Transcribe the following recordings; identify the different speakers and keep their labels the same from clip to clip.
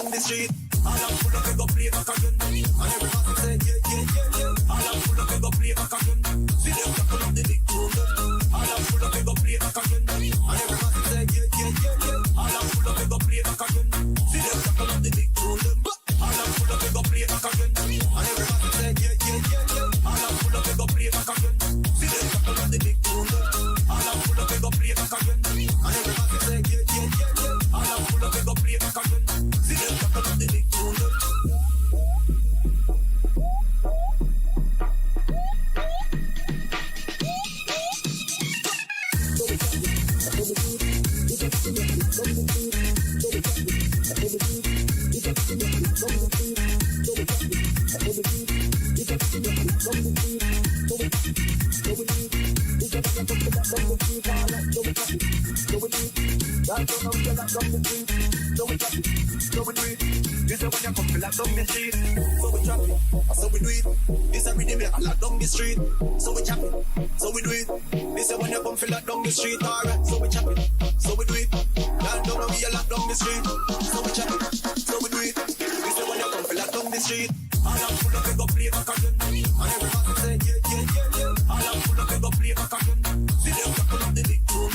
Speaker 1: down the street. All I'm full of go play back again. And everybody say yeah. All I'm full of go play back again. See them tackle up the big tune. All I'm full of go play back again. And everybody say yeah. All I'm full of go play back again. See them tackle up the big tune. All I'm full of go play back again. And everybody say yeah. All I'm full of go play back again. See them tackle up the big tune. All I'm full of go play back again. And everybody say yeah. All I'm full of go play back again. See them tackle up the big tune. So we do it. This a rhythm a lot down the street. So we chop it. So we do it. This a when you come feel like down the street. Alright, so we chop it. So we do it. Land down we a lot down the street. So we chop it. So we do it. This a when you come feel like down the street. All I'm full of go play back again. And everybody say yeah. All I'm full of go play back again. See them tackle up the big tune.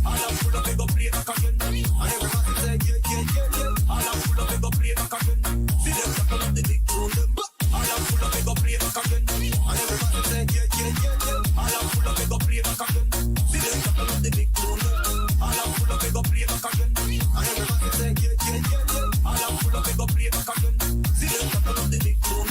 Speaker 1: All I'm full of go play back again. And everybody say yeah. All I'm full of go play back again. See them tackle up the big tune. All I'm full of go play back again. And everybody say yeah. All I'm full of go play back again. See them tackle up the big tune. All I'm full of go play back again. And everybody say yeah. All I'm full of go play back again. See them tackle up the big tune.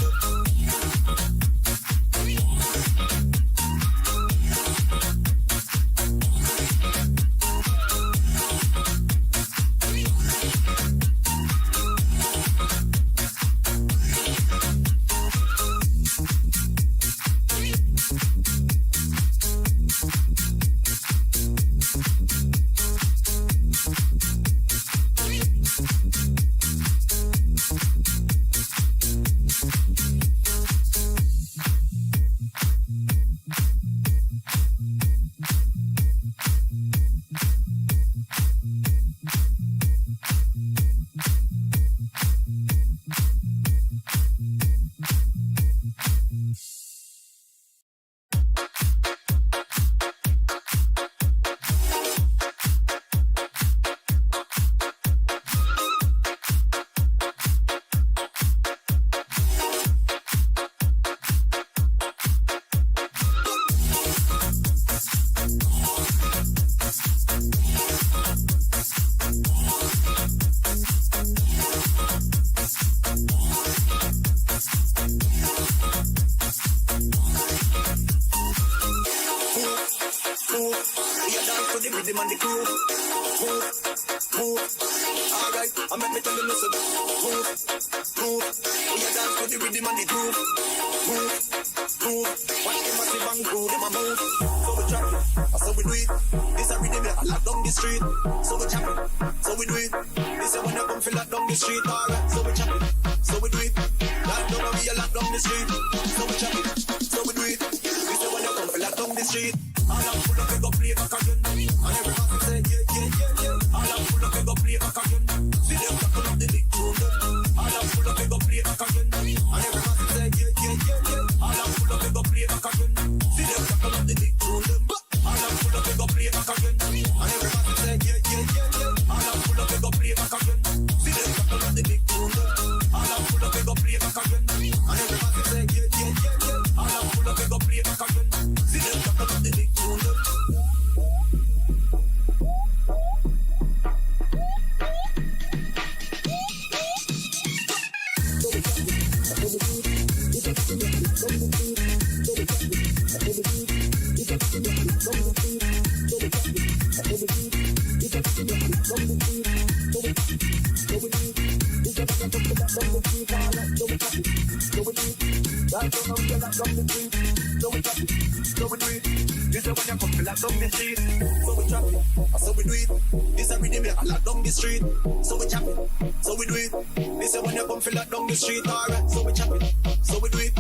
Speaker 1: Street, so we chop it, so we do it. This is when you come feel like down the street, alright, so we chop it, so we do it.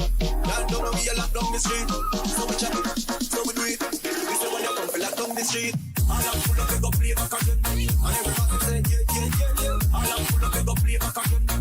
Speaker 1: Land down and we a lock down the street, so we chop it, so we do it. This is when you come feel like down the street. All I'm full of go play back again, and everybody say yeah. All I'm full of go play back again.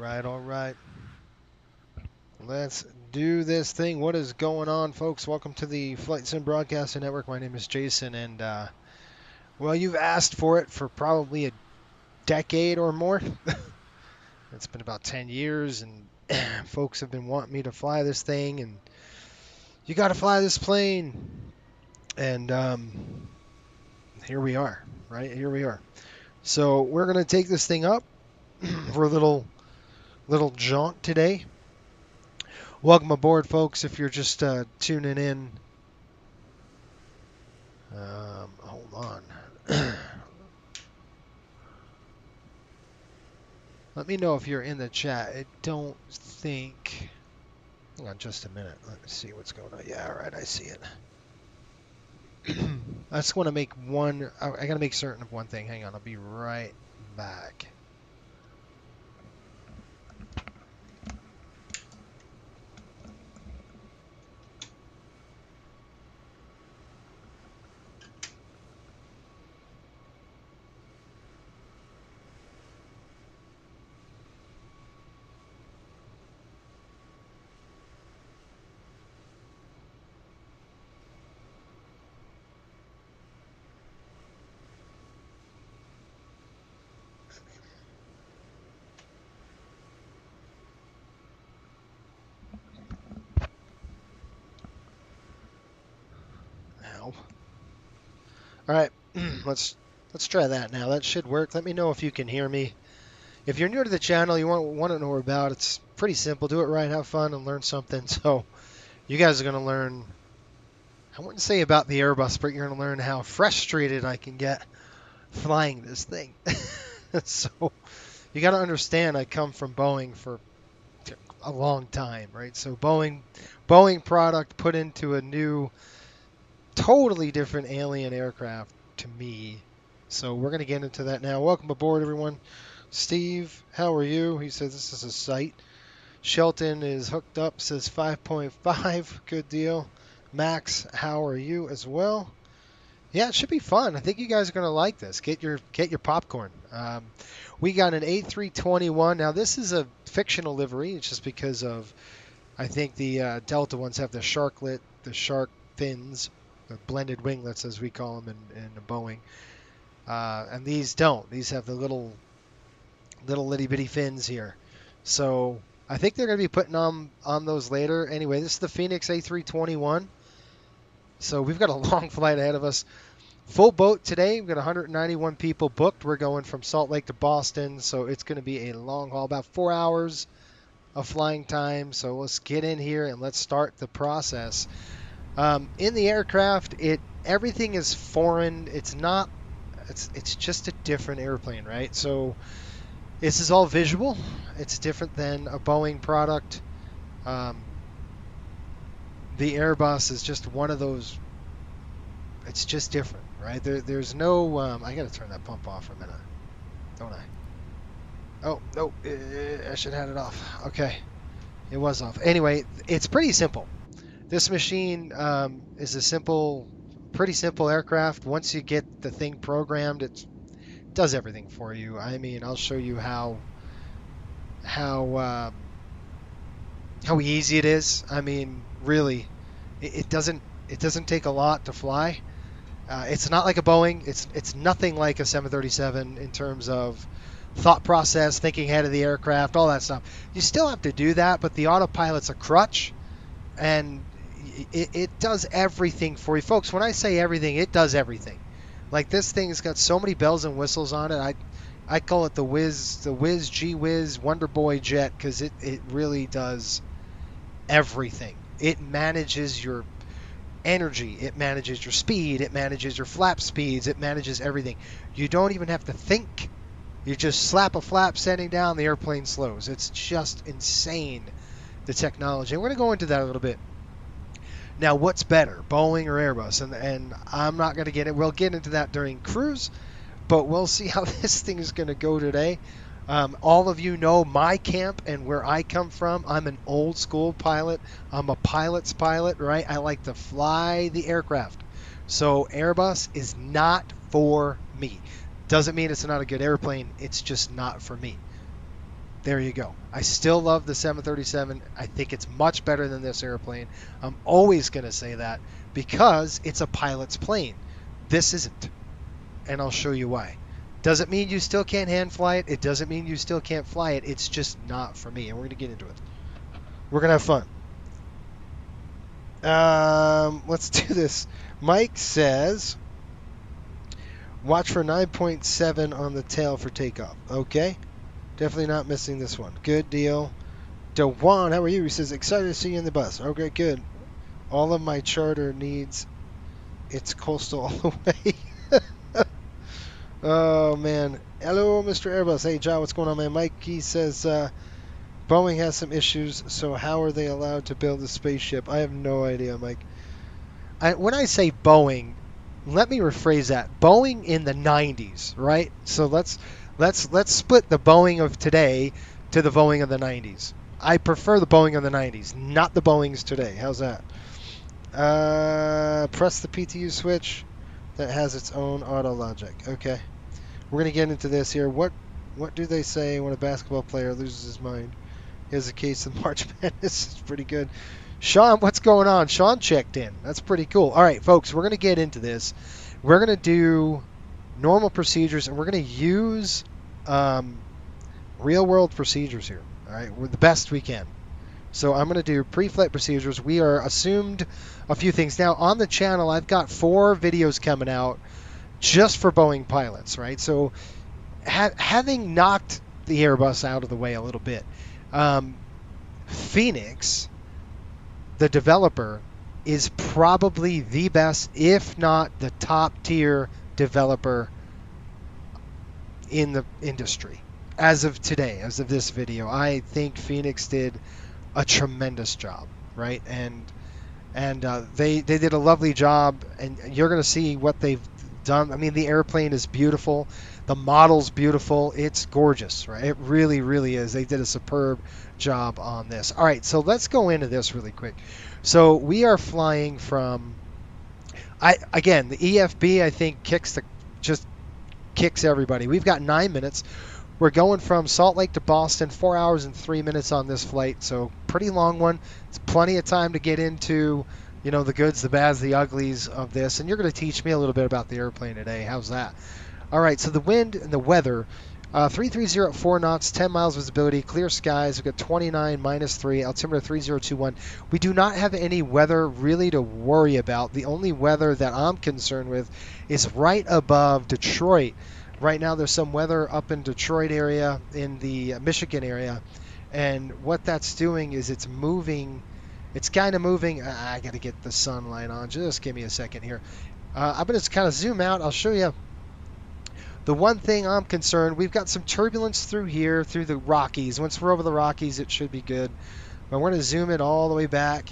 Speaker 2: All right. Let's do this thing. What is going on, folks? Welcome to the Flight Sim Broadcasting Network. My name is Jason, and well, you've asked for it for probably a decade or more. It's been about 10 years, and folks have been wanting me to fly this thing, and you got to fly this plane. And here we are, right? Here we are. So we're gonna take this thing up for a little jaunt today. Welcome aboard, folks. If you're just tuning in, hold on. Let me know if you're in the chat. I don't think. Hang on just a minute. Let me see what's going on. Yeah, all right, I see it. I just want to make one. I got to make certain of one thing. Hang on, I'll be right back. Now. All right, let's try that now. That should work. Let me know if you can hear me. If you're new to the channel, you want to know about, it's pretty simple. Do it right, have fun, and learn something. So you guys are going to learn, I wouldn't say about the Airbus, but you're going to learn how frustrated I can get flying this thing. So you got to understand, I come from Boeing for a long time, right? So Boeing product put into a new, totally different alien aircraft to me. So we're going to get into that now. Welcome aboard, everyone. Steve, how are you? He says this is a sight. Shelton is hooked up, says 5.5. Good deal. Max, how are you as well? Yeah, it should be fun. I think you guys are going to like this. Get your popcorn. We got an A321. Now, this is a fictional livery. It's just because of, I think the Delta ones have the shark fins, the blended winglets, as we call them in Boeing. And these don't. These have the little itty bitty fins here. So I think they're going to be putting on those later. Anyway, this is the Fenix A321. So we've got a long flight ahead of us. Full boat today. We've got 191 people booked. We're going from Salt Lake to Boston, so it's going to be a long haul, about 4 hours of flying time. So let's get in here and let's start the process. In the aircraft, everything is foreign. It's not. It's just a different airplane, right? So this is all visual. It's different than a Boeing product. The Airbus is just one of those. It's just different, right? There's no. I got to turn that pump off for a minute, don't I? Oh no, I should have had it off. Okay, it was off. Anyway, it's pretty simple. This machine is a pretty simple aircraft. Once you get the thing programmed, it does everything for you. I mean, I'll show you how easy it is. I mean, really, it doesn't take a lot to fly. It's not like a Boeing. It's nothing like a 737 in terms of thought process, thinking ahead of the aircraft, all that stuff. You still have to do that, but the autopilot's a crutch, and it does everything for you. Folks, when I say everything, it does everything. Like, this thing's got so many bells and whistles on it. I call it the Gee Whiz Wonder Boy jet, because it really does everything. It manages your energy, it manages your speed, it manages your flap speeds, it manages everything. You don't even have to think. You just slap a flap sending down, the airplane slows. It's just insane, the technology. And we're going to go into that a little bit. Now, what's better, Boeing or Airbus? And I'm not going to get it. We'll get into that during cruise, but we'll see how this thing is going to go today. All of you know my camp and where I come from. I'm an old school pilot. I'm a pilot's pilot, right? I like to fly the aircraft. So Airbus is not for me. Doesn't mean it's not a good airplane. It's just not for me. There you go. I still love the 737. I think it's much better than this airplane. I'm always going to say that because it's a pilot's plane. This isn't. And I'll show you why. Doesn't mean you still can't hand fly it. It doesn't mean you still can't fly it. It's just not for me. And we're going to get into it. We're going to have fun. Let's do this. Mike says, watch for 9.7 on the tail for takeoff. Okay. Definitely not missing this one. Good deal. Dewan, how are you? He says, excited to see you in the bus. Okay, good. All of my charter needs, it's coastal all the way. Oh, man. Hello, Mr. Airbus. Hey, John, what's going on, man? Mike, he says, Boeing has some issues, so how are they allowed to build a spaceship? I have no idea, Mike. When I say Boeing, let me rephrase that. Boeing in the 90s, right? So let's split the Boeing of today to the Boeing of the 90s. I prefer the Boeing of the 90s, not the Boeings today. How's that? Press the PTU switch that has its own auto logic. Okay. We're going to get into this here. What do they say when a basketball player loses his mind? Here's a case of March Madness. It's pretty good. Sean, what's going on? Sean checked in. That's pretty cool. All right, folks, we're going to get into this. We're going to do normal procedures, and we're going to use real-world procedures here. All right, we're the best we can. So I'm going to do pre-flight procedures. We are assumed a few things. Now, on the channel, I've got 4 videos coming out just for Boeing pilots, right? So having knocked the Airbus out of the way a little bit, Fenix, the developer, is probably the best, if not the top tier developer in the industry. As of today, as of this video, I think Fenix did a tremendous job, right? And they did a lovely job, and you're going to see what they've done. I mean, the airplane is beautiful. The model's beautiful. It's gorgeous, right? It really, really is. They did a superb job on this. All right, so let's go into this really quick. So we are flying from, again, the EFB, I think, just kicks everybody. We've got 9 minutes. We're going from Salt Lake to Boston, 4 hours and 3 minutes on this flight, so pretty long one. It's plenty of time to get into, you know, the goods, the bads, the uglies of this, and you're going to teach me a little bit about the airplane today. How's that? All right, so the wind and the weather, 330 at 4 knots, 10 miles visibility, clear skies. We've got 29, -3, altimeter 3021. We do not have any weather really to worry about. The only weather that I'm concerned with is right above Detroit. Right now there's some weather up in Detroit area, in the Michigan area, and what that's doing is it's moving. It's kind of moving. I got to get the sunlight on. Just give me a second here. I'm going to kind of zoom out. I'll show you. The one thing I'm concerned, we've got some turbulence through here, through the Rockies. Once we're over the Rockies, it should be good. But we're going to zoom it all the way back.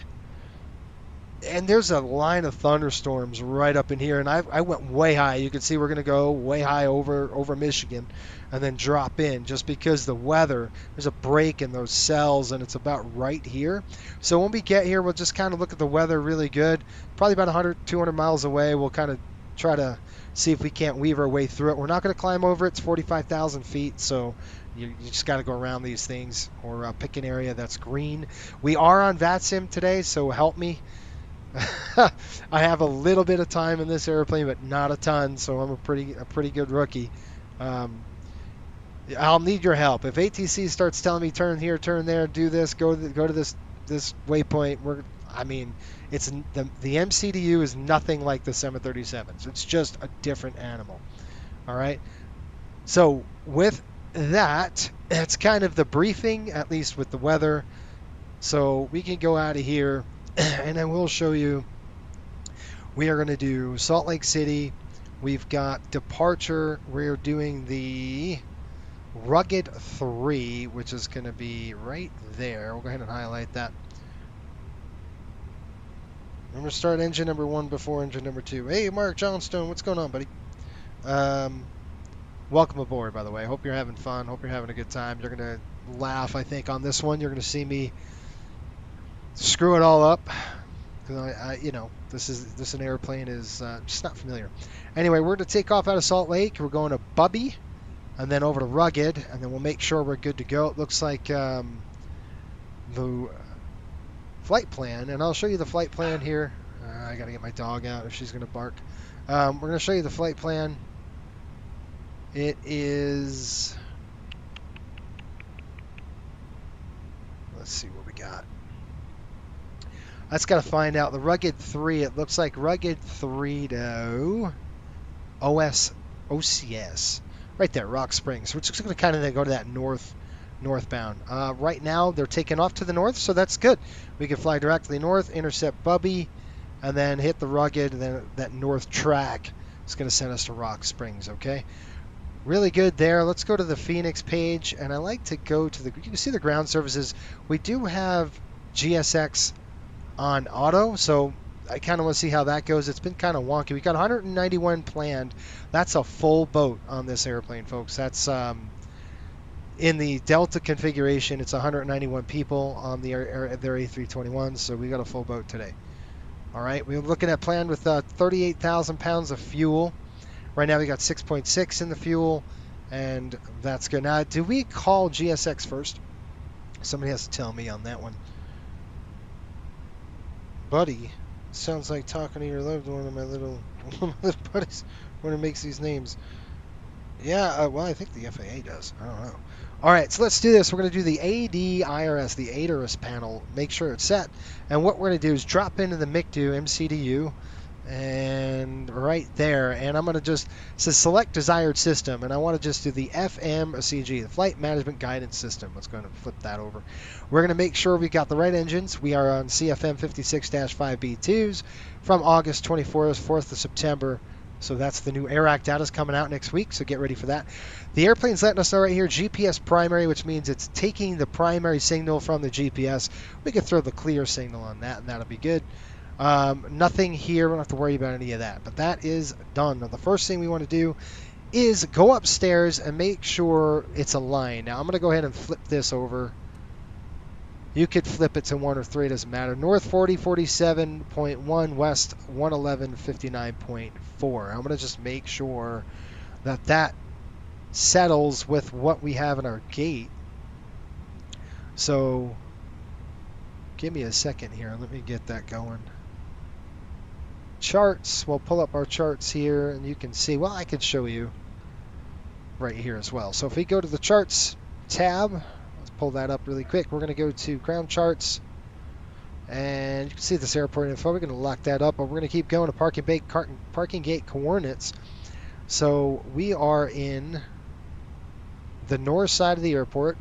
Speaker 2: And there's a line of thunderstorms right up in here, and I went way high. You can see we're going to go way high over Michigan and then drop in just because the weather, there's a break in those cells, and it's about right here. So when we get here, we'll just kind of look at the weather really good. Probably about 100, 200 miles away. We'll kind of try to see if we can't weave our way through it. We're not going to climb over it. It's 45,000 feet, so you just got to go around these things or pick an area that's green. We are on VATSIM today, so help me. I have a little bit of time in this airplane, but not a ton, so I'm a pretty good rookie. I'll need your help. If ATC starts telling me turn here, turn there, do this, go to this waypoint, it's the MCDU is nothing like the 737s. It's just a different animal. All right. So with that, it's kind of the briefing, at least with the weather. So we can go out of here. And I will show you, we are going to do Salt Lake City. We've got departure. We're doing the Rugged 3, which is going to be right there. We'll go ahead and highlight that. I'm going to start engine number 1 before engine number 2. Hey, Mark Johnstone, what's going on, buddy? Welcome aboard, by the way. Hope you're having fun. Hope you're having a good time. You're going to laugh, I think, on this one. You're going to see me screw it all up, because this an airplane is just not familiar. Anyway, we're going to take off out of Salt Lake. We're going to Bubby, and then over to rugged, and then we'll make sure we're good to go. It looks like the flight plan, and I'll show you the flight plan here. I gotta get my dog out if she's gonna bark. We're gonna show you the flight plan. It is, let's see what we got. I just got to find out the Rugged 3. It looks like Rugged 3 to OCS. Right there, Rock Springs. We're just going to kind of go to that northbound. Right now, they're taking off to the north, so that's good. We can fly directly north, intercept Bubby, and then hit the Rugged, and then that north track is going to send us to Rock Springs, okay? Really good there. Let's go to the Fenix page, and I like to go to the, you can see the ground services. We do have GSX on auto, so I kind of want to see how that goes. It's been kind of wonky. We got 191 planned. That's a full boat on this airplane, folks. That's in the Delta configuration. It's 191 people on their A321s, so we got a full boat today. All right, we're looking at planned with 38,000 pounds of fuel. Right now we got 6.6 in the fuel, and that's good. Now, do we call GSX first? Somebody has to tell me on that one. Buddy, sounds like talking to your loved one of my little buddies when it makes these names. Yeah, well, I think the FAA does. I don't know. All right, so let's do this. We're going to do the ADIRS, the ADIRS panel. Make sure it's set. And what we're going to do is drop into the MCDU, MCDU, and right there. And I'm going to just select desired system, and I want to just do the FMCG, the Flight Management Guidance System. Let's go and flip that over. We're going to make sure we got the right engines. We are on CFM 56-5B2s from August 4th of September. So that's the new AIR Act data coming out next week, so get ready for that. The airplane's letting us know right here, GPS primary, which means it's taking the primary signal from the GPS. We can throw the clear signal on that, and that'll be good. Nothing here, we don't have to worry about any of that, but that is done. Now, the first thing we want to do is go upstairs and make sure it's aligned. Now, I'm going to go ahead and flip this over. You could flip it to 1 or 3, it doesn't matter. North 40, 47.1, west 111, 59.4. I'm going to just make sure that that settles with what we have in our gate. So, give me a second here. Let me get that going. Charts, we'll pull up our charts here, and you can see, well, I can show you right here as well. So if we go to the charts tab, let's pull that up really quick. We're going to go to ground charts, and you can see this airport info. We're going to lock that up, but we're going to keep going to parking gate coordinates. So we are in the north side of the airport.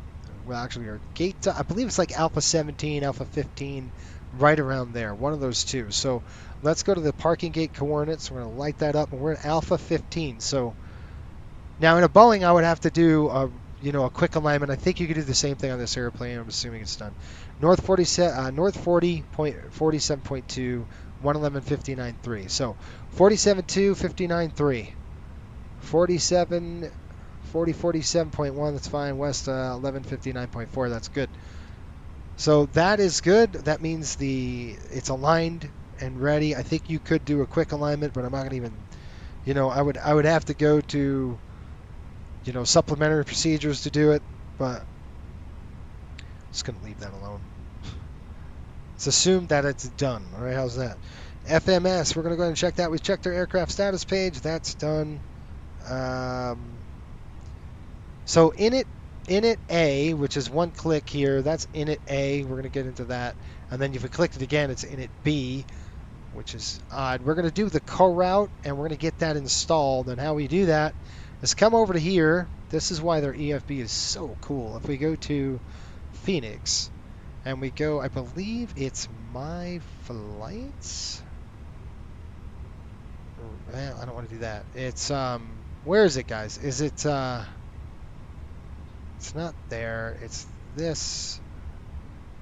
Speaker 2: Well, actually, our gate, I believe it's like Alpha 17, Alpha 15, right around there, one of those two. So let's go to the parking gate coordinates. We're going to light that up, and we're in Alpha 15. So now in a Boeing, I would have to do a quick alignment. I think you could do the same thing on this airplane. I'm assuming it's done. North 40.47.2, 111.59.3. So 47.2, 59.3, 47.1, that's fine. West 1159.4, that's good. So that is good. That means it's aligned and ready. I think you could do a quick alignment, but I'm not going to even, I would have to go to, supplementary procedures to do it, but I'm just going to leave that alone. It's assumed that it's done. All right, how's that? FMS, we're going to go ahead and check that. We checked our aircraft status page. That's done. So init A, which is one click here, that's init A. We're going to get into that. And then if we click it again, it's init B, which is odd. We're going to do the co-route, and we're going to get that installed. And how we do that is come over to here. This is why their EFB is so cool. If we go to Phoenix, and we go, I believe it's My Flights. Well, I don't want to do that. It's, where is it, guys? Is it, it's not there. It's this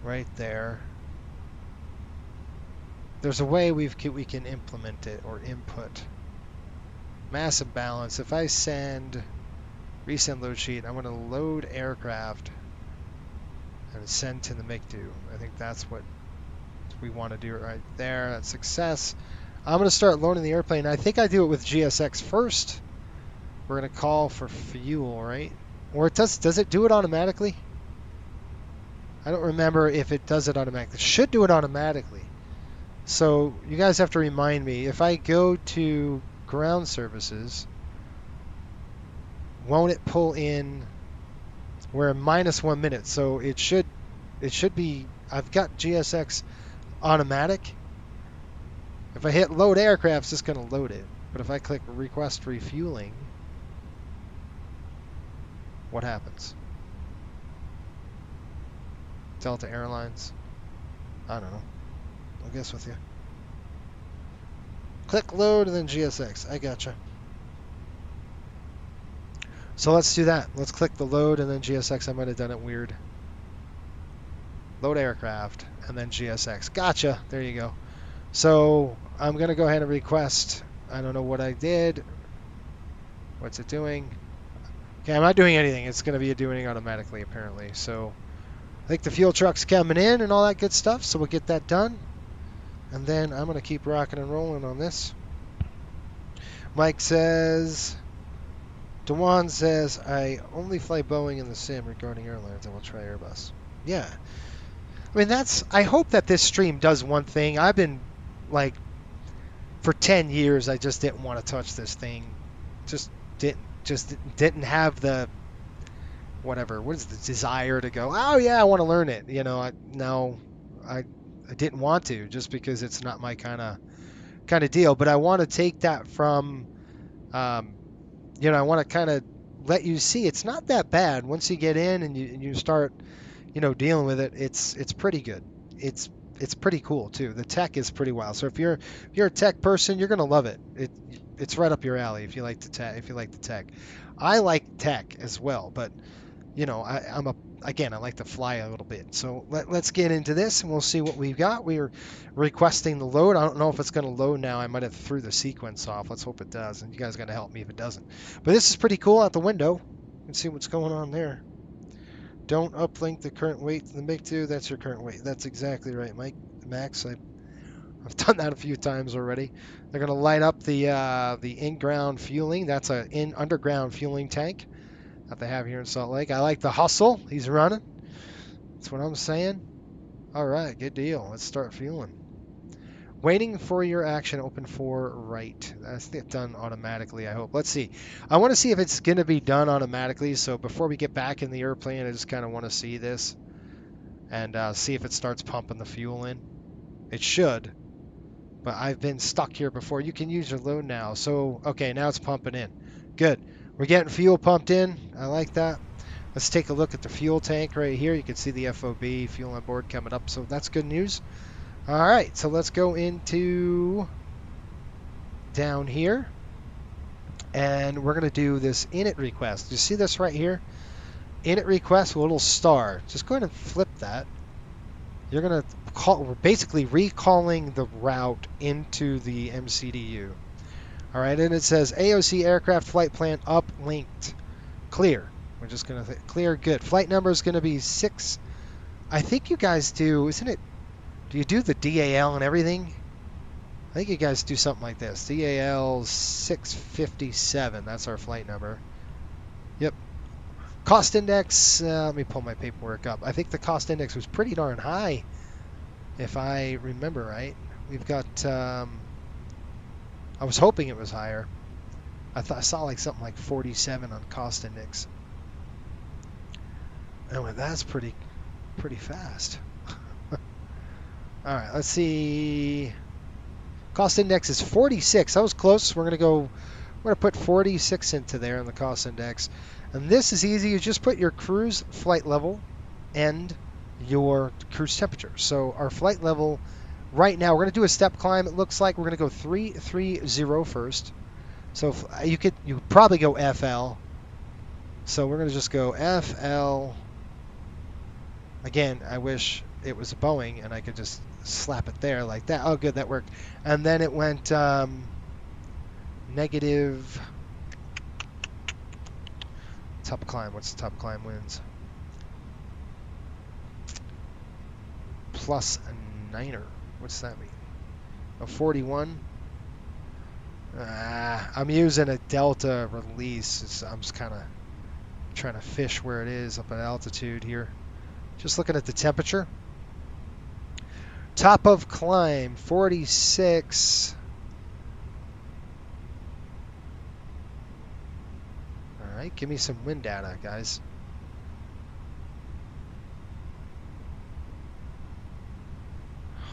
Speaker 2: right there. There's a way we can implement it or input. Massive balance. If I resend load sheet, I'm going to load aircraft and send to the MCDU. I think that's what we want to do right there. That's success. I'm going to start loading the airplane. I think I do it with GSX first. We're going to call for fuel, right? Or it does it do it automatically? I don't remember if it does it automatically. It should do it automatically. So you guys have to remind me. If I go to ground services, won't it pull in? We're at -1 minute, so it should be. I've got GSX automatic. If I hit load aircraft, it's just going to load it. But if I click request refueling, what happens? Delta Airlines. I don't know. I'll guess with you. Click load and then GSX. I gotcha. So let's do that. Let's click the load and then GSX. I might have done it weird. Load aircraft and then GSX. Gotcha. There you go. So I'm going to go ahead and request. I don't know what I did. What's it doing? Okay, I'm not doing anything. It's going to be doing it automatically apparently. So I think the fuel truck's coming in and all that good stuff. So we'll get that done. And then I'm going to keep rocking and rolling on this. Mike says, Dewan says, I only fly Boeing in the sim regarding airlines. I will try Airbus. Yeah. I mean, I hope that this stream does one thing. I've been, like, for 10 years, I just didn't want to touch this thing. Just didn't have the, whatever, what is the desire to go, oh, yeah, I want to learn it. You know, I didn't want to just because it's not my kind of deal. But I want to take that from, you know, I want to kind of let you see it's not that bad. Once you get in and you start, you know, dealing with it, it's pretty good. It's pretty cool too. The tech is pretty wild. So if you're a tech person, you're gonna love it. It's right up your alley if you like the tech. I like tech as well, but you know, I like to fly a little bit. So let's get into this and we'll see what we've got. We are requesting the load. I don't know if it's going to load now. I might have threw the sequence off. Let's hope it does. And you guys got to help me if it doesn't. But this is pretty cool out the window. You can see what's going on there. Don't uplink the current weight to the MiG-2. That's your current weight. That's exactly right, Max. I've done that a few times already. They're going to light up the in-ground fueling. That's an underground fueling tank that they have here in Salt Lake. I like the hustle. He's running. That's what I'm saying. All right, good deal. Let's start fueling. Waiting for your action, open for right. That's done automatically, I hope. Let's see. I want to see if it's going to be done automatically. So before we get back in the airplane, I just kind of want to see this and see if it starts pumping the fuel in. It should, but I've been stuck here before. You can use your load now. So, okay, now it's pumping in. Good. We're getting fuel pumped in. I like that. Let's take a look at the fuel tank right here. You can see the FOB, fuel on board coming up. So that's good news. All right, so let's go into down here. And we're going to do this init request. You see this right here? Init request with a little star. Just go ahead and flip that. You're going to call, we're basically recalling the route into the MCDU. All right, and it says AOC aircraft flight plan uplinked. Clear. We're just going to clear. Good. Flight number is going to be 6. I think you guys do, isn't it? Do you do the DAL and everything? I think you guys do something like this. DAL 657. That's our flight number. Yep. Cost index. Let me pull my paperwork up. I think the cost index was pretty darn high, if I remember right. We've got. I was hoping it was higher. I saw like something like 47 on cost index. Oh, that's pretty fast. All right, let's see. Cost index is 46. That was close. We're gonna put 46 into there in the cost index. And this is easy. You just put your cruise flight level and your cruise temperature. So our flight level right now, we're gonna do a step climb. It looks like we're gonna go 330 first. So you could probably go FL. So we're gonna just go FL. Again, I wish it was a Boeing and I could just slap it there like that. Oh, good, that worked. And then it went negative. Top climb. What's the top climb winds? Plus a 9er. What's that mean? A 41. I'm using a delta release. I'm just kind of trying to fish where it is up at altitude here. Just looking at the temperature. Top of climb, 46. All right, give me some wind data, guys.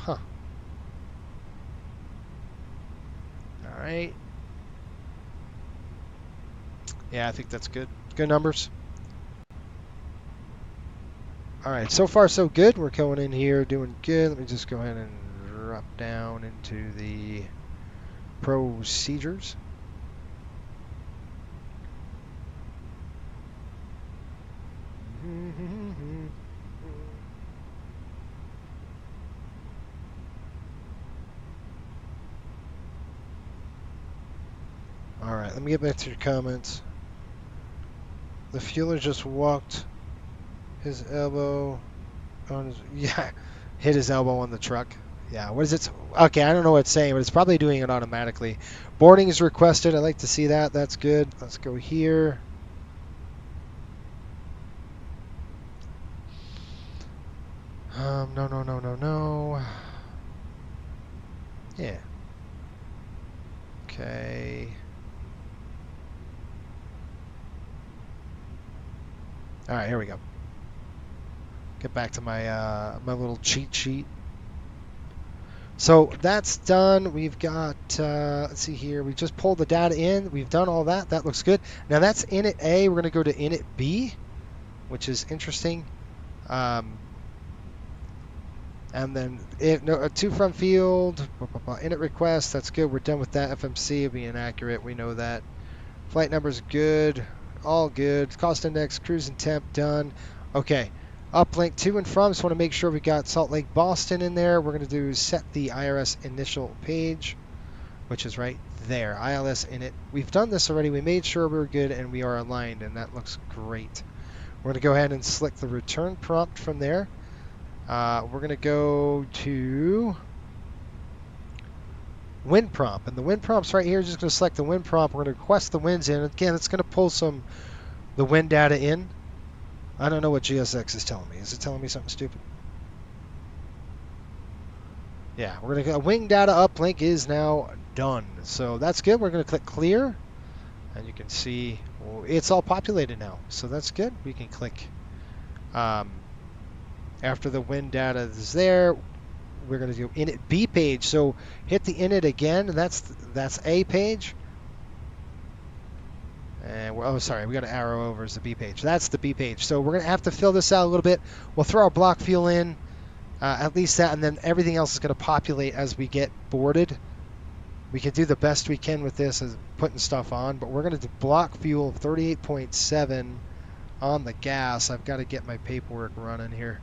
Speaker 2: Huh. All right. Yeah, I think that's good. Good numbers. All right, so far so good. We're going in here doing good. Let me just go ahead and drop down into the procedures. All right, let me get back to your comments. The fueler just walked his elbow on his, yeah, hit his elbow on the truck. Yeah, what is it? Okay, I don't know what it's saying, but it's probably doing it automatically. Boarding is requested. I'd like to see that. That's good. Let's go here. No. Yeah. Okay. All right, here we go. Get back to my my little cheat sheet. So that's done. We've got, let's see here. We just pulled the data in. We've done all that. That looks good. Now that's init A. We're going to go to init B, which is interesting. And then to from field, init request. That's good. We're done with that. FMC will be inaccurate. We know that. Flight number's good. All good. Cost index, cruise and temp done. Okay. Uplink to and from. Just want to make sure we got Salt Lake, Boston in there. We're going to do set the IRS initial page, which is right there. ILS init. We've done this already. We made sure we were good and we are aligned, and that looks great. We're going to go ahead and select the return prompt from there. We're going to go to wind prompt, and the wind prompt's right here. Just going to select the wind prompt. We're going to request the winds in. Again, it's going to pull the wind data in. I don't know what GSX is telling me. Is it telling me something stupid? Yeah, we're going to get wing data uplink is now done. So that's good. We're going to click clear, and you can see it's all populated now. So that's good. We can click after the wind data is there. We're going to do init B page. So hit the init again. That's A page. And we got an arrow over as the B page. That's the B page. So we're going to have to fill this out a little bit. We'll throw our block fuel in, at least that, and then everything else is going to populate as we get boarded. We can do the best we can with this as putting stuff on, but we're going to do block fuel 38.7 on the gas. I've got to get my paperwork running here.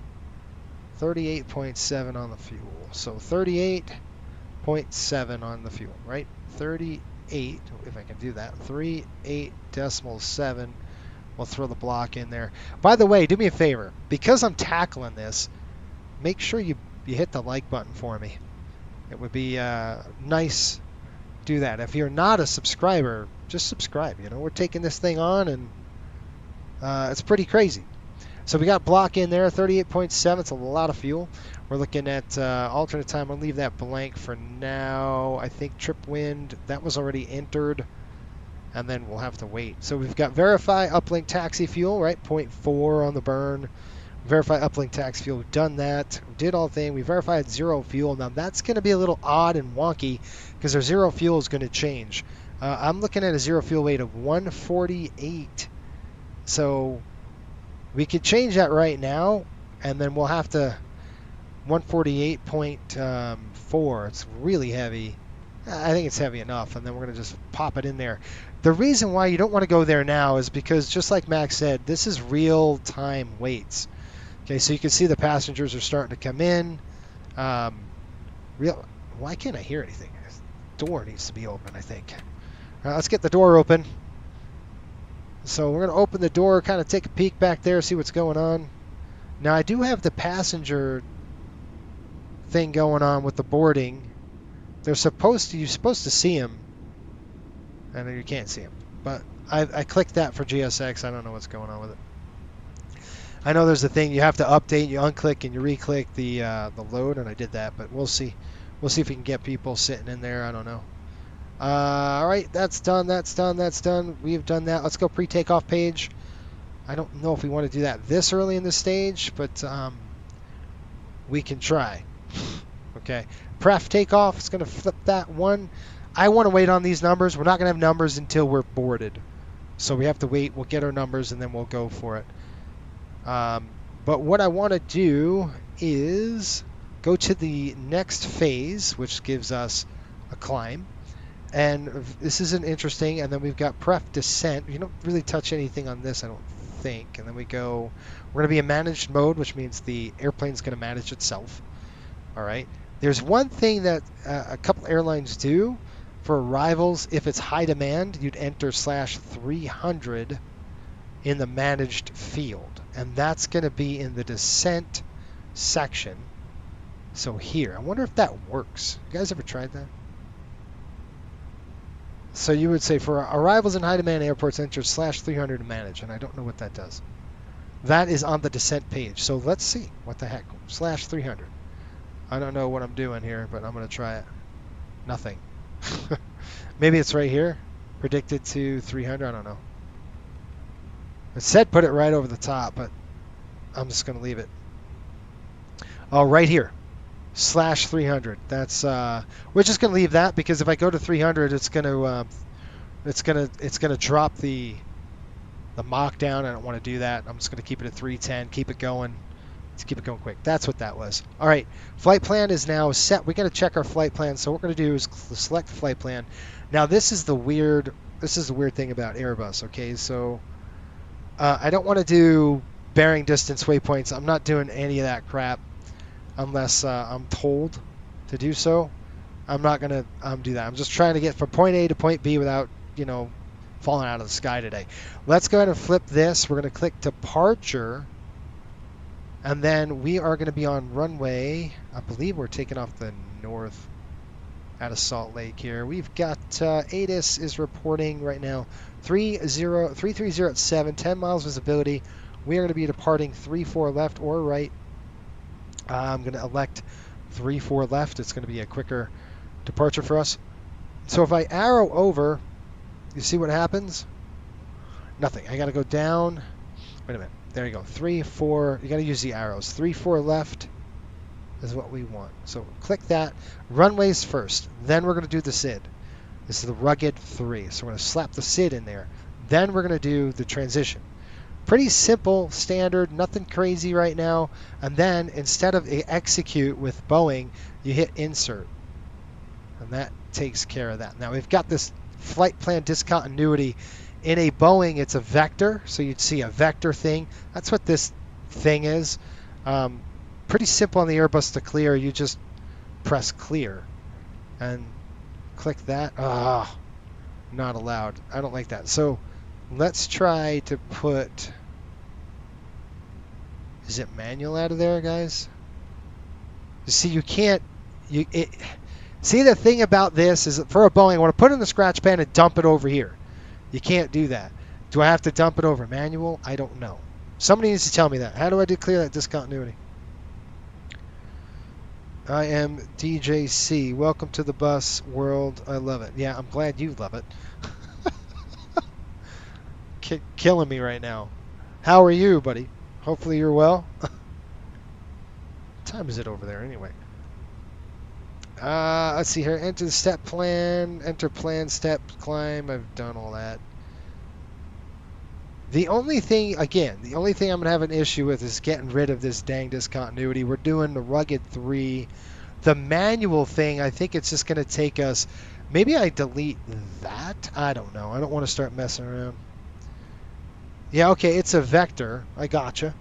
Speaker 2: 38.7 on the fuel. So 38.7 on the fuel, right? 38, if I can do that. 38.7. We'll throw the block in there. By the way, do me a favor. Because I'm tackling this, make sure you hit the like button for me. It would be nice. Do that. If you're not a subscriber, just subscribe. You know, we're taking this thing on, and it's pretty crazy. So we got block in there, 38.7. It's a lot of fuel. We're looking at alternate time. I'll leave that blank for now. I think trip wind, that was already entered, and then we'll have to wait. So we've got verify uplink taxi fuel, right? 0.4 on the burn. Verify uplink tax fuel. We've done that. We did all thing. We verified zero fuel. Now that's going to be a little odd and wonky because our zero fuel is going to change. I'm looking at a zero fuel weight of 148. So we could change that right now, and then we'll have to 148.4. It's really heavy. I think it's heavy enough, and then we're going to just pop it in there. The reason why you don't want to go there now is because, just like Max said, this is real-time weights. Okay, so you can see the passengers are starting to come in. Why can't I hear anything? The door needs to be open, I think. All right, let's get the door open. So we're going to open the door, kind of take a peek back there, see what's going on. Now, I do have the passenger thing going on with the boarding. You're supposed to see them. and you can't see them. But I clicked that for GSX. I don't know what's going on with it. I know there's a thing you have to update. You unclick and you re-click the load, and I did that. But we'll see. We'll see if we can get people sitting in there. I don't know. All right, that's done. That's done. That's done. We've done that. Let's go pre-takeoff page. I don't know if we want to do that this early in the stage, but we can try. Okay. Pref takeoff. It's going to flip that one. I want to wait on these numbers. We're not going to have numbers until we're boarded. So we have to wait. We'll get our numbers, and then we'll go for it. But what I want to do is go to the next phase, which gives us a climb. And this isn't interesting. And then we've got pref descent. You don't really touch anything on this, I don't think. And then we go, we're going to be in managed mode, which means the airplane's going to manage itself. All right. There's one thing that a couple airlines do for arrivals. If it's high demand, you'd enter /300 in the managed field. And that's going to be in the descent section. So here, I wonder if that works. You guys ever tried that? So you would say for arrivals in high demand airports, enter /300 to manage. And I don't know what that does. That is on the descent page. So let's see. What the heck? /300. I don't know what I'm doing here, but I'm going to try it. Nothing. Maybe it's right here. Predicted to 300. I don't know. It said put it right over the top, but I'm just going to leave it. Oh, right here. /300. That's we're just going to leave that because if I go to 300, it's going to drop the Mach down. I don't want to do that. I'm just going to keep it at 310. Keep it going. Let's keep it going quick. That's what that was. All right. Flight plan is now set. We got to check our flight plan. So what we're going to do is select flight plan. Now this is the weird thing about Airbus. Okay, so I don't want to do bearing distance waypoints. I'm not doing any of that crap unless I'm told to do so. I'm not going to do that. I'm just trying to get from point A to point B without, falling out of the sky today. Let's go ahead and flip this. We're going to click departure. And then we are going to be on runway. I believe we're taking off the north out of Salt Lake here. We've got ATIS is reporting right now 330 at 7, 10 miles visibility. We are going to be departing 34 left or right. I'm going to elect 34 left. It's going to be a quicker departure for us. So if I arrow over, you see what happens? Nothing. I got to go down. Wait a minute. There you go. 3, 4. You got to use the arrows. 3, 4 left is what we want. So click that. Runways first. Then we're going to do the SID. This is the rugged 3. So we're going to slap the SID in there. Then we're going to do the transition. Pretty simple, standard, nothing crazy right now. And then instead of execute with Boeing, you hit insert. And that takes care of that. Now we've got this flight plan discontinuity. In a Boeing, it's a vector, so you'd see a vector thing. That's what this thing is. Pretty simple on the Airbus to clear. You just press clear and click that. Not allowed. I don't like that. So let's try to put... Is it manual out of there, guys? You see, you can't... See, the thing about this is that for a Boeing, I want to put it in the scratch pan and dump it over here. You can't do that. Do I have to dump it over manual? I don't know. Somebody needs to tell me that. How do I declare that discontinuity? I am DJC. Welcome to the bus world. I love it. Yeah, I'm glad you love it. Killing me right now. How are you, buddy? Hopefully you're well. What time is it over there anyway? Let's see here. Enter the step plan. Enter plan, step, climb. I've done all that. The only thing I'm going to have an issue with is getting rid of this dang discontinuity. We're doing the rugged 3. The manual thing, I think it's just going to take us... Maybe I delete that? I don't know. I don't want to start messing around. Yeah, okay, it's a vector. I gotcha.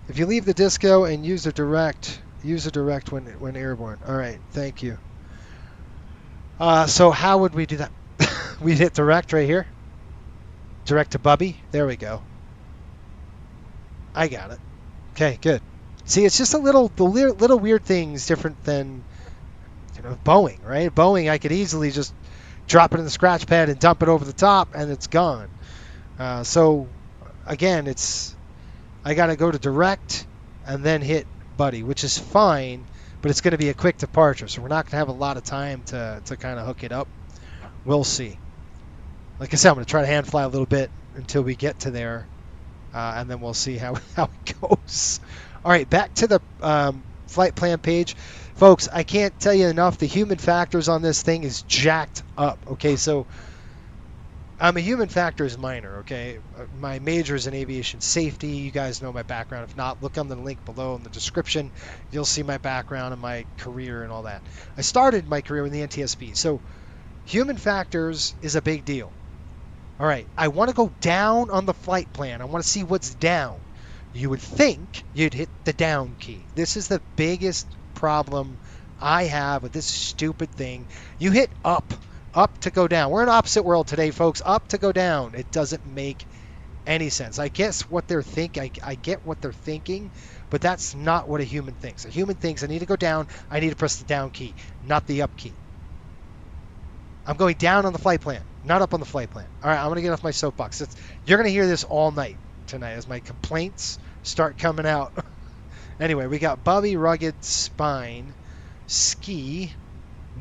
Speaker 2: If you leave the disco and use the direct... Use a direct when airborne. All right, thank you. So how would we do that? We'd hit direct right here. Direct to Bubby. There we go. I got it. Okay, good. See, it's just the little weird things different than Boeing, right? Boeing, I could easily just drop it in the scratch pad and dump it over the top, and it's gone. So again, I got to go to direct and then hit buddy, which is fine, but it's going to be a quick departure, so we're not going to have a lot of time to kind of hook it up. We'll see. Like I said, I'm going to try to hand fly a little bit until we get to there, and then we'll see how it goes. All right, back to the flight plan page. Folks, I can't tell you enough, the human factors on this thing is jacked up. Okay, so I'm a human factors minor, okay? My major is in aviation safety. You guys know my background. If not, look on the link below in the description. You'll see my background and my career and all that. I started my career in the NTSB, so human factors is a big deal. All right, I want to go down on the flight plan. I want to see what's down. You would think you'd hit the down key. This is the biggest problem I have with this stupid thing. You hit up to go down. We're in opposite world today, folks. Up to go down. It doesn't make any sense. I guess what they're thinking, I get what they're thinking, but that's not what a human thinks. A human thinks I need to go down, I need to press the down key, not the up key. I'm going down on the flight plan, not up on the flight plan. All right, I'm going to get off my soapbox. You're going to hear this all night tonight as my complaints start coming out. Anyway, we got Bubby, Rugged, Spine, Ski,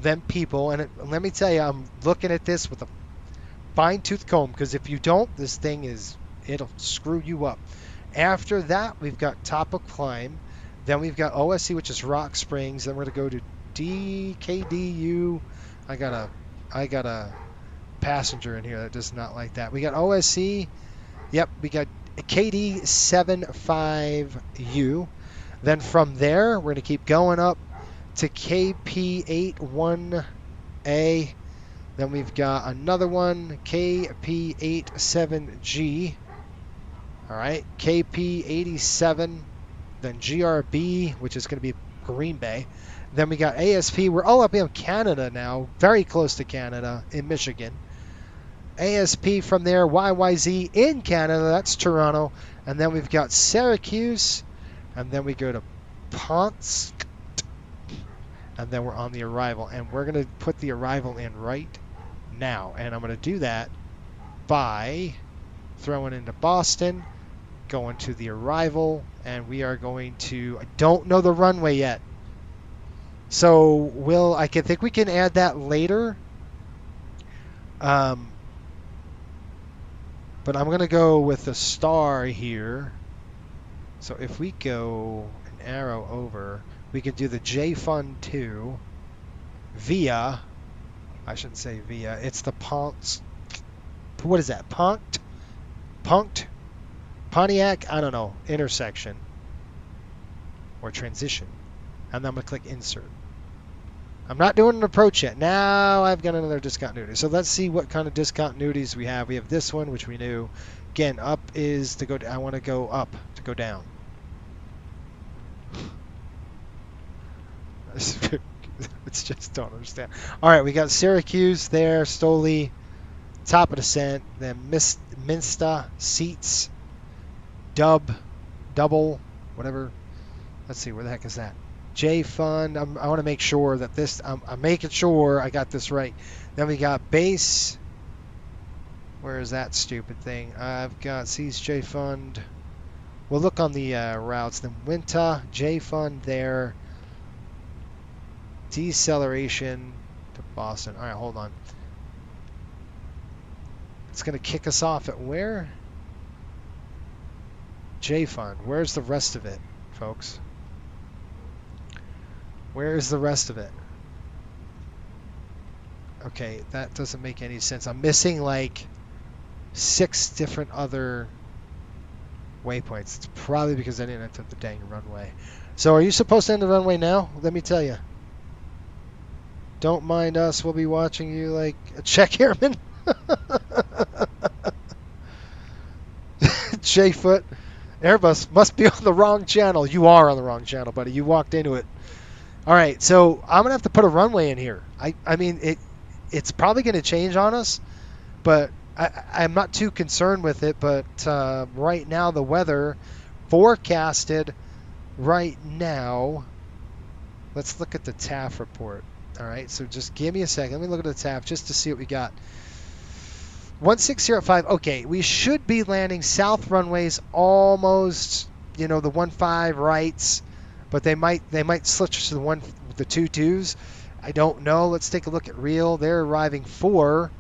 Speaker 2: then People. And let me tell you, I'm looking at this with a fine-tooth comb, because if you don't, this thing it'll screw you up. After that, we've got Top of Climb. Then we've got OSC, which is Rock Springs. Then we're going to go to DKDU. I got a passenger in here that does not like that. We got OSC. Yep, we got KD75U. Then from there, we're going to keep going up to KP81A. Then we've got another one, KP87G. All right, KP87. Then GRB, which is going to be Green Bay. Then we got ASP. We're all up in Canada now, very close to Canada, in Michigan. ASP from there, YYZ in Canada, that's Toronto. And then we've got Syracuse. And then we go to Ponce. And then we're on the arrival. And we're going to put the arrival in right now. And I'm going to do that by throwing into Boston, going to the arrival, and we are going to, I don't know the runway yet. So I think we can add that later. But I'm going to go with the star here. So if we go an arrow over, we could do the JFund 2 via, I shouldn't say via, it's the Ponce, what is that, Punked, Pontiac, I don't know, intersection or transition. And then I'm going to click insert. I'm not doing an approach yet. Now I've got another discontinuity. So let's see what kind of discontinuities we have. We have this one, which we knew. Again, up is to go, I want to go up to go down. It's just don't understand. All right, we got Syracuse there, Stoli, top of descent, then Minsta, Seats, Double, whatever. Let's see, where the heck is that? J-Fund. I want to make sure that this, I'm making sure I got this right. Then we got Base. Where is that stupid thing? I've got C's J-Fund. We'll look on the routes. Then Winta, J-Fund there. Deceleration to Boston. All right, hold on. It's going to kick us off at where? J-Fund. Where's the rest of it, folks? Where is the rest of it? Okay, that doesn't make any sense. I'm missing like 6 different other waypoints. It's probably because I didn't enter the dang runway. So are you supposed to enter the runway now? Let me tell you. Don't mind us. We'll be watching you like a check airman. J-Foot. Airbus must be on the wrong channel. You are on the wrong channel, buddy. You walked into it. All right, so I'm going to have to put a runway in here. I mean, it's probably going to change on us, but I'm not too concerned with it. But right now, the weather forecasted right now, let's look at the TAF report. All right, so just give me a second. Let me look at the tab just to see what we got. 1605. Okay, we should be landing south runways almost, the 15 rights, but they might switch to the 22s. I don't know. Let's take a look at real. They're arriving 4,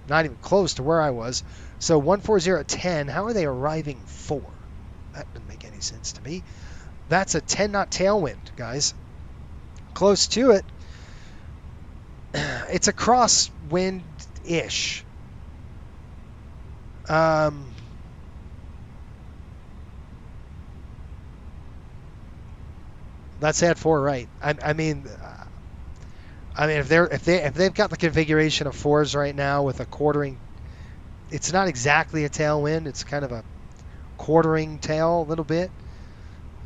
Speaker 2: not even close to where I was. So 140 at 10. How are they arriving 4? That doesn't make any sense to me. That's a 10 knot tailwind, guys. Close to it. It's a crosswind-ish. Let's add 4 right. I mean, if they've got the configuration of 4s right now with a quartering, it's not exactly a tailwind. It's kind of a quartering tail a little bit.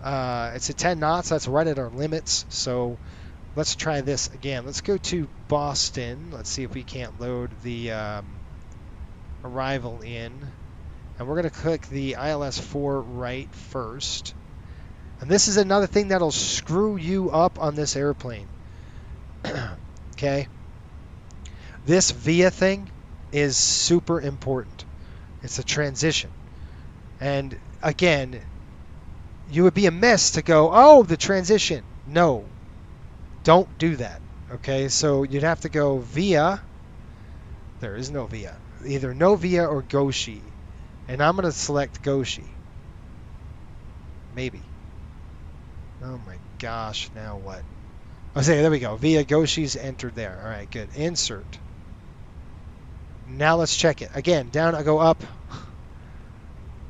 Speaker 2: It's at 10 knots. That's right at our limits. So let's try this again. Let's go to Boston. Let's see if we can't load the arrival in. And we're going to click the ILS 4 right first. And this is another thing that'll screw you up on this airplane. Okay? This VIA thing is super important. It's a transition. And again, you would be amiss to go, oh, the transition. No. Don't do that. Okay? So you'd have to go VIA. There is no VIA. Either no VIA or Goshi. And I'm going to select Goshi. Maybe. Oh my gosh, now what? Oh, say, there we go. VIA Goshi's entered there. All right, good. Insert. Now let's check it. Again, down, I go up.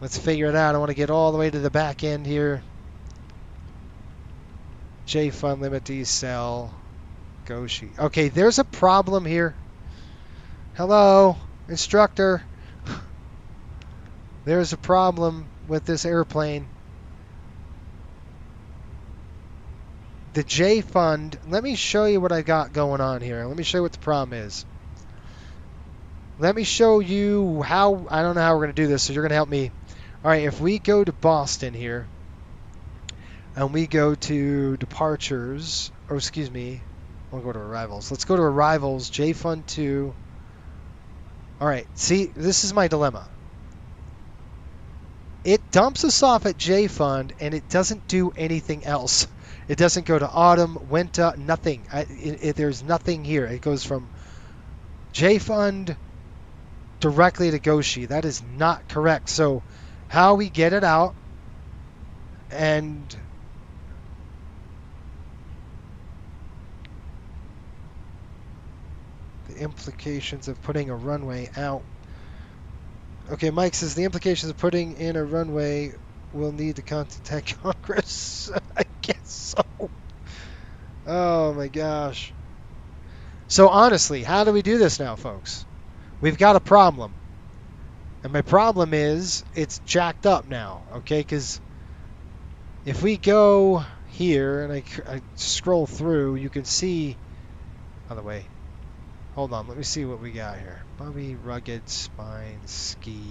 Speaker 2: Let's figure it out. I want to get all the way to the back end here. J Fund Limit Decel. Goshi. Okay, there's a problem here. Hello, instructor. There's a problem with this airplane. The J Fund, let me show you what I got going on here. Let me show you what the problem is. Let me show you how, I don't know how we're going to do this, so you're going to help me. All right, if we go to Boston here, and we go to departures, or excuse me, we'll go to arrivals. Let's go to arrivals, J Fund 2. All right, see, this is my dilemma. It dumps us off at J Fund, and it doesn't do anything else. It doesn't go to autumn, winter, nothing. There's nothing here. It goes from J Fund directly to Goshi. That is not correct. So how we get it out and the implications of putting a runway out. Okay, Mike says the implications of putting in a runway will need to contact Congress. I guess so. Oh my gosh. So honestly, how do we do this now, folks? We've got a problem. And my problem is it's jacked up now, okay? Because if we go here and I scroll through, you can see... By the way, hold on. Let me see what we got here. Bobby, rugged, spine, ski...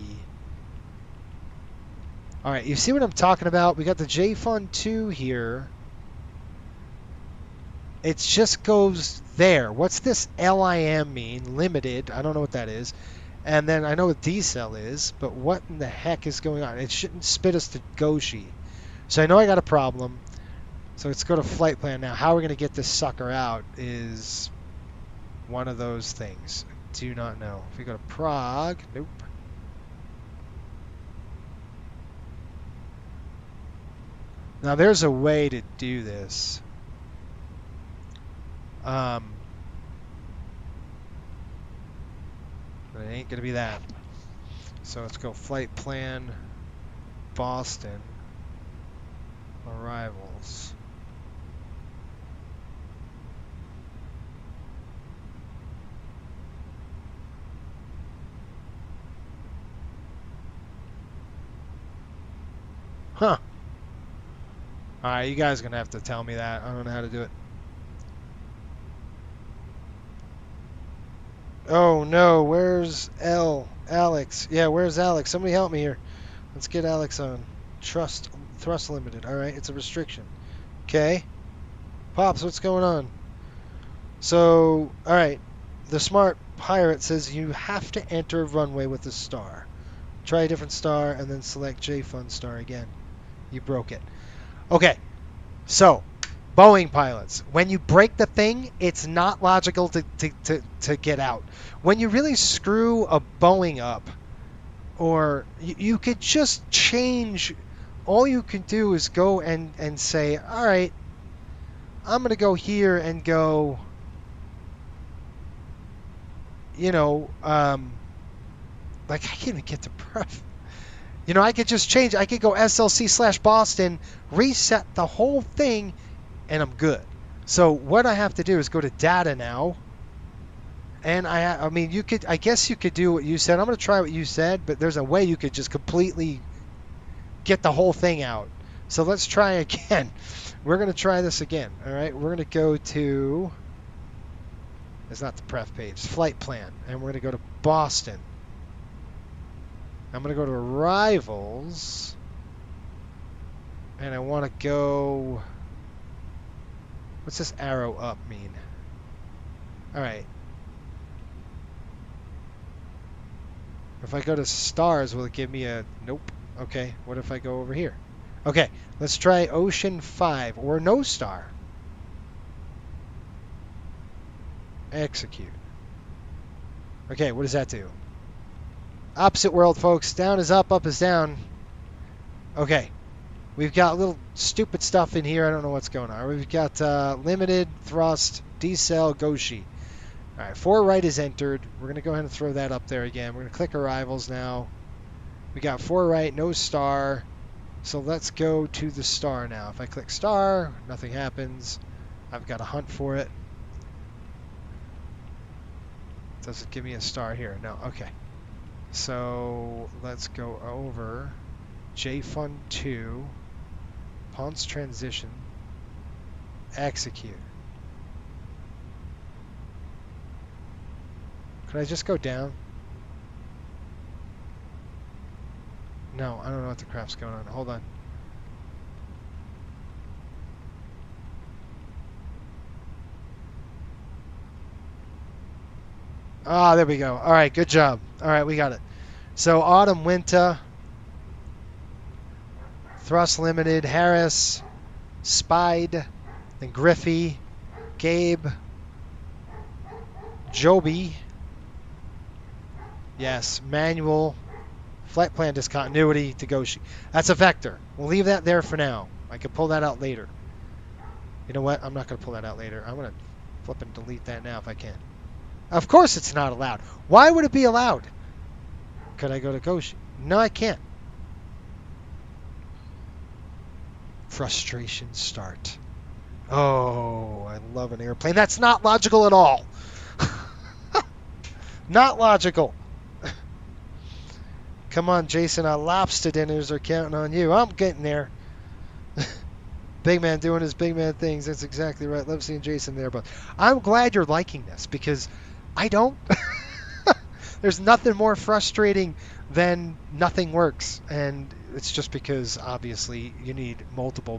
Speaker 2: All right, you see what I'm talking about? We got the J Fund 2 here. It just goes there. What's this LIM mean? Limited. I don't know what that is. And then I know what decel is, but what in the heck is going on? It shouldn't spit us to Goshi. So I know I got a problem. So let's go to flight plan now. How we're going to get this sucker out is one of those things. Do not know. If we go to Prague, nope. Now there's a way to do this. But it ain't gonna be that. So let's go flight plan, Boston, arrivals. Huh. Alright, you guys are going to have to tell me that. I don't know how to do it. Oh no, where's Alex? Yeah, where's Alex? Somebody help me here. Let's get Alex on. Thrust limited. Alright, it's a restriction. Okay. Pops, what's going on? So, all right. The smart pirate says you have to enter runway with a star. Try a different star and then select J-Fun star again. You broke it. Okay. So, Boeing pilots, when you break the thing, it's not logical to get out. When you really screw a Boeing up, or you could just change, all you can do is go and say, all right, I'm going to go here and go, like I can't even get to pref. I could just change. I could go SLC/Boston, reset the whole thing, and I'm good. So what I have to do is go to data now. And I mean, I guess you could do what you said. I'm going to try what you said, but there's a way you could just completely get the whole thing out. So let's try again. We're going to try this again. All right. We're going to go to, it's not the pref page, flight plan. And we're going to go to Boston. I'm going to go to arrivals. And I want to go, what's this arrow up mean? All right. If I go to stars, will it give me a... Nope. Okay, what if I go over here? Okay, let's try Ocean 5, or no star. Execute. Okay, what does that do? Opposite world, folks. Down is up is down. Okay, we've got little stupid stuff in here. I don't know what's going on. We've got limited, thrust, decel, Goshi. All right, 4 right is entered. We're going to go ahead and throw that up there again. We're going to click arrivals now. We got 4 right, no star. So let's go to the star now. If I click star, nothing happens. I've got to hunt for it. Does it give me a star here? No, okay. So let's go over JFun 2, Ponce transition, execute. Could I just go down? No, I don't know what the crap's going on. Hold on. Ah, there we go. All right, good job. All right, we got it. So autumn, winter, thrust limited, Harris, Spied, then Griffey, Gabe, Joby. Yes, manual, flight plan discontinuity to Goshi. That's a vector. We'll leave that there for now. I can pull that out later. You know what? I'm not going to pull that out later. I'm going to flip and delete that now if I can. Of course it's not allowed. Why would it be allowed? Could I go to Goshi? No, I can't. Frustration start. Oh, I love an airplane. That's not logical at all. Not logical. Come on, Jason. Our lobster dinners are counting on you. I'm getting there. Big man doing his big man things. That's exactly right. Love seeing Jason there. But I'm glad you're liking this because I don't. There's nothing more frustrating than nothing works. And it's just because, obviously, you need multiple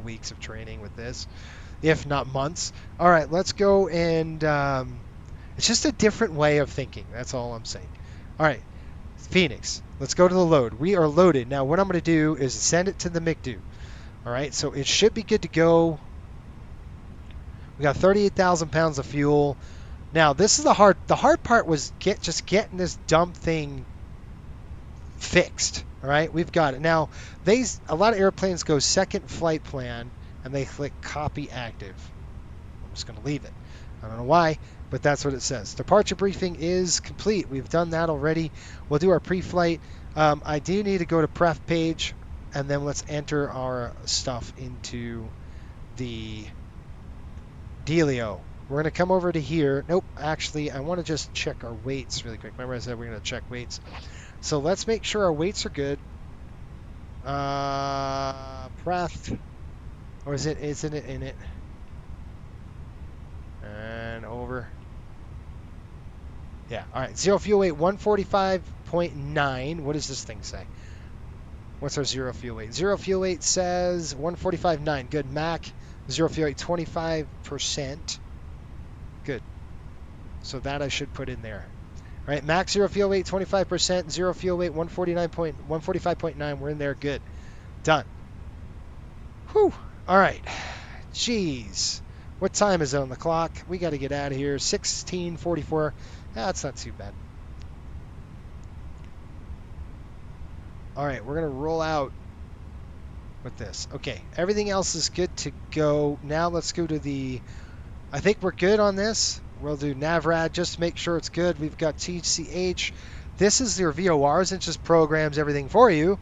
Speaker 2: weeks of training with this, if not months. All right, let's go and it's just a different way of thinking. That's all I'm saying. All right. Phoenix, let's go to the load. We are loaded. Now what I'm going to do is send it to the MCDU. All right, so it should be good to go. We got 38,000 pounds of fuel. Now this is the hard part was just getting this dumb thing fixed. All right, we've got it. Now a lot of airplanes go second flight plan and they click copy active. I'm just going to leave it. I don't know why, but that's what it says. Departure briefing is complete. We've done that already. We'll do our pre-flight. I do need to go to pref page, and then let's enter our stuff into the dealio. We're going to come over to here. Nope, actually, I want to just check our weights really quick. Remember I said we're going to check weights. So let's make sure our weights are good. Pref, or isn't it in it? And over. Yeah, all right. Zero fuel weight, 145.9. What does this thing say? What's our zero fuel weight? Zero fuel weight says 145.9. Good. Mac, zero fuel weight, 25%. Good. So that I should put in there. All right, max zero fuel weight 25%, zero fuel weight 145.9. We're in there. Good. Done. Whew. All right. Jeez. What time is it on the clock? We got to get out of here. 16:44. That's not too bad. All right, we're going to roll out with this. Okay, everything else is good to go. Now let's go to the... I think we're good on this. We'll do NavRad just to make sure it's good. We've got TCH. This is your VORs. It just programs everything for you.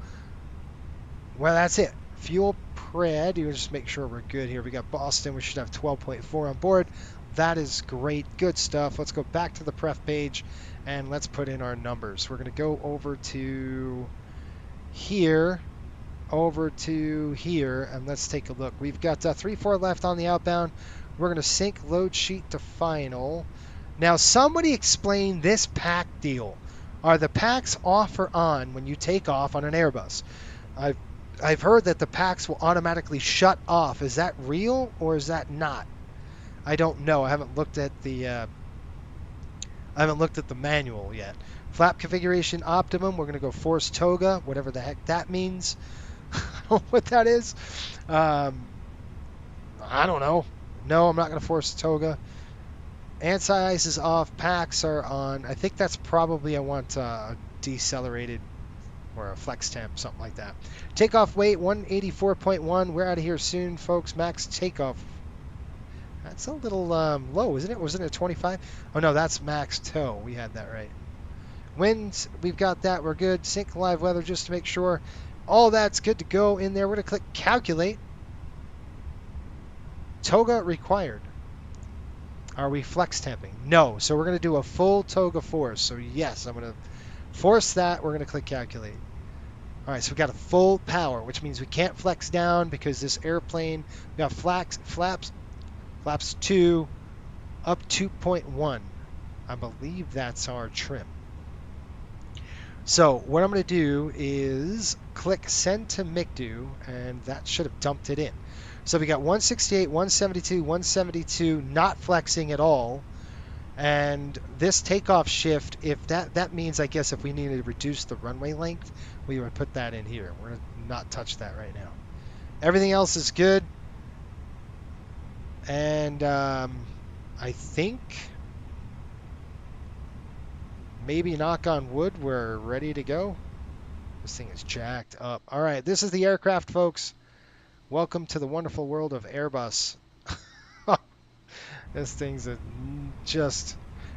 Speaker 2: Well, that's it. Fuel pred. You just make sure we're good here. We got Boston. We should have 12.4 on board. That is great. Good stuff. Let's go back to the pref page and let's put in our numbers. We're going to go over to here, over to here, and let's take a look. We've got 3-4 left on the outbound. We're going to sync load sheet to final. Now, somebody explain this pack deal. Are the packs off or on when you take off on an Airbus? I've heard that the packs will automatically shut off. Is that real or is that not? I don't know. I haven't looked at the manual yet. Flap configuration optimum. We're going to go force toga, whatever the heck that means. I don't know what that is. I don't know. No, I'm not going to force toga. Anti-ice is off. Packs are on. I think that's probably I want a decelerated or a flex temp, something like that. Takeoff weight 184.1. We're out of here soon, folks. Max takeoff. That's a little low, isn't it? Wasn't it 25? Oh, no, that's max tow. We had that right. Winds, we've got that. We're good. Sync live weather just to make sure. All that's good to go in there. We're going to click calculate. Toga required. Are we flex temping? No. So we're going to do a full toga force. So yes, I'm going to force that. We're going to click calculate. All right, so we got a full power, which means we can't flex down because this airplane, we got flaps 2 up 2.1. I believe that's our trim. So what I'm going to do is click send to MICDO, and that should have dumped it in. So we got 168, 172, 172, not flexing at all. And this takeoff shift, if that means, I guess, if we needed to reduce the runway length, we would put that in here. We're going to not touch that right now. Everything else is good. And I think, maybe knock on wood, we're ready to go. This thing is jacked up. All right, this is the aircraft, folks. Welcome to the wonderful world of Airbus. This thing's just...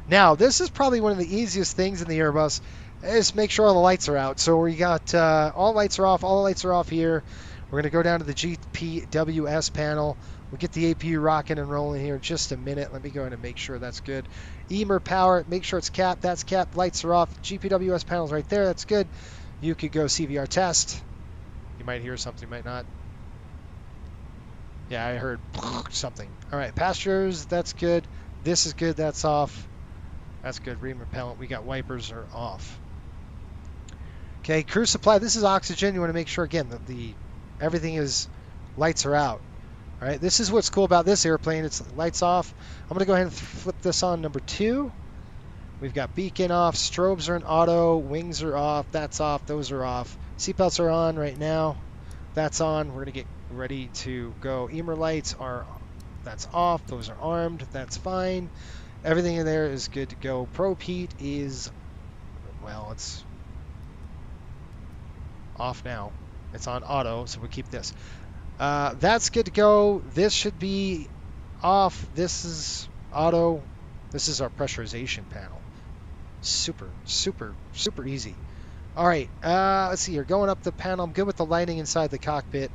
Speaker 2: Now, this is probably one of the easiest things in the Airbus, is make sure all the lights are out. So we got all lights are off. All the lights are off here. We're going to go down to the GPWS panel. We'll get the APU rocking and rolling here in just a minute. Let me go ahead and make sure that's good. EMR power, make sure it's capped. That's capped. Lights are off. GPWS panel's right there. That's good. You could go CVR test. You might hear something, you might not. Yeah, I heard something. All right, passengers, that's good. This is good, that's off. That's good. Ream repellent, we got wipers are off. Okay, crew supply, this is oxygen. You want to make sure, again, that everything is, lights are out. All right, this is what's cool about this airplane. It's lights off. I'm going to go ahead and flip this on number 2. We've got beacon off, strobes are in auto, wings are off, that's off, those are off. Seatbelts are on right now. That's on. We're going to get ready to go. EMR lights are, that's off. Those are armed. That's fine. Everything in there is good to go. Probe heat is, well, it's off now. It's on auto, so we'll keep this. That's good to go. This should be off. This is auto. This is our pressurization panel. Super, super, super easy. All right, let's see here. Going up the panel, I'm good with the lighting inside the cockpit.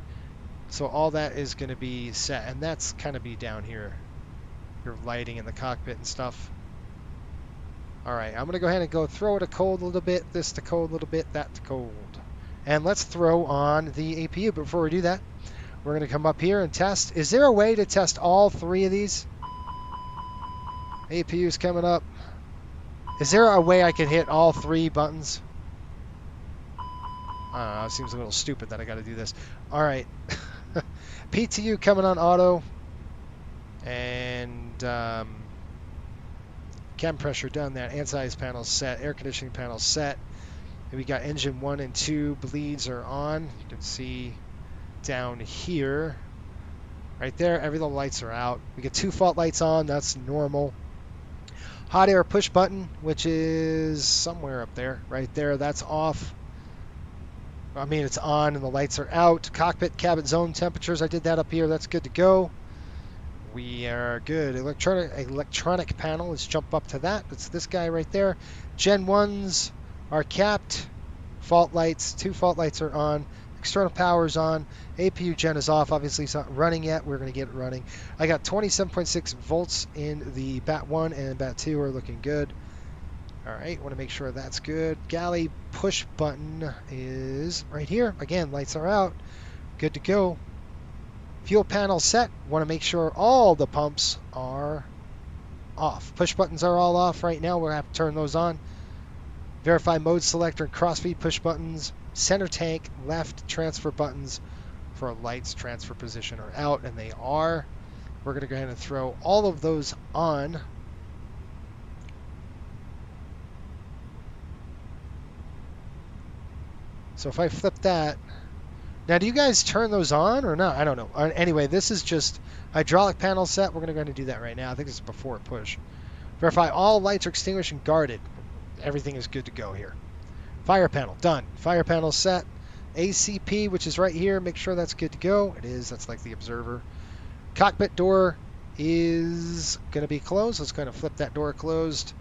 Speaker 2: So all that is going to be set, and that's kind of be down here. Your lighting in the cockpit and stuff. All right, I'm going to go ahead and go throw it a cold a little bit, this to cold a little bit, that to cold. And let's throw on the APU. But before we do that, we're going to come up here and test. Is there a way to test all 3 of these? APU's coming up. Is there a way I can hit all 3 buttons? I don't know, it seems a little stupid that I got to do this. All right. PTU coming on auto. And cabin pressure done. That anti-ice panel set. Air conditioning panel set. And we got engine 1 and 2 bleeds are on. You can see down here. Right there, every little lights are out. We get 2 fault lights on. That's normal. Hot air push button, which is somewhere up there. Right there, that's off. I mean, it's on and the lights are out. Cockpit cabin zone temperatures, I did that up here. That's good to go. We are good. Electronic panel, let's jump up to that. It's this guy right there. Gen 1s are capped. Fault lights, 2 fault lights are on. External power is on. APU gen is off. Obviously, it's not running yet. We're going to get it running. I got 27.6 volts in the BAT 1 and BAT 2 are looking good. All right, want to make sure that's good. Galley push button is right here. Again, lights are out. Good to go. Fuel panel set. Want to make sure all the pumps are off. Push buttons are all off right now. We'll have to turn those on. Verify mode selector and crossfeed push buttons. Center tank left transfer buttons for lights transfer position are out, and they are. We're going to go ahead and throw all of those on. So if I flip that, now do you guys turn those on or not? I don't know. Anyway, this is just hydraulic panel set. We're going to go ahead and do that right now. I think it's before push. Verify all lights are extinguished and guarded. Everything is good to go here. Fire panel, done. Fire panel set. ACP, which is right here. Make sure that's good to go. It is. That's like the observer. Cockpit door is going to be closed. Let's kind of flip that door closed.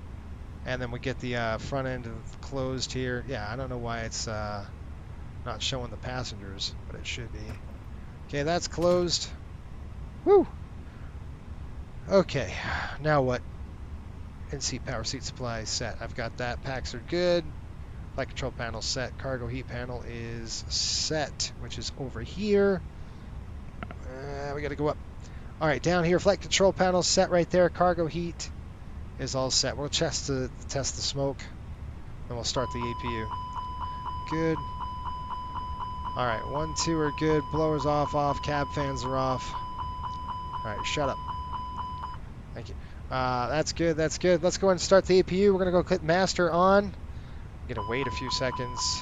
Speaker 2: And then we get the front end closed here. Yeah, I don't know why it's not showing the passengers, but it should be. Okay, that's closed. Woo! Okay, now what? NC power seat supply set. I've got that. Packs are good. Flight control panel set. Cargo heat panel is set, which is over here. We got to go up. All right, down here, flight control panel set right there. Cargo heat is all set. We'll test the smoke, and we'll start the APU. Good. All right, 1, 2 are good. Blowers off. Cab fans are off. All right, shut up. Thank you. That's good. Let's go ahead and start the APU. We're gonna go click master on. I'm gonna wait a few seconds.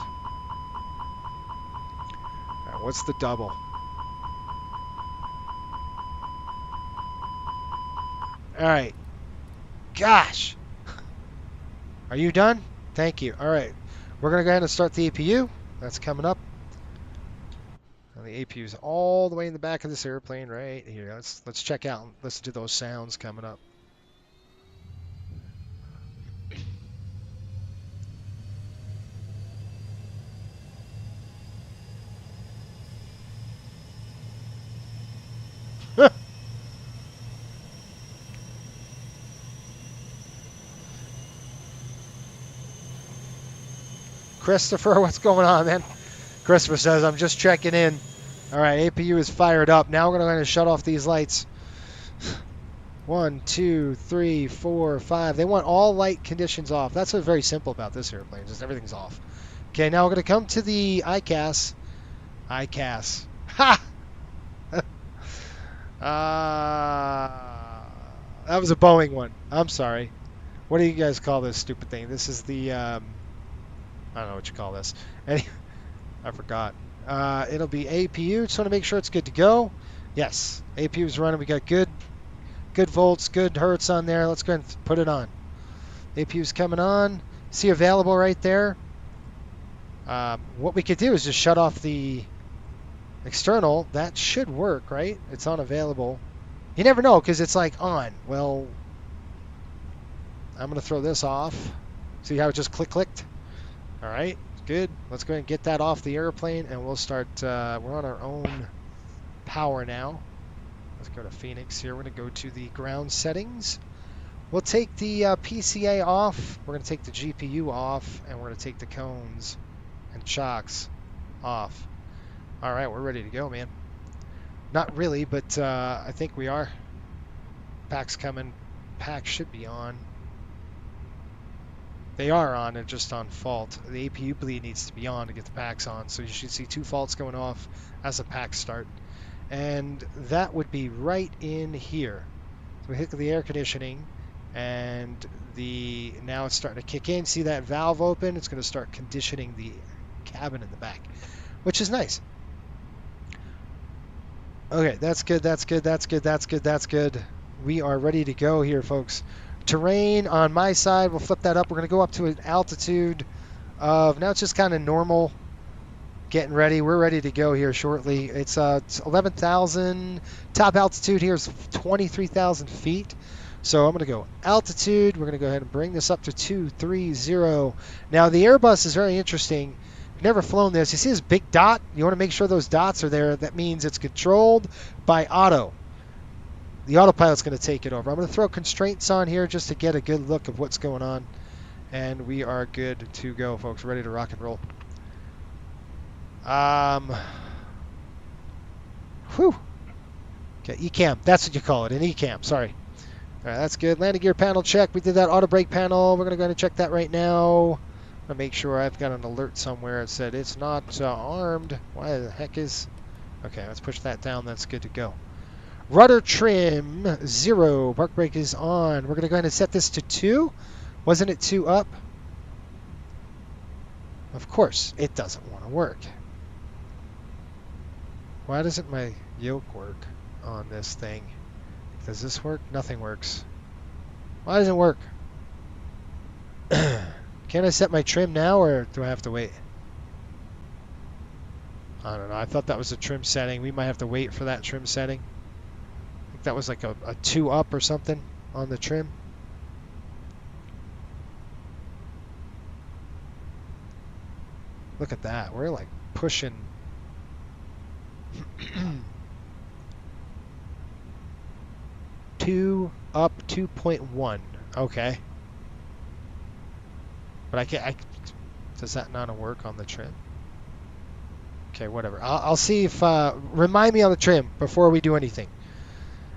Speaker 2: All right, what's the double? All right. Gosh. Are you done? Thank you. All right. We're gonna go ahead and start the APU. That's coming up. And the APU is all the way in the back of this airplane right here. Let's check out. Listen to those sounds coming up. Christopher, what's going on, man? Christopher says, I'm just checking in. All right, APU is fired up. Now we're going to shut off these lights. 1, 2, 3, 4, 5. They want all light conditions off. That's what's very simple about this airplane. Just everything's off. Okay, now we're going to come to the ICAS. ICAS. Ha! That was a Boeing one. I'm sorry. What do you guys call this stupid thing? This is the... I don't know what you call this. I forgot. It'll be APU. Just want to make sure it's good to go. Yes, APU is running. We got good volts, good hertz on there. Let's go ahead and put it on. APU is coming on. See available right there. What we could do is just shut off the external. That should work, right? It's unavailable. You never know because it's like on. Well, I'm going to throw this off. See how it just clicked? All right, good. Let's go ahead and get that off the airplane, and we'll start. We're on our own power now. Let's go to Phoenix here. We're going to go to the ground settings. We'll take the PCA off. We're going to take the GPU off, and we're going to take the cones and chocks off. All right, we're ready to go, man. Not really, but I think we are. Pack's coming. Pack should be on. They are on, they're just on fault. The APU bleed needs to be on to get the packs on. So you should see 2 faults going off as the packs start. And that would be right in here. So we hit the air conditioning, And now it's starting to kick in. See that valve open? It's going to start conditioning the cabin in the back, which is nice. Okay, that's good, that's good, that's good, that's good, that's good. We are ready to go here, folks. Terrain on my side, we'll flip that up. We're going to go up to an altitude of, now it's just kind of normal. Getting ready. We're ready to go here shortly. It's 11,000. Top altitude here is 23,000 feet. So I'm going to go altitude. We're going to go ahead and bring this up to 230. Now the Airbus is very interesting. I've never flown this. You see this big dot? You want to make sure those dots are there. That means it's controlled by auto. The autopilot's going to take it over. I'm going to throw constraints on here just to get a good look of what's going on. And we are good to go, folks. Ready to rock and roll. Whew. Okay, ECAM. That's what you call it, an ECAM. Sorry. All right, that's good. Landing gear panel check. We did that auto brake panel. We're going to go ahead and check that right now. I'm going to make sure I've got an alert somewhere. It said it's not armed. Why the heck is... Okay, let's push that down. That's good to go. Rudder trim, 0. Park brake is on. We're going to go ahead and set this to 2. Wasn't it 2 up? Of course, it doesn't want to work. Why doesn't my yoke work on this thing? Does this work? Nothing works. Why doesn't it work? Can I set my trim now, or do I have to wait? I don't know. I thought that was a trim setting. We might have to wait for that trim setting. I think that was like a 2 up or something on the trim. Look at that. We're like pushing... 2 up 2.1. Okay. But I can't... does that not work on the trim? Okay, whatever. I'll see if... remind me on the trim before we do anything.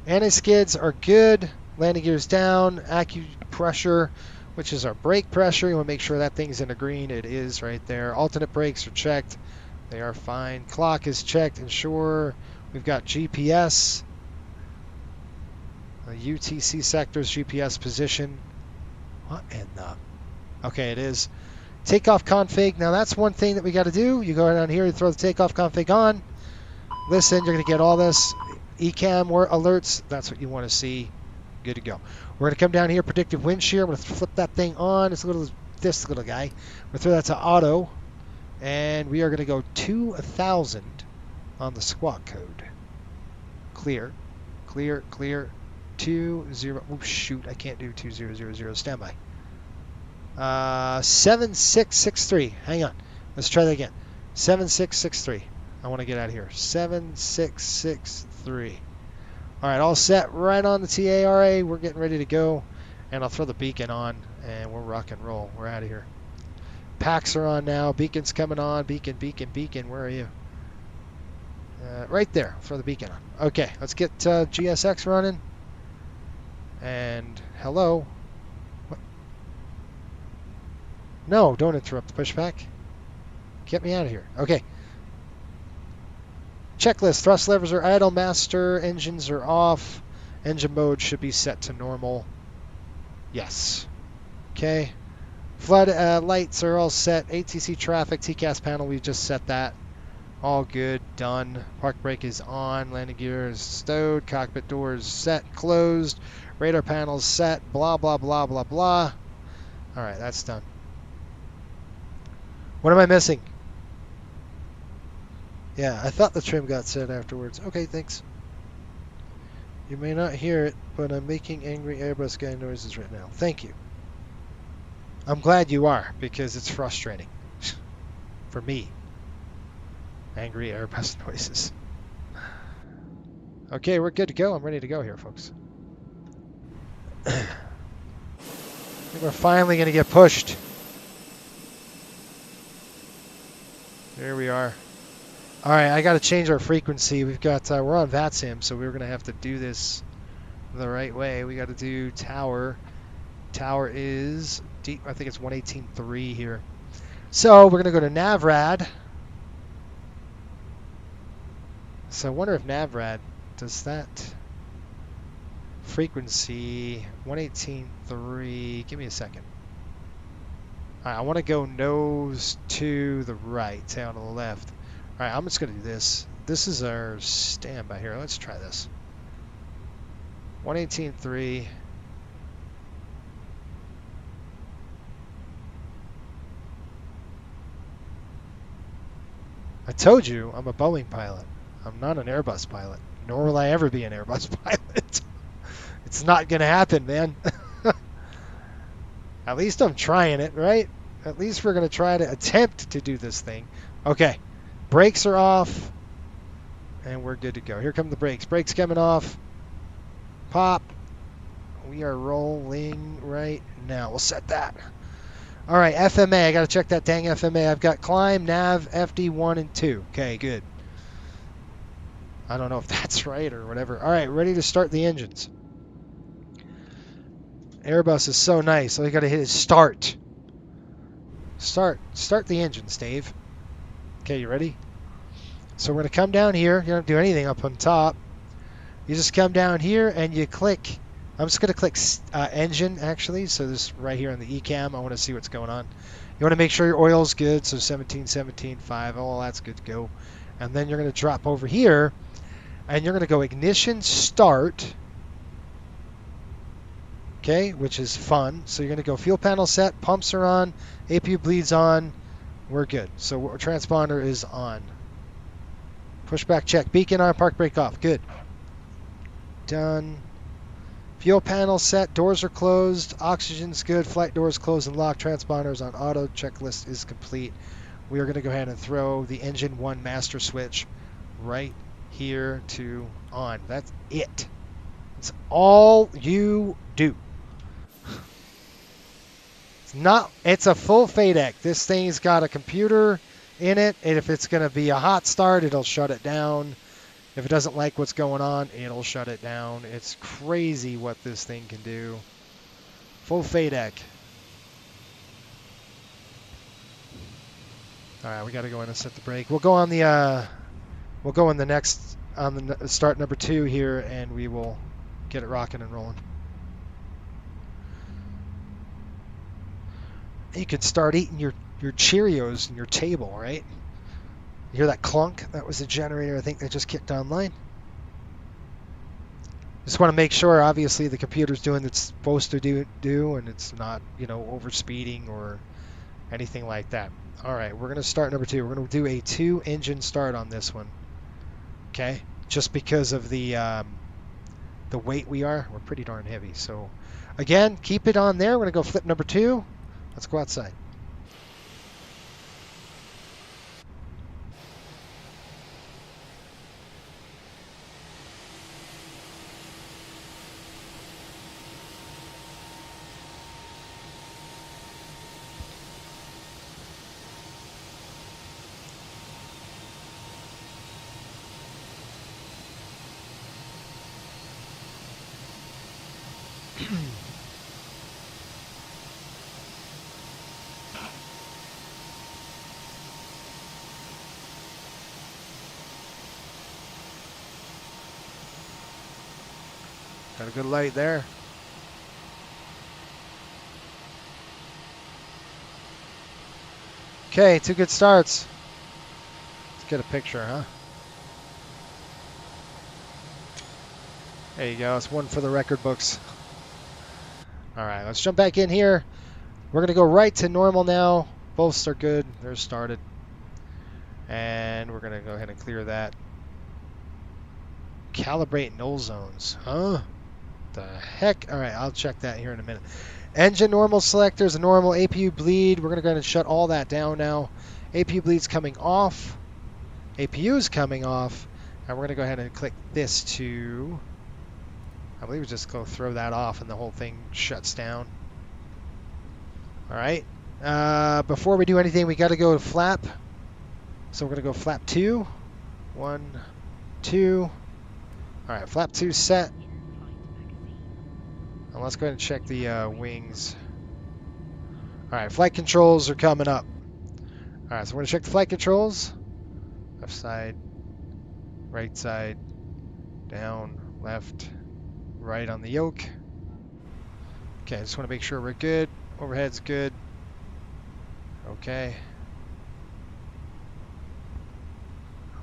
Speaker 2: Anti-skids are good. Landing gears down. Acupressure, which is our brake pressure. You want to make sure that thing's in the green. It is right there. Alternate brakes are checked. They are fine. Clock is checked. Ensure. We've got GPS. The UTC sector's GPS position. What in the... Okay, it is. Takeoff config. Now that's one thing that we got to do. You go down here, you throw the takeoff config on. Listen, you're going to get all this ECAM or alerts. That's what you want to see. Good to go. We're going to come down here, predictive wind shear. I'm going to flip that thing on. It's this little guy. I'm going to throw that to auto. And we are going to go 2,000 on the squawk code. Clear, clear, clear. 20. Oh shoot! I can't do 2000. Standby. 7663. Hang on. Let's try that again. 7663. I want to get out of here. 7663. All right, all set. Right on the TARA. We're getting ready to go, and I'll throw the beacon on, and we'll rock and roll. We're out of here. Packs are on now. Beacon's coming on. Beacon, beacon, beacon. Where are you? Right there. Throw the beacon on. Okay, let's get GSX running. And hello. What? No, don't interrupt the pushback. Get me out of here. Okay. Checklist. Thrust levers are idle. Master. Engines are off. Engine mode should be set to normal. Yes. Okay. Flood lights are all set. ATC traffic, TCAS panel, we just set that. All good, done. Park brake is on. Landing gear is stowed. Cockpit doors set, closed. Radar panels set. Blah, blah, blah, blah, blah. All right, that's done. What am I missing? Yeah, I thought the trim got set afterwards. Okay, thanks. You may not hear it, but I'm making angry Airbus guy noises right now. Thank you. I'm glad you are, because it's frustrating. For me. Angry Airbus noises. Okay, we're good to go. I'm ready to go here, folks. I think we're finally going to get pushed. There we are. All right, I got to change our frequency. We've got we're on VATSIM, so we're going to have to do this the right way. We got to do tower. Tower is deep. I think it's 118.3 here. So we're going to go to NavRad. So I wonder if NavRad does that. frequency 118.3. Give me a second. All right, I want to go nose to the right, tail to the left. All right, I'm just going to do this. This is our standby here. Let's try this. 118.3. I told you I'm a Boeing pilot. I'm not an Airbus pilot, nor will I ever be an Airbus pilot. It's not going to happen, man. At least I'm trying it, right? At least we're going to try to attempt to do this thing. Okay, brakes are off, and we're good to go. Here come the brakes. Brakes coming off. Pop. We are rolling right now. We'll set that. All right, FMA. I got to check that dang FMA. I've got climb, nav, FD1 and 2. Okay, good. I don't know if that's right or whatever. All right, ready to start the engines. Airbus is so nice. All you got to hit is start. Start the engines, Dave. Okay, you ready? So we're going to come down here. You don't do anything up on top. You just come down here and you click. I'm just going to click engine, actually. So this right here on the ECAM, I want to see what's going on. You want to make sure your oil's good. So 17, 17, 5. Oh, that's good to go. And then you're going to drop over here. And you're going to go ignition, start. Okay, which is fun. So you're going to go fuel panel set. Pumps are on. APU bleeds on. We're good. So transponder is on. Pushback check. Beacon on. Park brake off. Good. Done. Fuel panel set. Doors are closed. Oxygen's good. Flight doors closed and locked. Transponders on auto. Checklist is complete. We are going to go ahead and throw the engine 1 master switch right here to on. That's it. That's all you do. It's a full FADEC. This thing's got a computer in it, and if it's going to be a hot start, it'll shut it down. If it doesn't like what's going on, it'll shut it down. It's crazy what this thing can do. Full FADEC. All right, we got to go in and set the brake. We'll go on the we'll go in the next on the start number 2 here, and we will get it rocking and rolling. You could start eating your Cheerios in your table, right? You hear that clunk? That was the generator, I think, that just kicked online. Just want to make sure, obviously, the computer's doing what it's supposed to do, and it's not, overspeeding or anything like that. All right, we're going to start number 2. We're going to do a 2-engine start on this one. Okay? Just because of the weight we're pretty darn heavy. So, again, keep it on there. We're going to go flip number 2. Let's go outside. Got a good light there. Okay, 2 good starts. Let's get a picture, huh? There you go. It's one for the record books. All right, let's jump back in here. We're going to go right to normal now. Both are good. They're started. And we're going to go ahead and clear that. Calibrate null zones. Huh? The heck? All right, I'll check that here in a minute. Engine normal selectors, a normal APU bleed. We're going to go ahead and shut all that down now. APU bleed's coming off. APU's coming off. And we're going to go ahead and click this to, I believe we just go throw that off and the whole thing shuts down. All right. Before we do anything, we got to go to flap. So we're going to go flap 2. 1, 2. All right, flap 2 set. And let's go ahead and check the wings. All right, flight controls are coming up. All right, so we're going to check the flight controls. Left side, right side, down, left, Right on the yoke. Okay, I just want to make sure we're good. Overhead's good. Okay.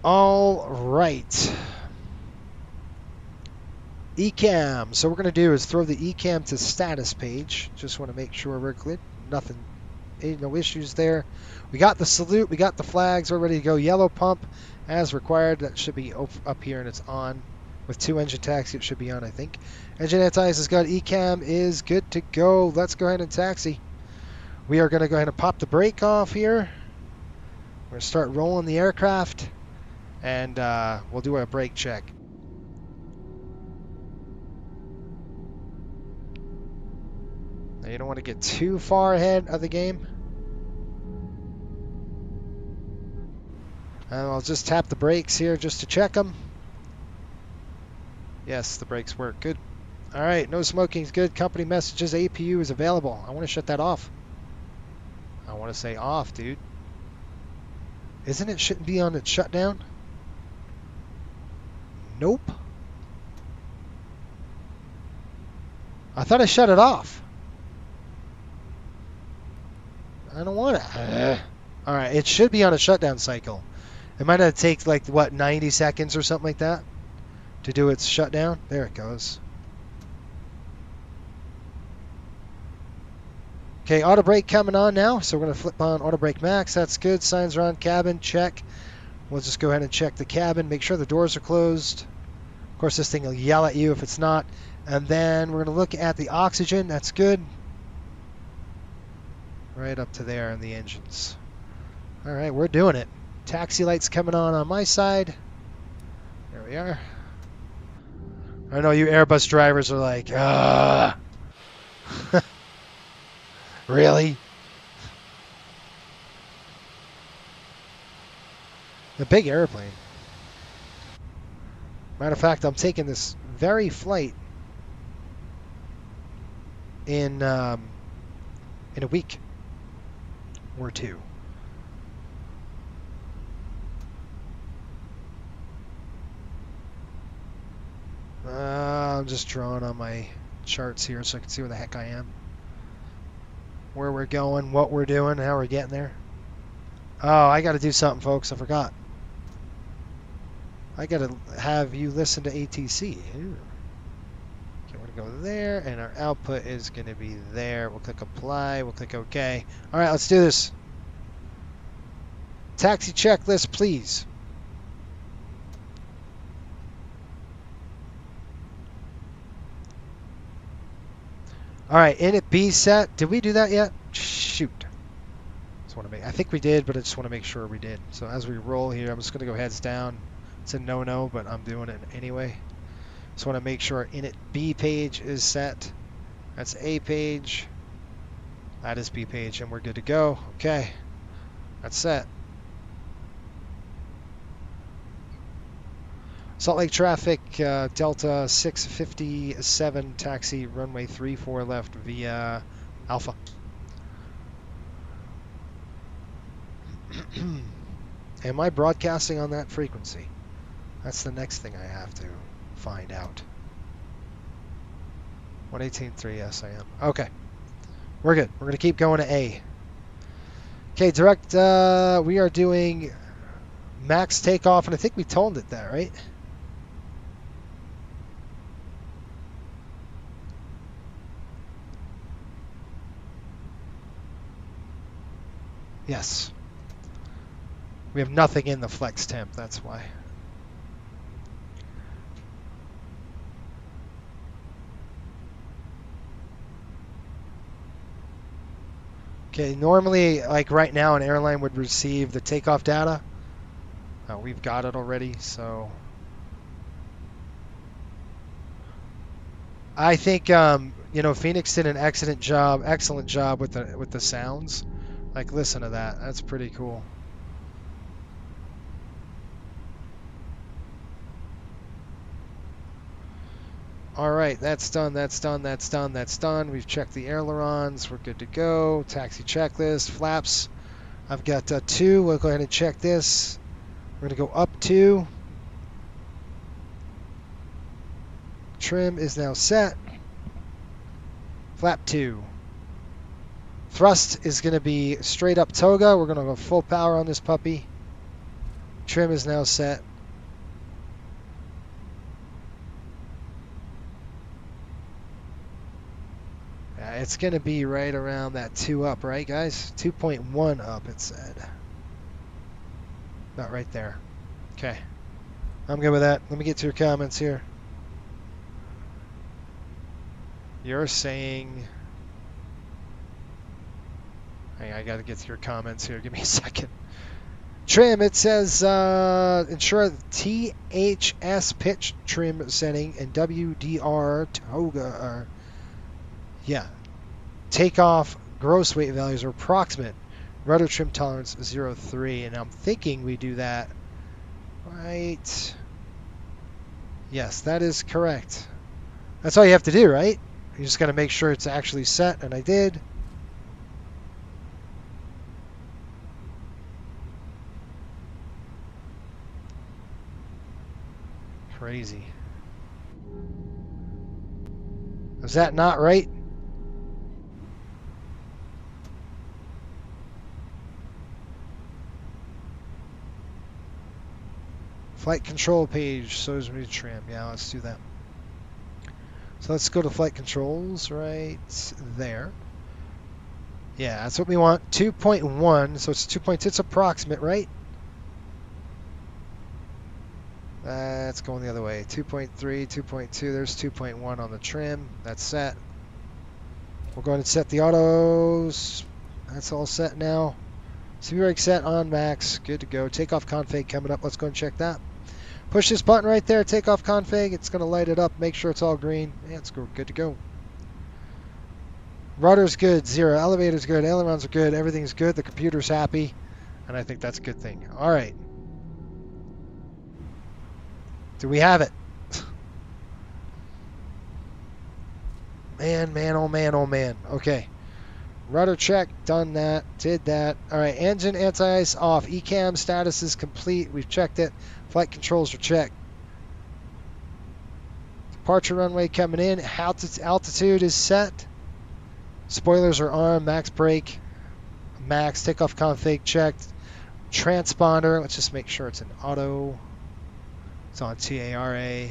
Speaker 2: All right. ECAM. So what we're going to do is throw the ECAM to status page. Just want to make sure we're good. Nothing, no issues there. We got the salute. We got the flags. We're ready to go. Yellow pump as required. That should be up here and it's on. With 2 engine taxi, it should be on, I think. Engine anti-ice is good. ECAM is good to go. Let's go ahead and taxi. We are going to go ahead and pop the brake off here. We're going to start rolling the aircraft. And we'll do a brake check. Now you don't want to get too far ahead of the game. And I'll just tap the brakes here just to check them. Yes, the brakes work. Good. All right, no smoking is good. Company messages, APU is available. I want to shut that off. I want to say off, dude. Isn't it shouldn't be on its shutdown? Nope. I thought I shut it off. I don't want it. All right, it should be on a shutdown cycle. It might have to take like, what, 90 seconds or something like that to do its shutdown. There it goes. Okay, auto brake coming on now. So we're going to flip on auto brake max. That's good. Signs are on. Cabin, check. We'll just go ahead and check the cabin. Make sure the doors are closed. Of course, this thing will yell at you if it's not. And then we're going to look at the oxygen. That's good. Right up to there in the engines. All right, we're doing it. Taxi lights coming on my side. There we are. I know you Airbus drivers are like, really? A big airplane. Matter of fact, I'm taking this very flight in a week or two. I'm just drawing on my charts here so I can see where the heck I am. Where we're going, what we're doing, how we're getting there. Oh, I got to do something, folks. I forgot. I got to have you listen to ATC. Ooh. Okay, we're going to go there, and our output is going to be there. We'll click apply. We'll click OK. All right, let's do this. Taxi checklist, please. All right, init B set. Did we do that yet? Shoot. Just want to I think we did, but I just want to make sure we did. So as we roll here, I'm just going to go heads down. It's a no-no, but I'm doing it anyway. Just want to make sure init B page is set. That's A page. That is B page, and we're good to go. Okay, that's set. Salt Lake traffic, Delta 657 taxi, runway 34 left via Alpha. Am I broadcasting on that frequency? That's the next thing I have to find out. 118.3, yes I am. Okay, we're good. We're going to keep going to A. Okay, direct, we are doing max takeoff, and I think we told it that, right? Yes. We have nothing in the flex temp, that's why. Okay, normally, like right now, an airline would receive the takeoff data. We've got it already, so I think you know, Fenix did an excellent job with the sounds. Like, listen to that. That's pretty cool. All right, that's done, that's done, that's done, that's done. We've checked the ailerons. We're good to go. Taxi checklist, flaps. I've got 2. We'll go ahead and check this. We're going to go up 2. Trim is now set. Flap 2. Thrust is going to be straight up toga. We're going to go full power on this puppy. Trim is now set. It's going to be right around that 2 up, right, guys? 2.1 up, it said. Not right there. Okay. I'm good with that. Let me get to your comments here. You're saying... I got to get to your comments here. Give me a second. Trim, it says ensure THS pitch trim setting and WDR toga are... Yeah. Takeoff gross weight values are approximate. Rudder trim tolerance 0.3, and I'm thinking we do that right. Yes, that is correct. That's all you have to do, right? You just got to make sure it's actually set, and I did. Crazy. Is that not right? Flight control page shows me trim. Yeah, let's do that. So let's go to flight controls right there. Yeah, that's what we want. 2.1. So it's 2.2. It's approximate, right? That's going the other way. 2.3, 2.2. There's 2.1 on the trim. That's set. We'll go ahead and set the autos. That's all set now. CV brake set on max. Good to go. Takeoff config coming up. Let's go and check that. Push this button right there. Takeoff config. It's going to light it up. Make sure it's all green. Yeah, it's good to go. Rudder's good. 0. Elevator's good. Ailerons are good. Everything's good. The computer's happy. And I think that's a good thing. All right. Do we have it? Man, oh man, oh man. Okay. Rudder check, done that, did that. All right, engine anti-ice off. ECAM status is complete. We've checked it. Flight controls are checked. Departure runway coming in. Altitude is set. Spoilers are on. Max brake. Max. Takeoff config checked. Transponder. Let's just make sure it's an auto. It's on TARA.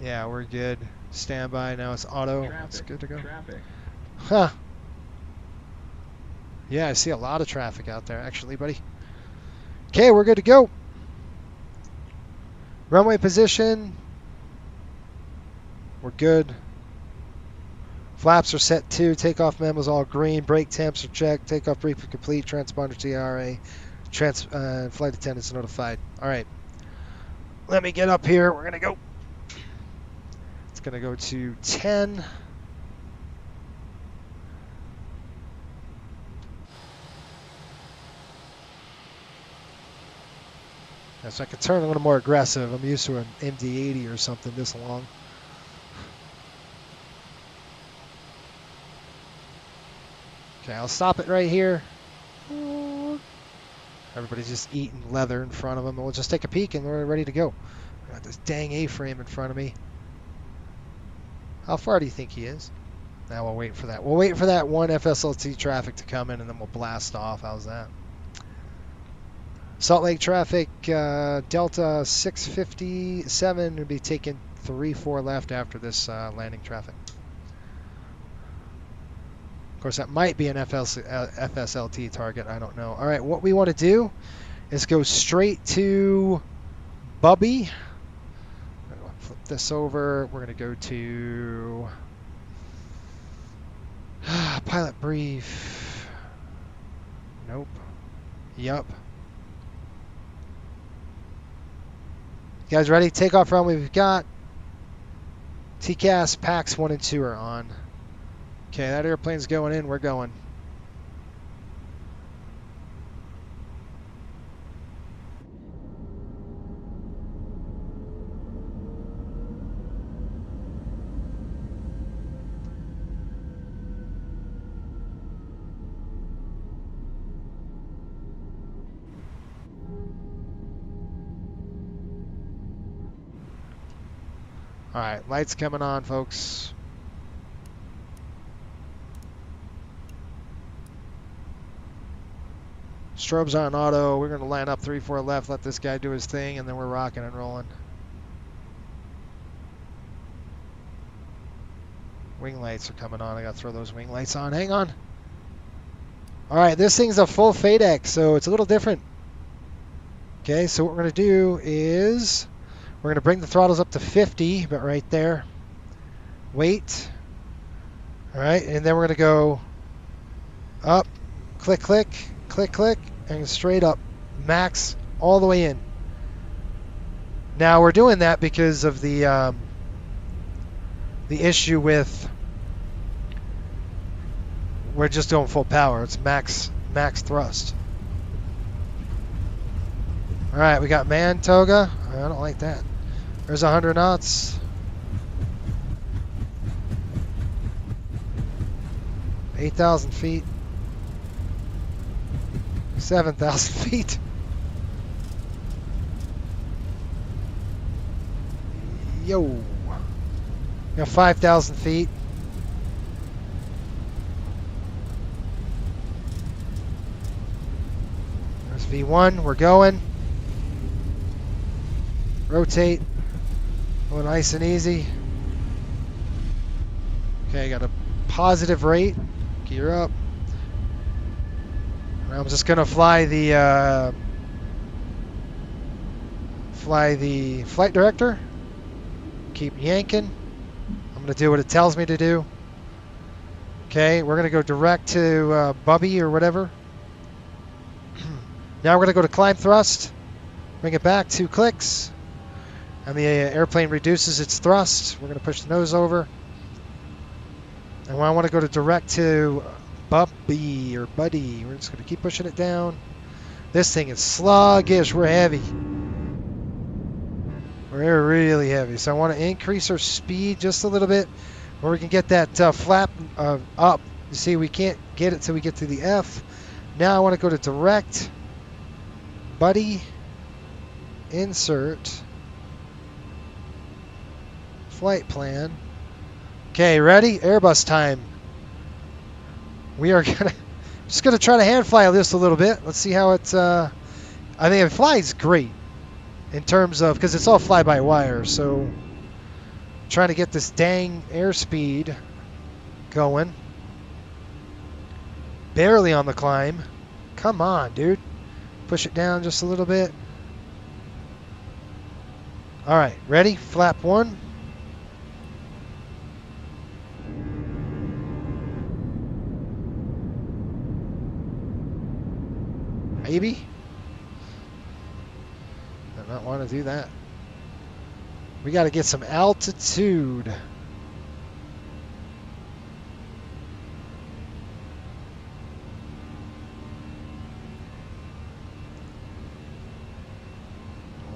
Speaker 2: Yeah, we're good. Standby. Now it's auto.
Speaker 3: Traffic,
Speaker 2: it's good to go.
Speaker 3: Traffic.
Speaker 2: Huh. Yeah, I see a lot of traffic out there, actually, buddy. Okay, we're good to go. Runway position. We're good. Flaps are set too. Takeoff memos all green. Brake temps are checked. Takeoff brief complete. Transponder TRA. Flight attendants notified. All right. Let me get up here. We're going to go. It's going to go to 10. So I can turn a little more aggressive. I'm used to an MD-80 or something this long. Okay, I'll stop it right here. Everybody's just eating leather in front of them. We'll just take a peek and we're ready to go. I got this dang A-frame in front of me. How far do you think he is? Now we'll wait for that. We'll wait for that one FSLT traffic to come in and then we'll blast off. How's that? Salt Lake traffic, Delta 657 will be taking 3-4 left after this landing traffic. Of course, that might be an FSLT target. I don't know. All right, what we want to do is go straight to Bubby. I'm going to flip this over. We're going to go to pilot brief. Nope. Yup. You guys ready? Takeoff runway we've got. TCAS packs 1 and 2 are on. Okay, that airplane's going in. We're going. All right, lights coming on, folks. Strobes on auto. We're going to line up 3-4 left, let this guy do his thing, and then we're rocking and rolling. Wing lights are coming on. I got to throw those wing lights on. Hang on. All right, this thing's a full FADEC, so it's a little different. Okay, so what we're going to do is we're going to bring the throttles up to 50, but right there. Wait. All right, and then we're going to go up, click, click, click, click, and straight up, max all the way in. Now we're doing that because of the issue with we're just doing full power. It's max thrust. All right, we got man toga. I don't like that. There's 100 knots. 8,000 feet. 7,000 feet. Yo. Got 5,000 feet. There's V1. We're going. Rotate. Go nice and easy. Okay, got a positive rate. Gear up. I'm just gonna fly the flight director. Keep yanking. I'm gonna do what it tells me to do. Okay, we're gonna go direct to Bubby or whatever. Now we're gonna go to climb thrust. Bring it back 2 clicks, and the airplane reduces its thrust. We're gonna push the nose over, and I want to go to direct to Bubby or Buddy. We're just going to keep pushing it down. This thing is sluggish. We're heavy. We're really heavy. So I want to increase our speed just a little bit where we can get that flap up. You see, we can't get it till we get to the F. Now I want to go to direct, Buddy, insert, flight plan. Okay, ready? Airbus time. We are just gonna try to hand fly this a little bit. Let's see how it. I think it flies great in terms of because it's all fly by wire. So trying to get this dang airspeed going. Barely on the climb. Come on, dude. Push it down just a little bit. All right, ready? Flap 1. Maybe. I don't want to do that. We got to get some altitude.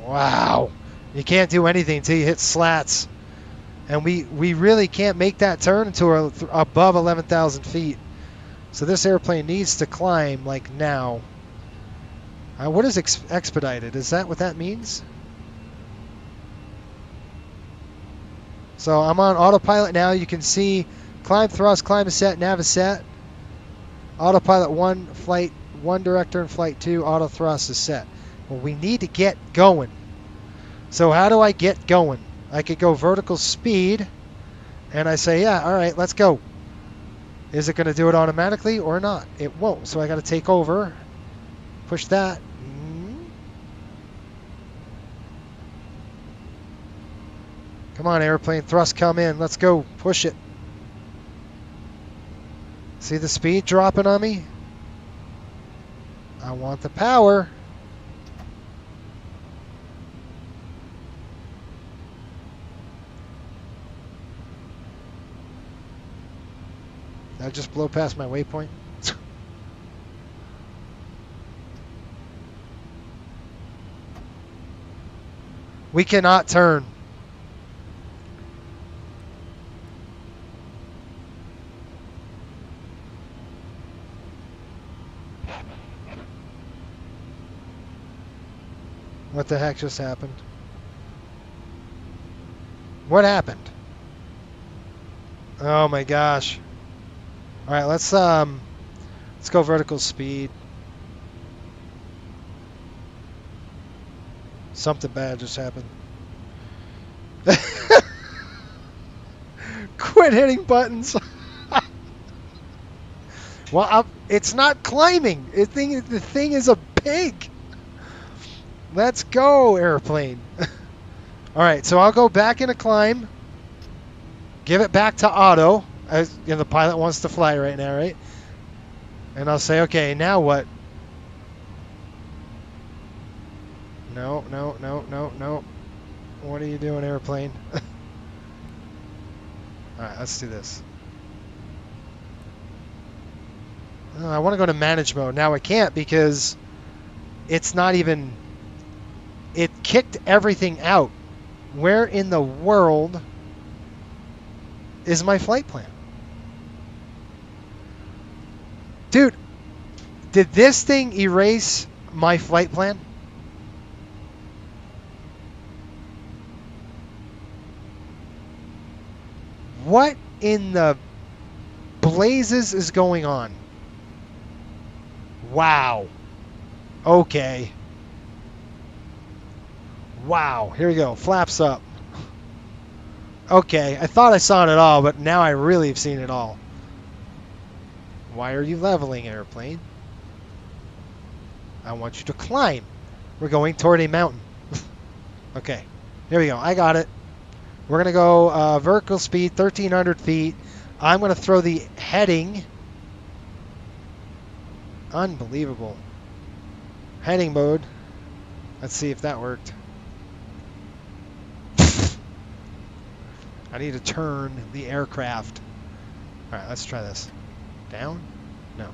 Speaker 2: Wow. You can't do anything until you hit slats. And we really can't make that turn until we're above 11,000 feet. So this airplane needs to climb like now. What is expedited? Is that what that means? So I'm on autopilot now. You can see climb thrust, climb set, nav is set. Autopilot 1, flight 1 director, and flight 2 auto thrust is set. Well, we need to get going. So how do I get going? I could go vertical speed, and I say, yeah, all right, let's go. Is it going to do it automatically or not? It won't. So I got to take over. Push that. Come on, airplane. Thrust come in. Let's go. Push it. See the speed dropping on me? I want the power. Did I just blow past my waypoint? We cannot turn. What the heck just happened? What happened? Oh my gosh. All right, let's go vertical speed. Something bad just happened. Quit hitting buttons. Well, it's not climbing. The thing is a pig. Let's go, airplane. All right, so I'll go back in a climb. Give it back to auto. The pilot wants to fly right now, right? And I'll say, okay, now what? No. What are you doing, airplane? All right, let's do this. I want to go to manage mode. Now I can't because it's not even... It kicked everything out. Where in the world is my flight plan? Dude, did this thing erase my flight plan? What in the blazes is going on? Wow. Okay. Wow. Here we go. Flaps up. Okay. I thought I saw it all, but now I really have seen it all. Why are you leveling, airplane? I want you to climb. We're going toward a mountain. Okay. Here we go. I got it. We're going to go vertical speed, 1,300 feet. I'm going to throw the heading. Unbelievable. Heading mode. Let's see if that worked. I need to turn the aircraft. All right, let's try this. Down? No.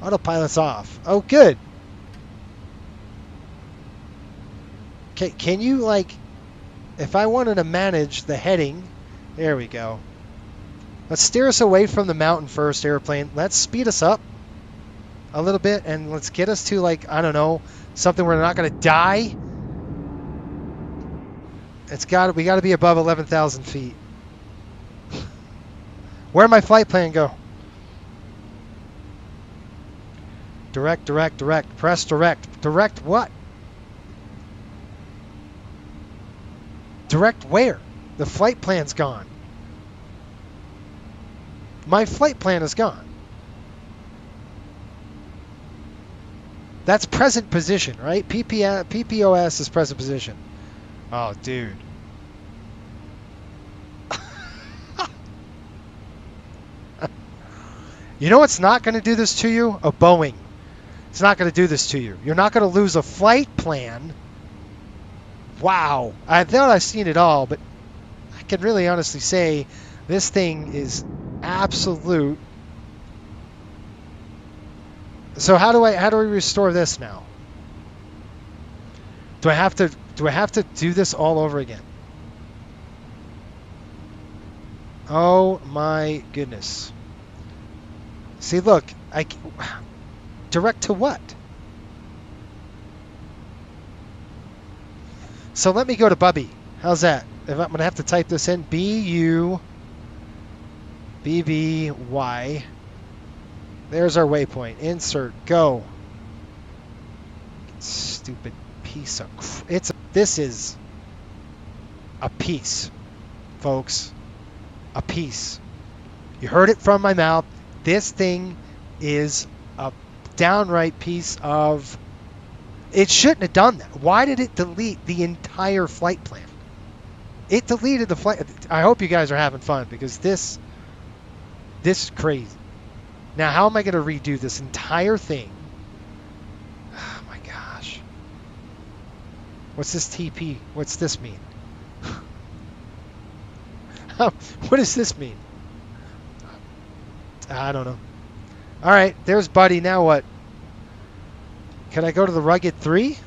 Speaker 2: Autopilot's off. Oh, good. Okay, can you, like, if I wanted to manage the heading, there we go. Let's steer us away from the mountain first, airplane. Let's speed us up a little bit, and let's get us to, like, I don't know, something where we're not going to die. We got to be above 11,000 feet. Where'd my flight plan go? Direct. Press direct. Direct what? Direct where? The flight plan's gone. My flight plan is gone. That's present position, right? PPOS is present position. Oh, dude. You know what's not going to do this to you? A Boeing. It's not going to do this to you. You're not going to lose a flight plan. Wow. I thought I've seen it all, but I can really honestly say this thing is absolute. So how do we restore this now? Do I have to do this all over again? Oh my goodness. See, look, direct to what? So let me go to Bubby. How's that? If I'm going to have to type this in, BUBBY. There's our waypoint. Insert. Go. Stupid piece of... This is a piece, folks. A piece. You heard it from my mouth. This thing is a downright piece of... It shouldn't have done that. Why did it delete the entire flight plan? It deleted the flight... I hope you guys are having fun because this is crazy. Now, how am I going to redo this entire thing? Oh, my gosh. What's this TP? What's this mean? What does this mean? I don't know. All right, there's Buddy. Now what? Can I go to the Rugged 3?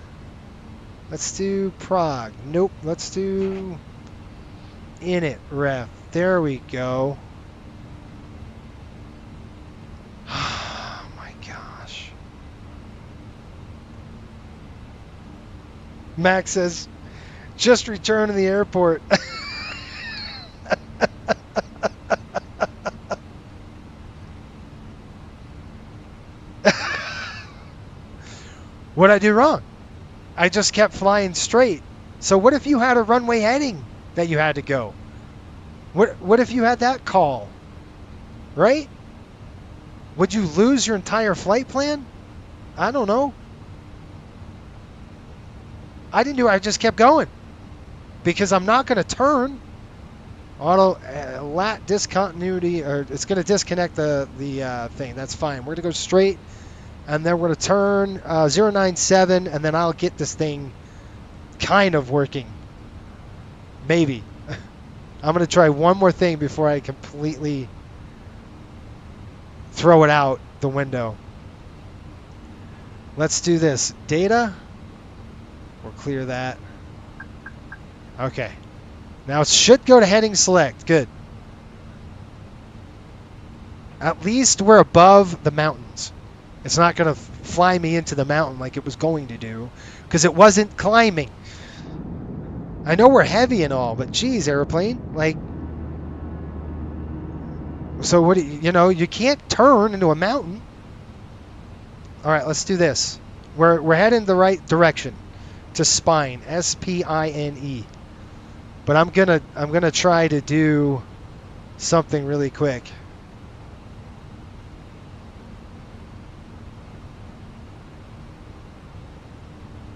Speaker 2: Let's do Prague. Nope. Let's do Init Ref. There we go. Oh my gosh. Max says, Just returned to the airport. What'd I do wrong? I just kept flying straight. So what if you had a runway heading that you had to go? What if you had that call? Right? Would you lose your entire flight plan? I don't know. I didn't do it. I just kept going. Because I'm not going to turn. Auto lat discontinuity, or it's going to disconnect the thing. That's fine. We're going to go straight, and then we're going to turn 097, and then I'll get this thing kind of working. Maybe. I'm going to try one more thing before I completely throw it out the window. Let's do this. Data. We'll clear that. Okay. Now it should go to heading select. Good. At least we're above the mountains. It's not going to fly me into the mountain like it was going to do, because it wasn't climbing. I know we're heavy and all, but geez, airplane, like, so what do you know, you can't turn into a mountain. All right, let's do this. We're heading the right direction to spine, S-P-I-N-E. But I'm gonna try to do something really quick.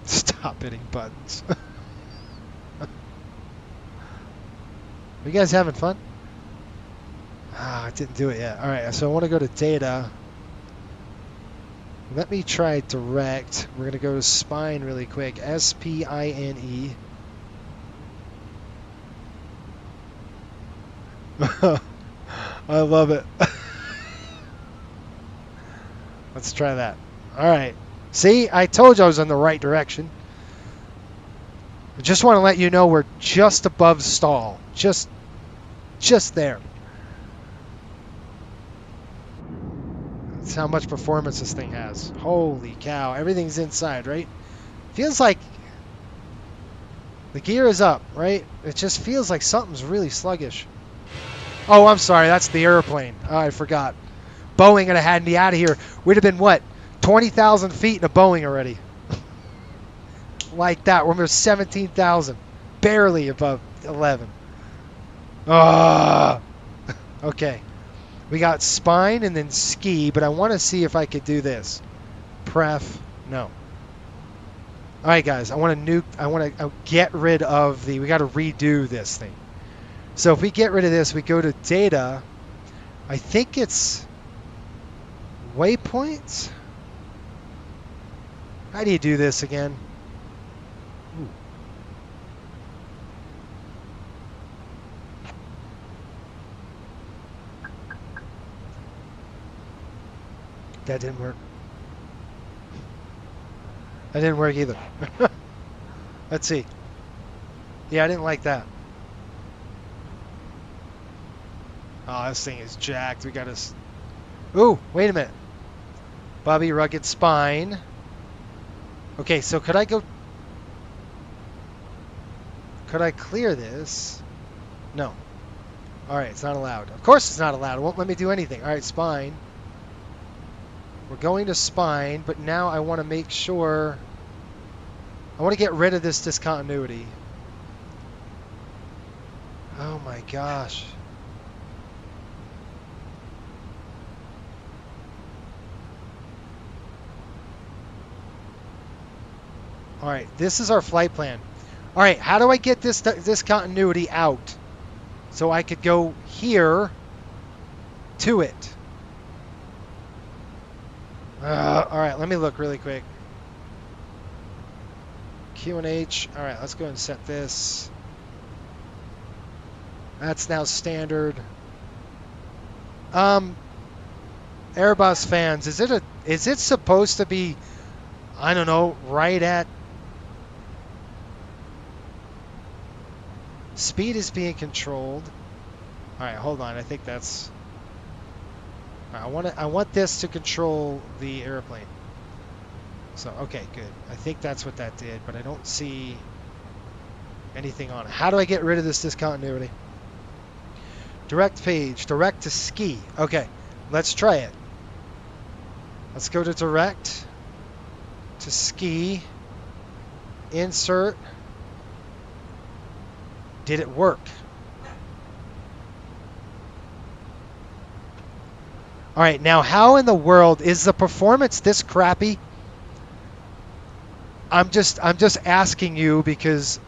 Speaker 2: Stop hitting buttons. You guys having fun? I didn't do it yet. All right, so I want to go to data. Let me try direct. We're gonna go to spine really quick. S-P-I-N-E. I love it. Let's try that. All right. See, I told you I was in the right direction. I just want to let you know we're just above stall. Just there. That's how much performance this thing has. Holy cow. Everything's inside, right? Feels like the gear is up, right? It just feels like something's really sluggish. Oh, I'm sorry. That's the airplane. Oh, I forgot. Boeing would have had me out of here. We'd have been, what, 20,000 feet in a Boeing already. Like that. We're almost 17,000. Barely above 11. Okay. We got spine and then ski, but I want to see if I could do this. Pref. No. All right, guys. I want to get rid of the... We got to redo this thing. So if we get rid of this, we go to data. I think it's waypoints. How do you do this again? Ooh. That didn't work. That didn't work either. Let's see. Yeah, I didn't like that. Oh, this thing is jacked. We got to... Ooh, wait a minute. Bobby, rugged spine. Okay, so could I go... Could I clear this? No. All right, it's not allowed. Of course it's not allowed. It won't let me do anything. All right, spine. We're going to spine, but now I want to make sure... I want to get rid of this discontinuity. Oh my gosh. All right, this is our flight plan. All right, how do I get this continuity out so I could go here to it? All right, let me look really quick. Q and H. All right, let's go and set this. That's now standard. Airbus fans, is it supposed to be, I don't know, right at... Speed is being controlled. All right, hold on. I think that's... All right, I want this to control the airplane. So, okay, good. I think that's what that did, but I don't see... anything on it. How do I get rid of this discontinuity? Direct page, direct to ski. Okay, let's try it. Let's go to direct to ski. Insert. Did it work? All right, now how in the world is the performance this crappy? I'm just asking you because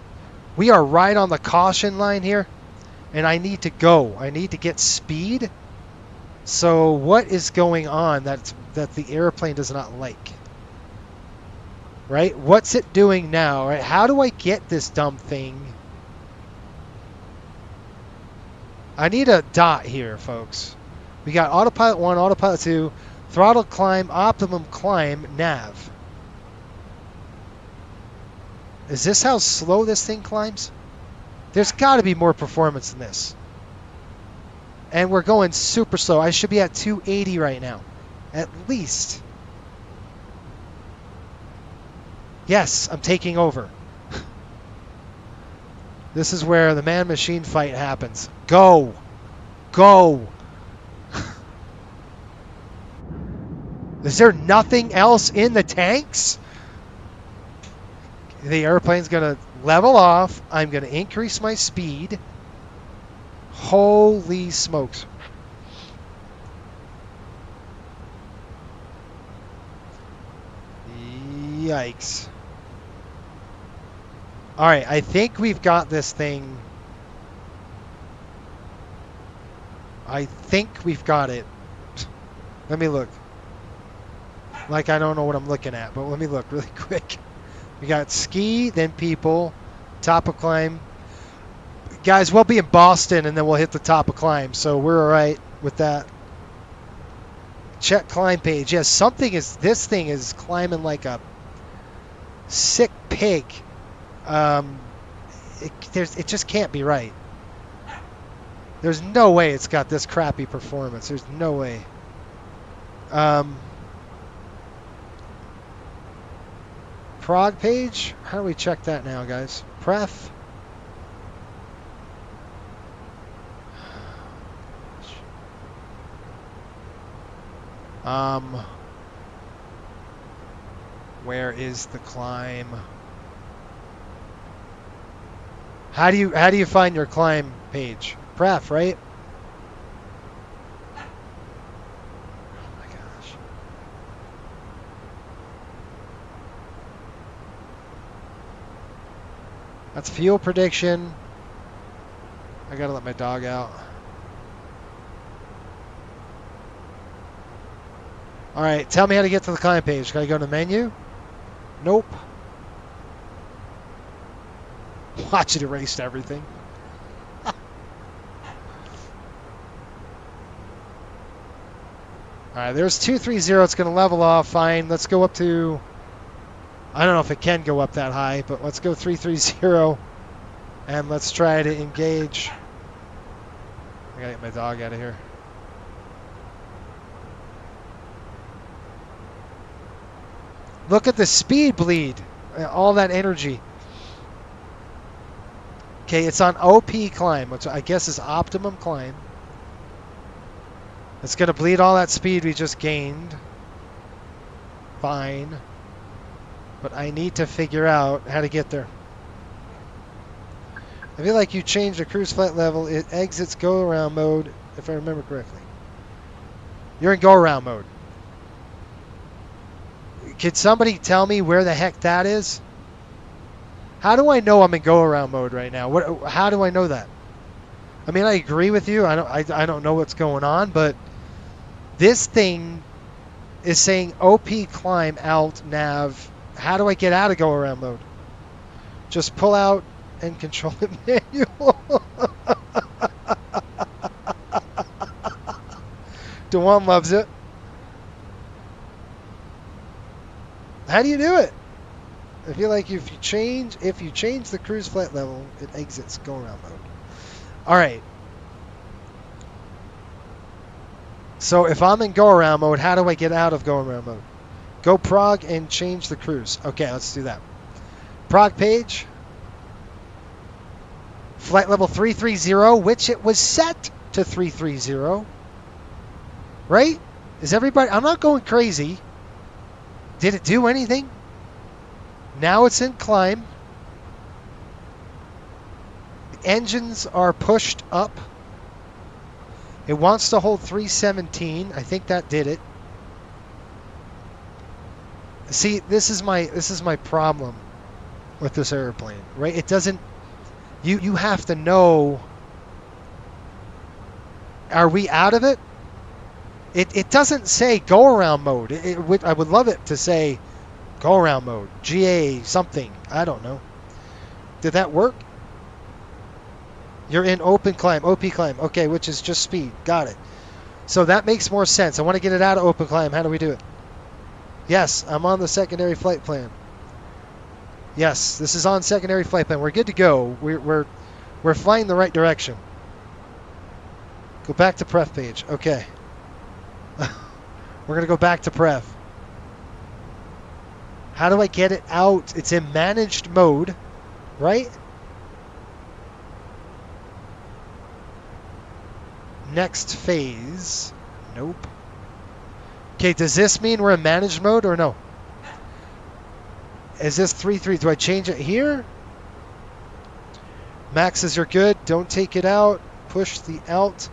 Speaker 2: we are right on the caution line here, and I need to go. I need to get speed. So what is going on that the airplane does not like? Right? What's it doing now? Right? How do I get this dumb thing? I need a dot here, folks. We got autopilot 1, autopilot 2, throttle climb, optimum climb, nav. Is this how slow this thing climbs? There's got to be more performance than this. And we're going super slow. I should be at 280 right now. At least. Yes, I'm taking over. This is where the man-machine fight happens. Go! Go! Is there nothing else in the tanks? The airplane's going to level off. I'm going to increase my speed. Holy smokes. Yikes. All right, I think we've got this thing. I think we've got it. Let me look. Like I don't know what I'm looking at, but let me look really quick. We got ski, then people, top of climb. Guys, we'll be in Boston, and then we'll hit the top of climb, so we're all right with that. Check climb page. Yes, this thing is climbing like a sick pig. It just can't be right. There's no way it's got this crappy performance. There's no way. Prog page? How do we check that now, guys? Pref. Where is the climb? How do you find your climb page? Pref, right? Oh my gosh. That's fuel prediction. I gotta let my dog out. All right, tell me how to get to the climb page. Can I go to the menu? Nope. Watch, it erased everything. All right, there's 230. It's going to level off. Fine. Let's go up to... I don't know if it can go up that high, but let's go 330. And let's try to engage. I got to get my dog out of here. Look at the speed bleed. All that energy. Okay, it's on OP climb, which I guess is optimum climb. It's going to bleed all that speed we just gained. Fine. But I need to figure out how to get there. I feel like you changed the cruise flight level. It exits go-around mode, if I remember correctly. You're in go-around mode. Could somebody tell me where the heck that is? How do I know I'm in go-around mode right now? How do I know that? I mean, I agree with you. I don't know what's going on, but this thing is saying OP climb alt nav. How do I get out of go-around mode? Just pull out and control it manual. Dewan loves it. How do you do it? I feel like if you change the cruise flight level, it exits go around mode. All right. So if I'm in go around mode, how do I get out of go around mode? Go prog and change the cruise. Okay, let's do that. Prog page. Flight level 330, which it was set to 330. Right? Is everybody... I'm not going crazy. Did it do anything? Now it's in climb. The engines are pushed up. It wants to hold 317. I think that did it. See, this is my problem with this airplane, right? It doesn't... You have to know... Are we out of it? It doesn't say go-around mode. I would love it to say go-around mode. GA something. I don't know. Did that work? You're in open climb. OP climb. Okay, which is just speed. Got it. So that makes more sense. I want to get it out of open climb. How do we do it? Yes, I'm on the secondary flight plan. Yes, this is on secondary flight plan. We're good to go. We're flying the right direction. Go back to pref page. Okay. We're going to go back to pref. How do I get it out? It's in managed mode, right? Next phase. Nope. Okay, does this mean we're in managed mode or no? Is this 3-3? Do I change it here? Maxes are good. Don't take it out. Push the alt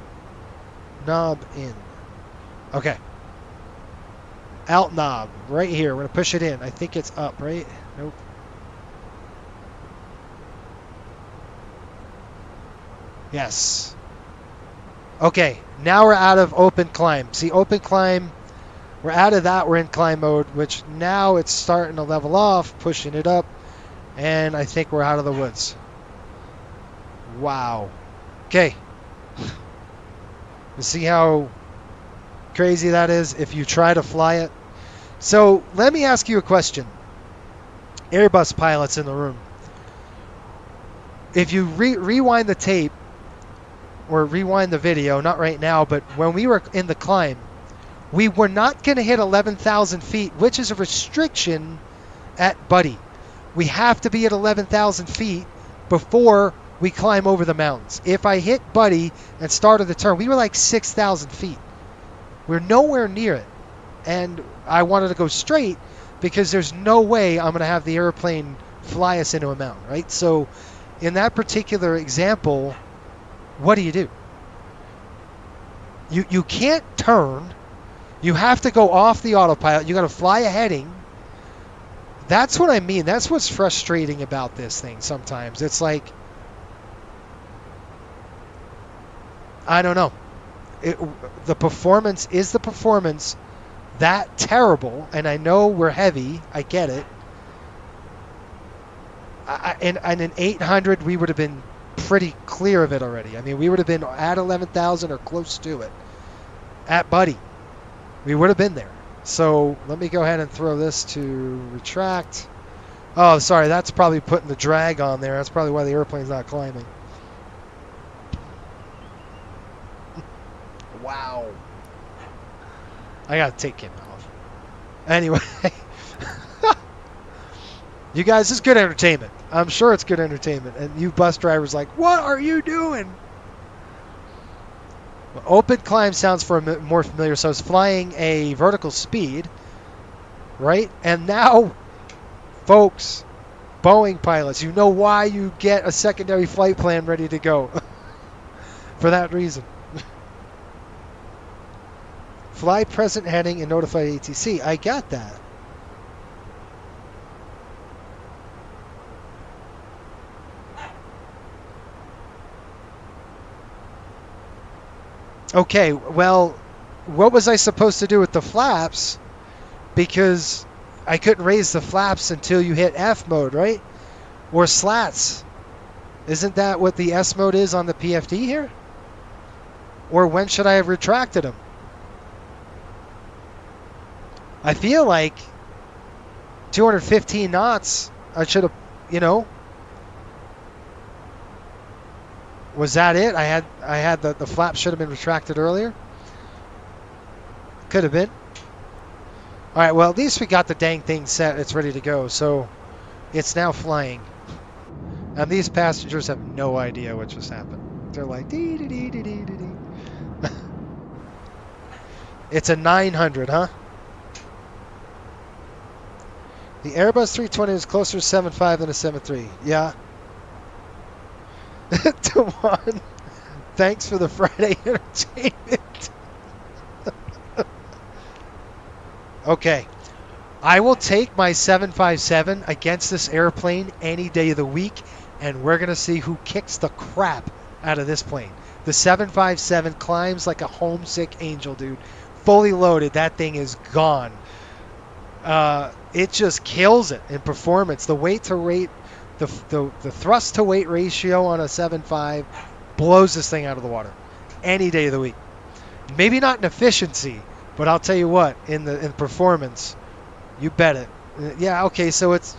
Speaker 2: knob in. Okay. Alt knob right here. We're going to push it in. I think it's up, right? Nope. Yes. Okay, now we're out of open climb. See, open climb, we're out of that. We're in climb mode, which now it's starting to level off, pushing it up, and I think we're out of the woods. Wow. Okay. You see how crazy that is if you try to fly it? So let me ask you a question. Airbus pilots in the room. If you rewind the tape, or rewind the video, not right now, but when we were in the climb, we were not going to hit 11,000 feet, which is a restriction at Buddy. We have to be at 11,000 feet before we climb over the mountains. If I hit Buddy and started the turn, we were like 6,000 feet. We're nowhere near it. And I wanted to go straight because there's no way I'm going to have the airplane fly us into a mountain, right? So in that particular example, what do? You can't turn. You have to go off the autopilot. You got to fly a heading. That's what I mean. That's what's frustrating about this thing sometimes. It's like, I don't know. The performance is the performance that terrible, and I know we're heavy. I get it. And an 800, we would have been pretty clear of it already. I mean, we would have been at 11,000 or close to it. At Buddy. We would have been there. So let me go ahead and throw this to retract. Oh, sorry. That's probably putting the drag on there. That's probably why the airplane's not climbing. Wow. I got to take him off. Anyway. You guys, this is good entertainment. I'm sure it's good entertainment. And you bus drivers like, what are you doing? Well, open climb sounds more familiar. So I was flying a vertical speed, right? And now, folks, Boeing pilots, you know why you get a secondary flight plan ready to go. For that reason. Fly present heading and notify ATC. I got that. Okay, well, what was I supposed to do with the flaps? Because I couldn't raise the flaps until you hit F mode, right? Or slats. Isn't that what the S mode is on the PFD here? Or when should I have retracted them? I feel like 215 knots, I should have, you know. Was that it? I had the flap should have been retracted earlier. Could have been. All right, well, at least we got the dang thing set. It's ready to go. So it's now flying. And these passengers have no idea what just happened. They're like, dee dee dee dee dee dee dee. It's a 900, huh? The Airbus 320 is closer to 7.5 than a 7.3. Yeah. Dewan, thanks for the Friday entertainment. Okay. I will take my 757 against this airplane any day of the week, and we're going to see who kicks the crap out of this plane. The 757 climbs like a homesick angel, dude. Fully loaded, that thing is gone. It just kills it in performance. The weight to rate, the thrust to weight ratio on a 7.5 blows this thing out of the water any day of the week. Maybe not in efficiency, but I'll tell you what, in performance, you bet it. Yeah, okay, so it's,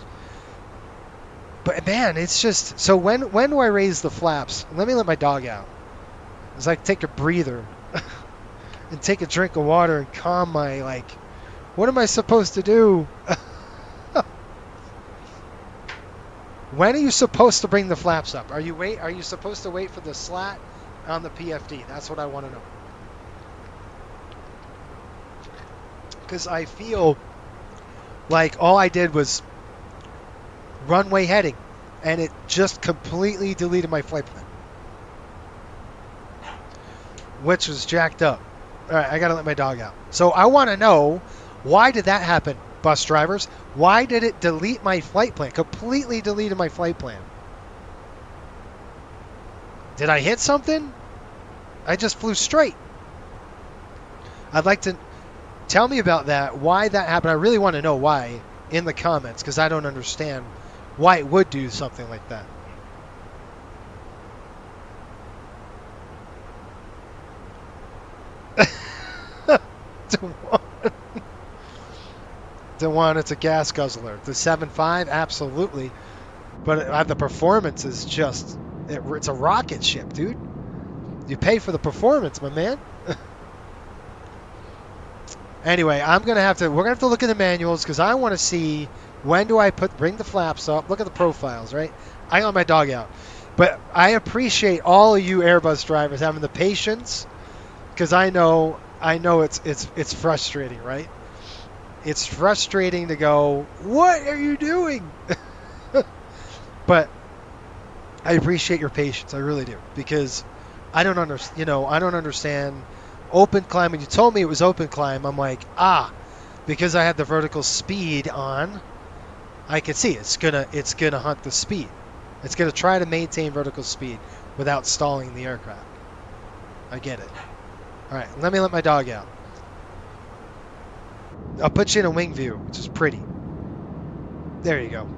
Speaker 2: but man, it's just, so when do I raise the flaps? Let me let my dog out. It's like take a breather and take a drink of water and calm my, like, what am I supposed to do? When are you supposed to bring the flaps up? Are you supposed to wait for the slat on the PFD? That's what I want to know. Because I feel like all I did was runway heading, and it just completely deleted my flight plan, which was jacked up. All right, I got to let my dog out. So I want to know, why did that happen, bus drivers? Why did it delete my flight plan? Completely deleted my flight plan. Did I hit something? I just flew straight. I'd like to tell me about that, why that happened. I really want to know why in the comments, because I don't understand why it would do something like that. Dewan, it's a gas guzzler. The 7.5, absolutely. But the performance is just, it's a rocket ship, dude. You pay for the performance, my man. Anyway, we're going to have to look at the manuals, because I want to see, when do I bring the flaps up? Look at the profiles, right? I got my dog out. But I appreciate all of you Airbus drivers having the patience, because I know it's frustrating, right? It's frustrating to go, what are you doing? But I appreciate your patience. I really do, because I don't understand open climb. When you told me it was open climb, I'm like, because I had the vertical speed on, I could see it's gonna hunt the speed. It's gonna try to maintain vertical speed without stalling the aircraft. I get it. All right, let me let my dog out. I'll put you in a wing view, which is pretty. There you go.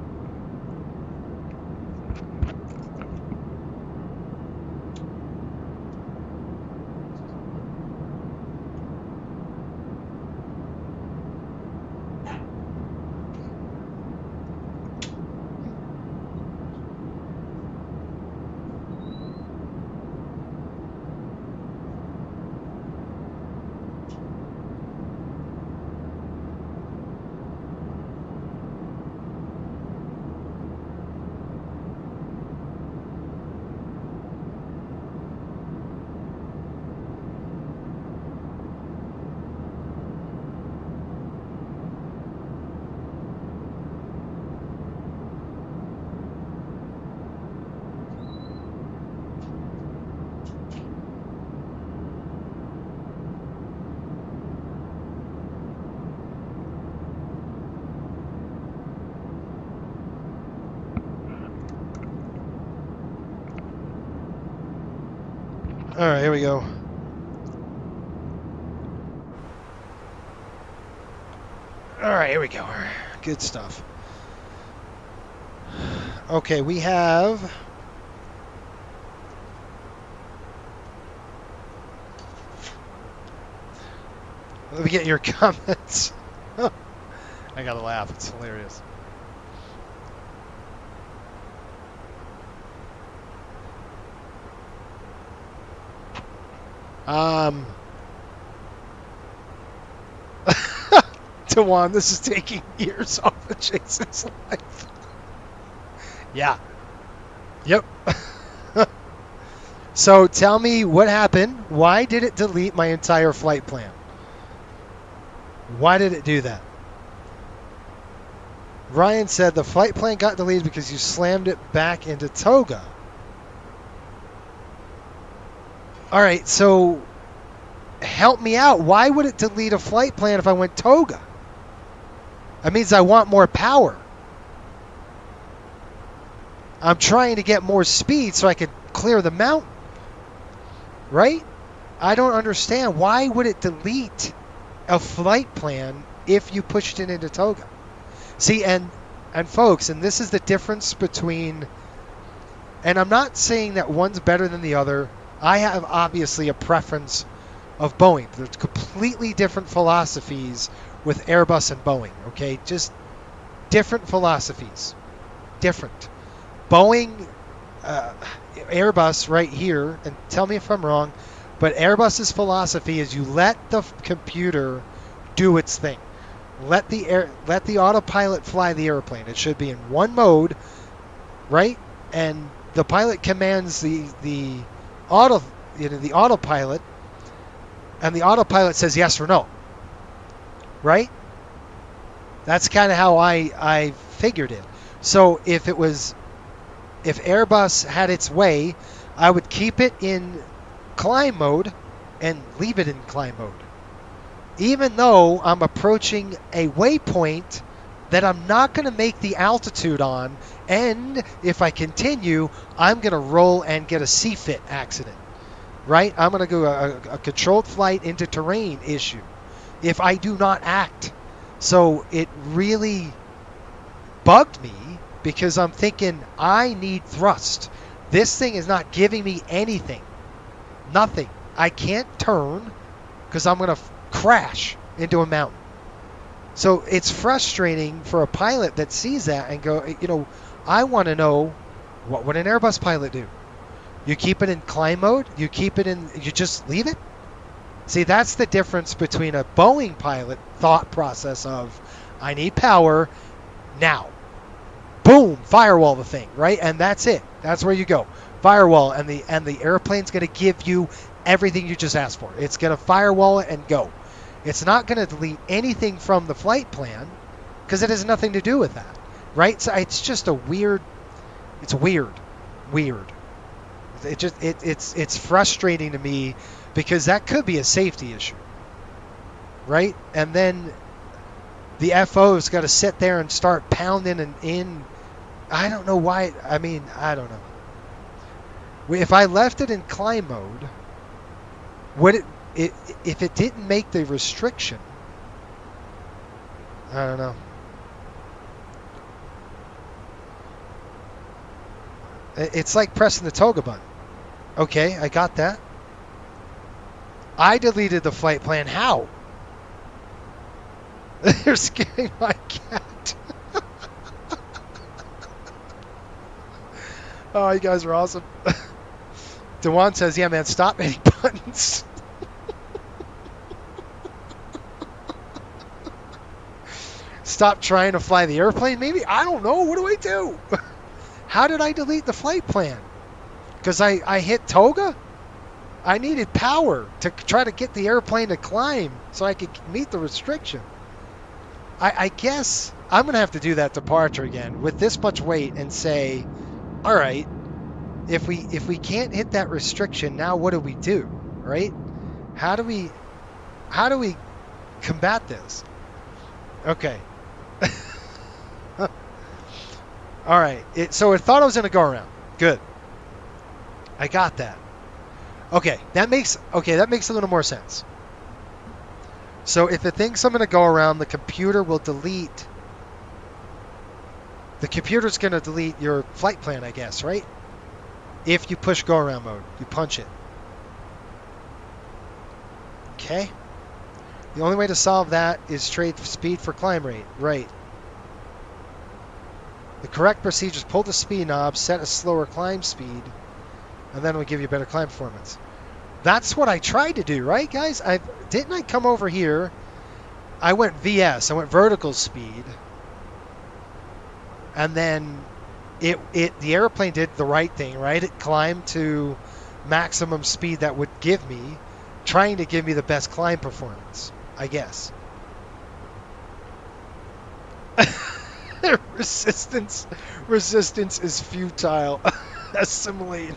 Speaker 2: All right, here we go. All right, here we go. Good stuff. Okay, we have... Let me get your comments. I gotta laugh. It's hilarious. Dewan, this is taking years off of Jason's life. Yeah. Yep. So tell me what happened. Why did it delete my entire flight plan? Why did it do that? Ryan said the flight plan got deleted because you slammed it back into toga. All right, so help me out. Why would it delete a flight plan if I went toga? That means I want more power. I'm trying to get more speed so I could clear the mountain. Right? I don't understand. Why would it delete a flight plan if you pushed it into toga? See, and folks, and this is the difference between, and I'm not saying that one's better than the other. I have obviously a preference of Boeing. There's completely different philosophies with Airbus and Boeing, okay? Just different philosophies. Different. Boeing, Airbus right here, and tell me if I'm wrong, but Airbus's philosophy is you let the computer do its thing. Let the autopilot fly the airplane. It should be in one mode, right? And the pilot commands the autopilot, and the autopilot says yes or no. Right? That's kind of how I figured it. So if Airbus had its way, I would keep it in climb mode and leave it in climb mode. Even though I'm approaching a waypoint that I'm not going to make the altitude on, and if I continue, I'm going to roll and get a C-fit accident, right? I'm going to go a controlled flight into terrain issue if I do not act. So it really bugged me because I'm thinking I need thrust. This thing is not giving me anything. Nothing. I can't turn because I'm going to crash into a mountain. So it's frustrating for a pilot that sees that and go, I want to know, what would an Airbus pilot do? You keep it in climb mode? You just leave it? See, that's the difference between a Boeing pilot thought process of, I need power now. Boom, firewall the thing, right? And that's it. That's where you go. Firewall, and the airplane's going to give you everything you just asked for. It's going to firewall it and go. It's not going to delete anything from the flight plan because it has nothing to do with that, right? So it's just it's weird. It's frustrating to me because that could be a safety issue, right? And then the FO's got to sit there and start pounding and in. I don't know why. I don't know. If I left it in climb mode, would it if it didn't make the restriction? I don't know. It's like pressing the toga button. Okay, I got that. I deleted the flight plan. How? They're scaring my cat. Oh, you guys are awesome. Dewan says, yeah, man, stop hitting buttons. Stop trying to fly the airplane, maybe? I don't know. What do I do? How did I delete the flight plan? Because I hit toga? I needed power to try to get the airplane to climb so I could meet the restriction. I guess I'm going to have to do that departure again with this much weight and say, all right, if we can't hit that restriction, now what do we do, right? How do we combat this? Okay. All right. So it thought I was going to go around. Good. I got that. Okay, that makes a little more sense. So if it thinks I'm going to go around, the computer will delete. The computer's going to delete your flight plan, I guess, right? If you push go around mode, you punch it. Okay. The only way to solve that is trade speed for climb rate, right? The correct procedure is pull the speed knob, set a slower climb speed, and then it'll give you better climb performance. That's what I tried to do, right, guys? Didn't I come over here? I went VS. I went vertical speed. And then the airplane did the right thing, right? It climbed to maximum speed that would give me, trying to give me the best climb performance, I guess. resistance is futile. Assimilate.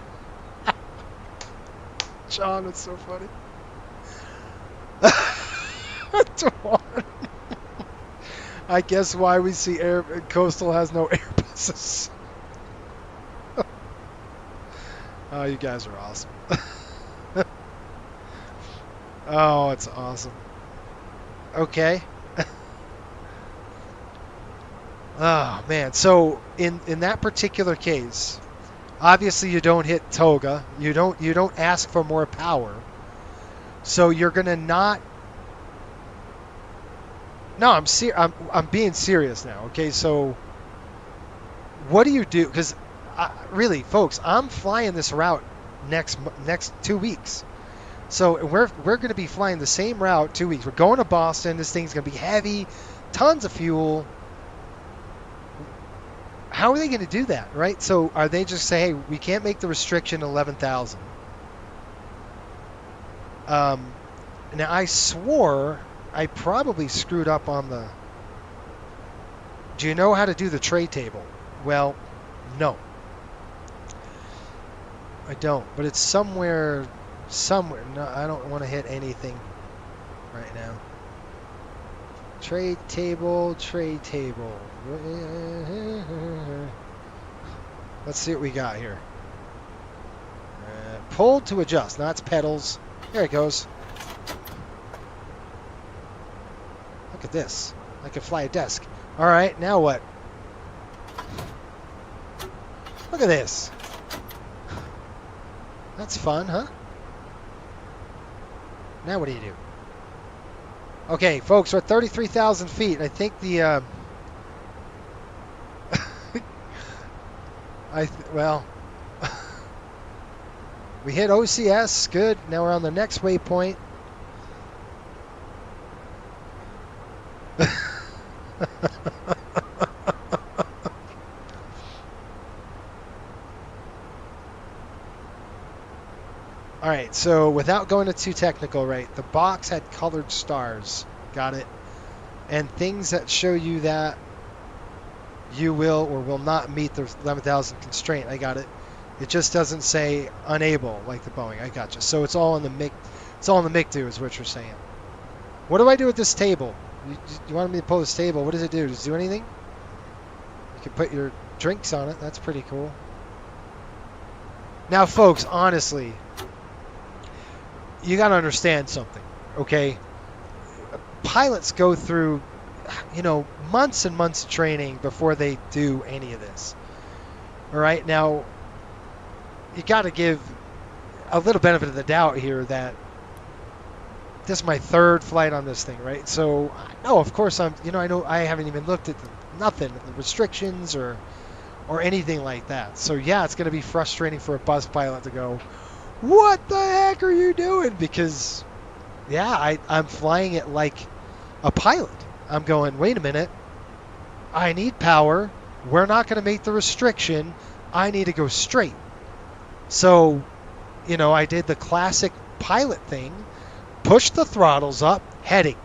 Speaker 2: John, it's so funny. I guess why we see Coastal has no Airbuses. Oh, you guys are awesome. Oh, it's awesome. Okay. Oh man, so in that particular case, obviously you don't hit toga. You don't ask for more power. So you're gonna not. No, I'm being serious now. Okay, so what do you do? Because really, folks, I'm flying this route next 2 weeks. So we're going to be flying the same route 2 weeks. We're going to Boston. This thing's going to be heavy, tons of fuel. How are they going to do that, right? So are they just say, hey, we can't make the restriction 11,000? Now I swore I probably screwed up on the. Do you know how to do the tray table? Well, no. I don't, but it's somewhere. No, I don't want to hit anything right now. Tray table. Let's see what we got here. Pull to adjust. Now it's pedals. There it goes. Look at this. I can fly a desk. All right, now what? Look at this. That's fun, huh? Now what do you do? Okay, folks, we're at 33,000 feet. I think the well, we hit OCS. Good. Now we're on the next waypoint. All right, so without going too technical, right, the box had colored stars. Got it? And things that show you that you will or will not meet the 11,000 constraint. I got it. It just doesn't say unable like the Boeing. I got you. So it's all in the MICDO is what you're saying. What do I do with this table? You wanted me to pull this table. What does it do? Does it do anything? You can put your drinks on it. That's pretty cool. Now, folks, honestly, you got to understand something, okay? Pilots go through, months and months of training before they do any of this. All right? Now, you got to give a little benefit of the doubt here that this is my third flight on this thing, right? So, no, of course I know I haven't even looked at the restrictions or anything like that. So, yeah, it's going to be frustrating for a bus pilot to go, what the heck are you doing? Because, yeah, I'm flying it like a pilot. I'm going, wait a minute. I need power. We're not going to make the restriction. I need to go straight. So, I did the classic pilot thing. Push the throttles up, heading.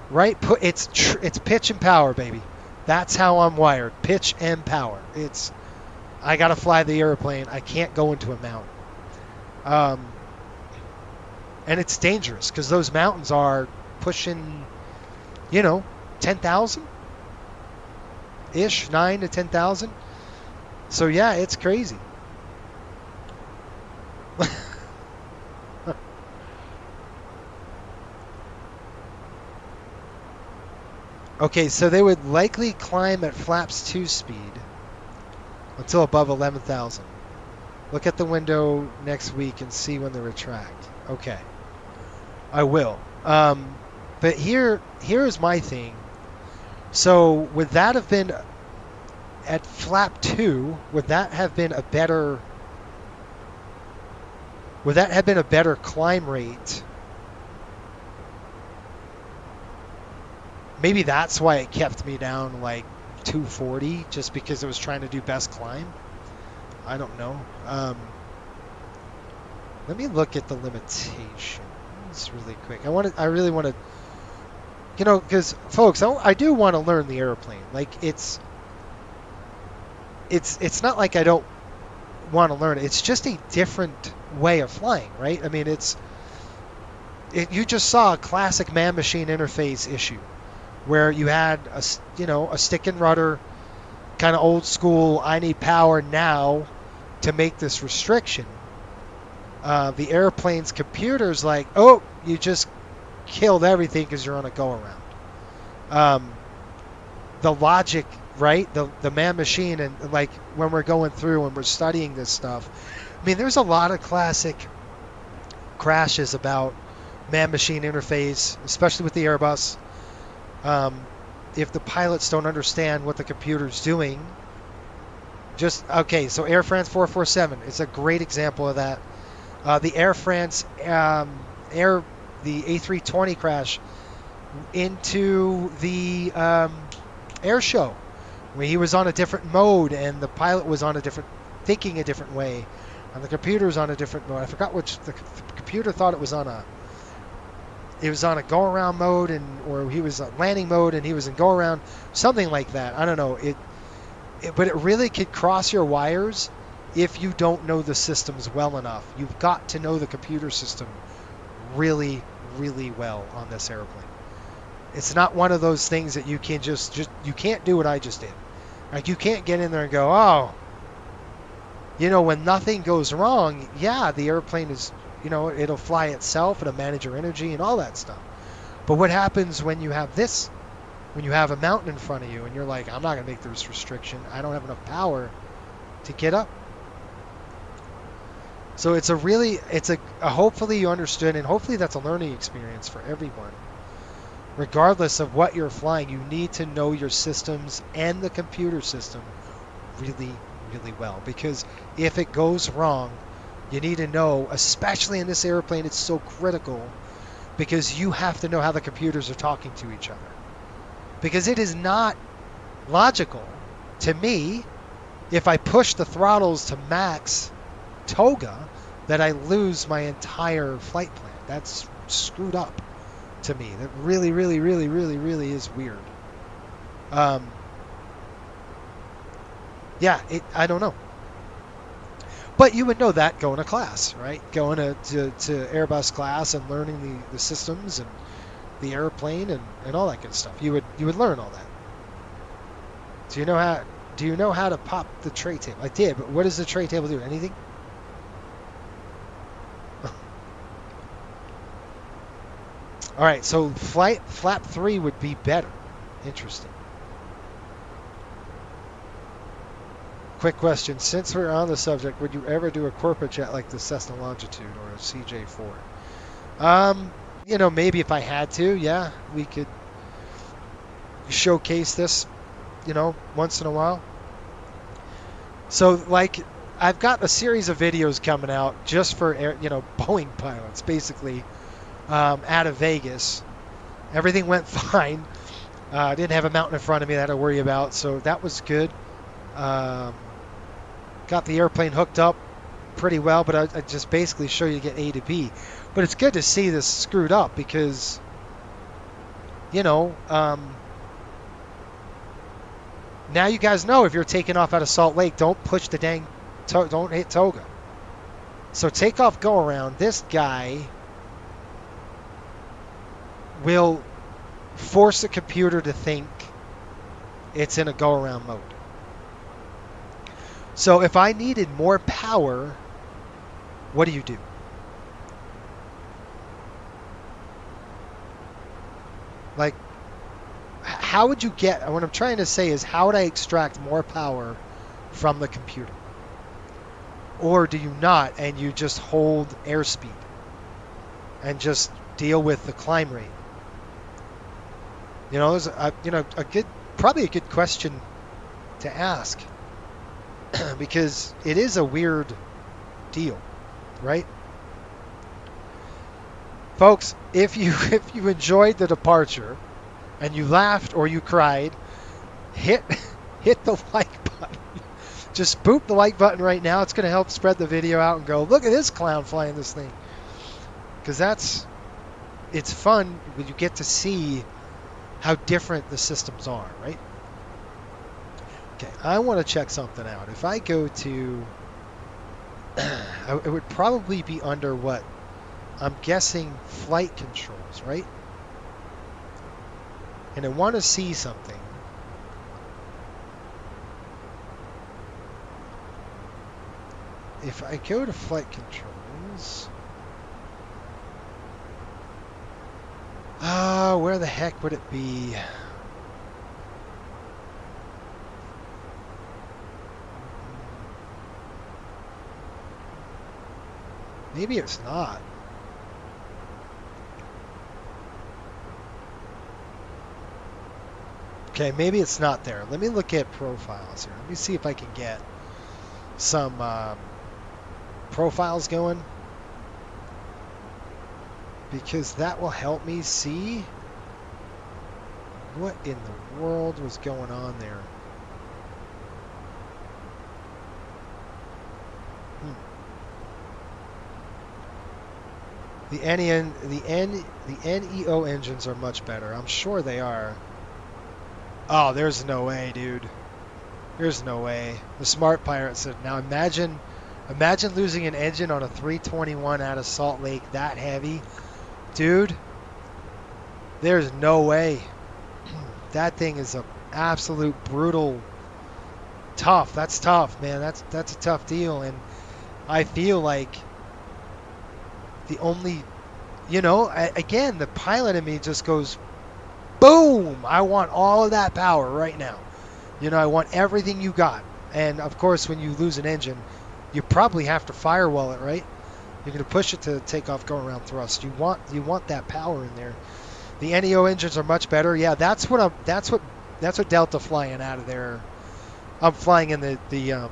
Speaker 2: Right? It's pitch and power, baby. That's how I'm wired. Pitch and power. I got to fly the airplane. I can't go into a mountain. And it's dangerous because those mountains are pushing, 10,000-ish, 9 to 10,000. So, yeah, it's crazy. Okay, so they would likely climb at flaps 2 speed until above 11,000. Look at the window next week and see when they retract. Okay. I will. But here is my thing. So would that have been at flap 2, would that have been a better climb rate? Maybe that's why it kept me down like 240 just because it was trying to do best climb. I don't know. Let me look at the limitations really quick. I really want to, because folks, I do want to learn the airplane. Like it's not like I don't want to learn it. It's just a different way of flying, right? I mean, you just saw a classic man-machine interface issue where you had a stick and rudder, kind of old school. I need power now to make this restriction. The airplane's computer's like, oh, you just killed everything because you're on a go-around. The logic, right? The man-machine, and like when we're going through and we're studying this stuff, I mean, there's a lot of classic crashes about man-machine interface, especially with the Airbus. If the pilots don't understand what the computer's doing, so Air France 447 is a great example of that. The Air France the A320 crash into the air show, where he was on a different mode and the pilot was on thinking a different way, and the computer was on a different mode. I forgot which. The computer thought it was on a go-around mode, or he was on landing mode and he was in go-around, something like that. I don't know. But it really could cross your wires if you don't know the systems well enough. You've got to know the computer system really, really well on this airplane. It's not one of those things that you can you can't do what I just did. Like, you can't get in there and go, oh, when nothing goes wrong, yeah, the airplane is, it'll fly itself, it'll manage your energy and all that stuff. But what happens when you have this? When you have a mountain in front of you and you're like, I'm not going to make this restriction. I don't have enough power to get up. So hopefully you understood, and hopefully that's a learning experience for everyone. Regardless of what you're flying, you need to know your systems and the computer system really, really well. Because if it goes wrong, you need to know, especially in this airplane, it's so critical, because you have to know how the computers are talking to each other. Because it is not logical to me, if I push the throttles to max toga, that I lose my entire flight plan. That's screwed up to me. That really, really, really, really, really is weird. I don't know. But you would know that going to class, right? Going to Airbus class and learning the systems and the airplane and all that good stuff. You would learn all that. Do you know how to pop the tray table? I did, but what does the tray table do? Anything? All right, so flap 3 would be better. Interesting. Quick question. Since we're on the subject, would you ever do a corporate jet like the Cessna Longitude or a CJ4? Maybe if I had to, yeah, we could showcase this, once in a while. So, like, I've got a series of videos coming out just for, Boeing pilots, basically, out of Vegas. Everything went fine. I didn't have a mountain in front of me that I had to worry about, so that was good. Got the airplane hooked up pretty well, but I just basically show you to get A to B. But it's good to see this screwed up because, now you guys know if you're taking off out of Salt Lake, don't push the don't hit toga. So take off, go around. This guy will force the computer to think it's in a go-around mode. So if I needed more power, what do? Like, how would you get, what I'm trying to say is, how would I extract more power from the computer? Or do you not, and you just hold airspeed and just deal with the climb rate? There's probably a good question to ask. Because it is a weird deal, right? Folks, if you enjoyed the departure and you laughed or you cried, hit hit the like button. Just boop the like button right now. It's going to help spread the video out and go, look at this clown flying this thing. Because it's fun when you get to see how different the systems are, right? Okay, I want to check something out. If I go to, it would probably be under what? I'm guessing flight controls, right? And I want to see something. If I go to flight controls, where the heck would it be? Maybe it's not. Okay, maybe it's not there. Let me look at profiles here. Let me see if I can get some profiles going, because that will help me see what in the world was going on there. The NEO engines are much better. I'm sure they are. Oh, there's no way, dude. There's no way. The smart pirate said, now imagine losing an engine on a 321 out of Salt Lake that heavy. Dude, there's no way. That thing is a absolute brutal tough. That's tough, man. That's a tough deal. And I feel like the only, again, the pilot in me just goes, boom, I want all of that power right now. I want everything you got. And of course, when you lose an engine, you probably have to firewall it, right? You're going to push it to take off, go around thrust. You want that power in there. The NEO engines are much better. Yeah, that's what Delta flying out of there. I'm flying in the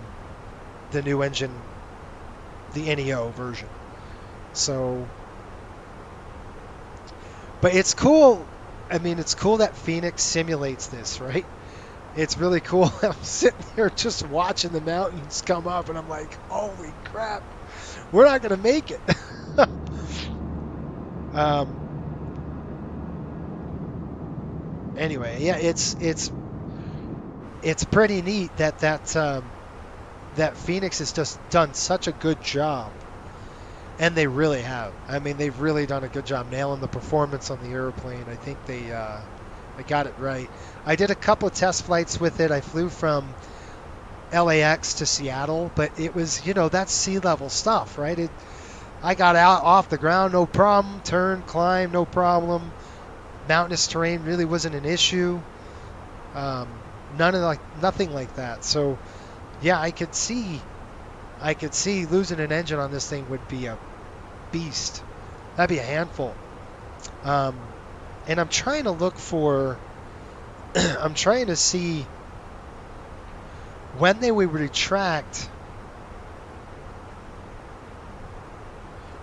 Speaker 2: new engine, the NEO version. So, but it's cool. I mean, it's cool that Fenix simulates this, right? It's really cool. I'm sitting here just watching the mountains come up, and I'm like, holy crap, we're not going to make it. Anyway, yeah, it's pretty neat that Fenix has just done such a good job. And they really have. I mean, they've really done a good job nailing the performance on the airplane. I think they got it right. I did a couple of test flights with it. I flew from LAX to Seattle, but it was, that's sea level stuff, right? I got out off the ground, no problem. Turn, climb, no problem. Mountainous terrain really wasn't an issue. Nothing like that. So, yeah, I could see losing an engine on this thing would be a beast. That'd be a handful. And I'm trying to look for, I'm trying to see when they would retract.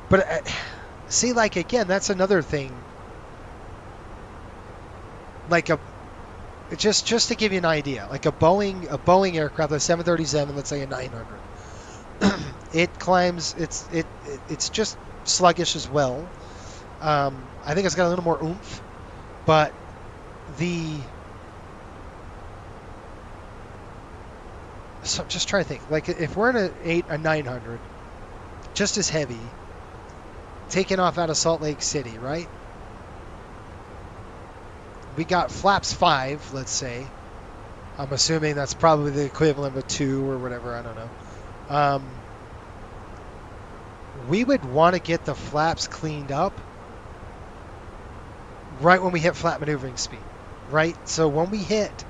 Speaker 2: But see, like, again, that's another thing. Like just to give you an idea, like a Boeing aircraft, a 737, let's say a 900. It climbs. It's just sluggish as well. I think it's got a little more oomph, but so I'm just trying to think. Like if we're in a 900, just as heavy, taking off out of Salt Lake City, right? We got flaps 5, let's say. I'm assuming that's probably the equivalent of 2 or whatever. I don't know. We would want to get the flaps cleaned up right when we hit flat maneuvering speed, right? So when we hit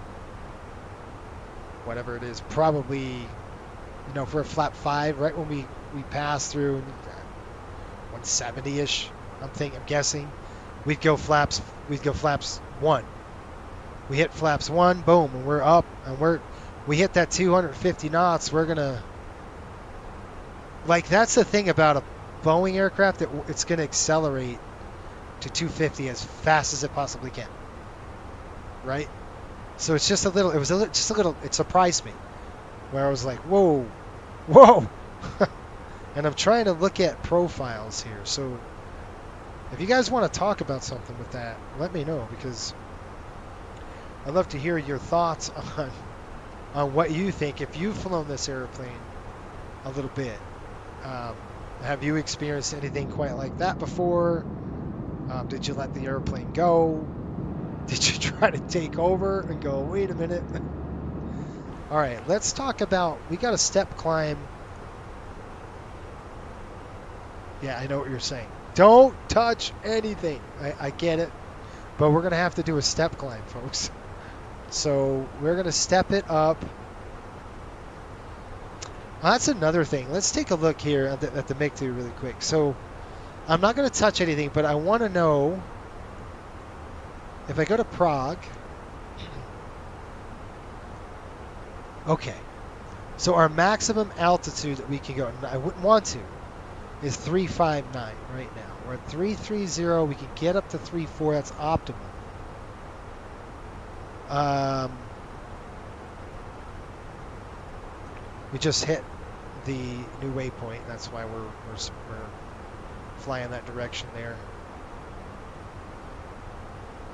Speaker 2: whatever it is, probably, for a flap 5, right when we pass through 170-ish, I'm guessing, we'd go flaps 1. We hit flaps 1, boom, and we're up, and we hit that 250 knots, we're gonna, like, that's the thing about a Boeing aircraft, that it's gonna accelerate to 250 as fast as it possibly can, right? So it's just a little, just a little, it surprised me where I was like, whoa, whoa. And I'm trying to look at profiles here. So if you guys want to talk about something with that, let me know, because I'd love to hear your thoughts on what you think if you've flown this airplane a little bit. Have you experienced anything quite like that before? Did you let the airplane go? Did you try to take over and go, wait a minute? All right, let's talk about, we got a step climb. Yeah, I know what you're saying. Don't touch anything. I get it. But we're going to have to do a step climb, folks. So we're going to step it up. That's another thing. Let's take a look here at the MiG-2 really quick. So I'm not going to touch anything, but I want to know if I go to Prague. Okay. So our maximum altitude that we can go, and I wouldn't want to, is 359 right now. We're at 330. We can get up to 34. That's optimal. We just hit the new waypoint. That's why we're flying that direction there.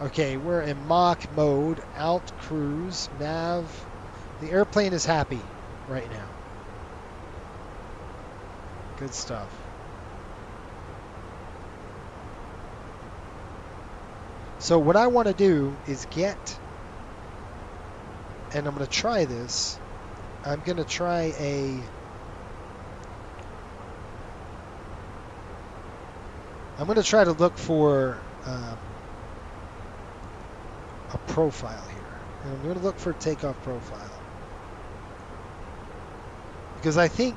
Speaker 2: Okay, we're in Mach mode, alt cruise, nav. The airplane is happy right now. Good stuff. So what I want to do is get, and I'm going to try this. I'm going to try I'm going to try to look for a profile here. And I'm going to look for a takeoff profile. Because I think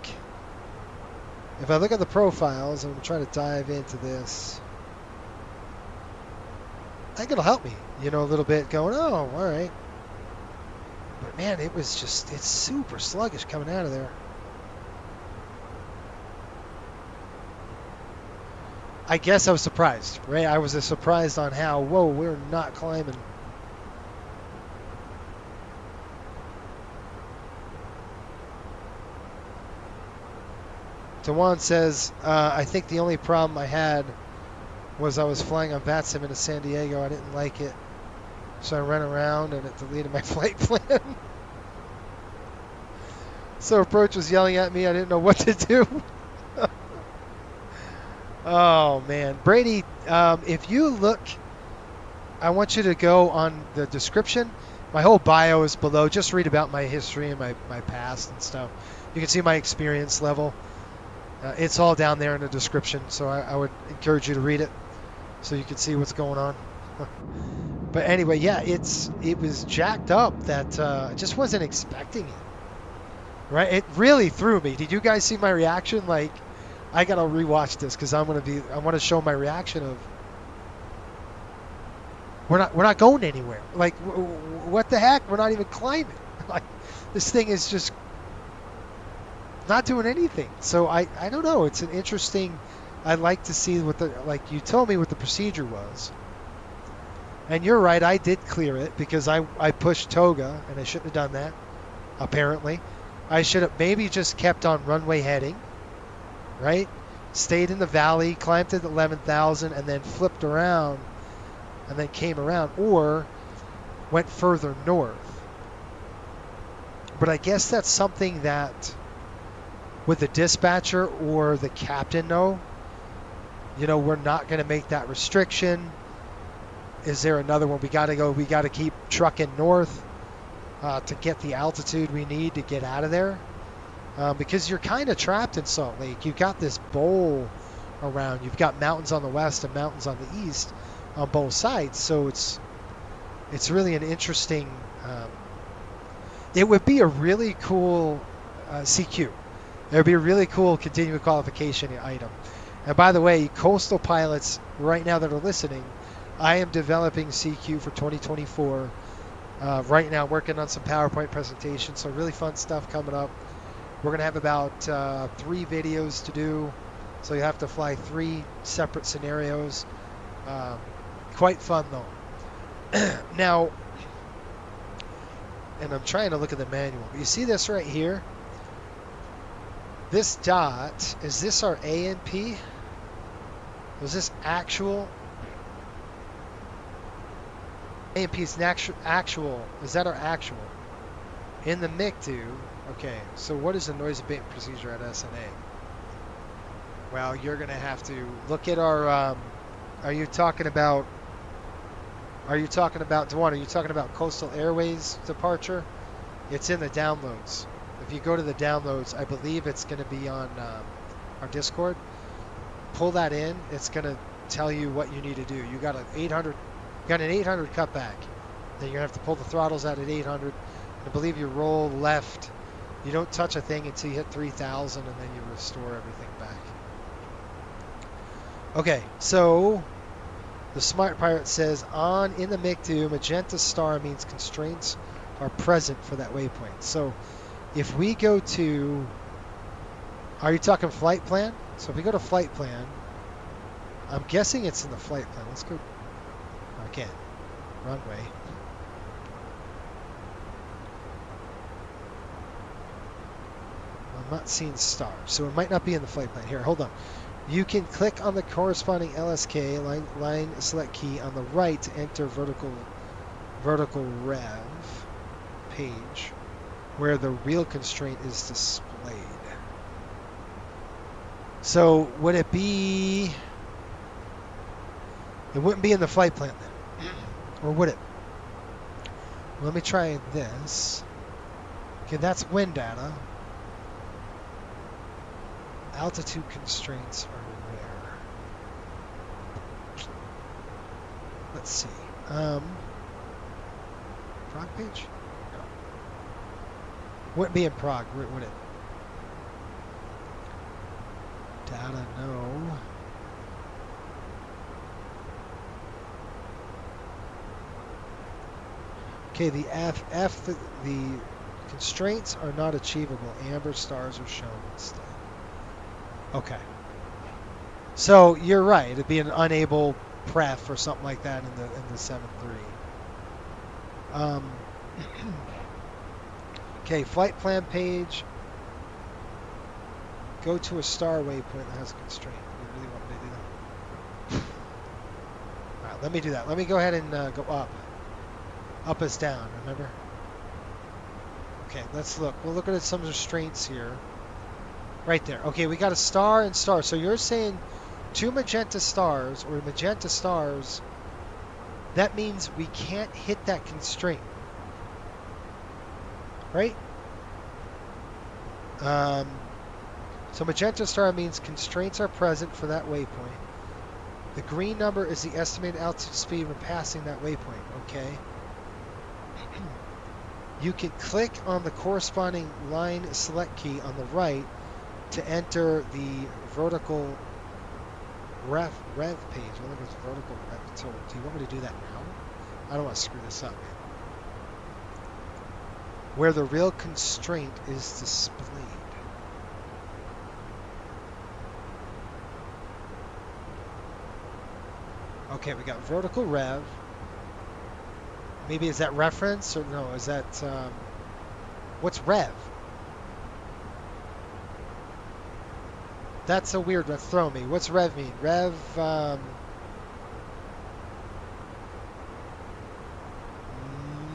Speaker 2: if I look at the profiles, I'm trying to dive into this, I think it'll help me, you know, a little bit going, oh, all right. But man, it was just, it's super sluggish coming out of there. I guess I was surprised, right? I was surprised on how, whoa, we're not climbing. Tawan says, I think the only problem I had was I was flying on VATSIM into San Diego. I didn't like it. So I ran around and it deleted my flight plan. So Approach was yelling at me. I didn't know what to do. Oh, man. Brady, if you look, I want you to go on the description. My whole bio is below. Just read about my history and my past and stuff. You can see my experience level. It's all down there in the description, so I would encourage you to read it so you can see what's going on. But anyway, yeah, it was jacked up that I just wasn't expecting it. Right? It really threw me. Did you guys see my reaction? Like, I gotta rewatch this because I want to show my reaction of we're not going anywhere. Like, what the heck? We're not even climbing. Like, this thing is just not doing anything. So I don't know. It's an interesting. I'd like to see what the, like you told me what the procedure was. And you're right, I did clear it because I pushed toga and I shouldn't have done that, apparently. I should have maybe just kept on runway heading, right? Stayed in the valley, climbed to the 11,000 and then flipped around and then came around, or went further north. But I guess that's something that would the dispatcher or the captain know? You know, we're not going to make that restriction. Is there another one? We got to keep trucking north to get the altitude we need to get out of there. Because you're kind of trapped in Salt Lake. You've got this bowl around. You've got mountains on the west and mountains on the east on both sides. So it's really an interesting, it would be a really cool CQ. It would be a really cool continuing qualification item. And by the way, coastal pilots right now that are listening, I am developing CQ for 2024. Right now, working on some PowerPoint presentations, so really fun stuff coming up. We're going to have about 3 videos to do, so you have to fly 3 separate scenarios. Quite fun, though. Now, and I'm trying to look at the manual. But you see this right here? This dot, is this our A and P? Was this actual? A and P is actual. Is that our actual? In the MICDU, okay, so what is the noise abatement procedure at SNA? Well, you're going to have to look at our, are you talking about, Dewan, are you talking about Coastal Airways departure? It's in the downloads. If you go to the downloads, I believe it's going to be on our Discord. Pull that in. It's going to tell you what you need to do. You got an 800 cutback. Then you're going to have to pull the throttles out at 800. I believe you roll left. You don't touch a thing until you hit 3,000, and then you restore everything back. Okay, so the Smart Pirate says, in the MICDU, magenta star means constraints are present for that waypoint. So if we go to, are you talking flight plan? So if we go to flight plan, I'm guessing it's in the flight plan. Let's go, again, wrong way. I'm not seeing stars, so it might not be in the flight plan. Here, hold on. You can click on the corresponding LSK line select key on the right to enter vertical rev page where the real constraint is displayed. So would it be? It wouldn't be in the flight plan then, or would it? Let me try this. Okay, that's wind data. Altitude constraints are rare. Let's see. Frog page? No. Wouldn't be in Prague, would it? Data, no. Okay, the the constraints are not achievable. Amber stars are shown instead. Okay. So you're right. It'd be an unable pref or something like that in the 7.3. Okay, flight plan page. Go to a star waypoint that has a constraint. You really want me to do that? All right, let me do that. Let me go ahead and go up. Up is down, remember? Okay, let's look. We'll look at some restraints here. Right there. Okay, we got a star and star. So you're saying 2 magenta stars or magenta stars. That means we can't hit that constraint. Right? So magenta star means constraints are present for that waypoint. The green number is the estimated altitude speed when passing that waypoint. Okay. You can click on the corresponding line select key on the right to enter the vertical rev page. I think it's vertical rev. So do you want me to do that now? I don't want to screw this up, man. Where the real constraint is displayed. Okay, we got vertical rev. Maybe is that reference or no? Is that what's rev? That's a weird one. Throw me. What's rev mean? Rev.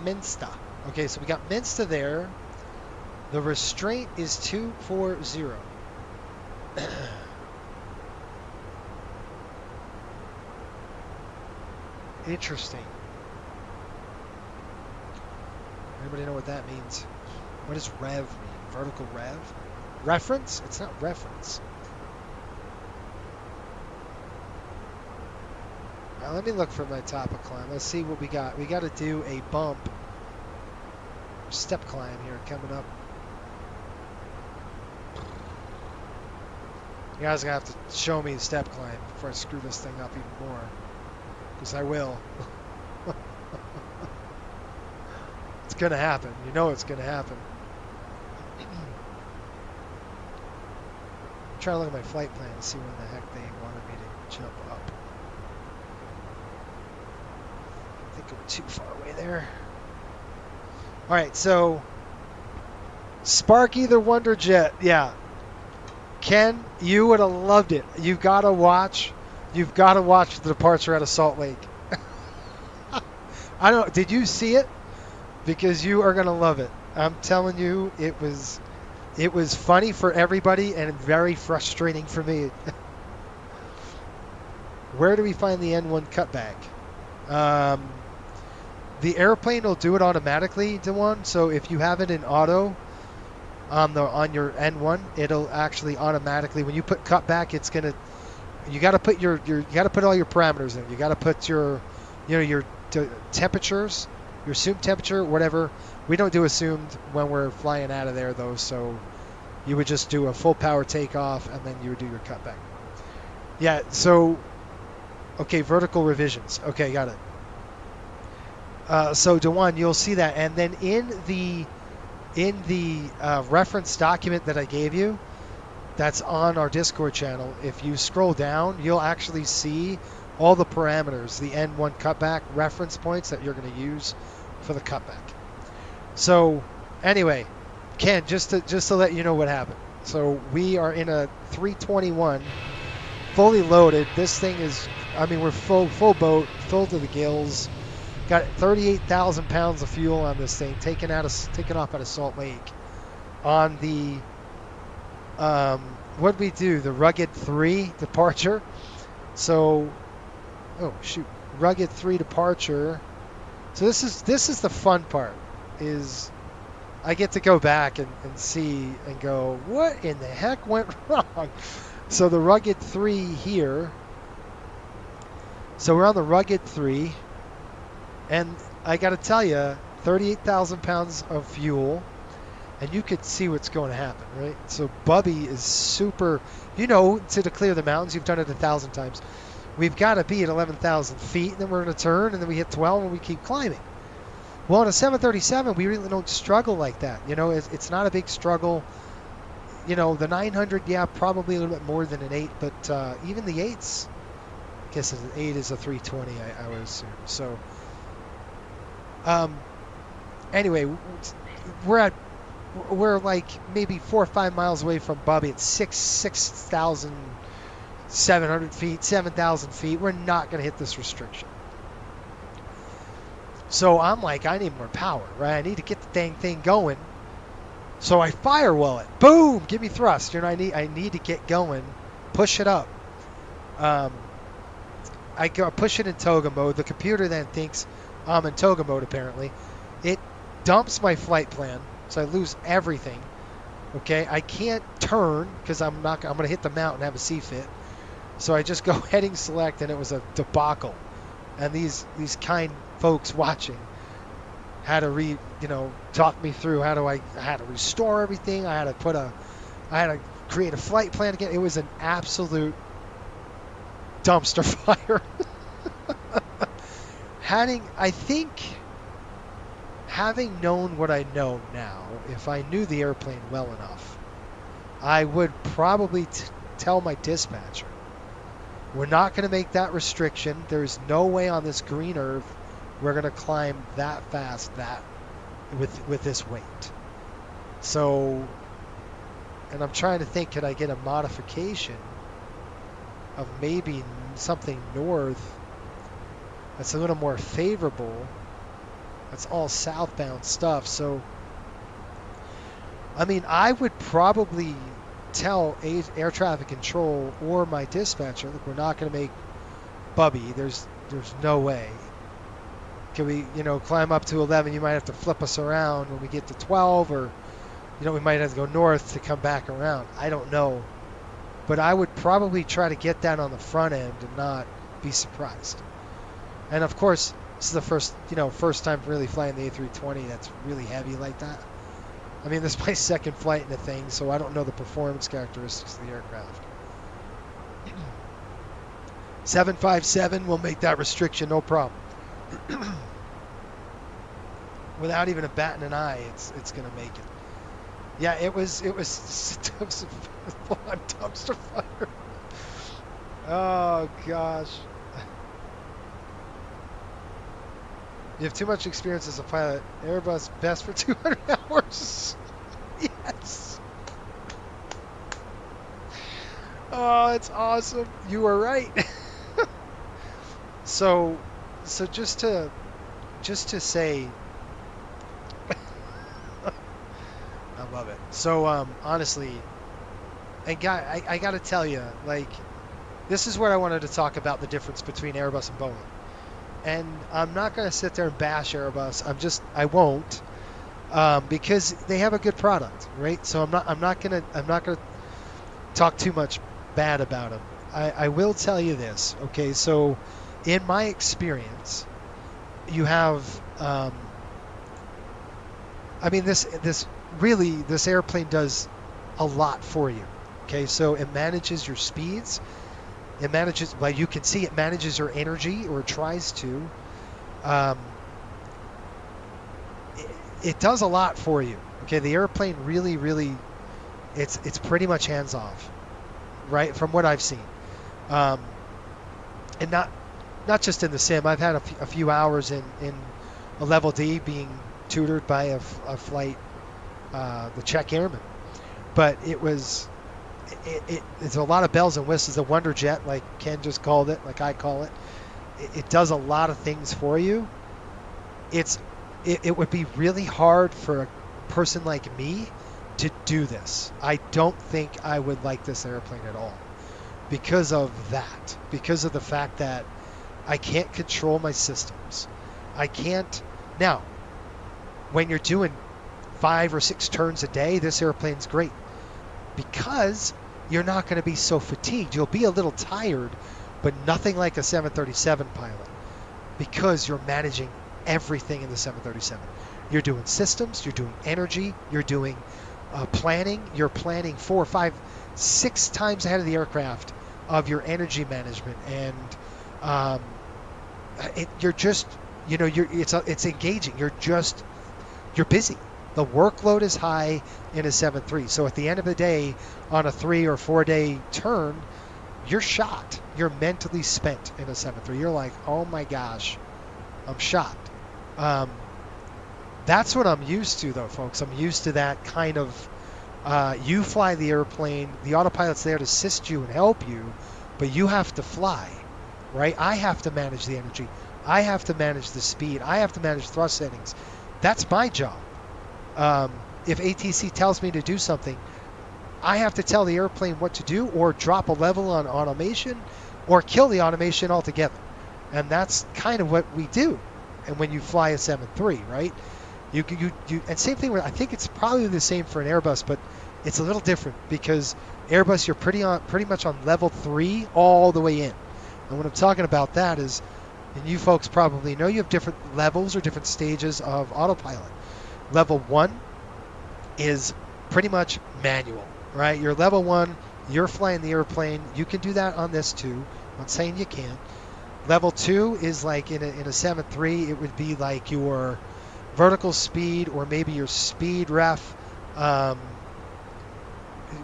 Speaker 2: Minsta. Okay, so we got Minsta there. The restraint is 240. Interesting. Anybody know what that means? What does rev mean? Vertical rev? Reference? It's not reference. Now let me look for my top of climb. Let's see what we got. We got to do a bump. Step climb here coming up. You guys are going to have to show me the step climb before I screw this thing up even more. Because I will. It's going to happen. You know it's going to happen. I'm trying to look at my flight plan to see when the heck they wanted me to jump up. I think I'm too far away there. All right, so Sparky the Wonder Jet, yeah. Ken, you would have loved it. You've got to watch. You've got to watch the departure out of Salt Lake. I don't. Did you see it? Because you are gonna love it. I'm telling you, it was funny for everybody and very frustrating for me. Where do we find the N1 cutback? The airplane will do it automatically, DeJuan. So if you have it in auto on your N1, it'll actually automatically, when you put cutback, it's gonna. You got to put you got to put all your parameters in. You got to put your temperatures, your assumed temperature, whatever. We don't do assumed when we're flying out of there though, so you would just do a full power takeoff and then you would do your cutback. Yeah, so okay, vertical revisions. Okay, got it. So DeJuan, you'll see that, and then in the reference document that I gave you, that's on our Discord channel. If you scroll down, you'll actually see all the parameters, the N1 cutback reference points that you're going to use for the cutback. So anyway, Ken, just to let you know what happened. So we are in a 321, fully loaded. This thing is, I mean, we're full boat, full to the gills. Got 38,000 pounds of fuel on this thing, taken off out of Salt Lake on the what did we do? The Rugged 3 departure. So, oh shoot, Rugged 3 departure. So this is the fun part, is I get to go back and see and go, what in the heck went wrong? So the Rugged 3 here. So we're on the Rugged 3, and I got to tell you, 38,000 pounds of fuel. And you could see what's going to happen, right? So Bubby is super, to clear the mountains, you've done it 1,000 times. We've got to be at 11,000 feet, and then we're going to turn, and then we hit 12, and we keep climbing. Well, on a 737, we really don't struggle like that. It's not a big struggle. The 900, yeah, probably a little bit more than an 8, but even the 8s, I guess an 8 is a 320, I would assume. So, anyway, we're like maybe 4 or 5 miles away from Bubby at 6,700 feet, 7,000 feet. We're not going to hit this restriction. So I'm like, I need more power, right? I need to get the dang thing going. So I firewall it. Boom! Give me thrust. I need to get going. Push it up. I go push it in toga mode. The computer then thinks I'm in toga mode. Apparently, it dumps my flight plan. So I lose everything. Okay, I can't turn because I'm going to hit the mountain and have a CFIT. So I just go heading select, and it was a debacle. And these kind folks watching had to talk me through I had to restore everything. I had to create a flight plan again. It was an absolute dumpster fire. Having known what I know now, if I knew the airplane well enough, I would probably tell my dispatcher, we're not going to make that restriction. There's no way on this green earth we're going to climb that fast with this weight. So, and I'm trying to think, could I get a modification of maybe something north that's a little more favorable? That's all southbound stuff. So, I mean, I would probably tell air traffic control or my dispatcher, look, we're not going to make Bubby. There's no way. Can we, climb up to 11? You might have to flip us around when we get to 12, or, we might have to go north to come back around. I don't know. But I would probably try to get that on the front end and not be surprised. And of course, this is the first time really flying the A320 that's really heavy like that. I mean, this is my second flight in the thing, so I don't know the performance characteristics of the aircraft. 757 will make that restriction no problem. Without even a bat in an eye, it's going to make it. Yeah, it was a dumpster fire. Oh gosh. You have too much experience as a pilot. Airbus best for 200 hours. Yes. Oh, it's awesome. You are right. So just to say, I love it. So honestly, and guy, I got to tell you, like, this is where I wanted to talk about the difference between Airbus and Boeing. And I'm not going to sit there and bash Airbus. I won't, because they have a good product, right? So I'm not going to talk too much bad about them. I will tell you this, okay? So in my experience, you have, this airplane does a lot for you. Okay, so it manages your speeds. It manages, well, you can see it manages your energy, or it tries to. It does a lot for you. Okay, the airplane really, it's pretty much hands off, right? From what I've seen, and not just in the sim. I've had a few hours in a level D being tutored by a flight, the Czech airman, but it's a lot of bells and whistles. The Wonder Jet, like Ken just called it, like I call it. It does a lot of things for you. It would be really hard for a person like me to do this. I don't think I would like this airplane at all because of that. Because of the fact that I can't control my systems. I can't. Now, when you're doing 5 or 6 turns a day, this airplane's great because you're not going to be so fatigued. You'll be a little tired, but nothing like a 737 pilot because you're managing everything in the 737. You're doing systems, you're doing energy, you're doing planning. You're planning 4, 5, 6 times ahead of the aircraft of your energy management, and you're just, it's engaging. You're busy. The workload is high in a 7.3. So at the end of the day, on a 3 or 4 day turn, you're shot. You're mentally spent in a 7.3. You're like, oh my gosh, I'm shot. That's what I'm used to, though, folks. I'm used to that kind of, you fly the airplane, the autopilot's there to assist you and help you, but you have to fly, right? I have to manage the energy. I have to manage the speed. I have to manage thrust settings. That's my job. If ATC tells me to do something, I have to tell the airplane what to do, or drop a level on automation, or kill the automation altogether. And that's kind of what we do. And when you fly a 7.3, right? You and same thing with, I think it's probably the same for an Airbus, but it's a little different because Airbus, you're pretty much on level 3 all the way in. And what I'm talking about that is, and you folks probably know, you have different levels or different stages of autopilot. Level 1 is pretty much manual, right? You're level 1, you're flying the airplane. You can do that on this too. I'm not saying you can't. Level 2 is like in a 7.3, it would be like your vertical speed, or maybe your speed ref,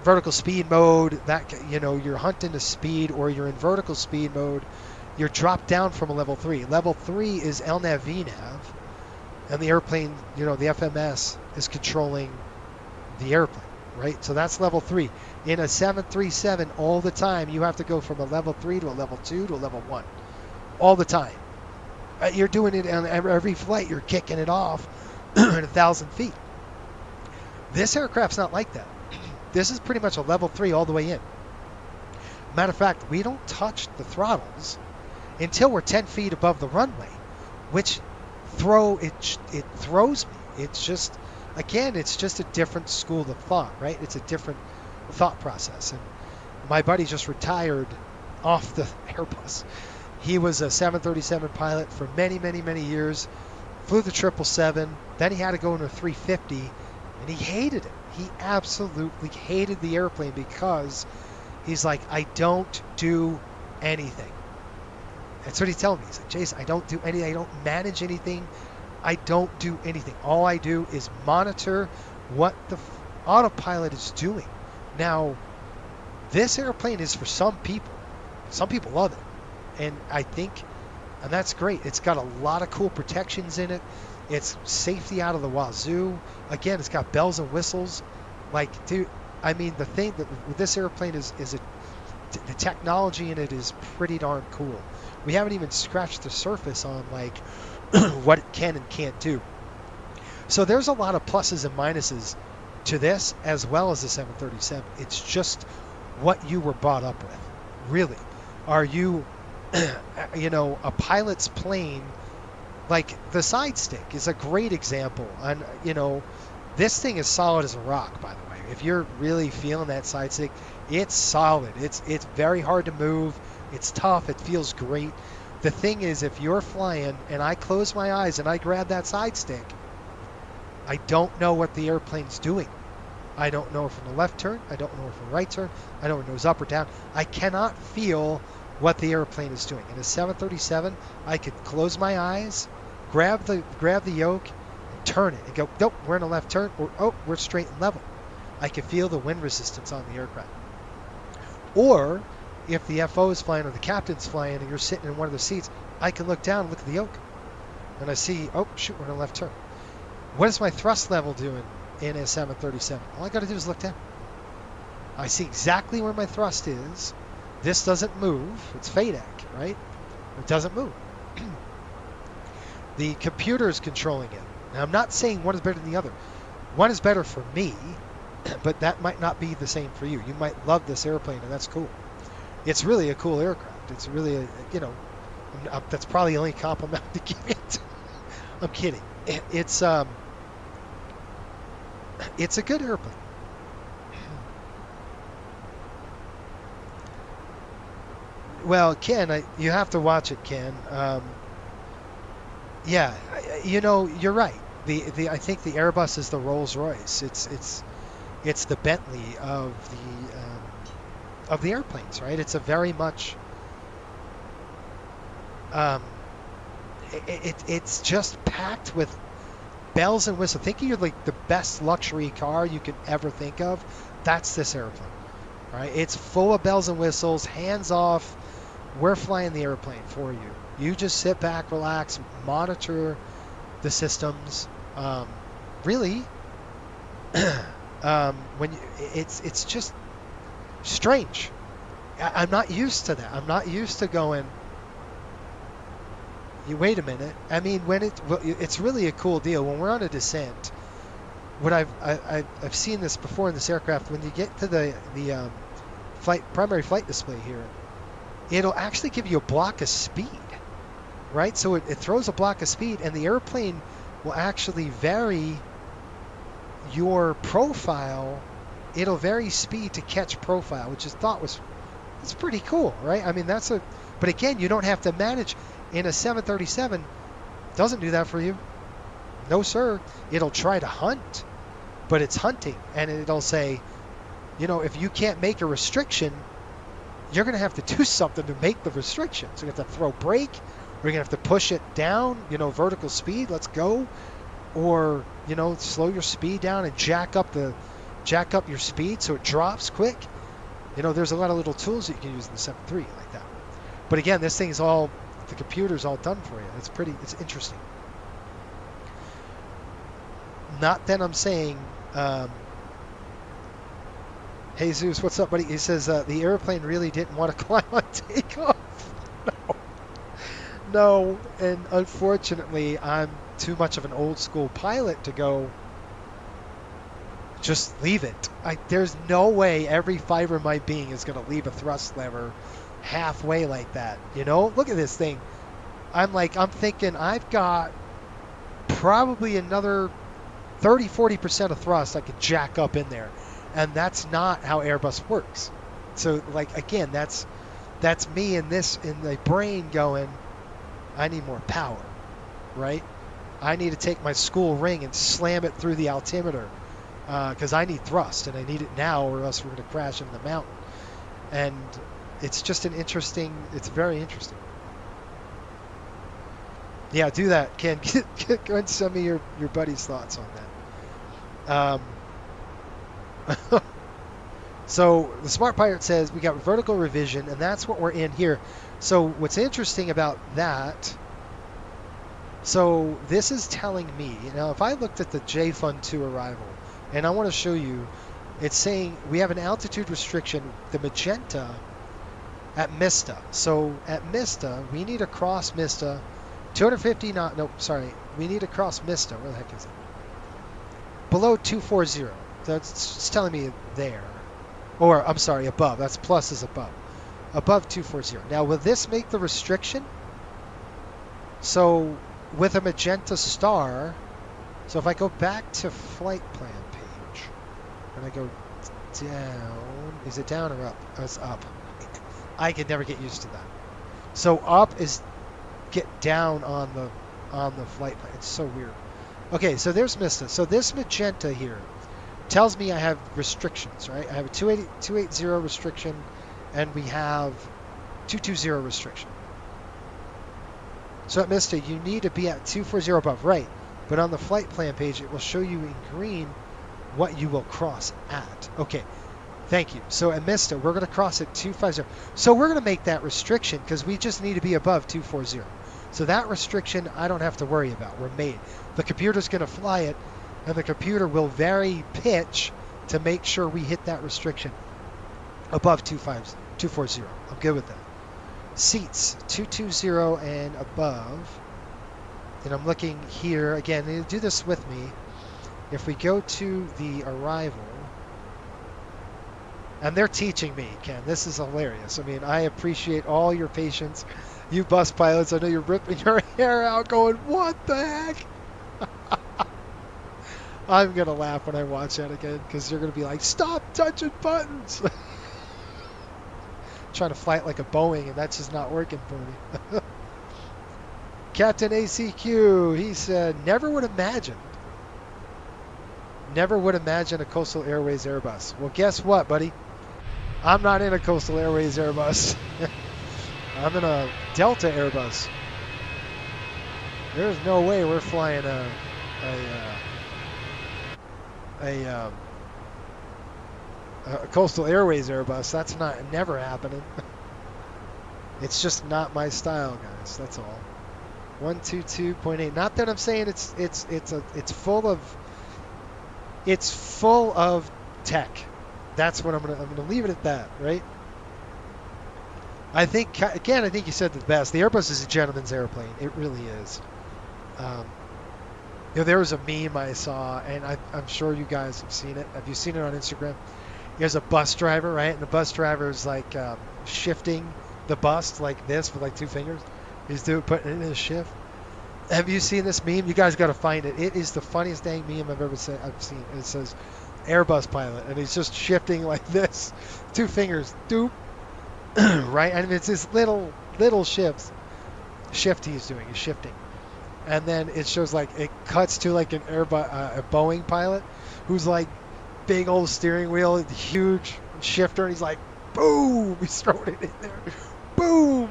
Speaker 2: vertical speed mode, that, you're hunting the speed, or you're in vertical speed mode. You're dropped down from a level 3. Level 3 is LNAV, VNAV, and the airplane, the FMS is controlling the airplane, right? So that's level 3. In a 737, all the time, you have to go from a level 3 to a level 2 to a level 1. All the time. You're doing it on every flight. You're kicking it off at 1,000 feet. This aircraft's not like that. This is pretty much a level 3 all the way in. Matter of fact, we don't touch the throttles until we're 10 feet above the runway, which it throws me. It's just, again, it's just a different school of thought, right? It's a different thought process. And my buddy just retired off the Airbus. He was a 737 pilot for many, many, many years, flew the 777, then he had to go into a 350, and he hated it. He absolutely hated the airplane because he's like, I don't do anything. That's what he's telling me. He's like, Jason, I don't do anything. I don't manage anything. I don't do anything. All I do is monitor what the autopilot is doing. Now, this airplane is for some people. Some people love it. And I think And that's great. It's got a lot of cool protections in it. It's safety out of the wazoo. Again, it's got bells and whistles. Like, dude, I mean, the thing that with this airplane is the technology in it is pretty darn cool. We haven't even scratched the surface on like what it can and can't do. So there's a lot of pluses and minuses to this as well as the 737. It's just what you were brought up with. Really. Are you, a pilot's plane, like the side stick is a great example. And, this thing is solid as a rock, by the way. If you're really feeling that side stick, it's solid. It's very hard to move. It's tough. It feels great. The thing is, if you're flying and I close my eyes and I grab that side stick, I don't know what the airplane's doing. I don't know if it's a left turn. I don't know if it's a right turn. I don't know if it goes up or down. I cannot feel what the airplane is doing. In a 737, I could close my eyes, grab the yoke, and turn it and go, nope, we're in a left turn, or oh, we're straight and level. I can feel the wind resistance on the aircraft. Or if the FO is flying or the captain's flying and you're sitting in one of the seats, I can look down and look at the yoke. And I see, oh, shoot, we're in a left turn. What is my thrust level doing in a 737? All I got to do is look down. I see exactly where my thrust is. This doesn't move. It's FADEC, right? It doesn't move. The computer is controlling it. Now, I'm not saying one is better than the other. One is better for me, but that might not be the same for you. You might love this airplane, and that's cool. It's really a cool aircraft. It's really that's probably the only compliment to give it. I'm kidding. It's a good airplane. Well, Ken, you have to watch it, Ken. Yeah, you're right. I think the Airbus is the Rolls Royce. It's the Bentley of the airplanes, right? It's a very much it's just packed with bells and whistles. Think you're like the best luxury car you could ever think of. That's this airplane, right? It's full of bells and whistles, hands off. We're flying the airplane for you. You just sit back, relax, monitor the systems. Really, it's just strange. I'm not used to that. I'm not used to going. You wait a minute. I mean, it's really a cool deal when we're on a descent. What I've seen this before in this aircraft. When you get to the primary flight display here, it'll actually give you a block of speed, right? So it throws a block of speed, and the airplane will actually vary your profile. It'll vary speed to catch profile, which I thought it's pretty cool, right? I mean, but again, you don't have to manage. In a 737, doesn't do that for you. No, sir. It'll try to hunt, but it's hunting, and it'll say, if you can't make a restriction, you're going to have to do something to make the restriction. So you have to throw brake, or you're going to have to push it down, vertical speed, let's go, or, slow your speed down and jack up your speed so it drops quick. There's a lot of little tools that you can use in the 7.3 like that. But again, this thing's the computer's all done for you. It's interesting. Not that I'm saying, hey Zeus, what's up, buddy? He says the airplane really didn't want to climb on takeoff. No, and unfortunately, I'm too much of an old school pilot to go, just leave it. There's no way every fiber of my being is going to leave a thrust lever halfway like that. Look at this thing. I'm thinking I've got probably another 30-40% of thrust I could jack up in there, and that's not how Airbus works. So again, that's me in the brain going, I need more power, right? I need to take my school ring and slam it through the altimeter because I need thrust, and I need it now, or else we're going to crash into the mountain. And it's just it's very interesting. Yeah, do that, Ken. Go ahead and send me your buddy's thoughts on that. So the Smart Pirate says we got vertical revision, and that's what we're in here. So what's interesting about that, so this is telling me, now if I looked at the J-Fund 2 arrival, and I want to show you, it's saying we have an altitude restriction, the magenta, at Mista. So at Mista, we need to cross Mista, 250 knot, no, sorry, we need to cross Mista, where the heck is it? Below 240, that's it's telling me there. Or, I'm sorry, above, that's plus is above. Above 240. Now, will this make the restriction? So, with a magenta star, so if I go back to flight plan page, and I go down, is it down or up? Oh, it's up. I can never get used to that. So up is get down on the flight plan. It's so weird. Okay, so there's Mista. So this magenta here tells me I have restrictions, right? I have a 280 restriction, and we have 220 restriction. So at Mista, you need to be at 240 above, right? But on the flight plan page, it will show you in green what you will cross at. Okay, thank you. So at Mista, we're going to cross at 250. So we're going to make that restriction because we just need to be above 240. So that restriction, I don't have to worry about. We're made. The computer's going to fly it, and the computer will vary pitch to make sure we hit that restriction above 240. I'm good with that. Seats, 220 and above. And I'm looking here, again, do this with me. If we go to the arrival, and they're teaching me, Ken, this is hilarious. I mean, I appreciate all your patience. You bus pilots, I know you're ripping your hair out going, what the heck? I'm going to laugh when I watch that again because you're going to be like, stop touching buttons. Trying to fly it like a Boeing, and that's just not working for me. Captain ACQ, he said, never would imagine a Coastal Airways Airbus. Well, guess what, buddy? I'm not in a Coastal Airways Airbus. I'm in a Delta Airbus. There's no way we're flying a Coastal Airways Airbus. That's never happening. It's just not my style, guys. That's all. 122.8. Not that I'm saying it's full of tech. That's what I'm gonna leave it at that, right? I think you said the best. The Airbus is a gentleman's airplane. It really is. There was a meme I saw, and I'm sure you guys have seen it. Have you seen it on Instagram? There's a bus driver, right? And the bus driver is like shifting the bus like this with like two fingers. He's putting it in his shift. Have you seen this meme? You guys got to find it. It is the funniest dang meme I've seen. It says Airbus pilot, and he's just shifting like this, two fingers, doop, right? I mean, it's this little shift he's doing. He's shifting, and then it shows like it cuts to like an a Boeing pilot who's like big old steering wheel, huge shifter, and he's like, boom, he's throwing it in there, boom.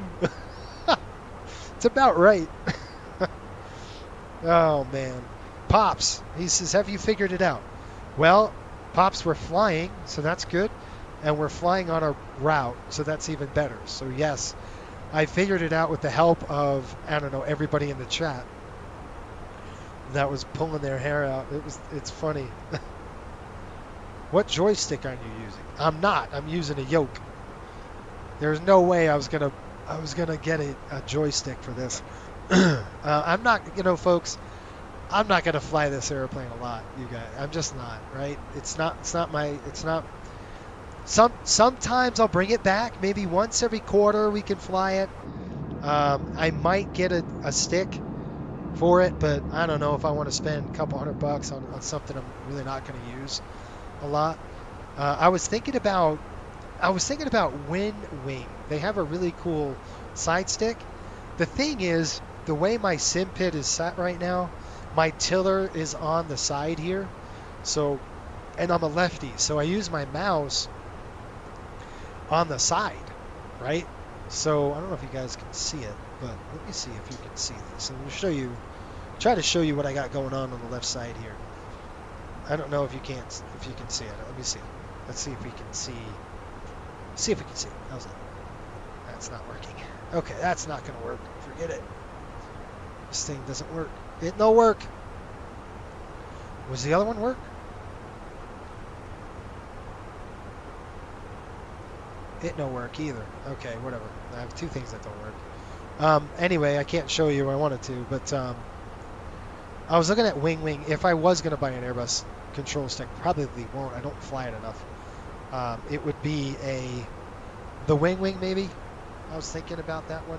Speaker 2: It's about right. Oh, man. Pops, he says, have you figured it out? Well, Pops, we're flying, so that's good. And we're flying on a route, so that's even better. So, yes, I figured it out with the help of, I don't know, everybody in the chat that was pulling their hair out. It's funny. What joystick are you using? I'm not. I'm using a yoke. There's no way I was gonna get a joystick for this. I'm not, folks, I'm not gonna fly this airplane a lot, you guys. I'm just not, right? Sometimes I'll bring it back. Maybe once every quarter we can fly it. I might get a stick for it, but I don't know if I want to spend a couple $100 on something I'm really not going to use a lot. I was thinking about Wind Wing. They have a really cool side stick. The thing is, the way my sim pit is set right now, my tiller is on the side here. So, and I'm a lefty, so I use my mouse on the side, right? So I don't know if you guys can see it, but let me see if you can see this. I'm going to try to show you what I got going on the left side here. I don't know if you can see it. Let me see. Let's see if we can see. See if we can see. How's that? That's not working. Okay, that's not going to work. Forget it. This thing doesn't work. It no work. Was the other one work? It no work either. Okay, whatever. I have two things that don't work. Anyway, I can't show you. I wanted to, but I was looking at wing. If I was going to buy an Airbus control stick, probably won't. I don't fly it enough. It would be the wing maybe. I was thinking about that one.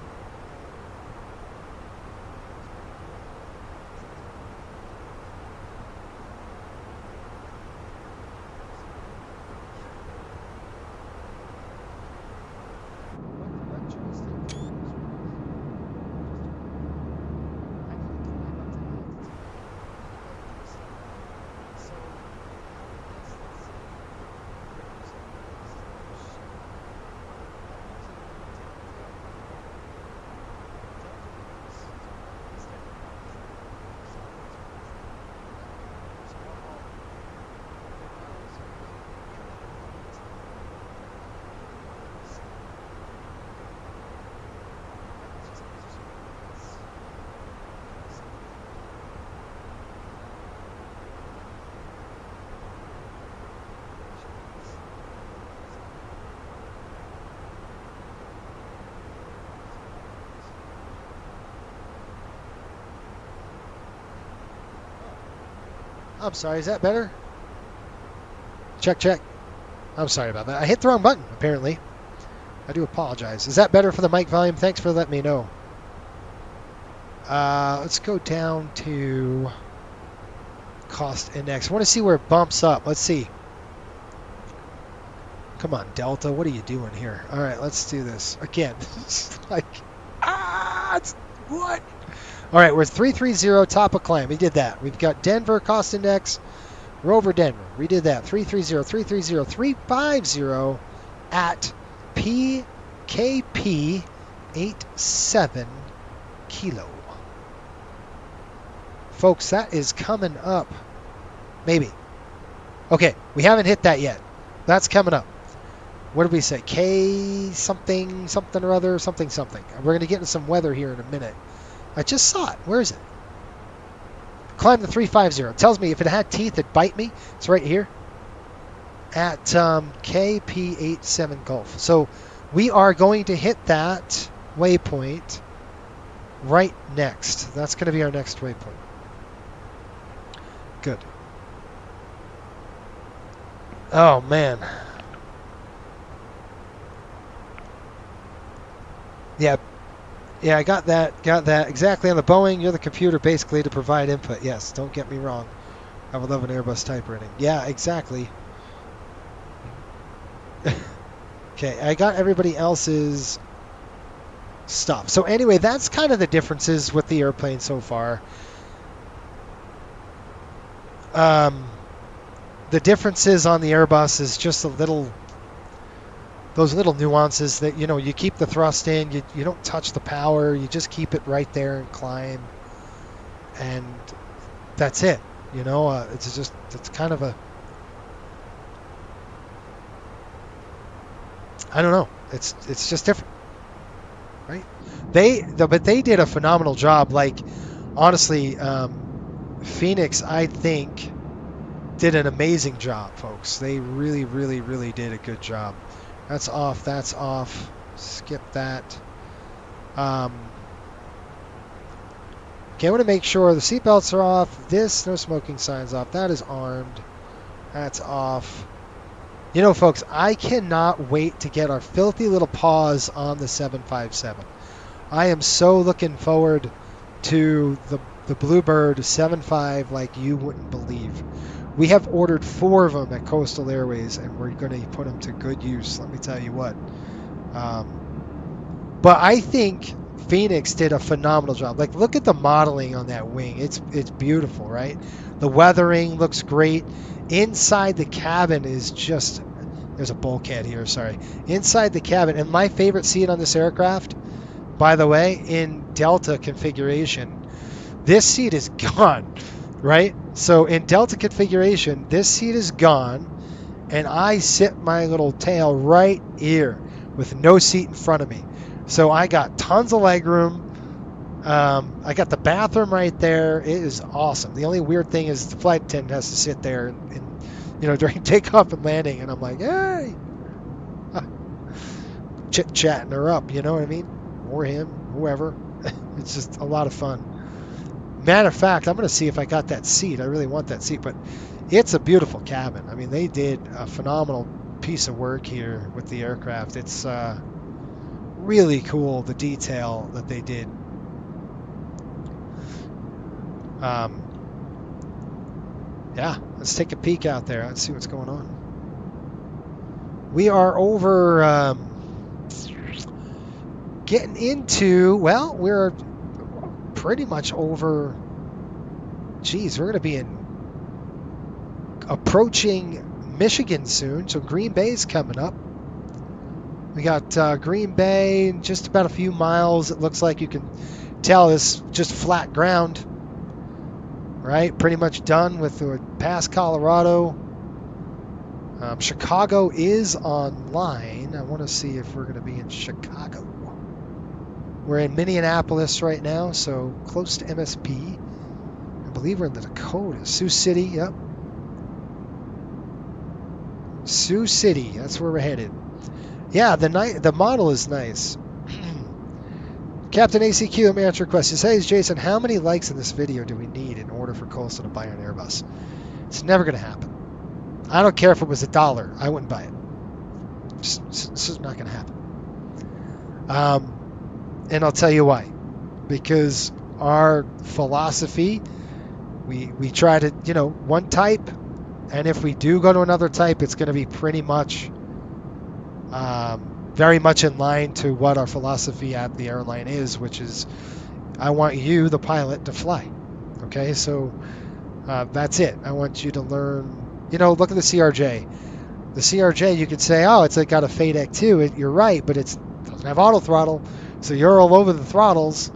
Speaker 2: I'm sorry, is that better? Check. I'm sorry about that. I hit the wrong button, apparently. I do apologize. Is that better for the mic volume? Thanks for letting me know. Let's go down to cost index. I want to see where it bumps up. Let's see. Come on, Delta. What are you doing here? All right, let's do this. Again, it's like, what? All right, we're 330 top of climb. We did that. We've got Denver cost index, Rover Denver. We did that. 350 at PKP 87 kilo. Folks, that is coming up. Maybe. Okay, we haven't hit that yet. That's coming up. What did we say? K something or other, something. We're going to get into some weather here in a minute. I just saw it. Where is it? Climb the 350. It tells me if it had teeth, it'd bite me. It's right here at KP87 Golf. So we are going to hit that waypoint right next. That's going to be our next waypoint. Good. Oh, man. Yeah, I got that. Exactly on the Boeing, you're the computer basically to provide input. Yes, don't get me wrong. I would love an Airbus typewriting. Yeah, exactly. Okay, I got everybody else's stuff. So anyway, that's kind of the differences with the airplane so far. The differences on the Airbus is just those little nuances that, you keep the thrust in, you don't touch the power, you just keep it right there and climb, and that's it. It's kind of I don't know. It's just different, right? But they did a phenomenal job. Like, honestly, Fenix, I think, did an amazing job, folks. They really, really, really did a good job. That's off. Skip that. Okay, I want to make sure the seatbelts are off. This, no smoking signs off. That is armed. That's off. Folks, I cannot wait to get our filthy little paws on the 757. I am so looking forward to the Bluebird 75 like you wouldn't believe. We have ordered 4 of them at Coastal Airways, and we're going to put them to good use, let me tell you what. But I think Fenix did a phenomenal job. Like, look at the modeling on that wing. It's beautiful, right? The weathering looks great. Inside the cabin is just... There's a bulkhead here, sorry. Inside the cabin, and my favorite seat on this aircraft, by the way, in Delta configuration, this seat is gone. Right? So in Delta configuration, this seat is gone, and I sit my little tail right here with no seat in front of me. So I got tons of leg room. I got the bathroom right there. It is awesome. The only weird thing is the flight attendant has to sit there and during takeoff and landing, and I'm like, hey, chit-chatting her up, you know what I mean? Or him, whoever. It's just a lot of fun. Matter of fact, I'm going to see if I got that seat. I really want that seat, but it's a beautiful cabin. I mean, they did a phenomenal piece of work here with the aircraft. It's really cool, the detail that they did. Yeah, let's take a peek out there. Let's see what's going on. We are over getting into, well, we're pretty much over. Geez, we're going to be approaching Michigan soon. So Green Bay's coming up. We got Green Bay, just about a few miles. It looks like you can tell it's just flat ground. Right, pretty much done with past Colorado. Chicago is online. I want to see if we're going to be in Chicago. We're in Minneapolis right now, so close to MSP. I believe we're in the Dakotas. Sioux City, yep. Sioux City, that's where we're headed. Yeah, the model is nice. Captain ACQ, let me answer your question. Says Jason, how many likes in this video do we need in order for Coastal to buy an Airbus? It's never going to happen. I don't care if it was $1. I wouldn't buy it. This is not going to happen. And I'll tell you why. Because our philosophy, we try to, one type, and if we do go to another type, it's going to be pretty much very much in line to what our philosophy at the airline is, which is I want you, the pilot, to fly. Okay, so that's it. I want you to learn, look at the CRJ. The CRJ, you could say, oh, it's got a FADEC too. You're right, but it doesn't have auto throttle, so you're all over the throttles.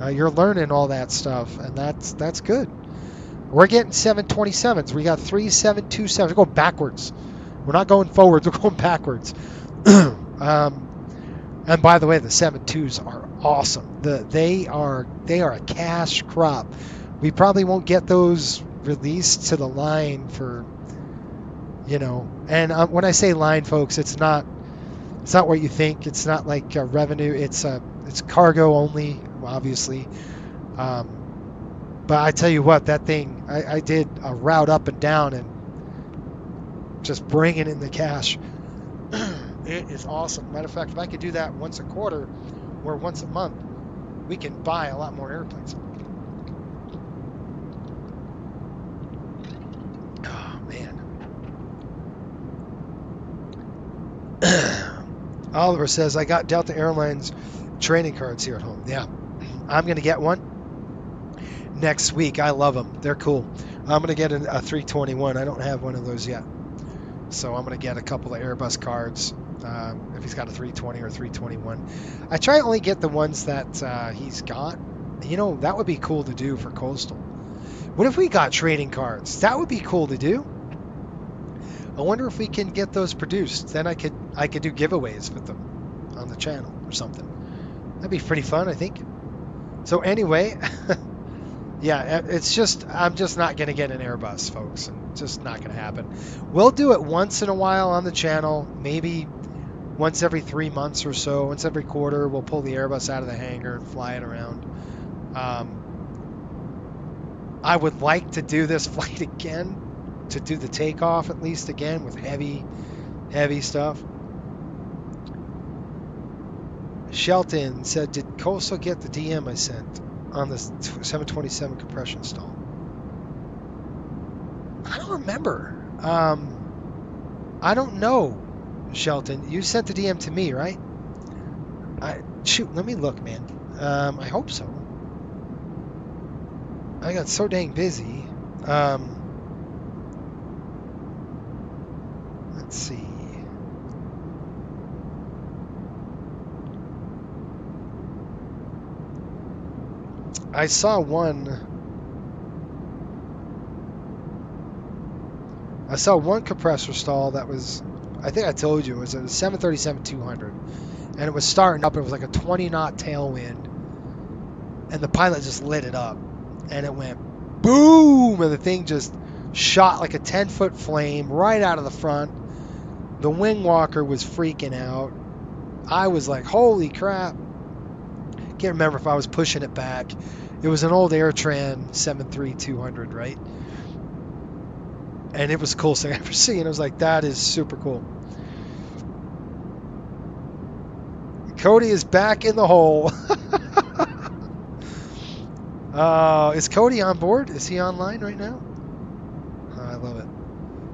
Speaker 2: You're learning all that stuff, and that's good. We're getting 727s. We got 3 727s. We're going backwards. We're not going forwards. We're going backwards. And by the way, the 72s are awesome. They are a cash crop. We probably won't get those released to the line for, And when I say line, folks, it's not what you think. It's not like revenue. It's cargo only, obviously. But I tell you what, that thing, I did a route up and down and just bringing in the cash. It is awesome. Matter of fact, if I could do that once a quarter or once a month, we can buy a lot more airplanes. Oh, man. Oliver says, I got Delta Airlines training cards here at home. Yeah, I'm going to get one next week. I love them. They're cool. I'm going to get a 321. I don't have one of those yet. So I'm going to get a couple of Airbus cards. If he's got a 320 or 321. I try to only get the ones that he's got. That would be cool to do for Coastal. What if we got trading cards? That would be cool to do. I wonder if we can get those produced. Then I could do giveaways with them on the channel or something. That'd be pretty fun, I think. So anyway, yeah, I'm just not going to get an Airbus, folks. It's just not going to happen. We'll do it once in a while on the channel, maybe once every 3 months or so, once every quarter. We'll pull the Airbus out of the hangar and fly it around. I would like to do this flight again, to do the takeoff at least again with heavy stuff. Shelton said, did Coastal get the DM I sent on the 727 compression stall? I don't remember. I don't know, Shelton. You sent the DM to me, right? Shoot, let me look, man. I hope so. I got so dang busy. Let's see. I saw one. I saw one compressor stall that was, I think I told you, it was a 737-200. And it was starting up. It was like a 20-knot tailwind. And the pilot just lit it up. And it went boom! And the thing just shot like a 10-foot flame right out of the front. The wing walker was freaking out. I was like, holy crap. Can't remember if I was pushing it back. It was an old AirTran 73200, right? And it was the coolest thing I ever seen. I was like, that is super cool. Cody is back in the hole. Is Cody on board? Is he online right now? Oh, I love it.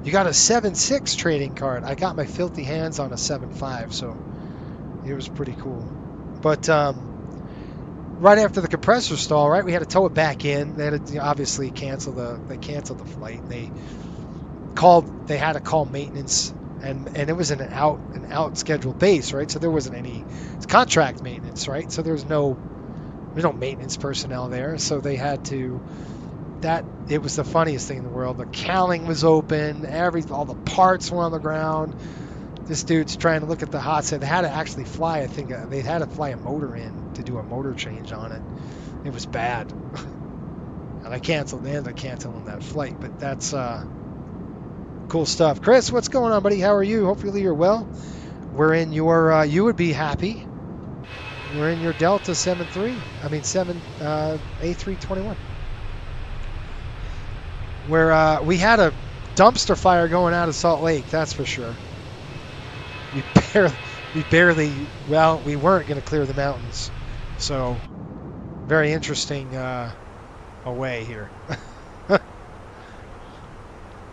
Speaker 2: You got a 7.6 trading card. I got my filthy hands on a 7.5, so it was pretty cool. But right after the compressor stall, right, we had to tow it back in. They had to obviously cancel the flight. They had to call maintenance, and it was an out scheduled base, right? So there wasn't any contract maintenance, right? So there's no maintenance personnel there. So they had to. It was the funniest thing in the world. The cowling was open. All the parts were on the ground. This dude's trying to look at the hot side. They had to actually fly. I think they had to fly a motor in to do a motor change on it. It was bad, and I canceled. They ended up canceling that flight. But that's cool stuff. Chris, what's going on, buddy? How are you? Hopefully you're well. We're in your. You would be happy. We're in your Delta A321. Where we had a dumpster fire going out of Salt Lake, that's for sure. We weren't going to clear the mountains. So, very interesting away here.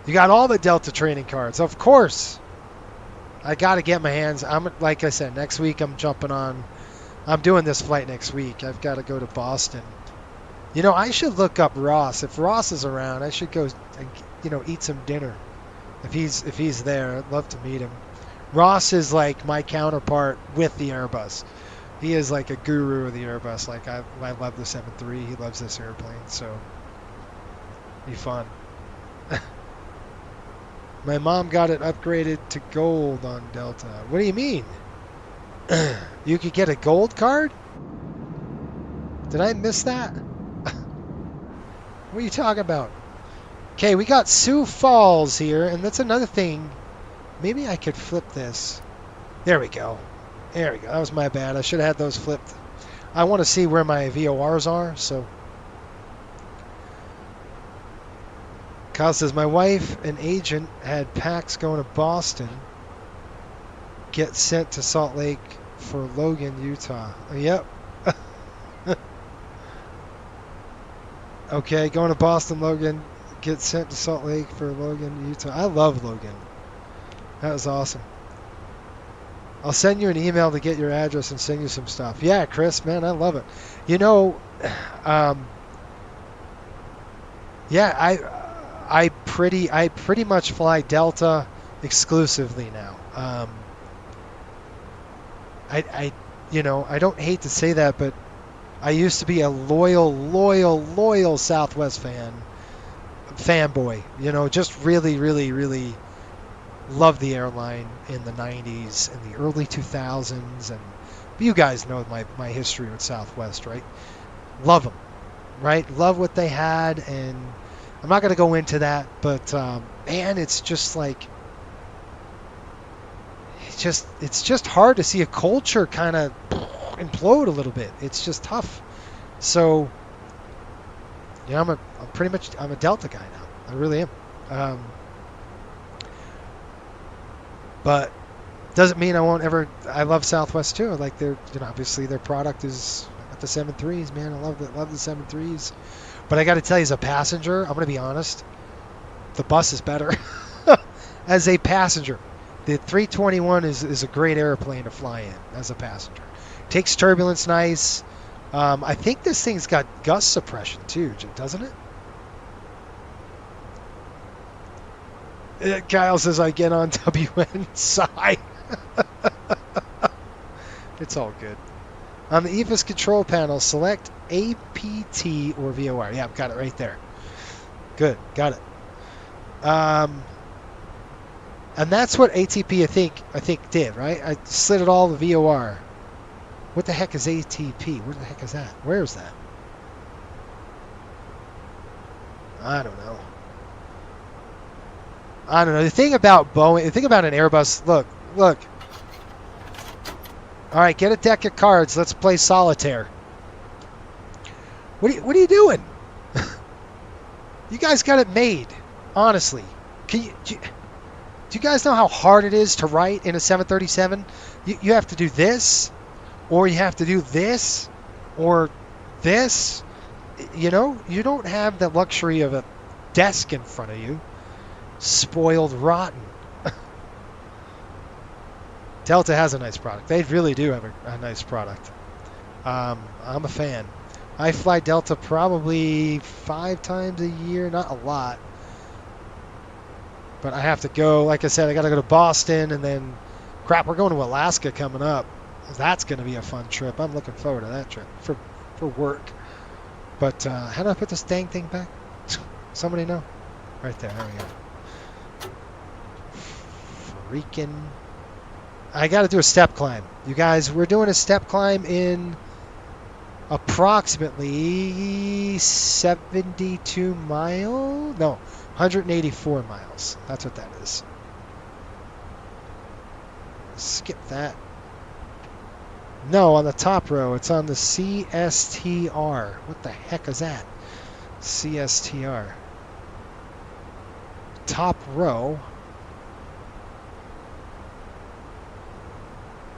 Speaker 2: You got all the Delta training cards, of course. I got to get my hands. Like I said, next week I'm jumping on. I'm doing this flight next week. I've got to go to Boston. You know, I should look up Ross. If Ross is around, I should go, eat some dinner. If he's there, I'd love to meet him. Ross is like my counterpart with the Airbus. He is like a guru of the Airbus. Like I love the 7.3. He loves this airplane, so be fun. My mom got it upgraded to gold on Delta. What do you mean? You could get a gold card? Did I miss that? What are you talking about? Okay, we got Sioux Falls here, and that's another thing. Maybe I could flip this. There we go. There we go. That was my bad. I should have had those flipped. I want to see where my VORs are, so. Kyle says, my wife, an agent, had packs going to Boston. Get sent to Salt Lake for Logan, Utah. Yep. Okay, going to Boston, Logan. Get sent to Salt Lake for Logan, Utah. I love Logan. That was awesome. I'll send you an email to get your address and send you some stuff. Yeah, Chris, man, I love it. You know, yeah, I pretty much fly Delta exclusively now. I don't hate to say that, but I used to be a loyal Southwest fanboy. You know, just really loved the airline in the 90s and the early 2000s. And you guys know my history with Southwest, right? Love them, right? Love what they had. And I'm not going to go into that, but man, it's just like, it's just hard to see a culture kind of implode a little bit. It's just tough. So, I'm a Delta guy now. I really am. But doesn't mean I won't ever. I love Southwest too. Like obviously their product is at the 7.3s, man. I love the 7.3s. But I got to tell you, as a passenger, I'm going to be honest. The bus is better. As a passenger, the 321 is a great airplane to fly in as a passenger. Takes turbulence nice. I think this thing's got gust suppression too, doesn't it? Kyle says I get on WN side. It's all good. On the EFIS control panel, select APT or VOR. Yeah, I've got it right there. Good, got it. And that's what ATP I think did, right? I slid it all to VOR. What the heck is ATP? Where the heck is that? Where is that? I don't know. I don't know. The thing about Boeing, the thing about an Airbus, look. All right, get a deck of cards. Let's play solitaire. What are you doing? You guys got it made, honestly. Do you guys know how hard it is to write in a 737? You have to do this, or you have to do this, or this. You know, you don't have the luxury of a desk in front of you. Spoiled rotten. Delta has a nice product. They really do have a nice product. I'm a fan. I fly Delta probably 5 times a year, not a lot. But I have to go, like I said, I got to go to Boston, and then, crap, we're going to Alaska coming up. That's going to be a fun trip. I'm looking forward to that trip for work. But how do I put this dang thing back? Somebody know? Right there. There we go. Freaking. I got to do a step climb. You guys, we're doing a step climb in approximately 72 miles? No, 184 miles. That's what that is. Skip that. No, on the top row. It's on the CSTR. What the heck is that? CSTR. Top row.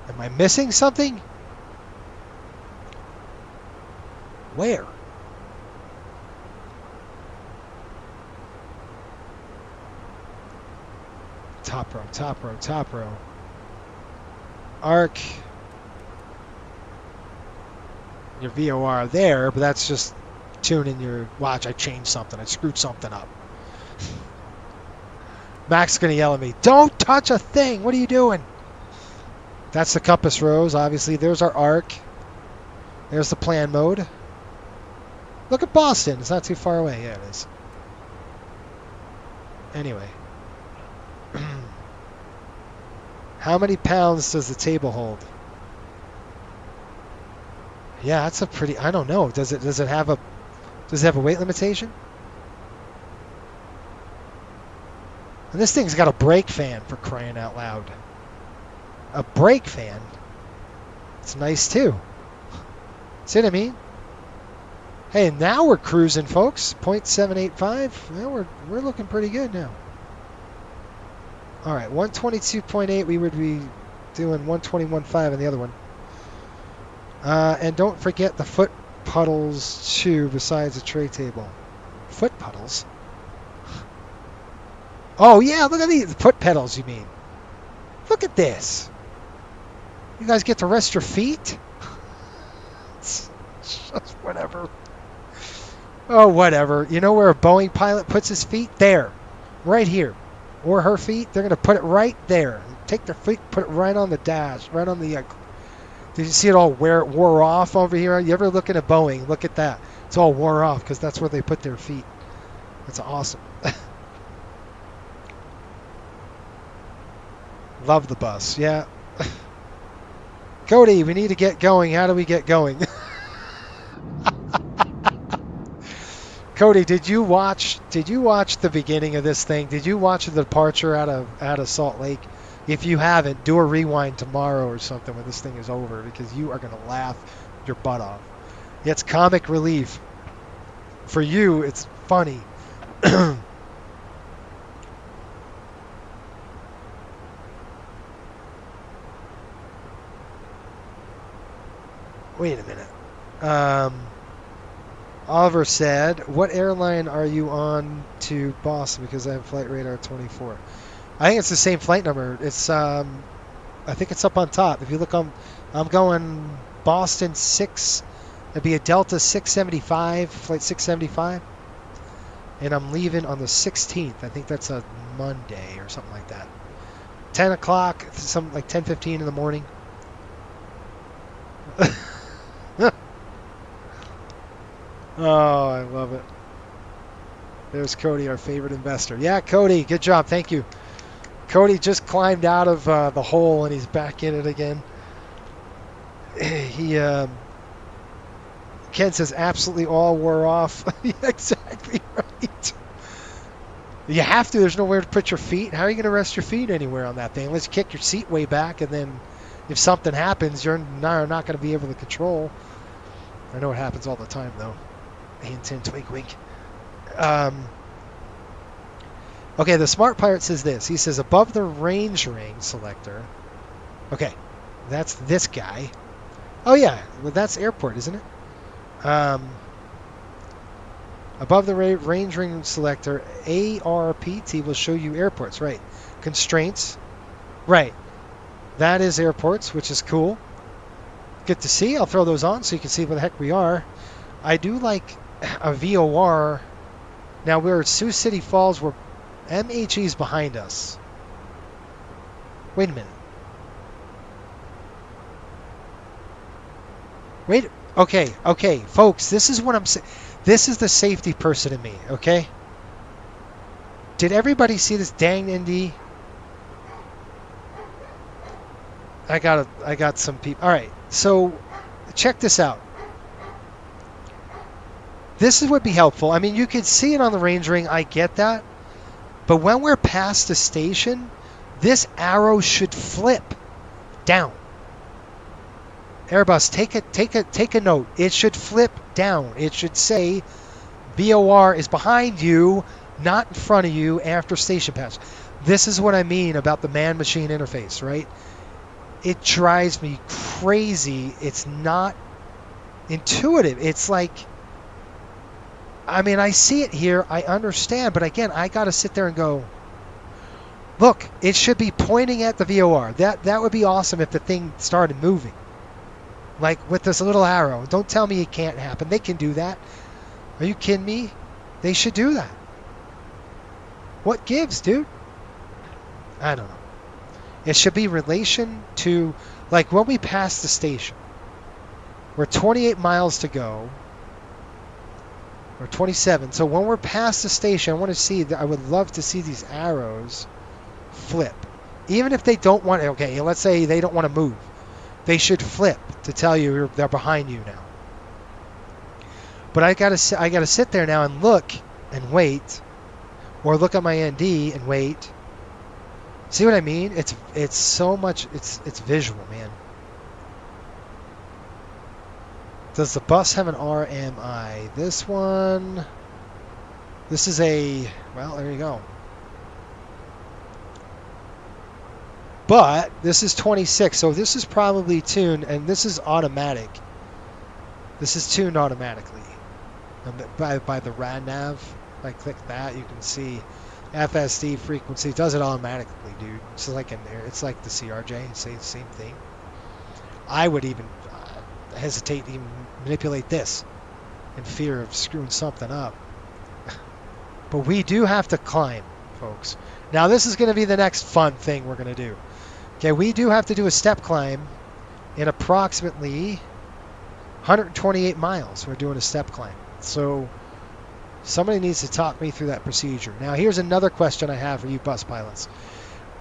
Speaker 2: Am I missing something? Where? Top row, top row, top row. Arc. Your VOR there, but that's just tuning your watch. I changed something. I screwed something up. Mac's going to yell at me. Don't touch a thing. What are you doing? That's the compass rose, obviously. There's our arc. There's the plan mode. Look at Boston. It's not too far away. Yeah, it is. Anyway. How many pounds does the table hold? Yeah, that's a pretty. I don't know. Does it have a weight limitation? And this thing's got a brake fan, for crying out loud. A brake fan. It's nice too. See what I mean? Hey, now we're cruising, folks. 0.785. Well, we're looking pretty good now. All right, 122.8. We would be doing 121.5 in the other one. And don't forget the foot puddles too, besides the tray table. Foot puddles? Oh yeah, look at these foot pedals. You mean? Look at this. You guys get to rest your feet? It's just whatever. Oh, whatever. You know where a Boeing pilot puts his feet? There. Right here. Or her feet. They're going to put it right there. Take their feet, put it right on the dash. Right on the... did you see it all wore off over here? You ever look at a Boeing? Look at that. It's all wore off because that's where they put their feet. That's awesome. Love the bus. Yeah. Cody, we need to get going. How do we get going? Cody, did you watch the beginning of this thing? Did you watch the departure out of Salt Lake? If you haven't, do a rewind tomorrow or something when this thing is over, because you are going to laugh your butt off. It's comic relief. For you, it's funny. Wait a minute. Oliver said, what airline are you on to Boston? Because I have Flight Radar 24. I think it's the same flight number. It's I think it's up on top. If you look on, I'm going Boston 6. It'd be a Delta 675, flight 675. And I'm leaving on the 16th. I think that's a Monday or something like that. 10 o'clock, something like 10:15 in the morning. Oh, I love it. There's Cody, our favorite investor. Yeah, Cody, good job. Thank you. Cody just climbed out of the hole and he's back in it again. He Ken says absolutely all wore off. Yeah, exactly right. You have to. There's nowhere to put your feet. How are you going to rest your feet anywhere on that thing? Unless you kick your seat way back, and then if something happens, you're not going to be able to control. I know it happens all the time, though. Hint, hint, wink, wink. Okay, the Smart Pirate says this. He says, above the range ring selector. Okay, that's this guy. Oh, yeah. Well, that's airport, isn't it? Above the range ring selector, ARPT will show you airports. Right. Constraints. Right. That is airports, which is cool. Good to see. I'll throw those on so you can see where the heck we are. I do like a VOR. Now, we're at Sioux City Falls. We're MHE's behind us. Wait a minute. Wait. Okay, folks. This is what I'm saying. This is the safety person in me. Okay. Did everybody see this dang Indy? I got some people. All right. So, check this out. This would be helpful. I mean, you could see it on the range ring. I get that. But when we're past the station, this arrow should flip down. Airbus, take a note. It should flip down. It should say VOR is behind you, not in front of you after station pass. This is what I mean about the man-machine interface, right? It drives me crazy. It's not intuitive. It's like, I mean, I see it here. I understand. But again, I got to sit there and go, look, it should be pointing at the VOR. That would be awesome if the thing started moving. Like with this little arrow. Don't tell me it can't happen. They can do that. Are you kidding me? They should do that. What gives, dude? I don't know. It should be relation to, like when we pass the station. We're 28 miles to go. Or 27. So when we're past the station, I want to see, I would love to see these arrows flip. Even if they don't want, okay, let's say they don't want to move. They should flip to tell you they're behind you now. But I gotta sit there now and look and wait, or look at my ND and wait. See what I mean? It's so much. It's visual, man. Does the bus have an RMI? This one. This is a. Well, there you go. But this is 26, so this is probably tuned, and this is automatic. This is tuned automatically by the RADNAV. If I click that, you can see FSD frequency. It does it automatically, dude. It's like it's like the CRJ. It's the same thing. I would even hesitate to even manipulate this in fear of screwing something up. But we do have to climb, folks. Now this is going to be the next fun thing we're going to do. Okay, we do have to do a step climb in approximately 128 miles. We're doing a step climb. So somebody needs to talk me through that procedure. Now here's another question I have for you bus pilots.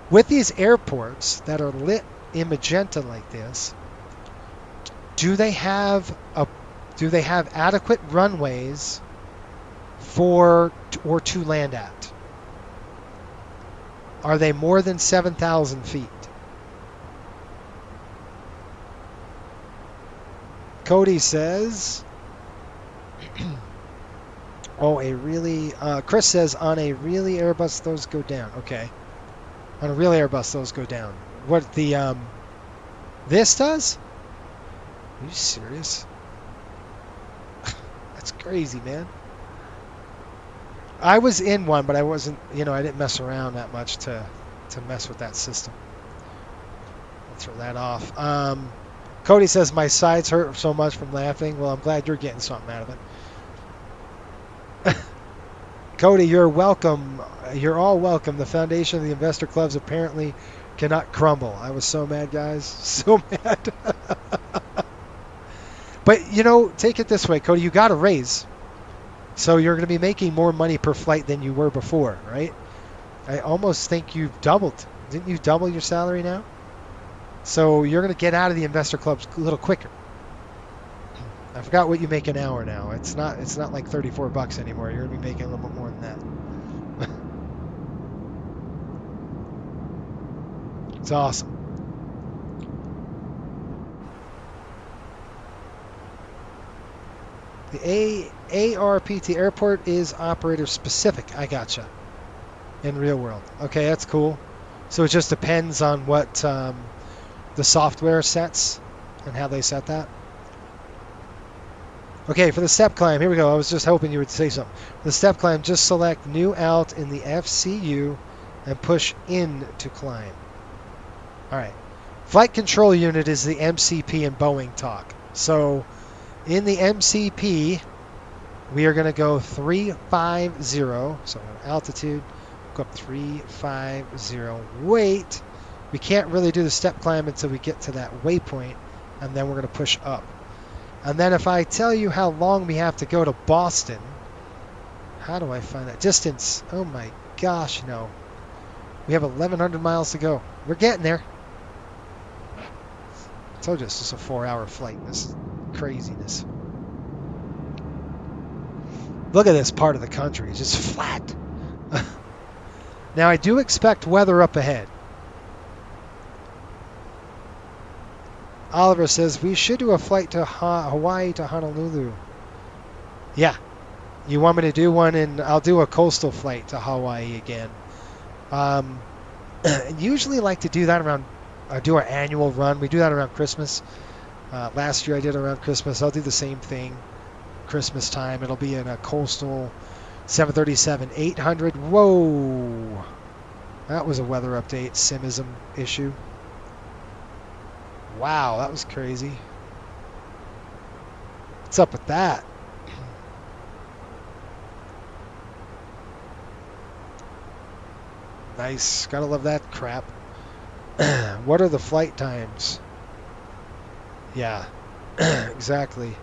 Speaker 2: With these airports that are lit in magenta like this, do they have adequate runways for or to land at? Are they more than 7,000 feet? Cody says, Chris says, on a really Airbus, those go down. Okay. On a real Airbus, those go down. What this does? Are you serious? That's crazy, man. I was in one, but I wasn't, I didn't mess around that much to mess with that system. I'll throw that off. Cody says, my sides hurt so much from laughing. Well, I'm glad you're getting something out of it. Cody, you're welcome. You're all welcome. The foundation of the investor clubs apparently cannot crumble. I was so mad, guys. So mad. But, take it this way, Cody. You got a raise. So you're going to be making more money per flight than you were before, right? I almost think you've doubled Didn't you double your salary now? So you're going to get out of the investor clubs a little quicker. I forgot what you make an hour now. It's not like $34 anymore. You're going to be making a little bit more than that. It's awesome. The ARPT airport is operator specific. I gotcha. In real world. Okay, that's cool. So it just depends on what the software sets and how they set that. Okay, for the step climb, here we go. I was just hoping you would say something. For the step climb, just select new out in the FCU and push in to climb. All right. Flight control unit is the MCP in Boeing talk. So in the MCP, we are going to go 350. So altitude, go up 350. Wait. We can't really do the step climb until we get to that waypoint, and then we're going to push up. And then if I tell you how long we have to go to Boston, how do I find that? Distance. Oh my gosh, no. We have 1,100 miles to go. We're getting there. I told you it's just a 4-hour flight. This is craziness. Look at this part of the country. It's just flat. Now I do expect weather up ahead. Oliver says, we should do a flight to Hawaii to Honolulu. Yeah. You want me to do one? And I'll do a coastal flight to Hawaii again. Usually like to do that around, do our annual run. We do that around Christmas. Last year I did around Christmas. I'll do the same thing Christmas time. It'll be in a coastal 737-800. Whoa. That was a weather update, simism issue. Wow, that was crazy. What's up with that? Nice. Gotta love that crap. What are the flight times? Yeah, exactly.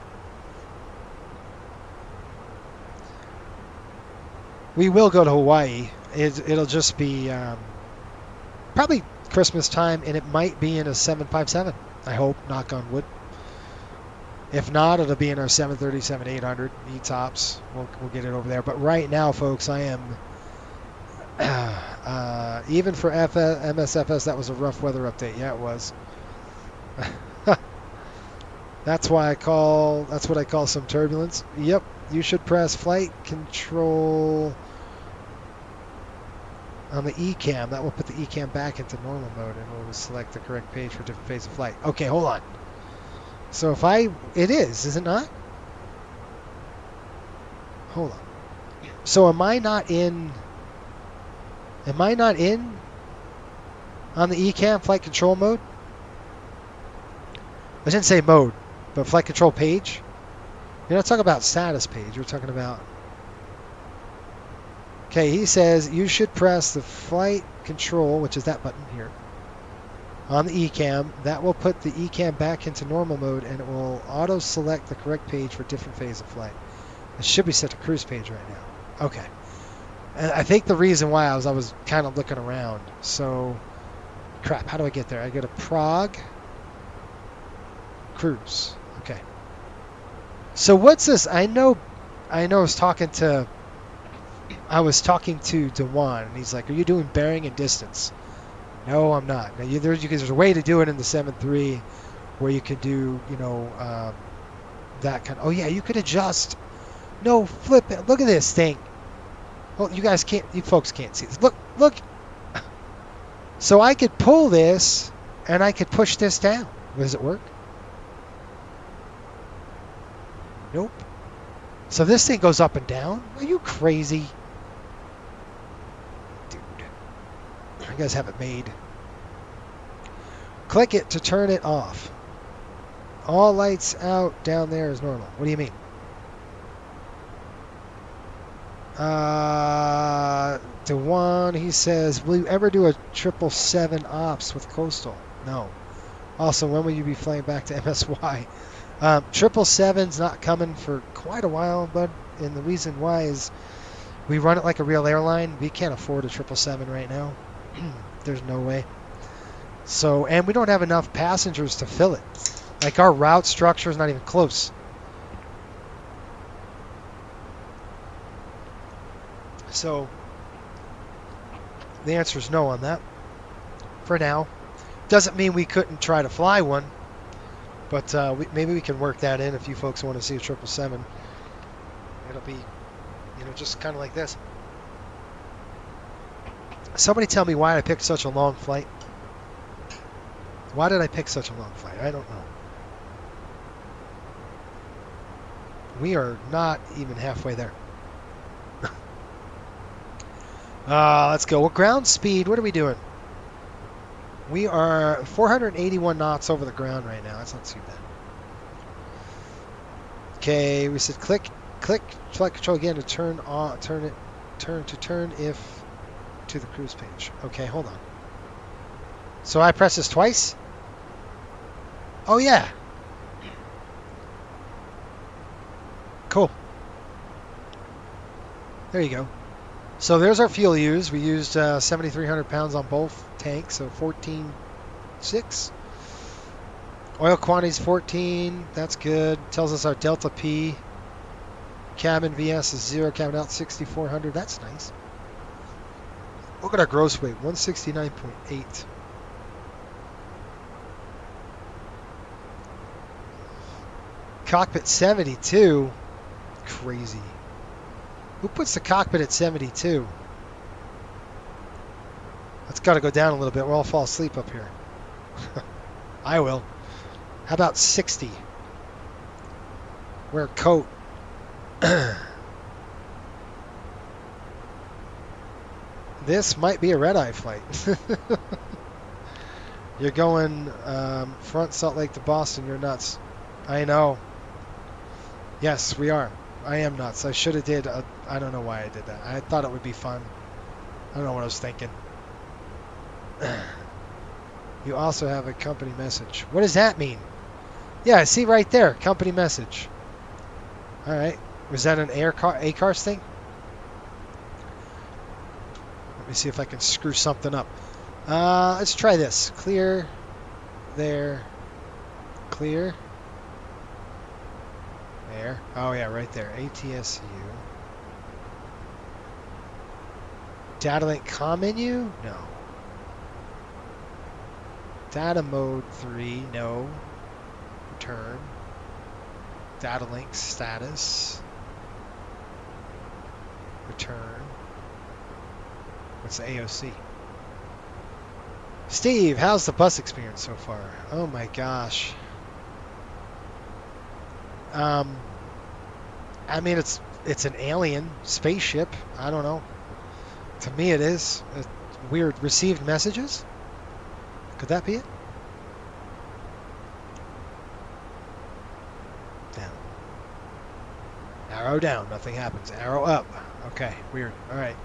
Speaker 2: We will go to Hawaii. It'll just be probably Christmas time, and it might be in a 757. I hope, knock on wood. If not, it'll be in our 737-800 E-tops. We'll get it over there. But right now, folks, I am even for MSFS. That was a rough weather update. Yeah, it was. That's what I call some turbulence. Yep, you should press flight control on the ECAM. That will put the ECAM back into normal mode and will select the correct page for different phase of flight. Okay, hold on. So if it is it not? Hold on. So am I not in on the ECAM flight control mode? I didn't say mode, but flight control page. You're not talking about status page. We're talking about. Okay, he says you should press the flight control, which is that button here, on the ECAM. That will put the ECAM back into normal mode, and it will auto-select the correct page for different phase of flight. It should be set to cruise page right now. Okay. And I think the reason why I was kind of looking around. So, crap, how do I get there? I go to Prague. Cruise. Okay. So what's this? I know I was talking to Dewan, and he's like, are you doing bearing and distance? No, I'm not. Now, there's a way to do it in the 7.3 where you could do, that kind of, oh yeah, you could adjust. No, flip it. Look at this thing. Well, you folks can't see this. Look. So I could pull this, and I could push this down. Does it work? Nope. So this thing goes up and down? Are you crazy? Dude. You guys have it made. Click it to turn it off. All lights out down there is normal. What do you mean? Dewan, he says, will you ever do a 777 ops with Coastal? No. Also, when will you be flying back to MSY? 777's not coming for quite a while, bud. And the reason why is we run it like a real airline. We can't afford a 777 right now. There's no way. So, and we don't have enough passengers to fill it. Like our route structure is not even close. So, the answer is no on that. For now. Doesn't mean we couldn't try to fly one. But maybe we can work that in if you folks want to see a 777. It'll be, just kind of like this. Somebody tell me why I picked such a long flight. Why did I pick such a long flight? I don't know. We are not even halfway there. Let's go. Well, ground speed, what are we doing? We are 481 knots over the ground right now. That's not too bad. Okay, we said click flight control again to turn if to the cruise page. Okay, hold on. So I press this twice? Oh yeah. Cool. There you go. So there's our fuel use. We used 7,300 pounds on both tanks, so 14.6. Oil quantity's 14. That's good. Tells us our delta P. Cabin VS is 0. Cabin out 6,400. That's nice. Look at our gross weight, 169.8. Cockpit 72. Crazy. Who puts the cockpit at 72? That's got to go down a little bit. We'll all fall asleep up here. I will. How about 60? Wear a coat. This might be a red-eye flight. You're going front Salt Lake to Boston. You're nuts. I know. Yes, we are. I am nuts. I should have did. I don't know why I did that. I thought it would be fun. I don't know what I was thinking. You also have a company message. What does that mean? Yeah, I see right there. Company message. All right. Was that an ACARS thing? Let me see if I can screw something up. Let's try this. Clear. There. Clear. There. Oh, yeah, right there. ATSU. Data link com menu? No. Data mode 3? No. Return. Data link status. Return. What's the AOC? Steve, how's the bus experience so far? Oh my gosh. I mean, it's an alien spaceship. I don't know. To me, it is. Weird. Received messages? Could that be it? Down. Arrow down. Nothing happens. Arrow up. Okay. Weird. All right.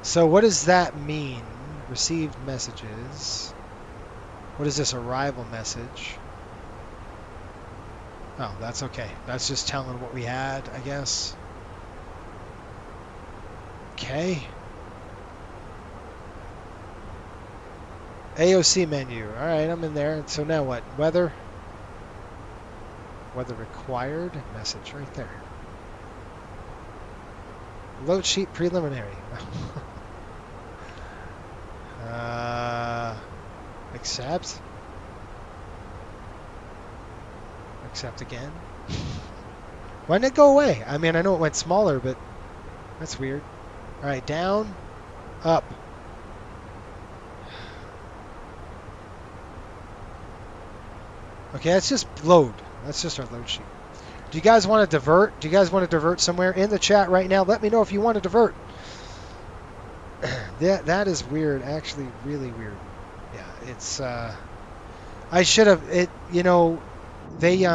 Speaker 2: So what does that mean? Received messages. What is this? Arrival message. Oh, that's okay. That's just telling what we had, I guess. Okay. AOC menu. All right, I'm in there. So now what? Weather. Weather required. Message right there. Load sheet preliminary. Accept. Accept again. Why didn't it go away? I mean, I know it went smaller, but that's weird. All right, down, up. Okay, that's just load. That's just our load sheet. Do you guys want to divert? Do you guys want to divert somewhere? In the chat right now, let me know if you want to divert. That is weird. Actually, really weird. Yeah, it's. I should have. They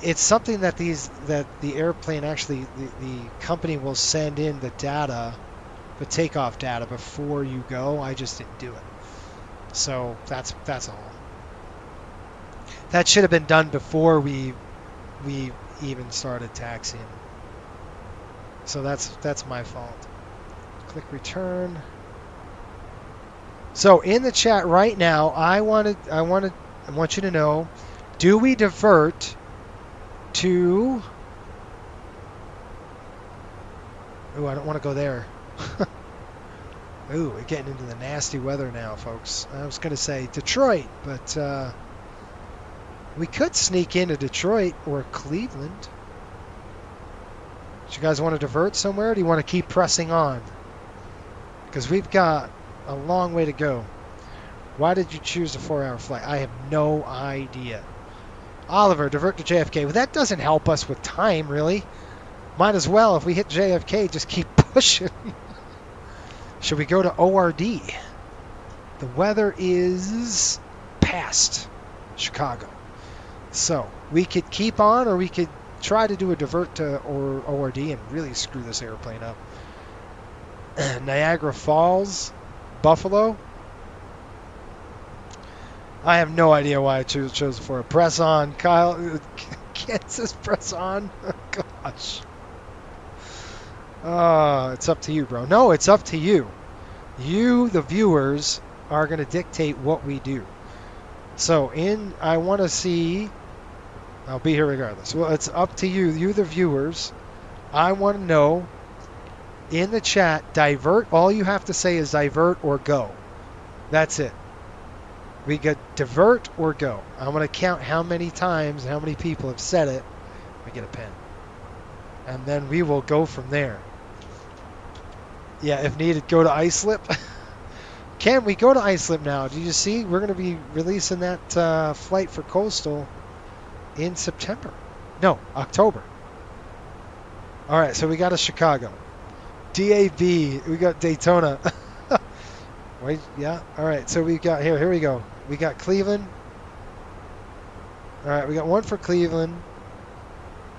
Speaker 2: it's something that the airplane actually the company will send in the data, the takeoff data before you go. I just didn't do it. So that's all. That should have been done before we even started taxiing. So that's my fault. Click return. So in the chat right now, I want you to know, do we divert to... Ooh, I don't want to go there. Ooh, we're getting into the nasty weather now, folks. I was going to say Detroit, but we could sneak into Detroit or Cleveland. Do you guys want to divert somewhere, or do you want to keep pressing on? Because we've got a long way to go. Why did you choose a 4-hour flight? I have no idea. Oliver, divert to JFK. Well, that doesn't help us with time, really. Might as well, if we hit JFK, just keep pushing. Should we go to ORD? The weather is past Chicago. So we could keep on, or we could try to do a divert to ORD and really screw this airplane up. Niagara Falls, Buffalo. I have no idea why I chose for a press on. Kyle, Kansas press on. Gosh. It's up to you, bro. No, it's up to you. You, the viewers, are going to dictate what we do. So I want to see, I'll be here regardless. Well, it's up to you, the viewers. I want to know in the chat, divert. All you have to say is divert or go. That's it. We get divert or go. I'm going to count how many times, how many people have said it. Let me get a pen. And then we will go from there. Yeah, if needed, go to iSlip. Can we go to iSlip now? Do you see? We're going to be releasing that flight for Coastal in September. No, October. All right, so we got a Chicago. DAB, we got Daytona. Wait, yeah. All right, so we got here we go. We got Cleveland. All right, we got one for Cleveland.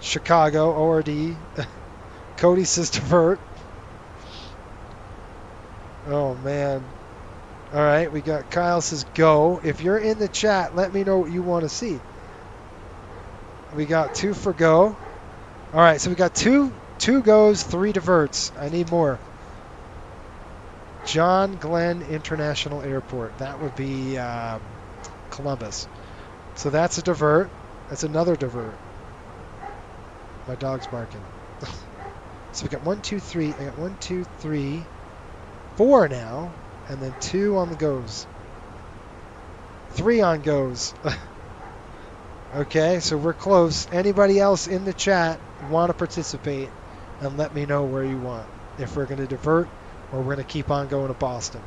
Speaker 2: Chicago, ORD. Cody says divert. Oh, man. All right, we got Kyle says go. If you're in the chat, let me know what you want to see. We got 2 for go. All right, so we got two goes, 3 diverts. I need more. John Glenn International Airport. That would be Columbus. So that's a divert. That's another divert. My dog's barking. So we got 1, 2, 3. I got 1, 2, 3, 4 now, and then 2 on the goes. 3 on goes. Okay, so we're close. Anybody else in the chat want to participate, and let me know where you want. If we're going to divert, or we're going to keep on going to Boston.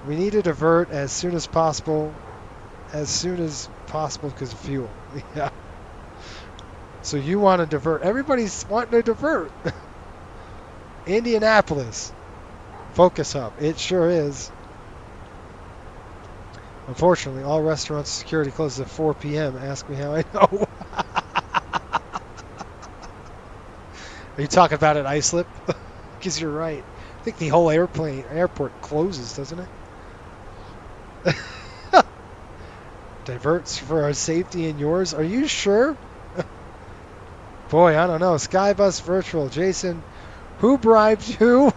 Speaker 2: We need to divert as soon as possible. As soon as possible because of fuel. Yeah. So you want to divert. Everybody's wanting to divert. Indianapolis. Focus Hub. It sure is. Unfortunately, all restaurants and security closes at 4 p.m. Ask me how I know. Are you talking about at iSlip? Because you're right. I think the whole airport closes, doesn't it? Diverts for our safety and yours. Are you sure? Boy, I don't know. Skybus Virtual. Jason, who bribed who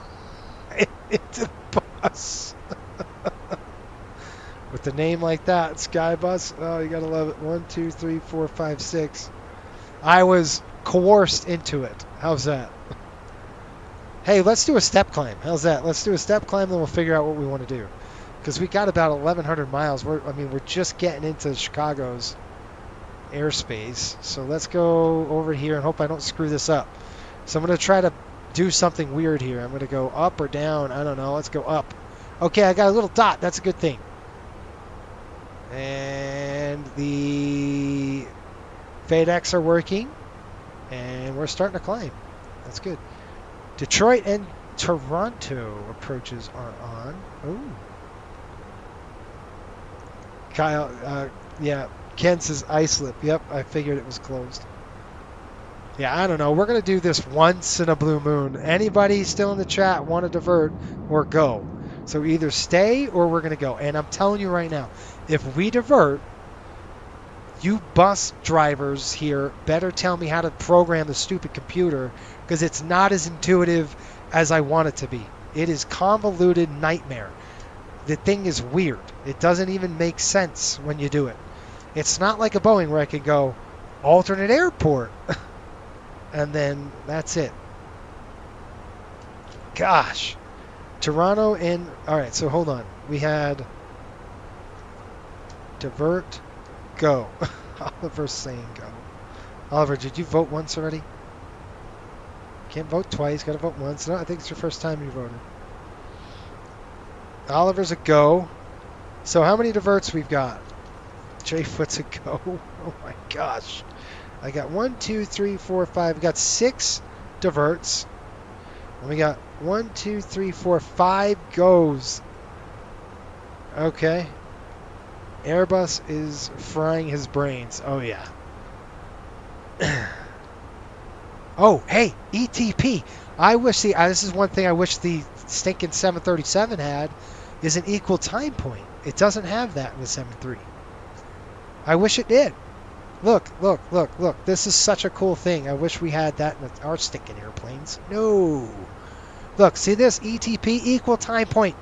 Speaker 2: into the bus? With the name like that, Skybus. Oh, you gotta love it. 1, 2, 3, 4, 5, 6. I was coerced into it. How's that? Hey, let's do a step climb. How's that? Let's do a step climb, then we'll figure out what we want to do. Because we got about 1,100 miles. We're just getting into Chicago's airspace. So let's go over here and hope I don't screw this up. So I'm going to try to do something weird here. I'm going to go up or down. I don't know. Let's go up. Okay, I got a little dot. That's a good thing. And the FedEx are working. And we're starting to climb. That's good. Detroit and Toronto approaches are on. Ooh. Kyle, yeah, Ken says iSlip. Yep, I figured it was closed. Yeah, I don't know. We're going to do this once in a blue moon. Anybody still in the chat want to divert or go? So either stay or we're going to go. And I'm telling you right now, if we divert, you bus drivers here better tell me how to program the stupid computer because it's not as intuitive as I want it to be. It is convoluted nightmare. the thing is weird. It doesn't even make sense when you do it. It's not like a Boeing where I can go alternate airport and then that's it. Gosh. Toronto and all right, so hold on. We had divert, go. Oliver's saying go. Oliver, did you vote once already? Can't vote twice, gotta vote once. No, I think it's your first time you voted. Oliver's a go. So how many diverts we've got? Jay Foot's a go. Oh my gosh. I got 1, 2, 3, 4, 5. We got 6 diverts. And we got 1, 2, 3, 4, 5 goes. Okay. Airbus is frying his brains. Oh yeah. Oh, hey, ETP. I wish this is one thing I wish the stinking 737 had is an equal time point. It doesn't have that in the 73. I wish it did. Look, look, look, look. This is such a cool thing. I wish we had that in our stinking airplanes. No. Look, see this? ETP, equal time point.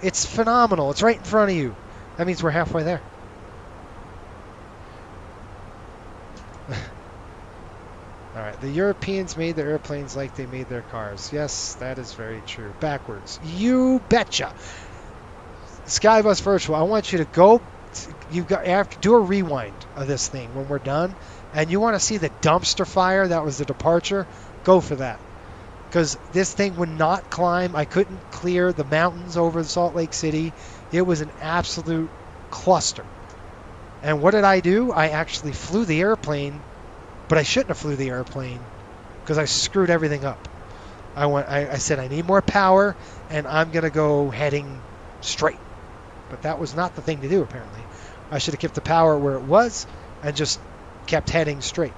Speaker 2: It's phenomenal. It's right in front of you. That means we're halfway there. All right, the Europeans made their airplanes like they made their cars. Yes, that is very true. Backwards. You betcha. Skybus Virtual, I want you to go. You have to do a rewind of this thing when we're done, and you want to see the dumpster fire that was the departure. Go for that, because this thing would not climb. I couldn't clear the mountains over Salt Lake City. It was an absolute cluster. And what did I do? I actually flew the airplane. But I shouldn't have flew the airplane because I screwed everything up. I said I need more power and I'm going to go heading straight. But that was not the thing to do apparently. I should have kept the power where it was and just kept heading straight.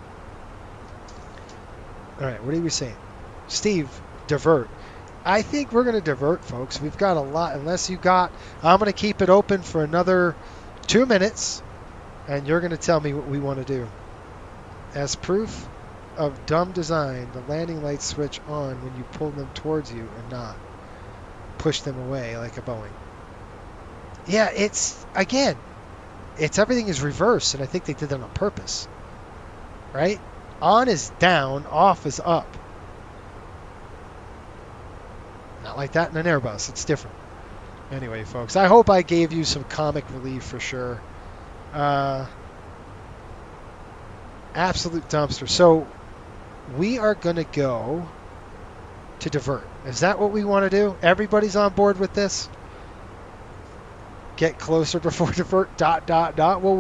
Speaker 2: All right, what are we saying? Steve, divert. I think we're going to divert, folks. We've got a lot. I'm going to keep it open for another 2 minutes and you're going to tell me what we want to do. As proof of dumb design, the landing lights switch on when you pull them towards you and not push them away like a Boeing. Yeah, everything is reversed, and I think they did that on purpose. Right? On is down, off is up. Not like that in an Airbus. It's different. Anyway, folks, I hope I gave you some comic relief for sure. Absolute dumpster. So we are going to go to divert. Is that what we want to do? Everybody's on board with this? Get closer before divert, ... Well,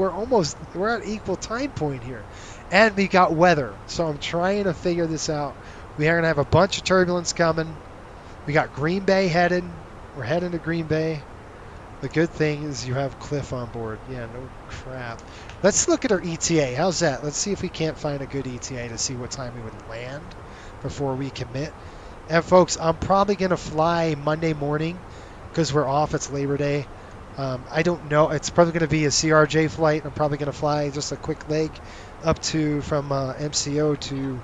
Speaker 2: we're at equal time point here. And we got weather. So I'm trying to figure this out. We are going to have a bunch of turbulence coming. We got Green Bay headed. We're heading to Green Bay. The good thing is you have Cliff on board. Yeah, no crap. Let's look at our ETA. How's that? Let's see if we can't find a good ETA to see what time we would land before we commit. And folks, I'm probably going to fly Monday morning because we're off. It's Labor Day. I don't know. It's probably going to be a CRJ flight. I'm probably going to fly just a quick leg up from MCO to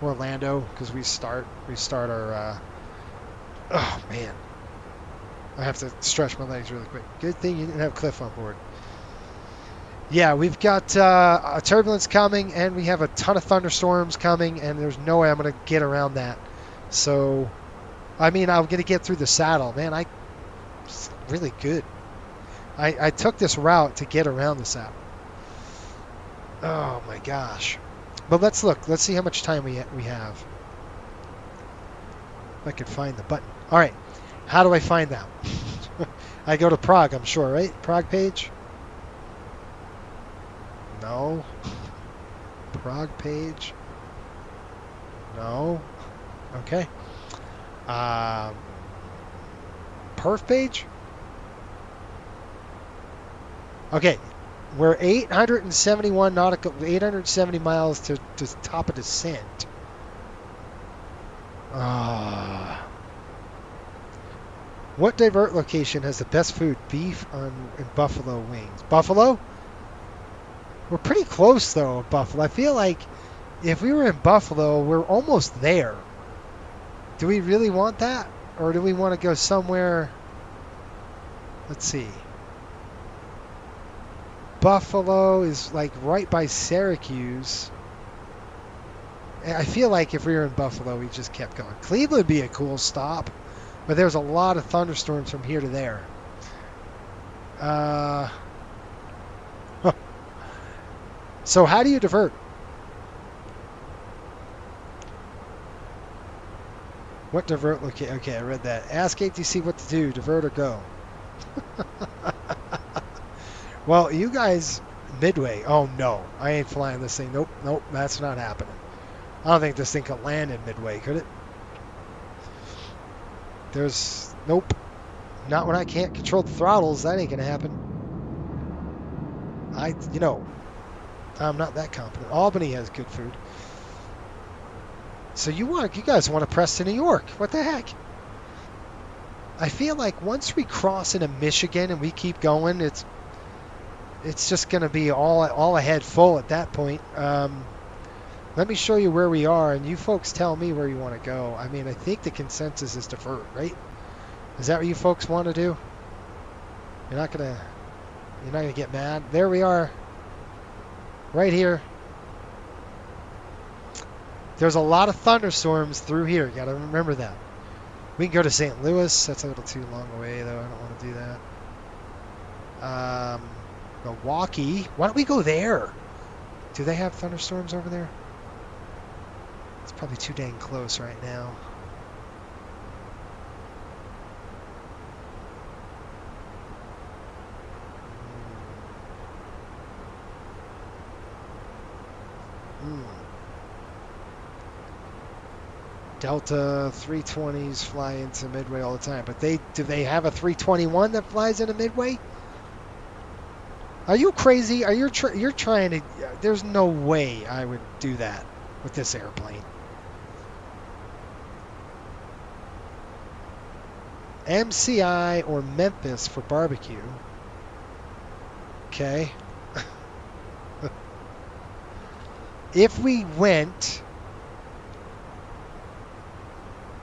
Speaker 2: Orlando because we start our. Oh man. I have to stretch my legs really quick. Good thing you didn't have Cliff on board. Yeah, we've got a turbulence coming, and we have a ton of thunderstorms coming, and there's no way I'm going to get around that. So, I mean, I'm going to get through the saddle. Man, it's really good. I took this route to get around the saddle. Oh, my gosh. But let's look. Let's see how much time we have. If I can find the button. All right. How do I find that? I go to Prague, I'm sure, right? Prague page? No. Prague page? No. Okay. Perf page? Okay. We're 870 miles to top of descent. What divert location has the best food? Beef and buffalo wings. Buffalo? We're pretty close, though, of Buffalo. I feel like if we were in Buffalo, we're almost there. Do we really want that? Or do we want to go somewhere let's see. Buffalo is like right by Syracuse. I feel like if we were in Buffalo, we just kept going. Cleveland would be a cool stop, but there's a lot of thunderstorms from here to there. So how do you divert? What divert? Okay, I read that. Ask ATC what to do. Divert or go. Well, you guys, Midway. Oh no, I ain't flying this thing. Nope, that's not happening. I don't think this thing could land in Midway, could it? Nope. Not when I can't control the throttles. That ain't gonna happen. I'm not that confident. Albany has good food. So you guys want to press to New York? What the heck? I feel like once we cross into Michigan and we keep going, it's just going to be all ahead full at that point. Let me show you where we are, and you folks tell me where you want to go. I mean, I think the consensus is divert, right? Is that what you folks want to do? You're not gonna get mad. There we are, right here. There's a lot of thunderstorms through here. You got to remember that. We can go to St. Louis. That's a little too long away, though. I don't want to do that. Milwaukee. Why don't we go there? Do they have thunderstorms over there? It's probably too dang close right now. Delta 320s fly into Midway all the time, but do they have a 321 that flies into Midway? Are you crazy? You're trying to? There's no way I would do that with this airplane. MCI or Memphis for barbecue. Okay. If we went,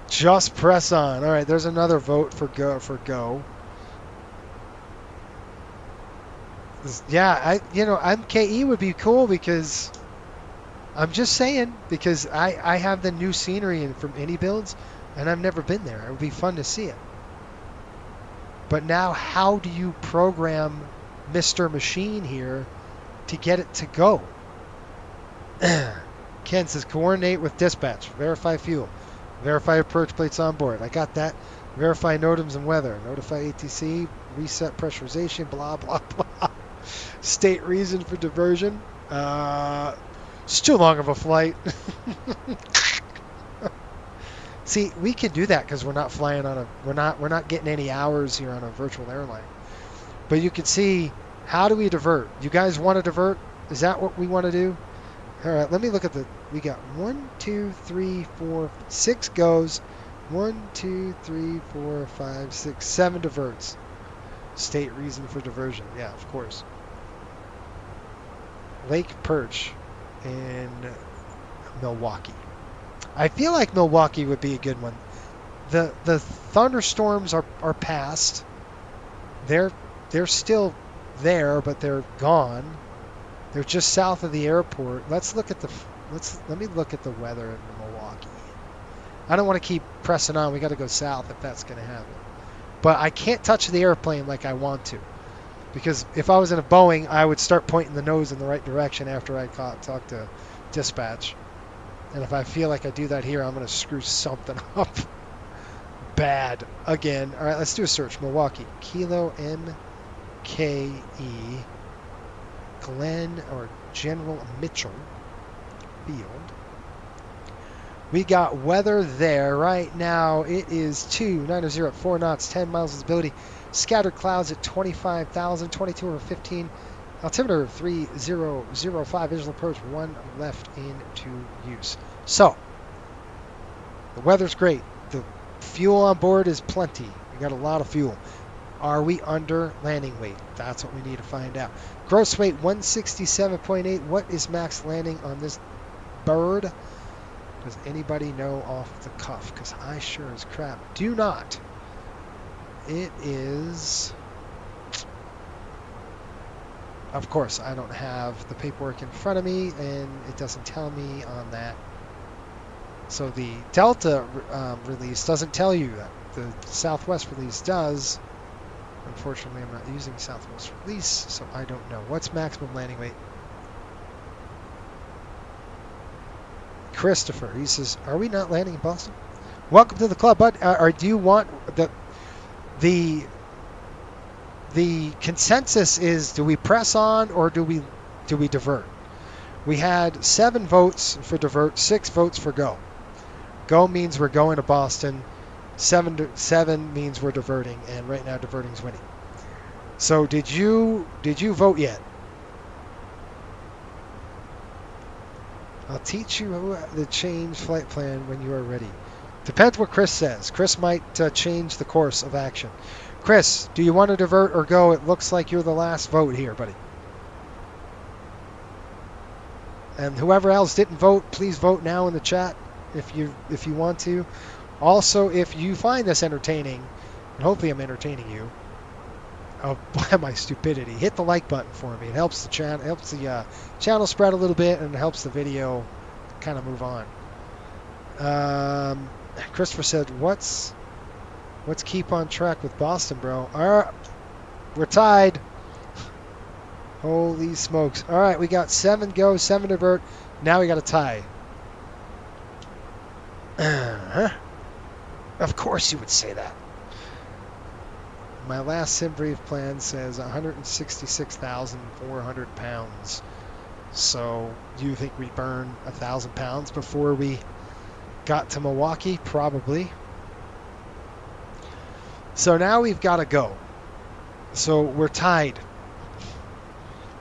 Speaker 2: just press on. All right, there's another vote for go. Yeah, MKE would be cool because I'm just saying, because I have the new scenery from any builds and I've never been there. It would be fun to see it. But now how do you program Mr. Machine here to get it to go? Ken says coordinate with dispatch, verify fuel, verify approach plates on board. I got that. Verify NOTAMs and weather, notify ATC, reset pressurization, blah, blah, blah. State reason for diversion. It's too long of a flight. See, we can do that because we're not flying on we're not getting any hours here on a virtual airline. But you can see, how do we divert? You guys want to divert? Is that what we want to do? All right, let me look at we got 1, 2, 3, 4, 6 goes. 1, 2, 3, 4, 5, 6, 7 diverts. State reason for diversion. Yeah, of course. Lake Perch in Milwaukee. I feel like Milwaukee would be a good one. The thunderstorms are past. They're still there, but they're gone. They're just south of the airport. Let me look at the weather in Milwaukee. I don't want to keep pressing on. We got to go south if that's going to happen. But I can't touch the airplane like I want to, because if I was in a Boeing, I would start pointing the nose in the right direction after I talk to dispatch. And if I feel like I do that here, I'm going to screw something up bad again. All right, let's do a search. Milwaukee, Kilo MKE, Glenn or General Mitchell Field. We got weather there right now. It is 290 at 4 knots, 10 miles visibility. Scattered clouds at 25,000, 22 over 15. Altimeter 3005. Visual approach 1 left into use. So the weather's great. The fuel on board is plenty. We got a lot of fuel. Are we under landing weight? That's what we need to find out. Gross weight 167.8. What is max landing on this bird? Does anybody know off the cuff? Because I sure as crap do not. It is Of course, I don't have the paperwork in front of me, and it doesn't tell me on that. So the Delta release doesn't tell you that. The Southwest release does. Unfortunately, I'm not using Southwest release, so I don't know. What's maximum landing weight? Christopher, he says, are we not landing in Boston? Welcome to the club, bud. Or do you want the consensus is, do we press on or do we divert? We had 7 votes for divert, 6 votes for go. Go means we're going to Boston. 7 means we're diverting, and right now diverting's winning. So did you vote yet? I'll teach you the change flight plan when you are ready. Depends what Chris says. Chris might change the course of action. Chris, do you want to divert or go? It looks like you're the last vote here, buddy. And whoever else didn't vote, please vote now in the chat if you want to. Also, if you find this entertaining, and hopefully I'm entertaining you, by my stupidity, hit the like button for me. It helps the channel spread a little bit, and it helps the video kind of move on. Christopher said, "What's keep on track with Boston, bro?" All right, we're tied. Holy smokes! All right, we got 7 go, 7 divert. Now we got a tie. Of course you would say that. My last SimBrief plan says 166,400 pounds. So do you think we burned 1,000 pounds before we got to Milwaukee? Probably. So now we've got to go. So we're tied.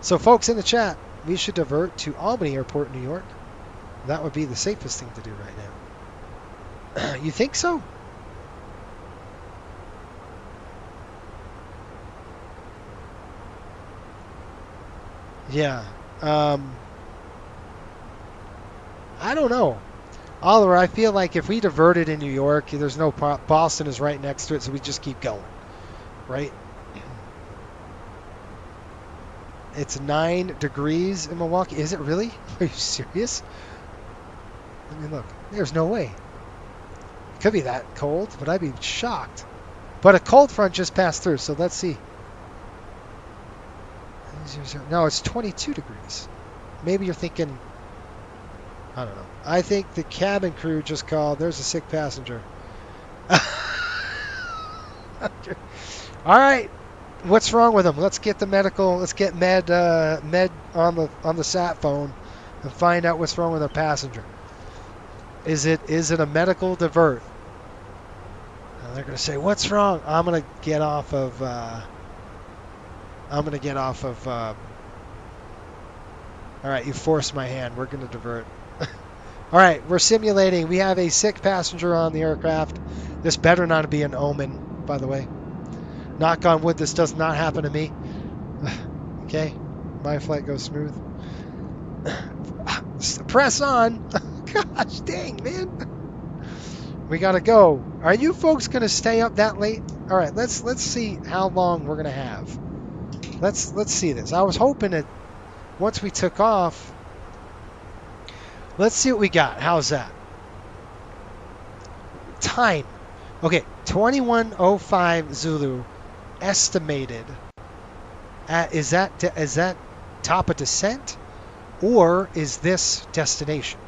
Speaker 2: So folks in the chat, we should divert to Albany Airport, New York. That would be the safest thing to do right now. You think so? Yeah. I don't know. Oliver, I feel like if we diverted in New York, there's no Boston is right next to it, so we just keep going. Right? It's 9 degrees in Milwaukee. Is it really? Are you serious? I mean, look. There's no way. It could be that cold, but I'd be shocked. But a cold front just passed through, so let's see. No, it's 22 degrees. Maybe you're thinking, I don't know. I think the cabin crew just called. There's a sick passenger. All right. What's wrong with him? Let's get the medical. Let's get med on the sat phone and find out what's wrong with our passenger. Is it a medical divert? And they're gonna say, what's wrong? I'm gonna get off of. All right, you forced my hand. We're gonna divert. All right, we're simulating. We have a sick passenger on the aircraft. This better not be an omen, by the way. Knock on wood, this does not happen to me. Okay, my flight goes smooth. Press on. Gosh dang, man. We gotta go. Are you folks gonna stay up that late? All right, let's see how long we're gonna have. Let's see this. I was hoping that once we took off, let's see what we got. How's that? Time. Okay, 21:05 Zulu. Estimated. Is that top of descent, or is this destination?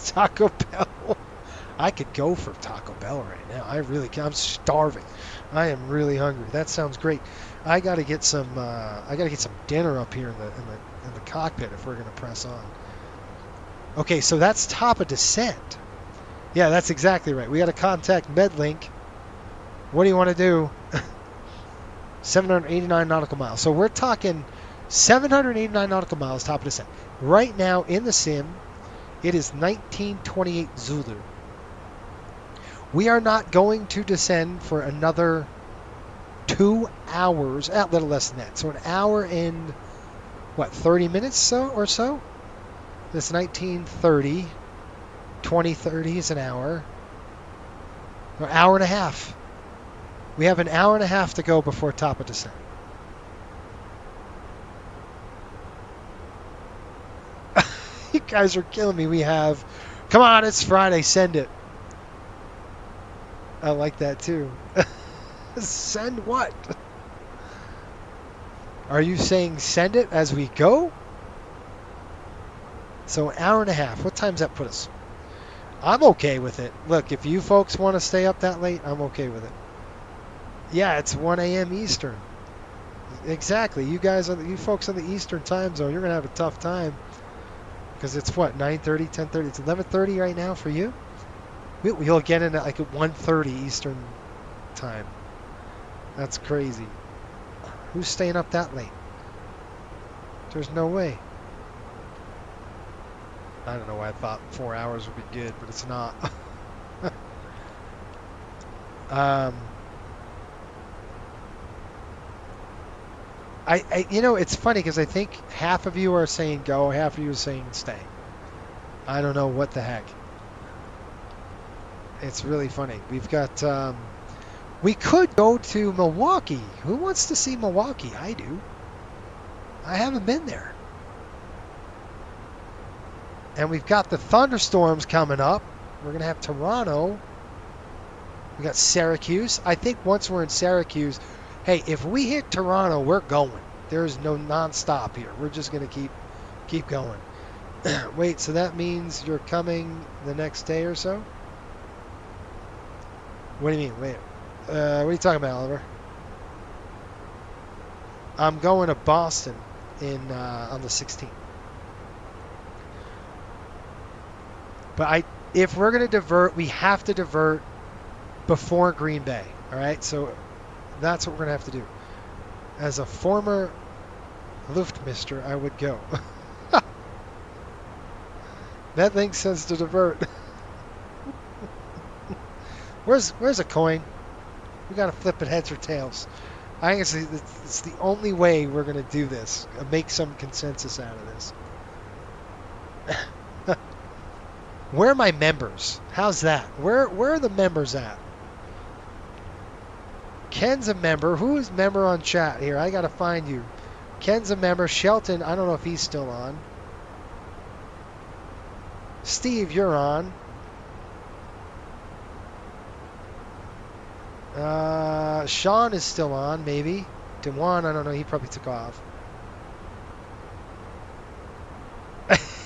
Speaker 2: Taco Bell. I could go for Taco Bell right now. I really can. I'm starving. I am really hungry. That sounds great. I gotta get some dinner up here in the cockpit if we're gonna press on. Okay, so that's top of descent. Yeah, that's exactly right. We got to contact MedLink. What do you want to do? 789 nautical miles. So we're talking 789 nautical miles top of descent. Right now in the sim, it is 1928 Zulu. We are not going to descend for another 2 hours, a little less than that. So an hour and, 30 minutes or so? This 1930, 2030 is an hour. An hour and a half. We have an hour and a half to go before top of descent. You guys are killing me. We have, come on, it's Friday, send it. I like that too. Send what? Are you saying send it as we go? So an hour and a half. What time's that put us? I'm okay with it. Look, if you folks want to stay up that late, I'm okay with it. Yeah, it's 1 a.m. Eastern. Exactly. You folks on the Eastern time zone, you're going to have a tough time. Because it's what, 9:30, 10:30? It's 11:30 right now for you? You'll get in at like at 1:30 Eastern time. That's crazy. Who's staying up that late? There's no way. I don't know why I thought 4 hours would be good, but it's not. You know, it's funny because I think half of you are saying go, half of you are saying stay. I don't know what the heck. It's really funny. We've got, we could go to Milwaukee. Who wants to see Milwaukee? I do. I haven't been there. And we've got the thunderstorms coming up. We're going to have Toronto. We got Syracuse. I think once we're in Syracuse, hey, if we hit Toronto, we're going. There's no nonstop here. We're just going to keep going. Wait, so that means you're coming the next day or so? What do you mean? Wait. What are you talking about, Oliver? I'm going to Boston on the 16th. But if we're going to divert, we have to divert before Green Bay. All right? So that's what we're going to have to do. As a former Luftmister, I would go. That thing says to divert. Where's a coin? We got to flip it heads or tails. I think it's the only way we're going to do this. Make some consensus out of this. Where are my members? How's that? Where are the members at? Ken's a member. Who is member on chat here? I got to find you. Ken's a member. Shelton, I don't know if he's still on. Steve, you're on. Sean is still on, maybe. Dewan, I don't know. He probably took off.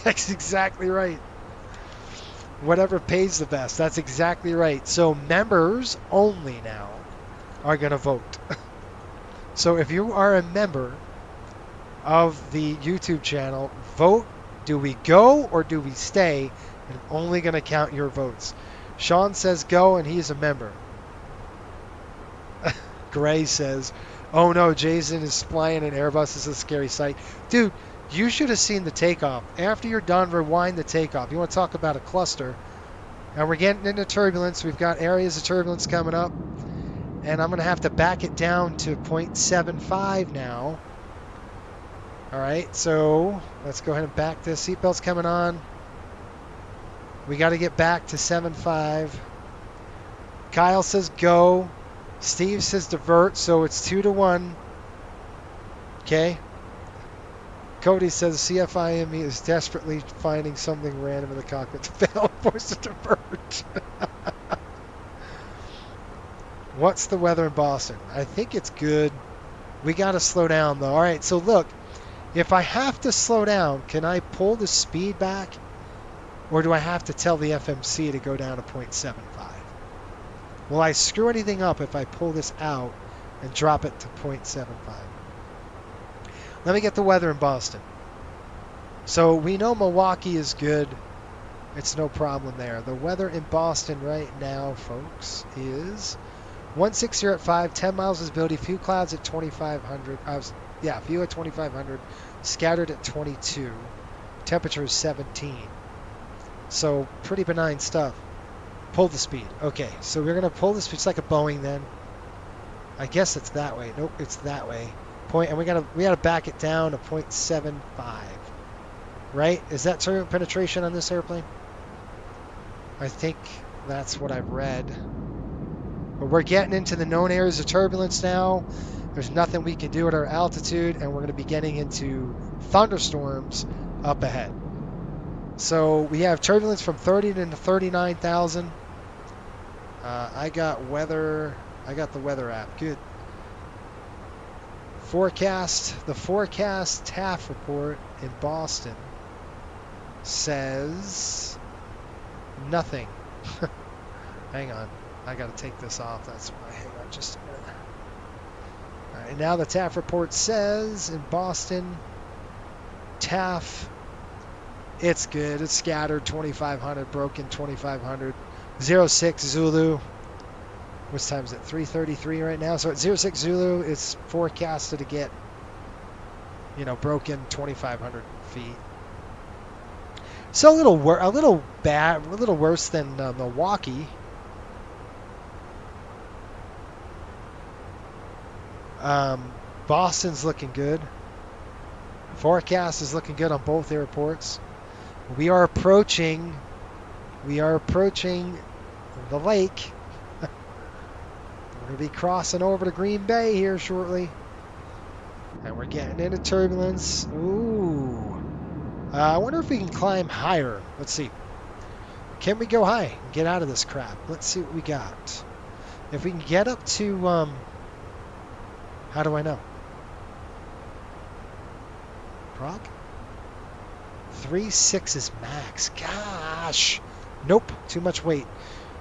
Speaker 2: That's exactly right. Whatever pays the best. That's exactly right. So members only now are going to vote. So if you are a member of the YouTube channel, vote. Do we go or do we stay? And I'm only going to count your votes. Sean says go, and he's a member. Gray says, oh no, Jason is flying an Airbus. This is a scary sight. Dude, you should have seen the takeoff. After you're done, rewind the takeoff. You want to talk about a cluster. And we're getting into turbulence. We've got areas of turbulence coming up. And I'm going to have to back it down to 0.75 now. All right, so let's go ahead and back this. Seatbelt's coming on. We got to get back to 7.5. Kyle says go. Steve says divert, so it's 2-1. Okay. Cody says CFIME is desperately finding something random in the cockpit to fail, forced to divert. What's the weather in Boston? I think it's good. We got to slow down, though. All right, so look. If I have to slow down, can I pull the speed back? Or do I have to tell the FMC to go down to 0.75? Will I screw anything up if I pull this out and drop it to 0.75? Let me get the weather in Boston. So we know Milwaukee is good. It's no problem there. The weather in Boston right now, folks, is 160 at 5, 10 miles visibility, few clouds at 2,500. Few at 2,500, scattered at 22. Temperature is 17. So pretty benign stuff. Pull the speed. Okay, so we're going to pull the speed. It's like a Boeing then. I guess it's that way. Nope, it's that way. And we gotta back it down to 0.75. Right? Is that turbulent penetration on this airplane? I think that's what I've read. But we're getting into the known areas of turbulence now. There's nothing we can do at our altitude, and we're going to be getting into thunderstorms up ahead. So we have turbulence from 30 to 39,000. I got the weather app. Good. Forecast. The forecast TAF report in Boston says nothing. Hang on. I got to take this off. That's why. Hang on just a minute. All right, now the TAF report says in Boston, TAF, it's good. It's scattered 2,500, broken 2,500. 06 Zulu. What time is it? 3:33 right now. So at 06 Zulu, it's forecasted to get, broken 2,500 feet. So a little worse than Milwaukee. Boston's looking good. Forecast is looking good on both airports. We are approaching the lake. We're going to be crossing over to Green Bay here shortly. And we're getting into turbulence. Ooh. I wonder if we can climb higher. Let's see. Can we go high and get out of this crap? Let's see what we got. If we can get up to, how do I know? Prague? 3.6 is max. Gosh. Nope. Too much weight.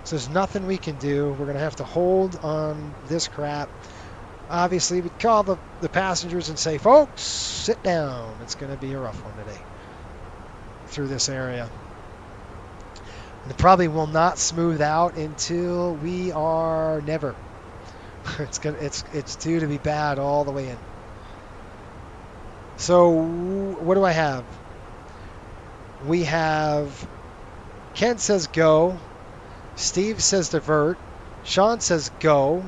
Speaker 2: So there's nothing we can do. We're going to have to hold on this crap. Obviously, we call the passengers and say, folks, sit down. It's going to be a rough one today through this area. And it probably will not smooth out until we are never. It's due to be bad all the way in. So what do I have? We have Ken says go. Steve says divert. Sean says go.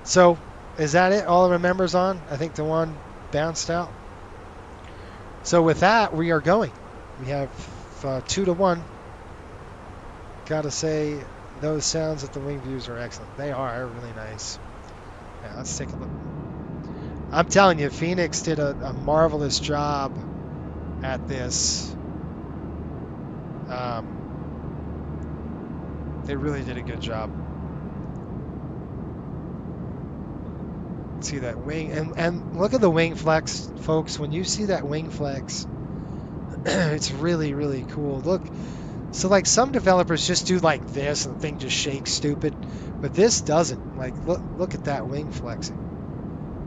Speaker 2: So is that it? All of the members on? I think the one bounced out. So with that, we are going. We have 2-1. Gotta say, those sounds at the wing views are excellent. They are really nice. Yeah, let's take a look. I'm telling you, Phoenix did a marvelous job at this. They really did a good job. See that wing, and look at the wing flex, folks. When you see that wing flex, it's really, really cool. Look, so like some developers just do like this and the thing just shakes stupid, but this doesn't. Like, look at that wing flexing.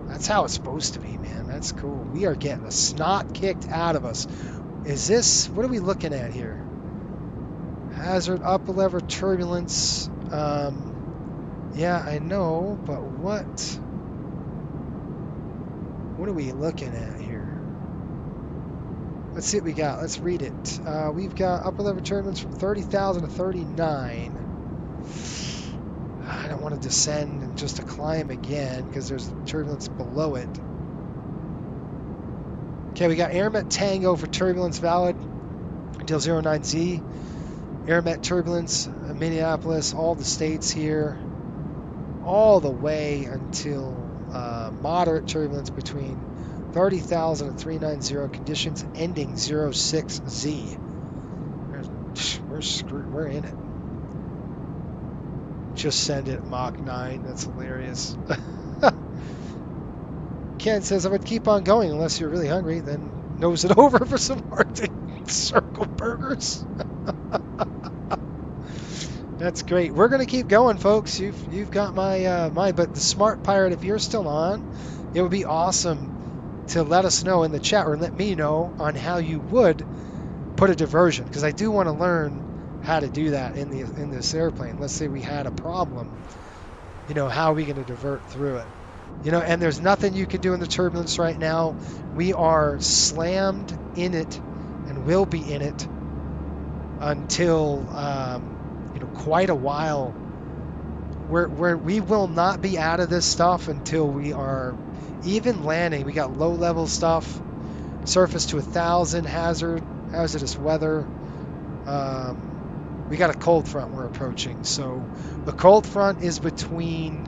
Speaker 2: That's how it's supposed to be, man. That's cool. We are getting the snot kicked out of us. Is this, what are we looking at here? Hazard, upper level turbulence. Yeah, I know, but what are we looking at here? Let's see what we got. Let's read it. We've got upper level turbulence from 30,000 to 39. I don't want to descend and just to climb again because there's turbulence below it. Okay, we got AirMet Tango for turbulence valid until 09Z. AirMet turbulence, Minneapolis, all the states here, all the way until moderate turbulence between 30,000 and 390, conditions ending 06Z. We're screwed. We're in it. Just send it Mach 9. That's hilarious. Ken says, I would keep on going unless you're really hungry, then nose it over for some Arctic Circle burgers. That's great. We're going to keep going, folks. You've got my mind. But the Smart Pirate, if you're still on, it would be awesome to let us know in the chat or let me know on how you would put a diversion, because I do want to learn how to do that in this airplane. Let's say we had a problem. How are we going to divert through it? And there's nothing you can do in the turbulence right now. We are slammed in it and will be in it until quite a while. We will not be out of this stuff until we are even landing. We got low level stuff, surface to 1,000, hazardous weather. We got a cold front we're approaching. So the cold front is between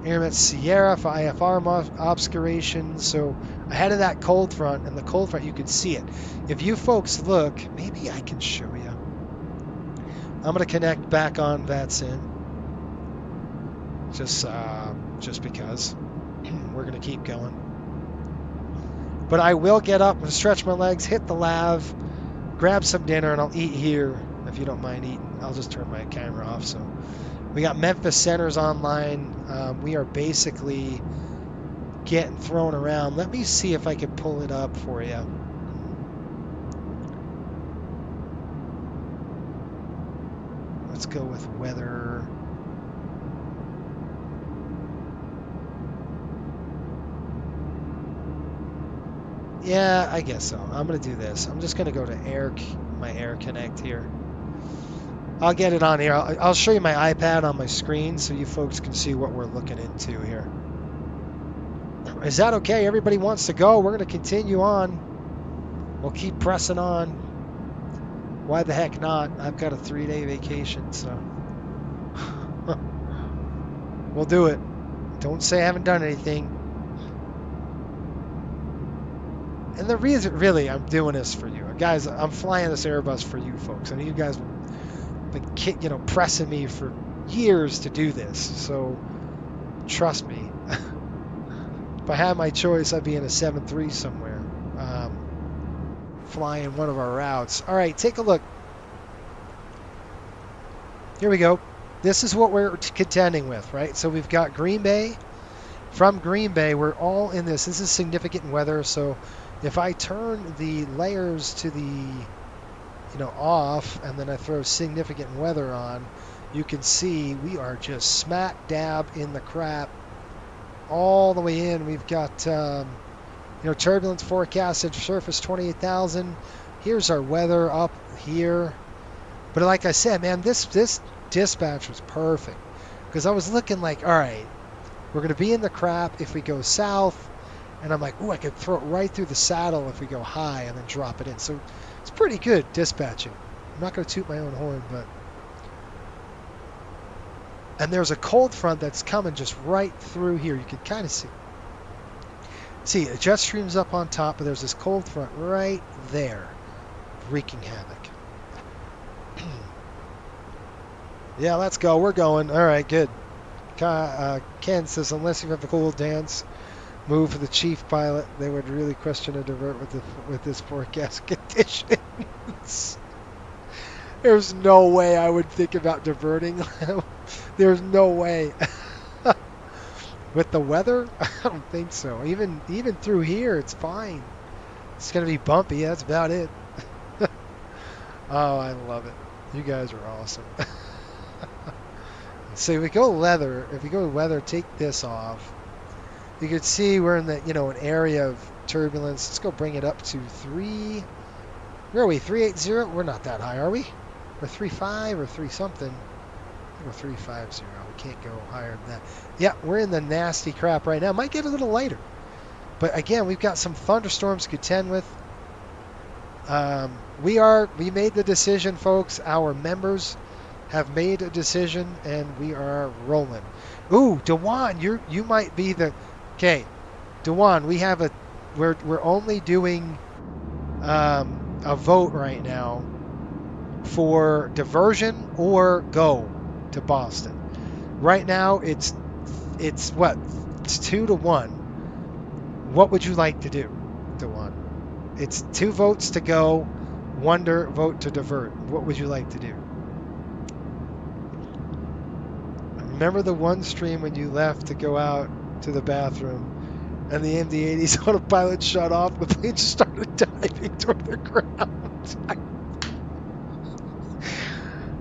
Speaker 2: Airmet Sierra for IFR obscuration. So ahead of that cold front, and the cold front, you can see it. If you folks look, maybe I can show you. I'm going to connect back on VATSIM. Just because. We're going to keep going. But I will get up and stretch my legs, hit the lav, grab some dinner, and I'll eat here. If you don't mind eating, I'll just turn my camera off. So we got Memphis Centers online. We are basically getting thrown around. Let me see if I can pull it up for you. Let's go with weather. Yeah, I guess so. I'm going to do this. I'm just going to go to my Air Connect here. I'll get it on here. I'll show you my iPad on my screen so you folks can see what we're looking into here. Is that okay? Everybody wants to go. We're going to continue on. We'll keep pressing on. Why the heck not? I've got a 3-day vacation, so we'll do it. Don't say I haven't done anything. And the reason, really, I'm doing this for you. Guys, I'm flying this Airbus for you folks. I mean, you guys have been, pressing me for years to do this. So, trust me. If I had my choice, I'd be in a 7-3 somewhere. Flying one of our routes. All right, take a look. Here we go. This is what we're contending with, right? So we've got Green Bay. From Green Bay, we're all in this. This is significant weather, so if I turn the layers to the, off, and then I throw significant weather on, you can see we are just smack dab in the crap all the way in. We've got, turbulence forecasted, surface 28,000. Here's our weather up here. But like I said, man, this dispatch was perfect because I was looking like, all right, we're going to be in the crap if we go south. And I'm like, ooh, I could throw it right through the saddle if we go high and then drop it in. So it's pretty good dispatching. I'm not going to toot my own horn, but... And there's a cold front that's coming just right through here. You can kind of see. See, a jet stream's up on top, but there's this cold front right there, wreaking havoc. Yeah, let's go. We're going. All right, good. Ken says, unless you have a cool dance move for the chief pilot, they would really question a divert with this forecast conditions. There's no way I would think about diverting. There's no way. With the weather, I don't think so. Even through here, it's fine. It's gonna be bumpy. That's about it. Oh, I love it. You guys are awesome. So if we go leather, take this off. You can see we're in the, an area of turbulence. Let's go bring it up to 3. Where are we? 380? We're not that high, are we? We're 3.5 or 3 something. I think we're 3.50. We can't go higher than that. Yeah, we're in the nasty crap right now. Might get a little lighter. But again, we've got some thunderstorms to contend with. We made the decision, folks. Our members have made a decision, and we are rolling. Ooh, Dewan, you might be the... Okay, Dewan, we're only doing a vote right now for diversion or go to Boston. Right now, it's what? It's 2-1. What would you like to do, Dewan? It's 2 votes to go, 1 vote to divert. What would you like to do? Remember the one stream when you left to go out to the bathroom and the MD-80's autopilot shut off, the plane started diving toward the ground?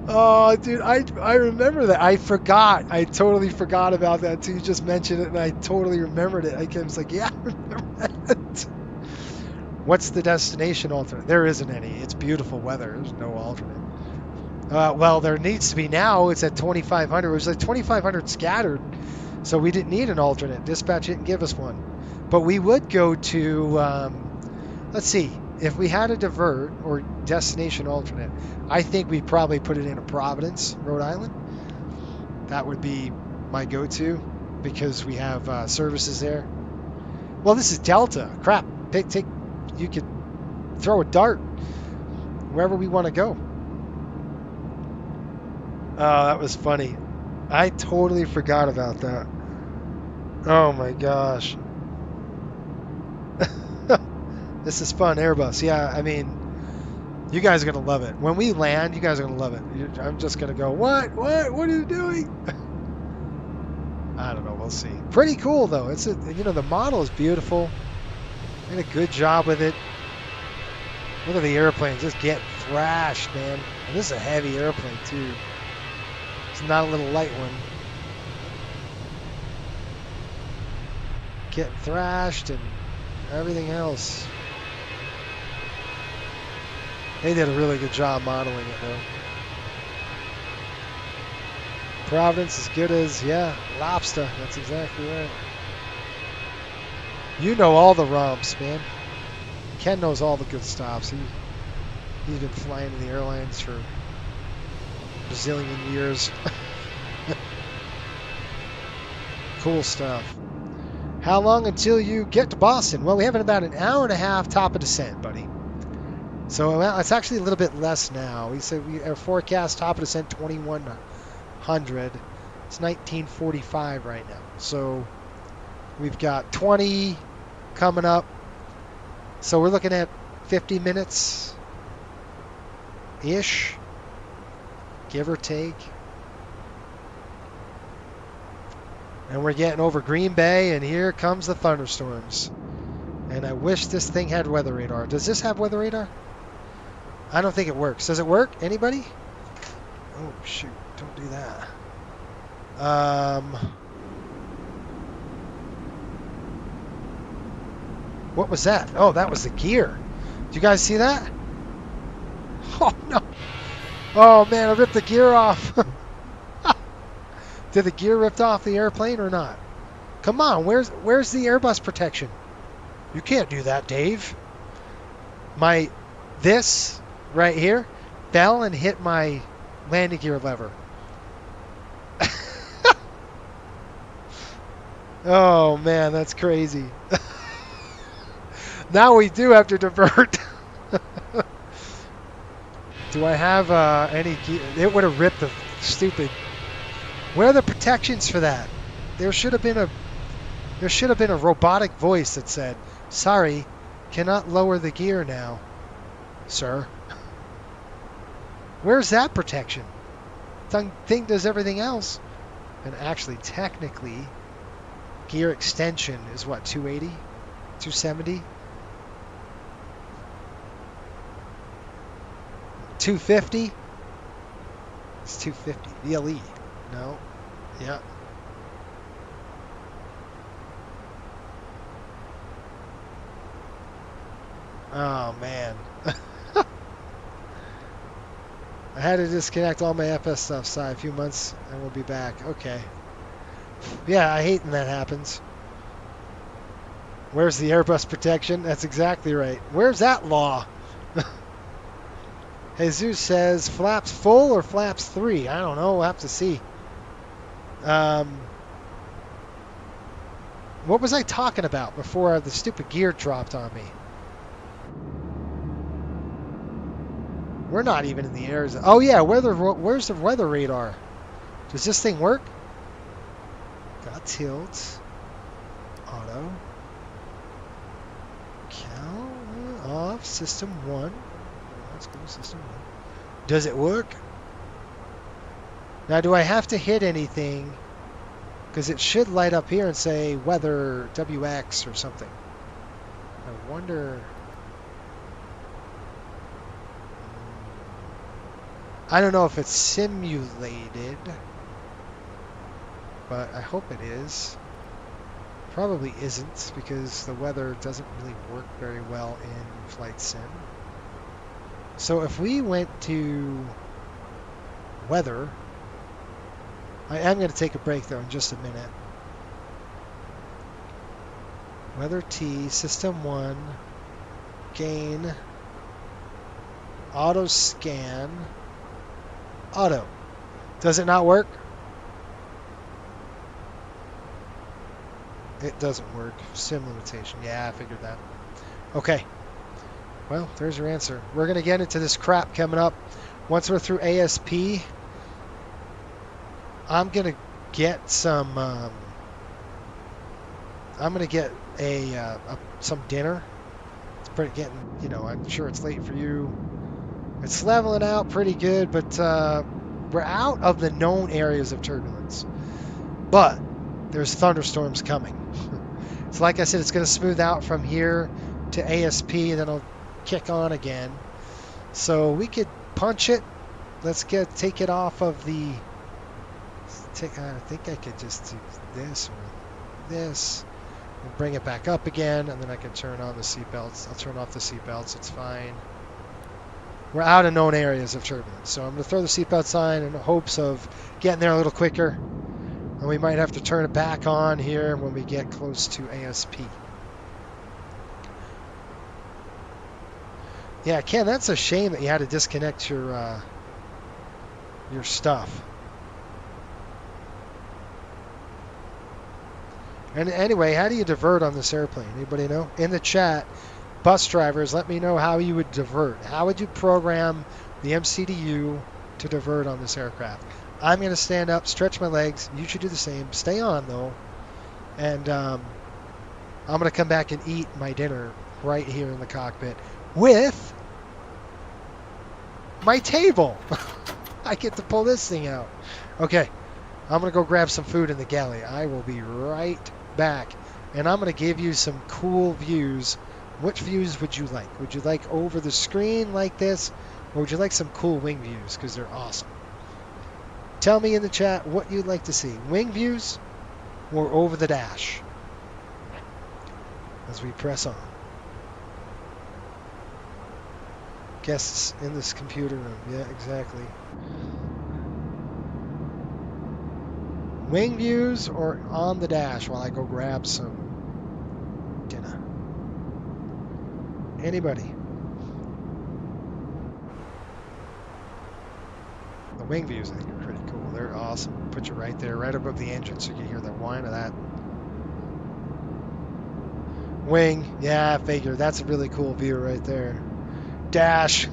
Speaker 2: Oh, dude, I remember that. I forgot. I totally forgot about that too. You just mentioned it, and I totally remembered it. I was like, yeah, I remember that. What's the destination alternate? There isn't any. It's beautiful weather. There's no alternate. Well, there needs to be now. It's at 2,500. It was like 2,500 scattered, so we didn't need an alternate. Dispatch didn't give us one. But we would go to, let's see. if we had a divert or destination alternate, I think we'd probably put it in a Providence, Rhode Island. That would be my go-to because we have services there. Well, this is Delta. Crap. You could throw a dart wherever we want to go. Oh, that was funny. I totally forgot about that. Oh my gosh. This is fun, Airbus. Yeah, I mean, you guys are going to love it. When we land, you guys are going to love it. I'm just going to go, what are you doing? I don't know. We'll see. Pretty cool, though. The model is beautiful. Did a good job with it. Look at the airplane just getting thrashed, man. And this is a heavy airplane, too. It's not a little light one. Getting thrashed and everything else. They did a really good job modeling it, though. Providence as good as, yeah, lobster. That's exactly right. You know all the romps, man. Ken knows all the good stops. He's been flying in the airlines for a bazillion years. Cool stuff. How long until you get to Boston? Well, we have about an hour and a half top of descent, buddy. So it's actually a little bit less now. We said our forecast top of descent 2100. It's 1945 right now. So we've got 20 coming up. So we're looking at 50 minutes ish, give or take. And we're getting over Green Bay, and here comes the thunderstorms. And I wish this thing had weather radar. Does this have weather radar? I don't think it works. Does it work? Anybody? Oh, shoot. Don't do that. What was that? Oh, that was the gear. Did you guys see that? Oh, no. Oh, man, I ripped the gear off. Did the gear rip off the airplane or not? Come on, where's the Airbus protection? You can't do that, Dave. This right here fell and hit my landing gear lever. Oh man, that's crazy. Now we do have to divert. Do I have any gear? It would have ripped the stupid. Where are the protections for that? There should have been a robotic voice that said, "Sorry, cannot lower the gear now, sir." Where's that protection? Thing does everything else. And actually, technically, gear extension is what, 280? 270? 250? It's 250. VLE. No. Yeah. Oh, man. I had to disconnect all my FS stuff, so a few months and we'll be back. Okay. Yeah, I hate when that happens. Where's the Airbus protection? That's exactly right. Where's that law? Jesus says, flaps full or flaps 3? I don't know. We'll have to see. What was I talking about before the stupid gear dropped on me? We're not even in the air. Oh, yeah. Where's the weather radar? Does this thing work? Got tilt. Auto. Cal. Off. System 1. Let's go to system 1. Does it work? Now, do I have to hit anything? Because it should light up here and say weather WX or something. I wonder... I don't know if it's simulated, but I hope it is. Probably isn't, because the weather doesn't really work very well in Flight Sim. So if we went to weather, I am going to take a break though in just a minute. Weather T, System 1, gain, Auto scan. Auto. Does it not work? It doesn't work. Sim limitation. Yeah, I figured that. Okay. Well, there's your answer. We're going to get into this crap coming up. Once we're through ASP, I'm going to get some... I'm going to get some dinner. It's pretty getting, you know, I'm sure it's late for you. It's leveling out pretty good, but we're out of the known areas of turbulence. But there's thunderstorms coming. So like I said, it's going to smooth out from here to ASP, and then it'll kick on again. So we could punch it. Let's take it off of the... I think I could just do this or this. And bring it back up again, and then I can turn on the seatbelts. I'll turn off the seatbelts. It's fine. We're out of known areas of turbulence. So I'm going to throw the seatbelts on in hopes of getting there a little quicker. And we might have to turn it back on here when we get close to ASP. Yeah, Ken, that's a shame that you had to disconnect your stuff. And anyway, how do you divert on this airplane? Anybody know? In the chat, bus drivers, let me know how you would divert. How would you program the MCDU to divert on this aircraft? I'm going to stand up, stretch my legs. You should do the same. Stay on, though. And I'm going to come back and eat my dinner right here in the cockpit with my table. I get to pull this thing out. Okay. I'm going to go grab some food in the galley. I will be right back. And I'm going to give you some cool views. Which views would you like? Would you like over the screen like this? Or would you like some cool wing views? Because they're awesome. Tell me in the chat what you'd like to see. Wing views or over the dash? As we press on. Guests in this computer room. Yeah, exactly. Wing views or on the dash while I go grab some dinner? Anybody? The wing views, I think, are pretty cool. They're awesome. Put you right there, right above the engine, so you can hear the whine of that. Wing, yeah, I figure. That's a really cool view right there. Dash.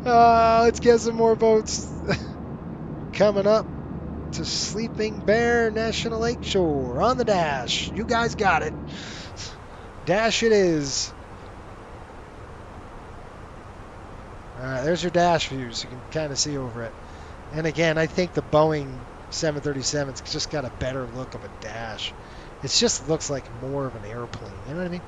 Speaker 2: Let's get some more boats. Coming up to Sleeping Bear National Lakeshore on the dash. You guys got it. Dash it is. Alright, there's your dash views. You can kind of see over it. And again, I think the Boeing 737's just got a better look of a dash. It just looks like more of an airplane. You know what I mean?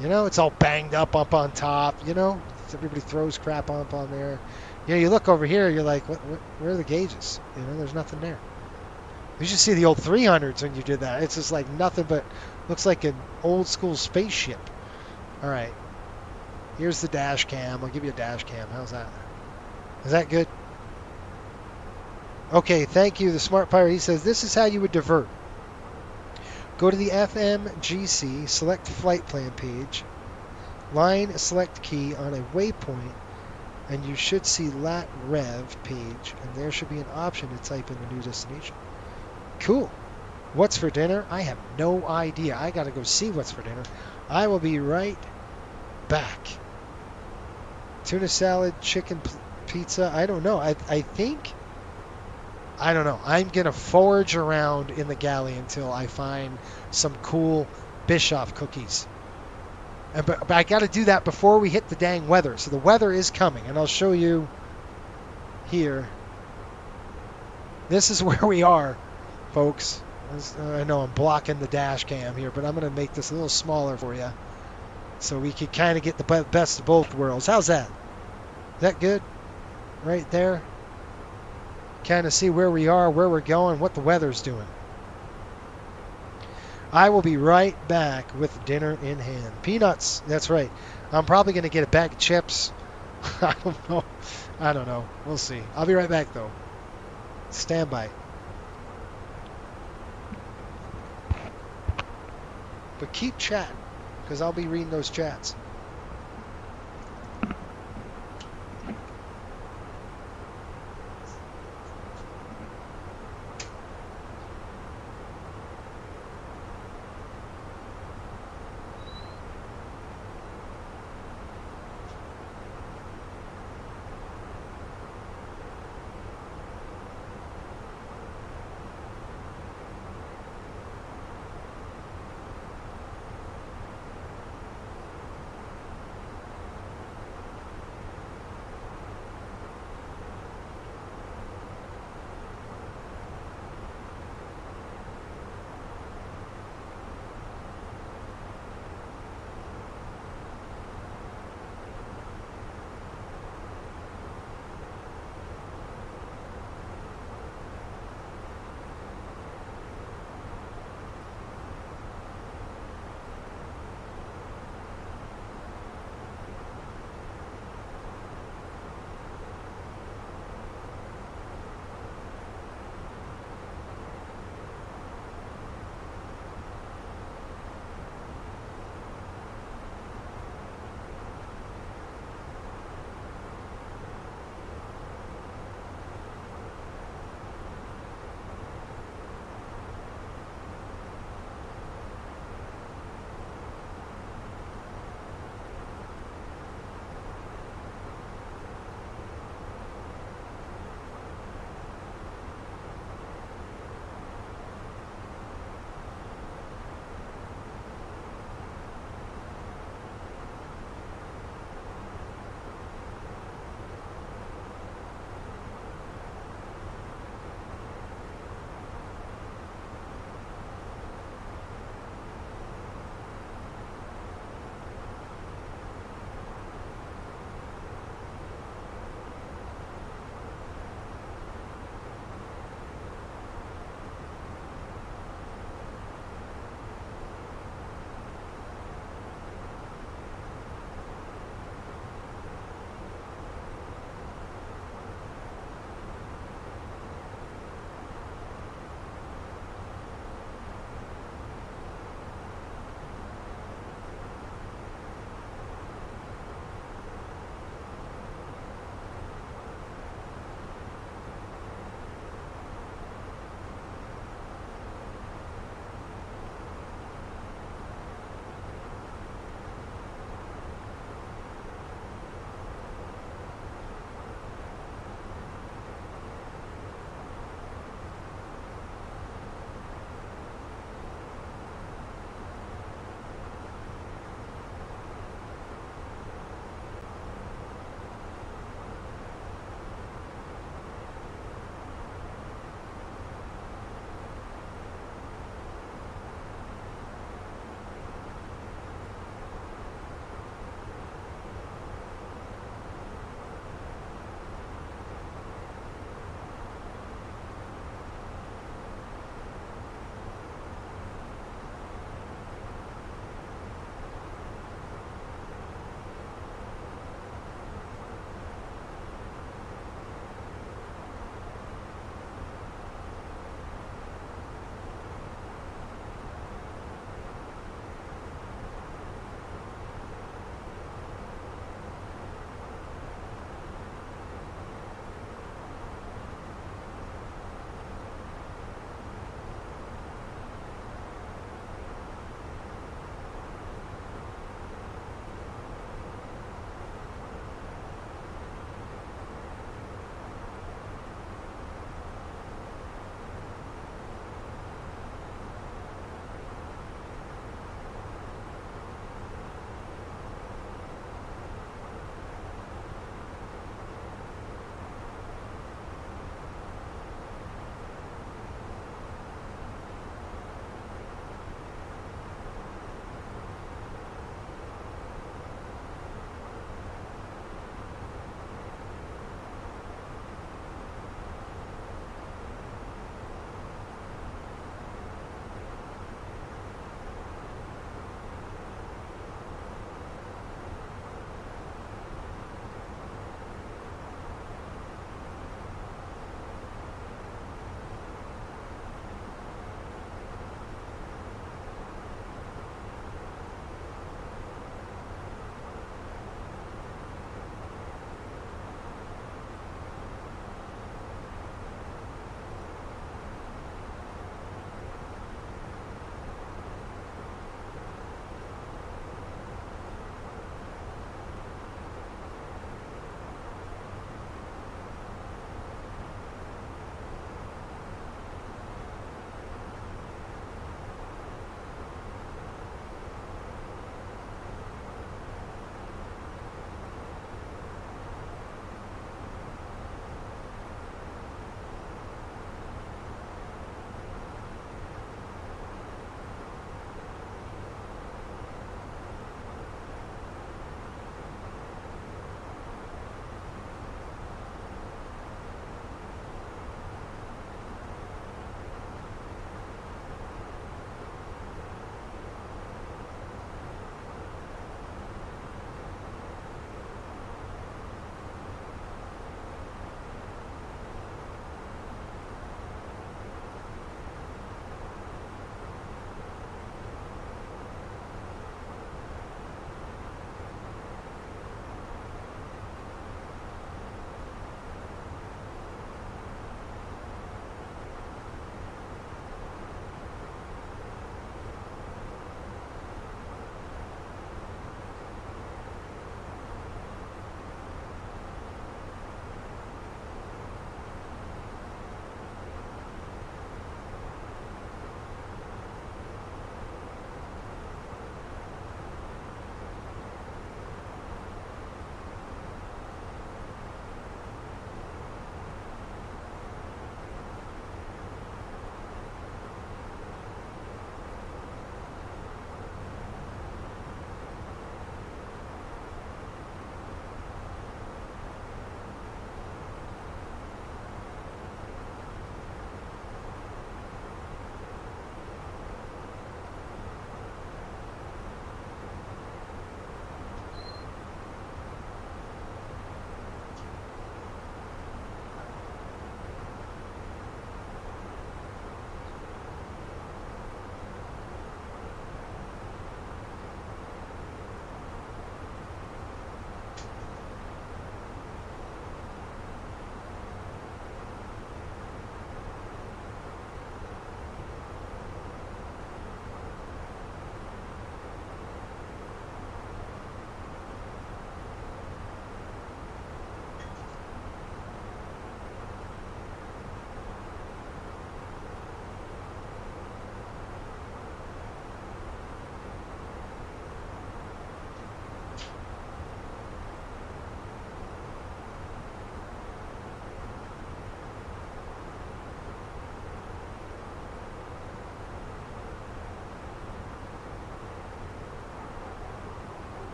Speaker 2: You know, it's all banged up on top. You know, everybody throws crap up on there. You know, you look over here, you're like, where are the gauges? You know, there's nothing there. You should see the old 300s when you did that. It's just like nothing but looks like an old school spaceship. All right. Here's the dash cam. I'll give you a dash cam. How's that? Is that good? Okay, thank you. The Smart Pirate, he says, this is how you would divert. Go to the FMGC, select flight plan page, line select key on a waypoint, and you should see lat rev page, and there should be an option to type in the new destination. Cool. What's for dinner? I have no idea. I got to go see what's for dinner. I will be right back. Tuna salad, chicken pizza. I don't know. I think... I don't know. I'm going to forage around in the galley until I find some cool Bischoff cookies. But I got to do that before we hit the dang weather. So the weather is coming, and I'll show you here. This is where we are, folks. I know I'm blocking the dash cam here, but I'm going to make this a little smaller for you so we can kind of get the best of both worlds. How's that? Is that good? Right there? Kind of see where we are, where we're going, what the weather's doing. I will be right back with dinner in hand. Peanuts, that's right. I'm probably going to get a bag of chips. I don't know. We'll see. I'll be right back, though. Stand by. But keep chatting. because I'll be reading those chats.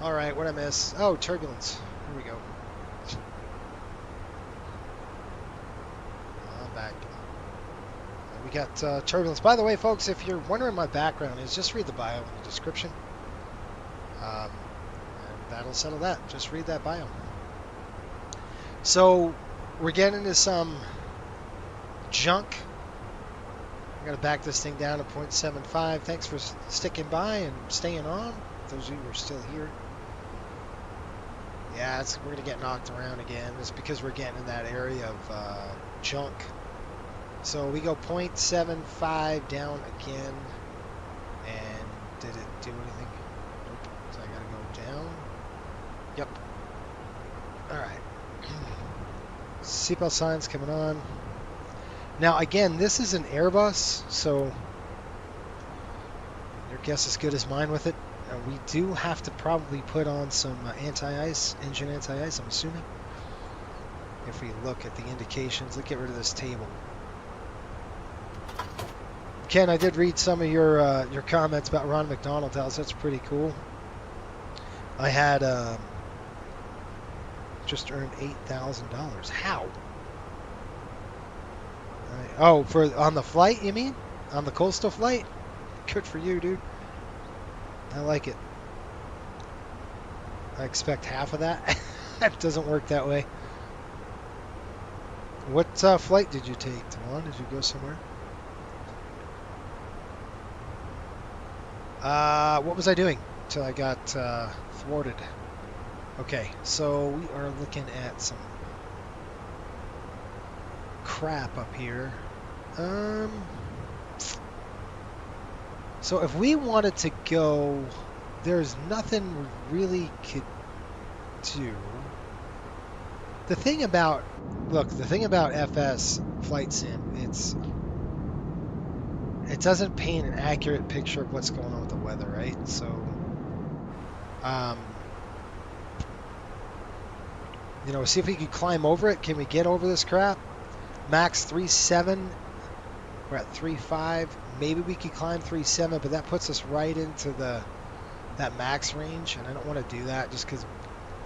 Speaker 2: All right, what I miss? Oh, turbulence. Here we go. I'm back. We got turbulence. By the way, folks, if you're wondering my background is, just read the bio in the description. And that'll settle that. Just read that bio. So we're getting into some junk. I'm going to back this thing down to 0.75. Thanks for sticking by and staying on. Those of you who are still here. Yeah, we're going to get knocked around again. It's because we're getting in that area of junk. So we go 0.75 down again. And did it do anything? Nope. So I got to go down. Yep. All right. Seatbelt signs coming on. Now, again, this is an Airbus, so your guess is as good as mine with it. We do have to probably put on some anti-ice, engine anti-ice, I'm assuming. If we look at the indications, let's get rid of this table. Ken, I did read some of your comments about Ron McDonald House. That's pretty cool. I had just earned $8,000. How? Oh, on the flight, you mean? On the coastal flight? Good for you, dude. I like it. I expect half of that. That doesn't work that way. What flight did you take, Tawan? Did you go somewhere? What was I doing till I got thwarted? Okay, so we are looking at some crap up here. So if we wanted to go, there's nothing we really could do. The thing about FS Flight Sim, it doesn't paint an accurate picture of what's going on with the weather, right? So, you know, see if we can climb over it. Can we get over this crap? Max 3.7. We're at 3.5. Maybe we could climb 3.7, but that puts us right into that max range, and I don't want to do that just because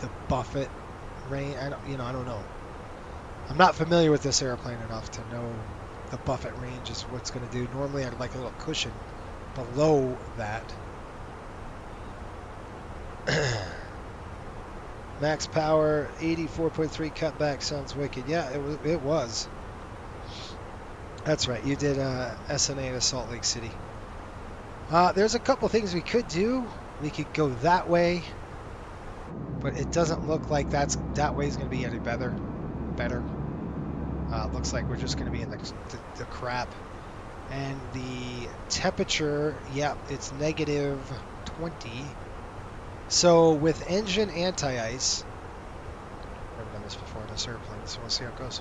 Speaker 2: the buffet range. I don't know. I'm not familiar with this airplane enough to know the buffet range is what's going to do. Normally, I'd like a little cushion below that. Max power 84.3 cutback sounds wicked. Yeah, it was. That's right. You did SNA to Salt Lake City. There's a couple things we could do. We could go that way, but it doesn't look like that way is going to be any better. Looks like we're just going to be in the crap. And the temperature, yeah, it's -20. So with engine anti-ice, I've never done this before in this airplane, so we'll see how it goes.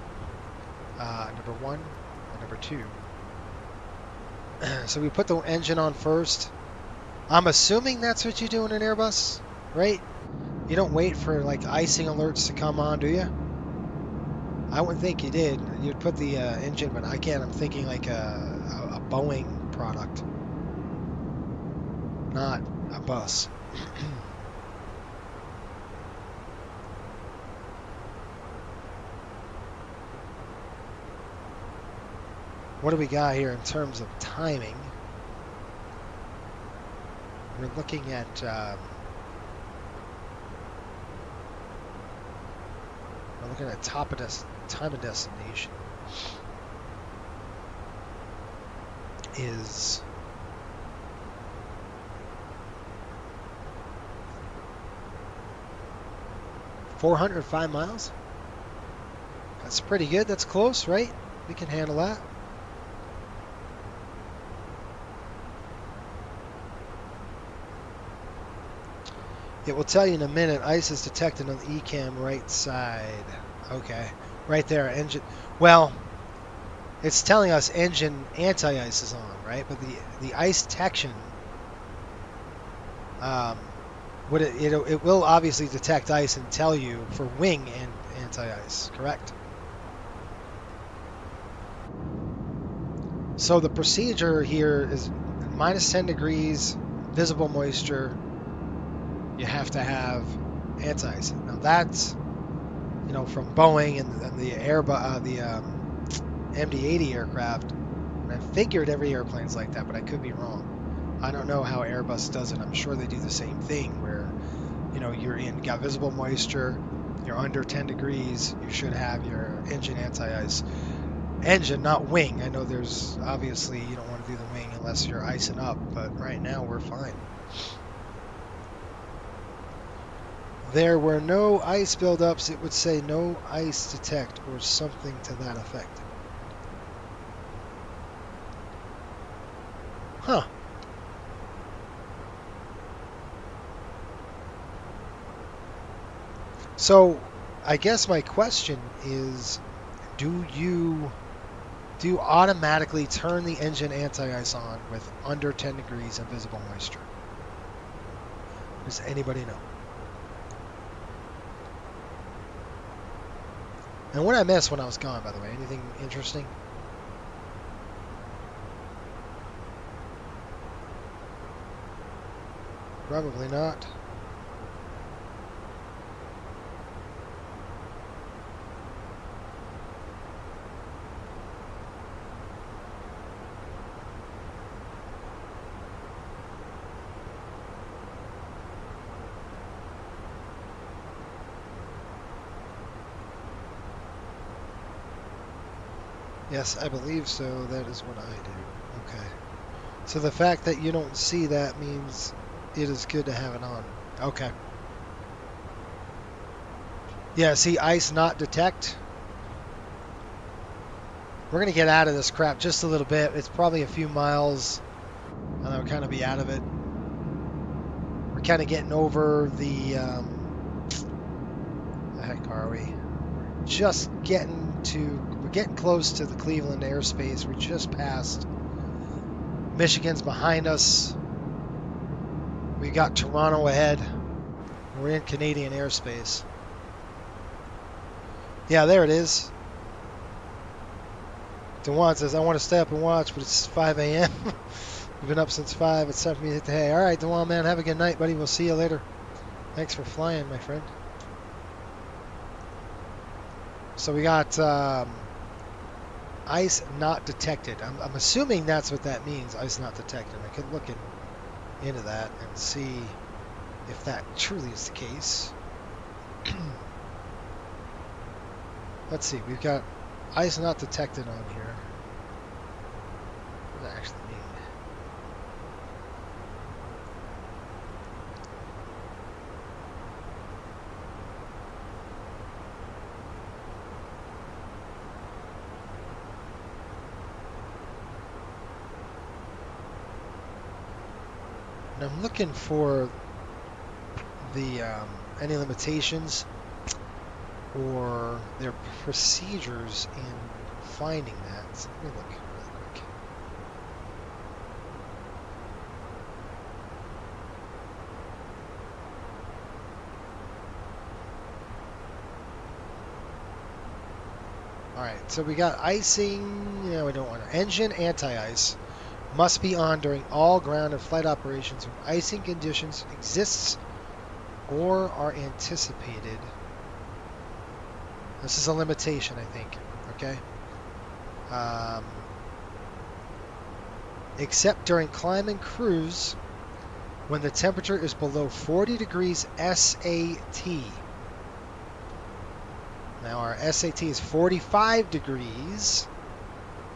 Speaker 2: Number 1 and number 2. So we put the engine on first. I'm assuming that's what you do in an Airbus, right? You don't wait for like icing alerts to come on, do you? I wouldn't think you did. You'd put the engine, but I'm thinking like a Boeing product, not a bus. What do we got here in terms of timing? We're looking at time of destination is 405 miles. That's pretty good. That's close, right? We can handle that. It will tell you in a minute. Ice is detected on the ECAM right side. Okay, right there. Engine. Well, it's telling us engine anti-ice is on, right? But the ice detection, it will obviously detect ice and tell you for wing and anti-ice. Correct. So the procedure here is -10 degrees, visible moisture. you have to have anti-ice. Now that's, you know, from Boeing and the Airbus, the MD-80 aircraft. And I figured every airplane's like that, but I could be wrong. I don't know how Airbus does it. I'm sure they do the same thing where, you know, got visible moisture, you're under 10 degrees, you should have your engine anti-ice. Engine, not wing. I know there's obviously you don't want to do the wing unless you're icing up, but right now we're fine. There were no ice buildups. It would say no ice detect or something to that effect. Huh. So I guess my question is, do you automatically turn the engine anti-ice on with under 10 degrees and visible moisture? Does anybody know? And what I missed when I was gone, by the way, anything interesting? Probably not. Yes, I believe so. That is what I do. Okay. So the fact that you don't see that means it is good to have it on. Okay. Yeah, see, ice not detect. We're going to get out of this crap just a little bit. It's probably a few miles, and then we'll kind of be out of it. We're kind of getting over the heck are we? Just getting to... We're getting close to the Cleveland airspace. We're just past. Michigan's behind us. We got Toronto ahead. We're in Canadian airspace. Yeah, there it is. DeJuan says, I want to stay up and watch, but it's 5 a.m. We've been up since 5. It's time for me to hit the hay. All right, DeJuan, man, have a good night, buddy. We'll see you later. Thanks for flying, my friend. So we got ice not detected. I'm assuming that's what that means, ice not detected. I could look into that and see if that truly is the case. Let's see, we've got ice not detected on here. What does that actually mean? And I'm looking for the any limitations or their procedures in finding that. So let me look really quick. Alright, so we got icing. Yeah, we don't want to. Engine anti-ice must be on during all ground and flight operations when icing conditions exists or are anticipated. This is a limitation, I think. Okay. Except during climb and cruise when the temperature is below 40 degrees SAT. Now our SAT is 45 degrees.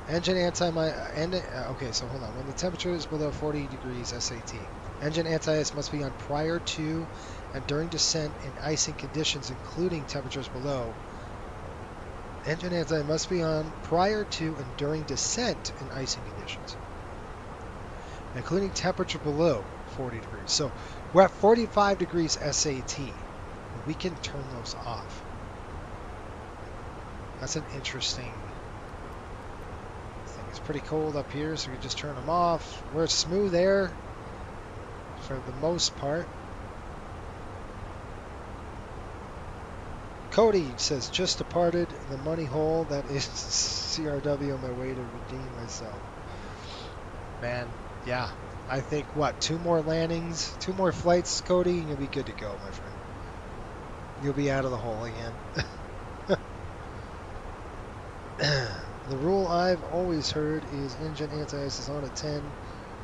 Speaker 2: Engine okay, so hold on. When the temperature is below 40 degrees SAT, engine anti-ice must be on prior to and during descent in icing conditions, including temperatures below. Engine anti-ice must be on prior to and during descent in icing conditions, including temperature below 40 degrees. So we're at 45 degrees SAT. We can turn those off. That's an interesting thing. It's pretty cold up here, so we can just turn them off. We're smooth air for the most part. Cody says, just departed the money hole that is CRW on my way to redeem myself. Man, Yeah, I think, what, 2 more landings, 2 more flights, Cody, and you'll be good to go, my friend. You'll be out of the hole again. The rule I've always heard is engine anti-ice is on at 10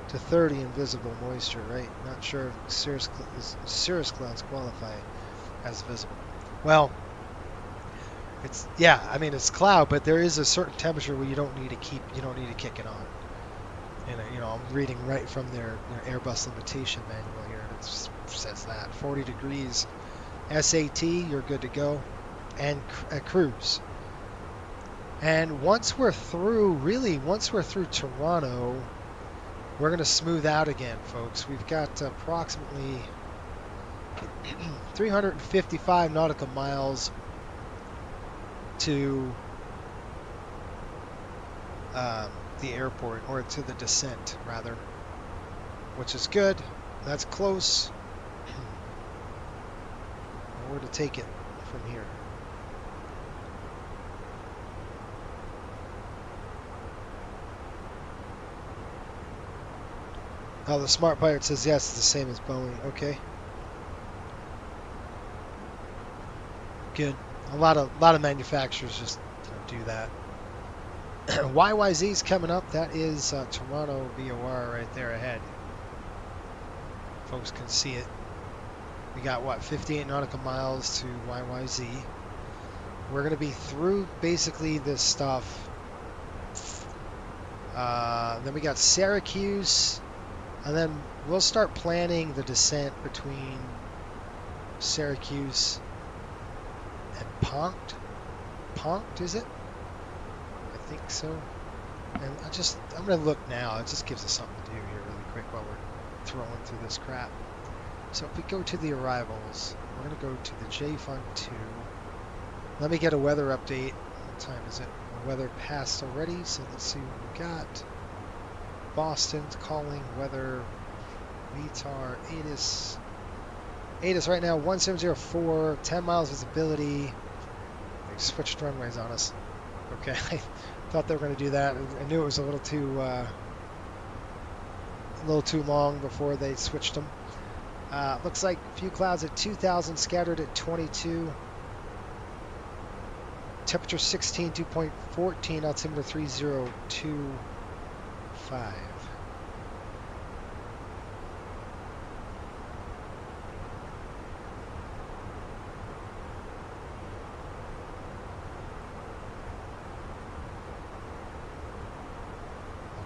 Speaker 2: to 30 in visible moisture, right? Not sure if cirrus clouds qualify as visible. Well, it's, yeah, I mean, it's cloud, but there is a certain temperature where you don't need to kick it on. And, I'm reading right from their Airbus limitation manual here. It says that 40 degrees SAT, you're good to go, and at cruise. And once we're through Toronto, we're going to smooth out again, folks. We've got approximately 355 nautical miles to the airport, or to the descent, rather, which is good. That's close. Where to take it from here? Oh, the Smart Pirate says yes, it's the same as Boeing. Okay. Good. A lot of manufacturers just do that. YYZ's coming up. That is Toronto VOR right there ahead. Folks can see it. We got, what, 58 nautical miles to YYZ. We're going to be through basically this stuff. Then we got Syracuse. And then we'll start planning the descent between Syracuse and Ponct. Ponct, is it? I think so. And I'm going to look now. It just gives us something to do here really quick while we're throwing through this crap. So if we go to the arrivals, we're going to go to the JFund 2. Let me get a weather update. What time is it? The weather passed already, so let's see what we got. Boston's calling weather. VTAR ATIS right now 1704, 10 miles visibility. They switched runways on us. Okay, I thought they were going to do that. I knew it was a little too long before they switched them. Looks like a few clouds at 2,000, scattered at 22. Temperature 16, 2.14, altimeter 3025.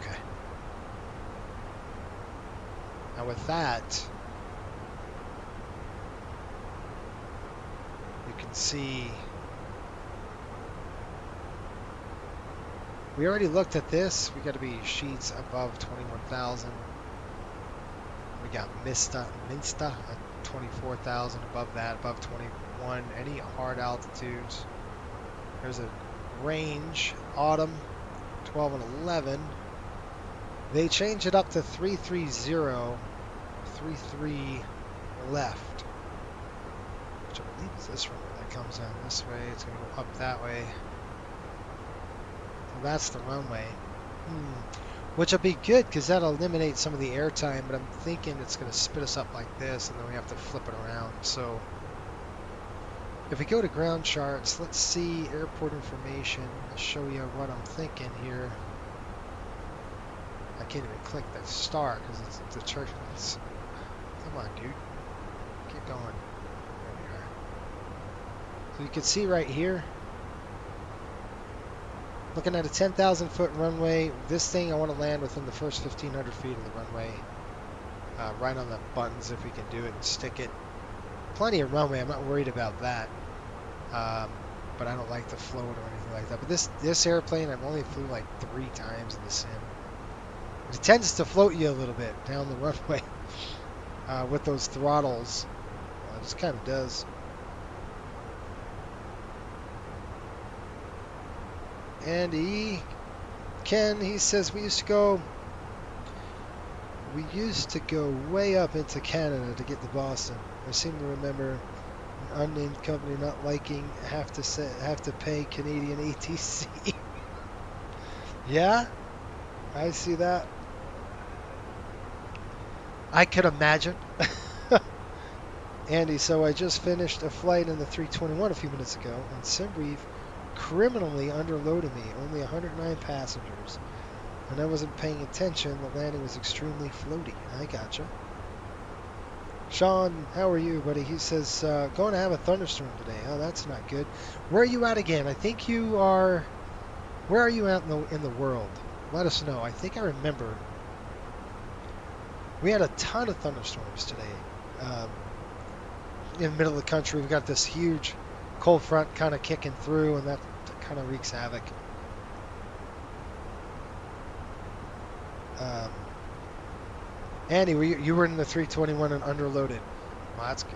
Speaker 2: Okay. Now with that, you can see we already looked at this. We got to be sheets above 21,000. We got Minsta at 24,000. Above that, above 21. Any hard altitudes? There's a range. Autumn, 12 and 11. They change it up to 330, 33 left, which I believe is this runway that comes down this way. It's going to go up that way. That's the runway, which will be good because that'll eliminate some of the airtime, but I'm thinking it's going to spit us up like this and then we have to flip it around. So if we go to ground charts, let's see airport information. I'll show you what I'm thinking here. I can't even click that star because it's the church. Come on, dude, keep going. There we are. So you can see right here, looking at a 10,000 foot runway. This thing I want to land within the first 1,500 feet of the runway. Right on the buttons if we can do it and stick it. Plenty of runway, I'm not worried about that. But I don't like to float or anything like that. But this airplane I've only flew like 3 times in the sim. It tends to float you a little bit down the runway with those throttles. It just kind of does. And Ken says we used to go way up into Canada to get to Boston. I seem to remember an unnamed company not liking have to pay Canadian ATC. Yeah, I see that. I could imagine. Andy, so I just finished a flight in the 321 a few minutes ago, and SimBrief criminally underloaded me, only 109 passengers. And I wasn't paying attention, the landing was extremely floaty. I gotcha. Sean, how are you, buddy? He says, going to have a thunderstorm today. Oh, that's not good. Where are you at again? I think you are... Where are you at in the world? Let us know. I think I remember. We had a ton of thunderstorms today. In the middle of the country, we've got this huge cold front kind of kicking through, and that kind of wreaks havoc. Andy, you were in the 321 and underloaded. Well, that's good.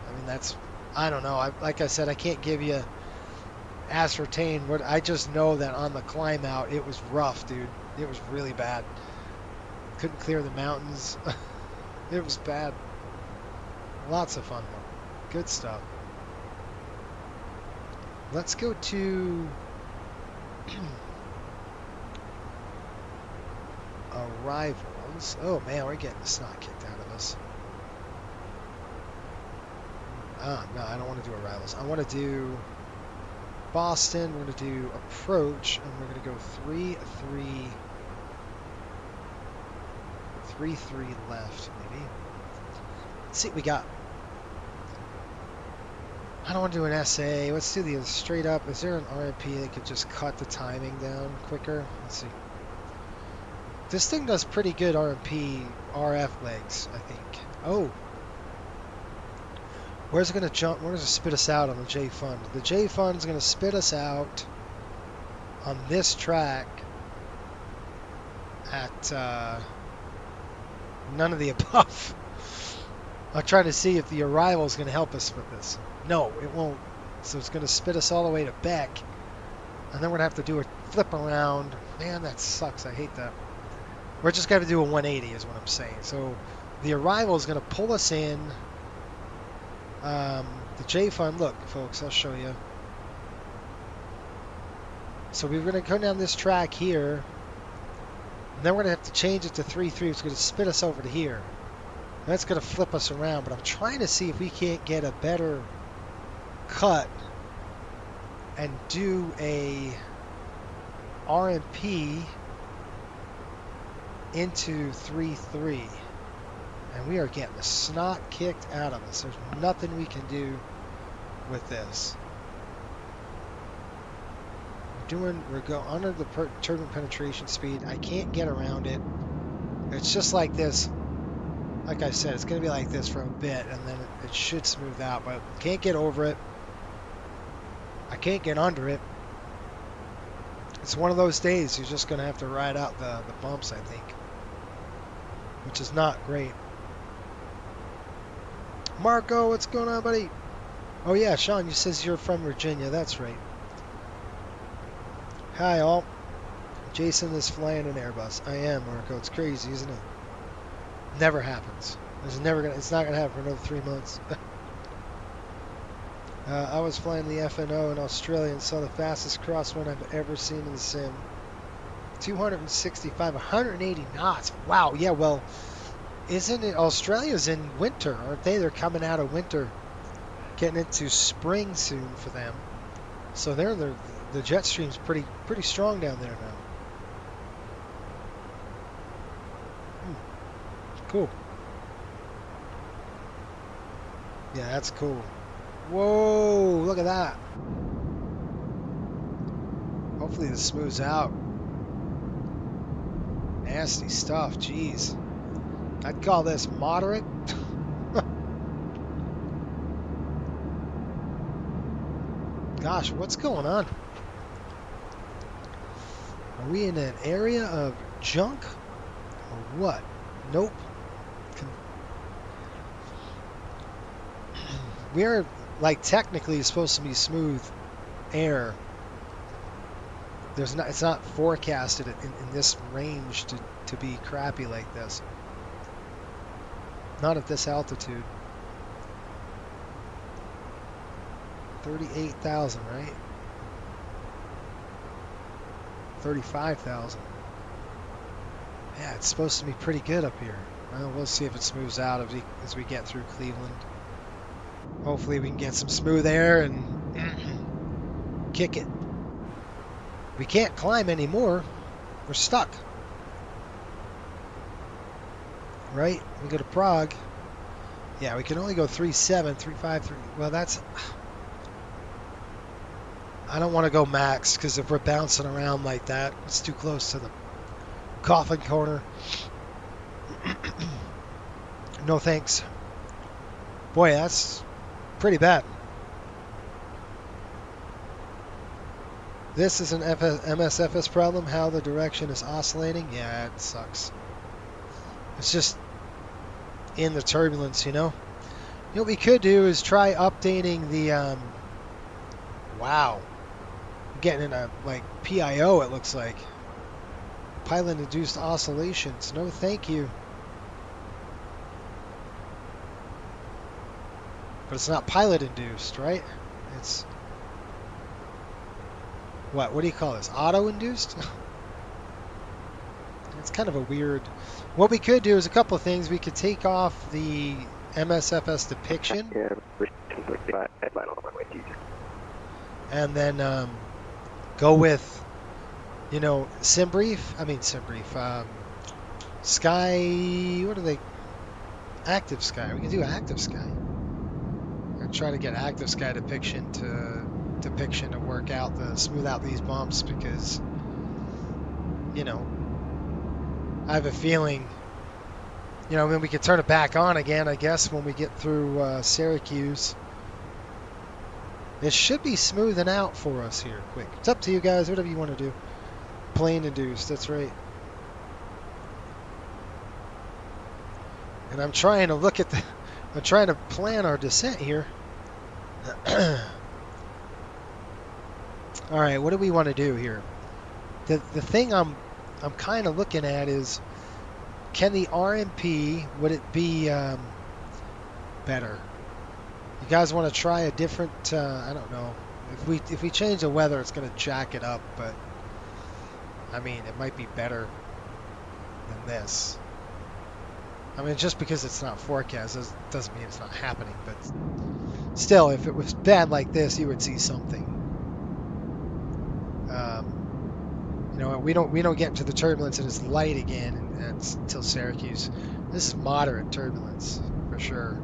Speaker 2: I mean, I don't know. Like I said, I can't give you ascertain what. I just know that on the climb out, it was rough, dude. It was really bad. Couldn't clear the mountains. It was bad. Lots of fun, though. Good stuff. Let's go to arrivals. Oh man, we're getting the snot kicked out of us. No, I don't want to do arrivals. I want to do Boston. We're going to do approach, and we're going to go 3-3 left, maybe. Let's see what we got. I don't want to do an SA. Let's do the straight up. Is there an RMP that could just cut the timing down quicker? Let's see. This thing does pretty good RMP RF legs, I think. Oh. Where's it going to jump? Where does it spit us out on the J Fund? The J Fund is going to spit us out on this track at none of the above. I'm trying to see if the arrival is going to help us with this. No, it won't. So it's going to spit us all the way to Beck. And then we're going to have to do a flip around. Man, that sucks. I hate that. We're just going to do a 180 is what I'm saying. So the arrival is going to pull us in. The J Fund, look, folks, I'll show you. So we're going to go down this track here. And then we're going to have to change it to 3-3. It's going to spit us over to here. That's going to flip us around, but I'm trying to see if we can't get a better cut and do a RMP into 3-3. And we are getting the snot kicked out of us. There's nothing we can do with this. We're going under the turbine penetration speed. I can't get around it. It's just like this. Like I said, it's going to be like this for a bit, and then it should smooth out, but can't get over it. I can't get under it. It's one of those days you're just going to have to ride out the bumps, I think, which is not great. Marco, what's going on, buddy? Oh yeah, Sean, you says you're from Virginia. That's right. Hi, all. Jason is flying an Airbus. I am, Marco. It's crazy, isn't it? Never happens. It's not gonna happen for another 3 months. I was flying the FNO in Australia and saw the fastest crosswind I've ever seen in the sim. 265, 180 knots. Wow. Yeah. Well, isn't it? Australia's in winter, aren't they? They're coming out of winter, getting into spring soon for them. So the jet stream's pretty strong down there now. Cool. Yeah, that's cool. Whoa, look at that. Hopefully this smooths out. Nasty stuff, jeez. I'd call this moderate. Gosh, what's going on? Are we in an area of junk or what? Nope. We're like technically supposed to be smooth air. It's not forecasted in this range to be crappy like this. Not at this altitude. 38,000, right? 35,000. Yeah, it's supposed to be pretty good up here. Well, we'll see if it smooths out as we get through Cleveland. Hopefully we can get some smooth air and kick it. We can't climb anymore. We're stuck. Right? We go to Prague. Yeah, we can only go 3.7, 3.5, well, that's... I don't want to go max, because if we're bouncing around like that, it's too close to the coffin corner. No thanks. Boy, that's pretty bad. This is an MSFS problem, how the direction is oscillating. Yeah, it sucks. It's just in the turbulence, you know? You know what we could do is try updating the, wow. I'm getting in a, like, PIO, it looks like. Pilot-induced oscillations. No, thank you. But it's not pilot-induced, right? It's... What do you call this? Auto-induced? It's kind of a weird... What we could do is a couple of things. We could take off the MSFS depiction. And then go with, you know, SimBrief. Sky... What are they? Active Sky. We can do Active Sky. And try to get Active Sky depiction to work out smooth out these bumps, because, you know, I have a feeling, you know, I mean, we could turn it back on again, I guess, when we get through Syracuse. It should be smoothing out for us here quick. It's up to you guys, whatever you want to do. Plane induced, that's right. And I'm trying to look at I'm trying to plan our descent here. All right, what do we want to do here? The thing I'm kind of looking at is, can the RMP, would it be better? You guys want to try a different? I don't know. If we change the weather, it's going to jack it up, but I mean, it might be better than this. I mean, just because it's not forecast doesn't mean it's not happening, but still, if it was bad like this, you would see something. You know, we don't get into the turbulence and it's light again until Syracuse. This is moderate turbulence for sure.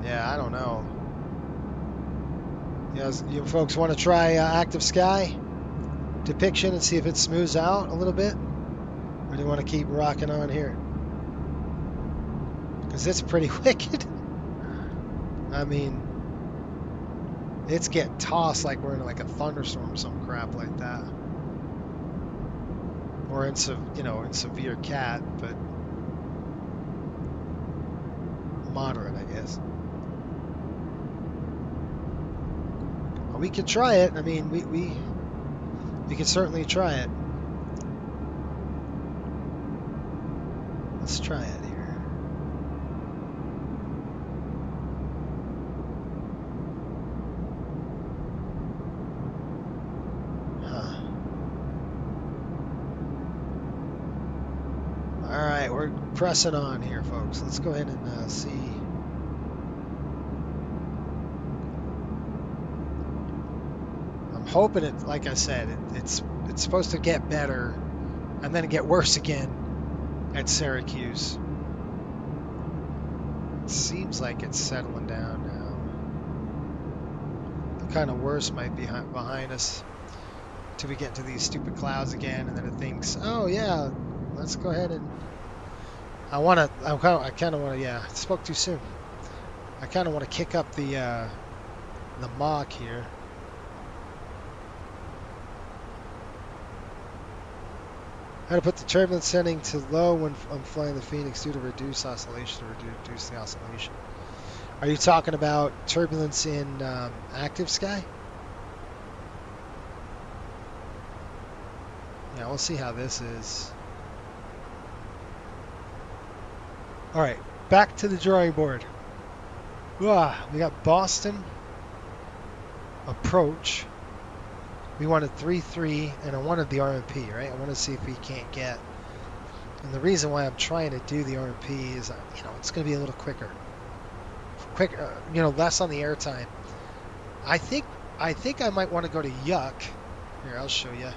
Speaker 2: Yeah, I don't know. You folks want to try Active Sky depiction and see if it smooths out a little bit? Or do you want to keep rocking on here? Because it's pretty wicked. I mean, it's getting tossed like we're in like a thunderstorm or some crap like that. Or in severe cat, but moderate, I guess. Well, we could try it. I mean, we could certainly try it. Let's try it here. Alright, we're pressing on here, folks. Let's go ahead and see. I'm hoping it, like I said, it's supposed to get better and then get worse again at Syracuse. It seems like it's settling down now. The kind of worst might be behind us till we get into these stupid clouds again, and then it thinks, oh yeah, let's go ahead and I kind of want to, yeah, I spoke too soon. I kind of want to kick up the Mach here. How to put the turbulence setting to low when I'm flying the Phoenix due to reduce oscillation, to reduce the oscillation. Are you talking about turbulence in Active Sky? Yeah, we'll see how this is. All right, back to the drawing board. We got Boston approach. We wanted 3-3, and I wanted the RMP, right? I want to see if we can't get And the reason why I'm trying to do the RMP is, you know, it's going to be a little quicker. You know, less on the airtime. I think I might want to go to Yuck. Here, I'll show you.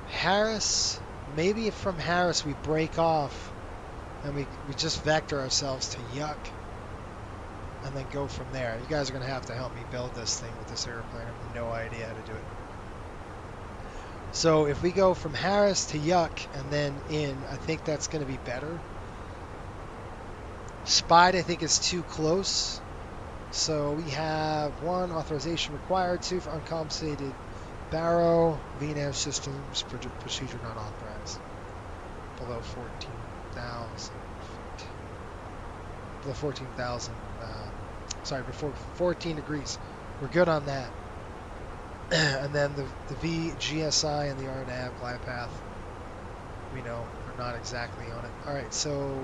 Speaker 2: Harris, maybe from Harris we break off and we just vector ourselves to Yuck and then go from there. You guys are going to have to help me build this thing with this airplane. I have no idea how to do it. So if we go from Harris to Yuck and then in, I think that's going to be better. Spied, I think, is too close. So we have 1 authorization required, 2 for uncompensated Barrow, VNAV systems, procedure not authorized. Below 14,000 feet. Below 14,000, sorry, before 14 degrees. We're good on that. And then the VGSI and the RNAV glide path, we know we're not exactly on it. All right, so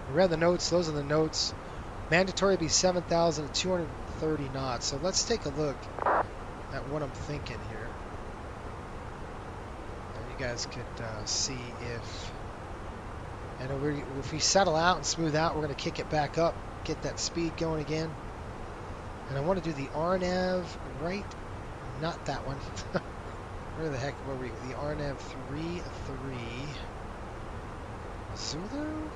Speaker 2: we read the notes. Those are the notes. Mandatory would be 7,230 knots. So let's take a look at what I'm thinking here. And you guys could see if we settle out and smooth out, we're going to kick it back up, get that speed going again. And I want to do the RNAV right, not that one. Where the heck were we? The RNAV 3 Zulu?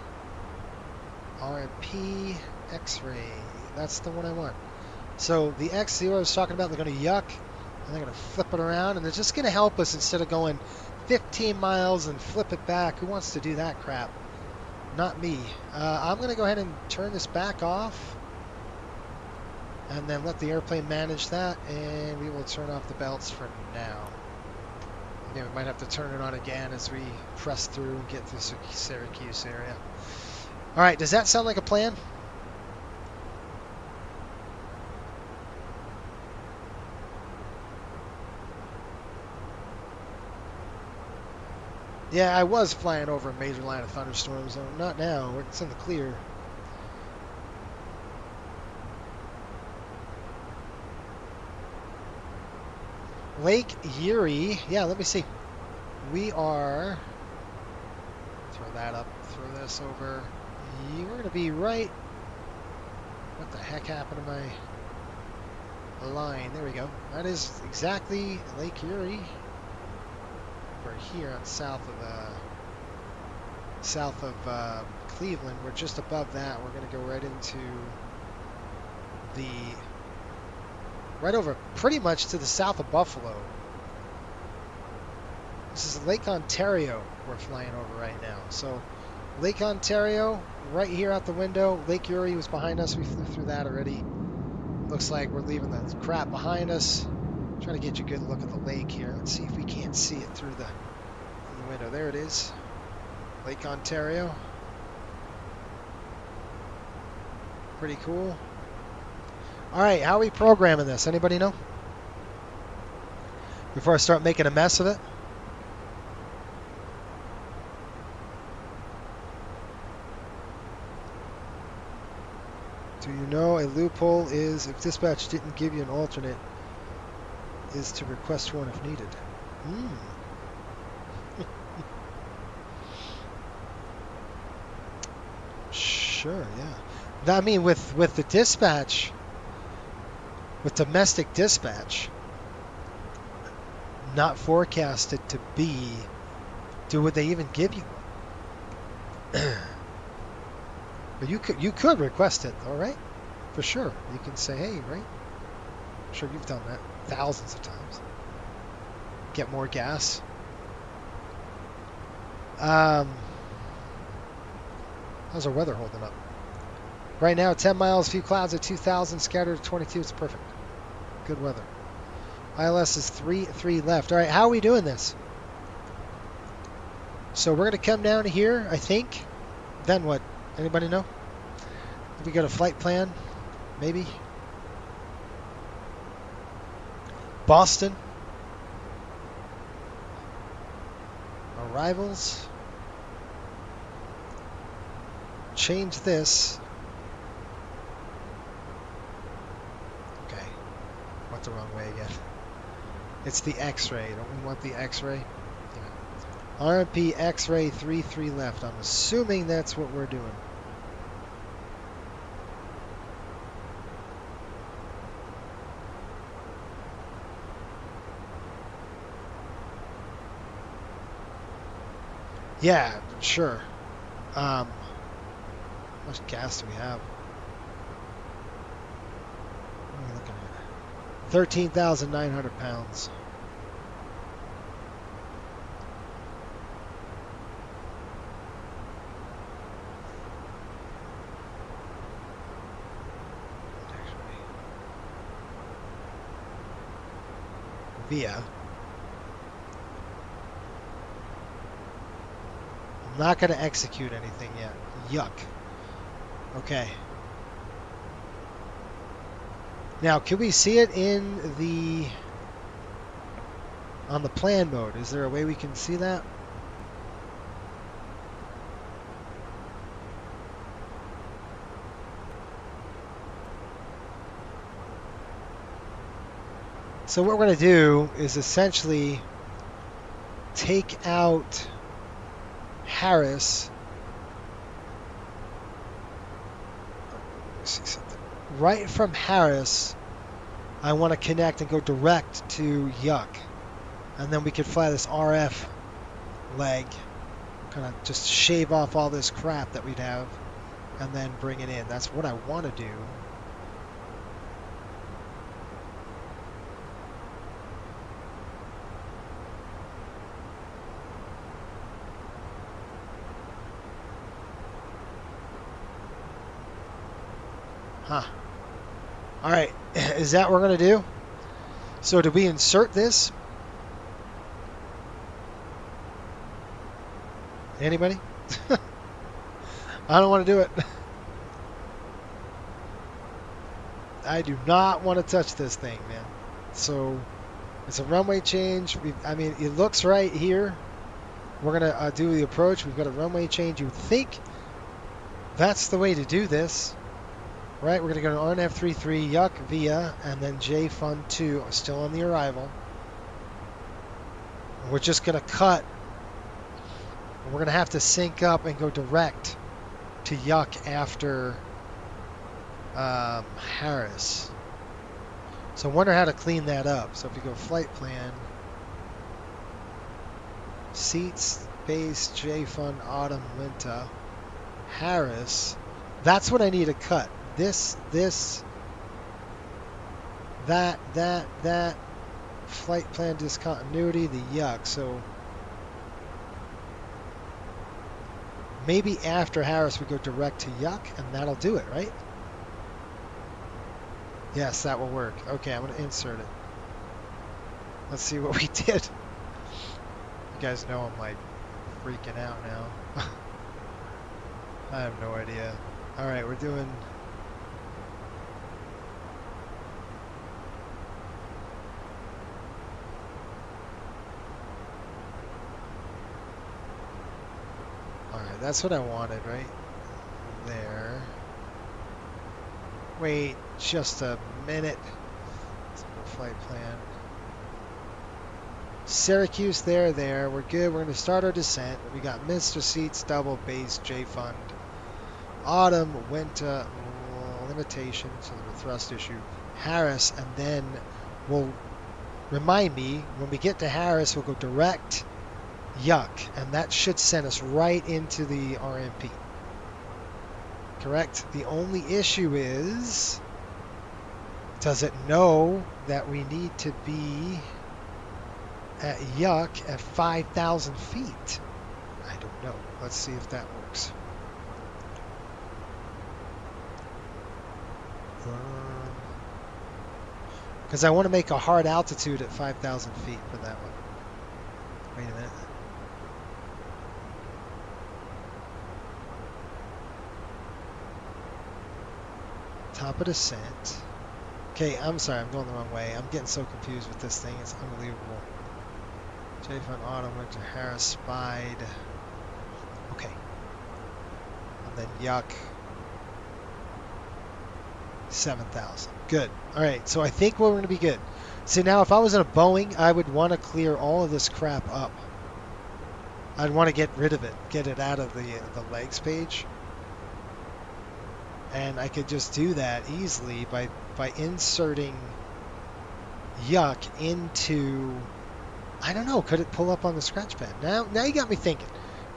Speaker 2: RMP X-ray. That's the one I want. So the X0 I was talking about, they're going to Yuck, and they're going to flip it around, and they're just going to help us instead of going 15 miles and flip it back. Who wants to do that crap? Not me. I'm going to go ahead and turn this back off, and then let the airplane manage that, and we will turn off the belts for now. Again, we might have to turn it on again as we press through and get through Syracuse area. All right, does that sound like a plan? Yeah, I was flying over a major line of thunderstorms. Not now. It's in the clear. Lake Erie. Yeah, let me see. We are... Throw that up. Throw this over. We're going to be right... What the heck happened to my line? There we go. That is exactly Lake Erie. We're here on south of Cleveland. We're just above that. We're going to go right into the... Right over pretty much to the south of Buffalo. This is Lake Ontario we're flying over right now. So Lake Ontario, right here out the window. Lake Erie was behind us. We flew through that already. Looks like we're leaving the crap behind us. Trying to get you a good look at the lake here. Let's see if we can't see it through the window. There it is. Lake Ontario. Pretty cool. All right, how are we programming this? Anybody know? Before I start making a mess of it. Do you know a loophole is if dispatch didn't give you an alternate is to request one if needed? Sure, yeah. I mean, with the dispatch, with domestic dispatch, not forecasted to be, would they even give you one? But you could request it, all right? For sure. You can say, hey, right? I'm sure you've done that thousands of times. Get more gas. How's our weather holding up? Right now, 10 miles, few clouds at 2,000, scattered at 22. It's perfect. Good weather. ILS is 3 left. All right, how are we doing this? So we're going to come down here, I think. Then what? Anybody know? If we go to flight plan, maybe. Boston. Arrivals. Change this. Okay. Went the wrong way again. It's the X-ray. Don't we want the X-ray? Yeah. RMP X-ray 33 left. I'm assuming that's what we're doing. Yeah, sure. How much gas do we have? What are we looking at? 13,900 pounds. Via. I'm not going to execute anything yet. Yuck. Okay. Now, can we see it in the on the plan mode? Is there a way we can see that? So what we're going to do is essentially take out Harris. Let's see something. Right from Harris, I want to connect and go direct to Yuck. And then we could fly this RF leg, kind of just shave off all this crap that we'd have, and then bring it in. That's what I want to do. Huh. All right, is that what we're going to do? So do we insert this? Anybody? I don't want to do it. I do not want to touch this thing, man. So it's a runway change. I mean, it looks right here. We're going to do the approach. We've got a runway change. You would think that's the way to do this. Right, we're going to go to RNF33, Yuck, Via, and then J Fun 2, still on the arrival. We're just going to cut. We're going to have to sync up and go direct to Yuck after Harris. So I wonder how to clean that up. So if you go flight plan, seats, base, J Fun, autumn, winter, Harris. That's what I need to cut. This, that, flight plan discontinuity, the Yuck. So maybe after Harris we go direct to Yuck, and that'll do it, right? Yes, that will work. Okay, I'm going to insert it. Let's see what we did. You guys know I'm like freaking out now. I have no idea. All right, we're doing... Alright, that's what I wanted, right? There. Wait just a minute. Let's go flight plan. Syracuse, there. We're good. We're going to start our descent. We got Mr. Seats, double base, J Fund. Autumn, winter, limitation, so the thrust issue. Harris, and then we'll remind me, when we get to Harris, we'll go direct Yuck, and that should send us right into the RMP. Correct? The only issue is, does it know that we need to be at Yuck at 5,000 feet? I don't know. Let's see if that works. Because I want to make a hard altitude at 5,000 feet for that one. Wait a minute. Top of descent. Okay, I'm sorry, I'm going the wrong way. I'm getting so confused with this thing. It's unbelievable. J Fun Autumn went to Harris Spied. Okay. And then Yuck. 7,000. Good. All right, so I think we're going to be good. See, now if I was in a Boeing, I would want to clear all of this crap up. I'd want to get rid of it, get it out of the legs page. And I could just do that easily by inserting yuck into, I don't know, could it pull up on the scratch pad? Now you got me thinking.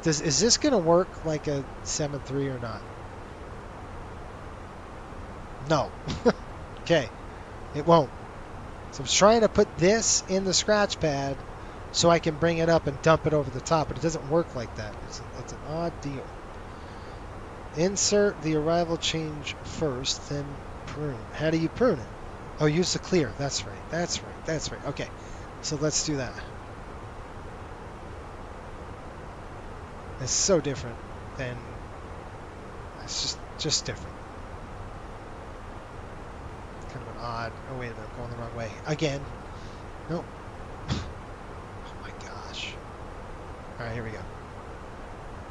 Speaker 2: Is this going to work like a 7.3 or not? No. Okay, it won't. So I'm trying to put this in the scratch pad so I can bring it up and dump it over the top, but it doesn't work like that. It's an odd deal. Insert the arrival change first, then prune. How do you prune it? Oh, use the clear. That's right. That's right. That's right. Okay, so let's do that. It's so different than, it's just different. Kind of an odd, oh wait a minute, I'm going the wrong way. Again. Nope. Oh my gosh. Alright, here we go.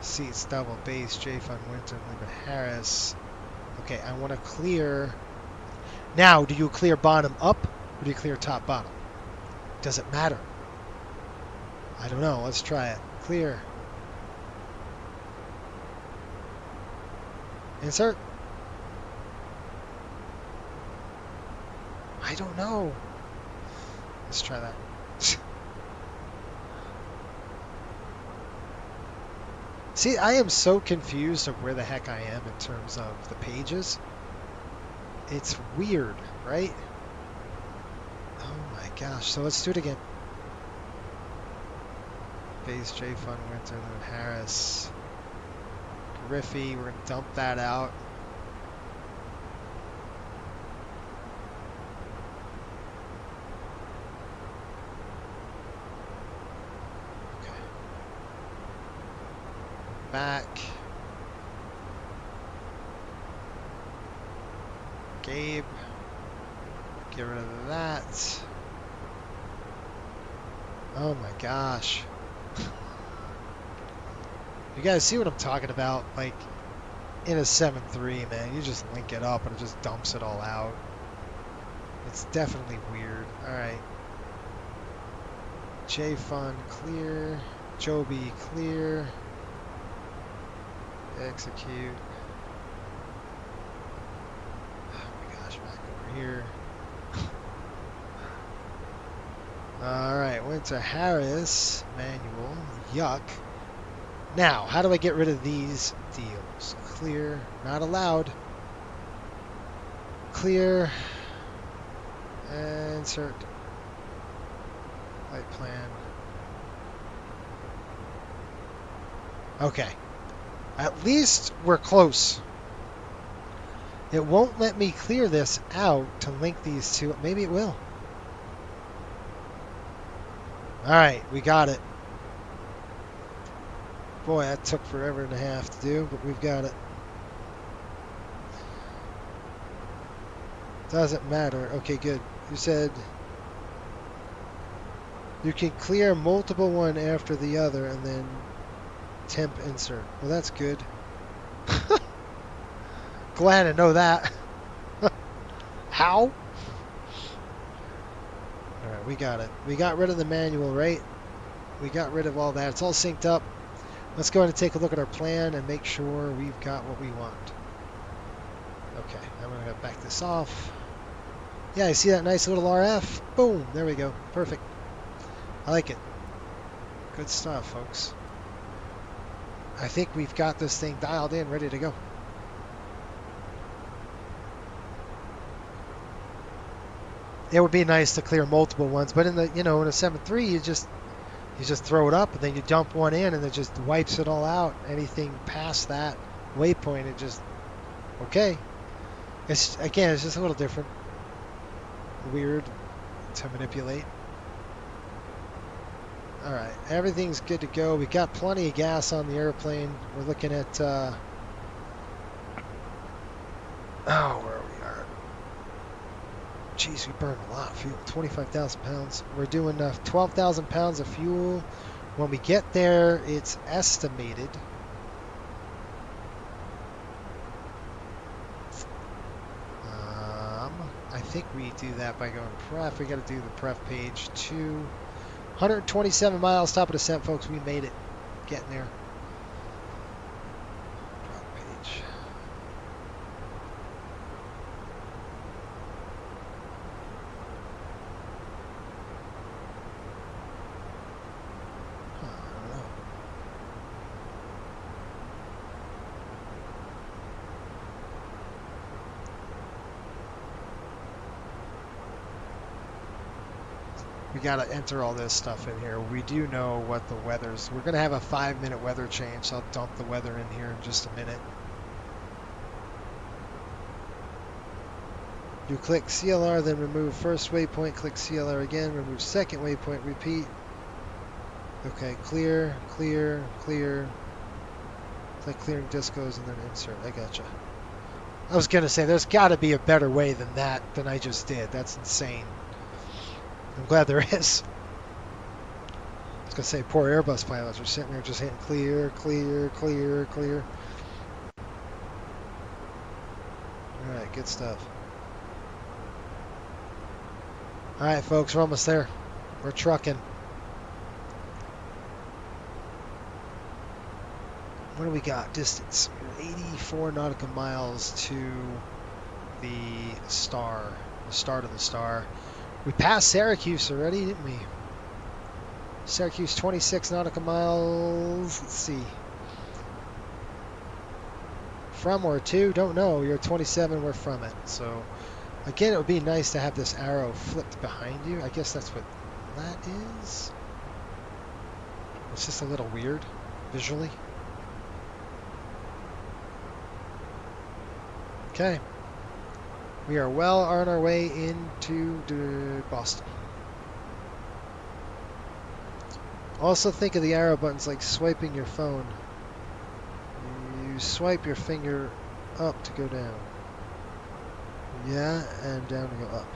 Speaker 2: Seats, double, base, J Fun, Winter, Lincoln, Harris. Okay, I want to clear. Now, do you clear bottom up or do you clear top bottom? Does it matter? I don't know. Let's try it. Clear. Insert. I don't know. Let's try that. See, I am so confused of where the heck I am in terms of the pages. It's weird, right? Oh my gosh. So let's do it again. Base, J Fun, Winter, then Harris. Griffey, we're going to dump that out. Okay. Back. Gabe. Get rid of that. Oh my gosh. You guys see what I'm talking about? Like, in a 7.3, man, you just link it up and it just dumps it all out. It's definitely weird. Alright. J-Fun, clear. Joby, clear. Execute. Oh my gosh, back over here. Alright, went to Harris. Manual. Yuck. Now, how do I get rid of these deals? Clear, not allowed. Clear. Insert. Flight plan. Okay. At least we're close. It won't let me clear this out to link these two. Maybe it will. Alright, we got it. Boy, that took forever and a half to do, but we've got it. Doesn't matter. Okay, good. You said you can clear multiple one after the other and then temp insert. Well, that's good. Glad to know that. How? Alright, we got it. We got rid of the manual, right? We got rid of all that. It's all synced up. Let's go ahead and take a look at our plan and make sure we've got what we want. Okay, I'm going to back this off. Yeah, I see that nice little RF. Boom, there we go. Perfect. I like it. Good stuff, folks. I think we've got this thing dialed in, ready to go. It would be nice to clear multiple ones, but in the, in a 7.3, you just throw it up and then you dump one in and it just wipes it all out. Anything past that waypoint, it just, okay. It's just a little different. Weird to manipulate. All right, everything's good to go. We got plenty of gas on the airplane. We're looking at, where we are. Geez, we burned a lot of fuel, 25,000 pounds. We're doing 12,000 pounds of fuel. When we get there, it's estimated. I think we do that by going pref. We got to do the pref page 2. 127 miles, top of descent, folks. We made it. Getting there. Prep page. I don't know. We got to enter all this stuff in here. We do know what the weather's. We're going to have a 5-minute weather change, so I'll dump the weather in here in just a minute. You click CLR, then remove first waypoint, click CLR again, remove second waypoint, repeat. Okay, clear, clear, clear. Click clearing discos and then insert. I gotcha. I was going to say, there's got to be a better way than that than I just did. That's insane. I'm glad there is. I was going to say, poor Airbus pilots are sitting there just hitting clear, clear, clear, clear. All right, good stuff. All right, folks, we're almost there. We're trucking. What do we got? Distance. 84 nautical miles to the star, the start of the star. We passed Syracuse already, didn't we? Syracuse, 26 nautical miles. Let's see. From or to? Don't know. You're 27, we're from it. So, again, it would be nice to have this arrow flipped behind you. I guess that's what that is. It's just a little weird, visually. Okay. We are well on our way into Boston. Also think of the arrow buttons like swiping your phone. You swipe your finger up to go down. Yeah, and down to go up.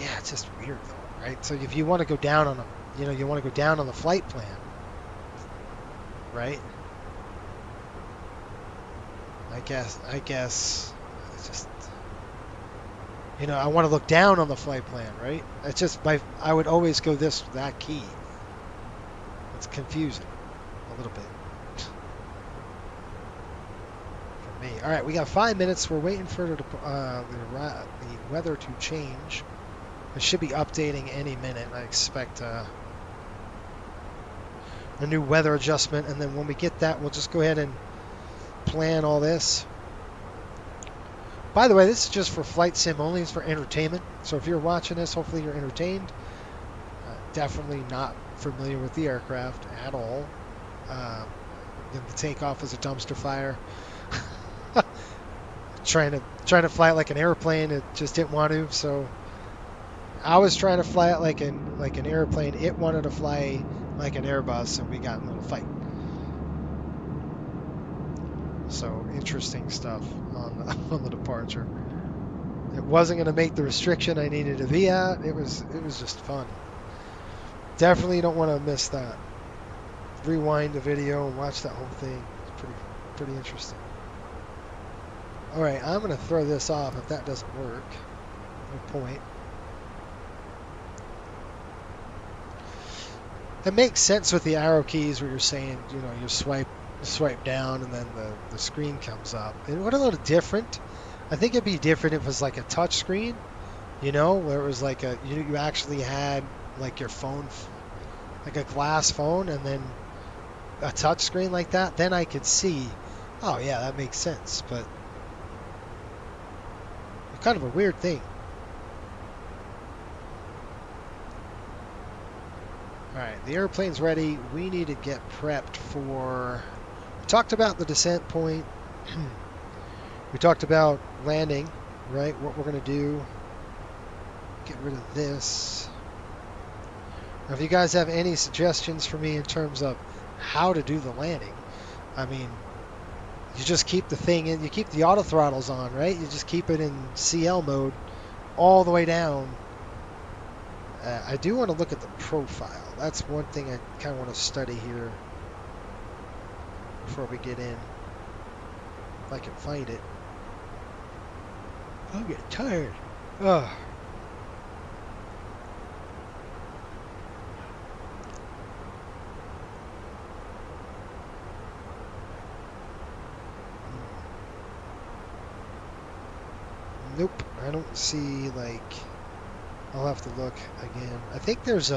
Speaker 2: Yeah, it's just weird though, right? So if you want to go down on a, you want to go down on the flight plan, right? I guess it's just, I want to look down on the flight plan, right? It's just I would always go that key. It's confusing a little bit for me. All right, we got 5 minutes. We're waiting for the weather to change. It should be updating any minute. I expect a new weather adjustment, and then when we get that, we'll just go ahead and plan all this. By the way, this is just for flight sim only. It's for entertainment. So if you're watching this, hopefully you're entertained. Definitely not familiar with the aircraft at all. The takeoff was a dumpster fire. trying to fly it like an airplane, it just didn't want to. So I was trying to fly it like an airplane. It wanted to fly like an Airbus, and we got in a little fight. So interesting stuff on the departure. It wasn't going to make the restriction I needed to be at. It was just fun. Definitely don't want to miss that. Rewind the video and watch that whole thing. It's pretty interesting. All right, I'm going to throw this off if that doesn't work. No point. It makes sense with the arrow keys where you're saying, you swipe down and then the screen comes up. It would a little different. I think it'd be different if it was like a touch screen, where it was like you actually had like your phone, like a glass phone, and then a touch screen like that. Then I could see, oh yeah, that makes sense. But it's kind of a weird thing. All right, the airplane's ready. We need to get prepped for. We talked about the descent point. We talked about landing, right? What we're going to do. Get rid of this. Now, if you guys have any suggestions for me in terms of how to do the landing, I mean, you just keep the thing in. You keep the auto throttles on, right? You just keep it in CL mode all the way down. I do want to look at the profile. That's one thing I kind of want to study here before we get in. If I can find it. I'm getting tired. Oh. Nope, I don't see, like, I'll have to look again. I think there's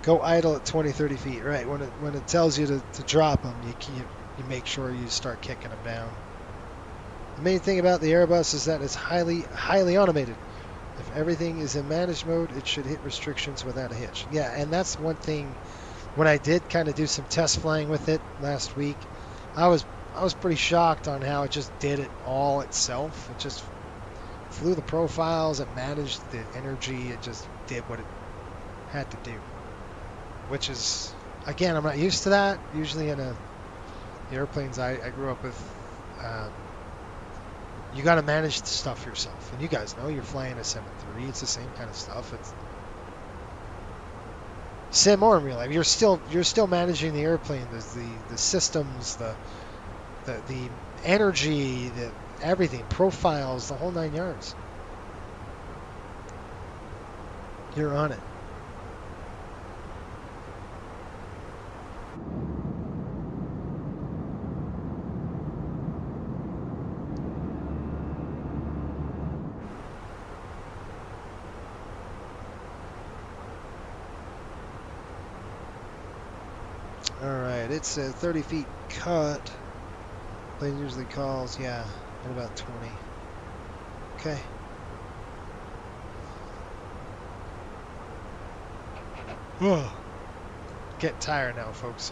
Speaker 2: go idle at 20, 30 feet, right? When it tells you to drop them, you make sure you start kicking them down. The main thing about the Airbus is that it's highly automated. If everything is in managed mode, it should hit restrictions without a hitch. Yeah, and that's one thing. When I did kind of do some test flying with it last week, I was pretty shocked on how it just did it all itself. It just flew the profiles, it managed the energy, it just did what it had to do. Which is, again, I'm not used to that. Usually in the airplanes I grew up with, you got to manage the stuff yourself. And you guys know, you're flying a 7.3, it's the same kind of stuff. It's sim or in real life. You're still managing the airplane, the systems, the energy, the everything, profiles, the whole 9 yards. You're on it. Alright, it's a 30 feet cut. Plane usually calls, yeah, at about 20. Okay. Getting tired now, folks.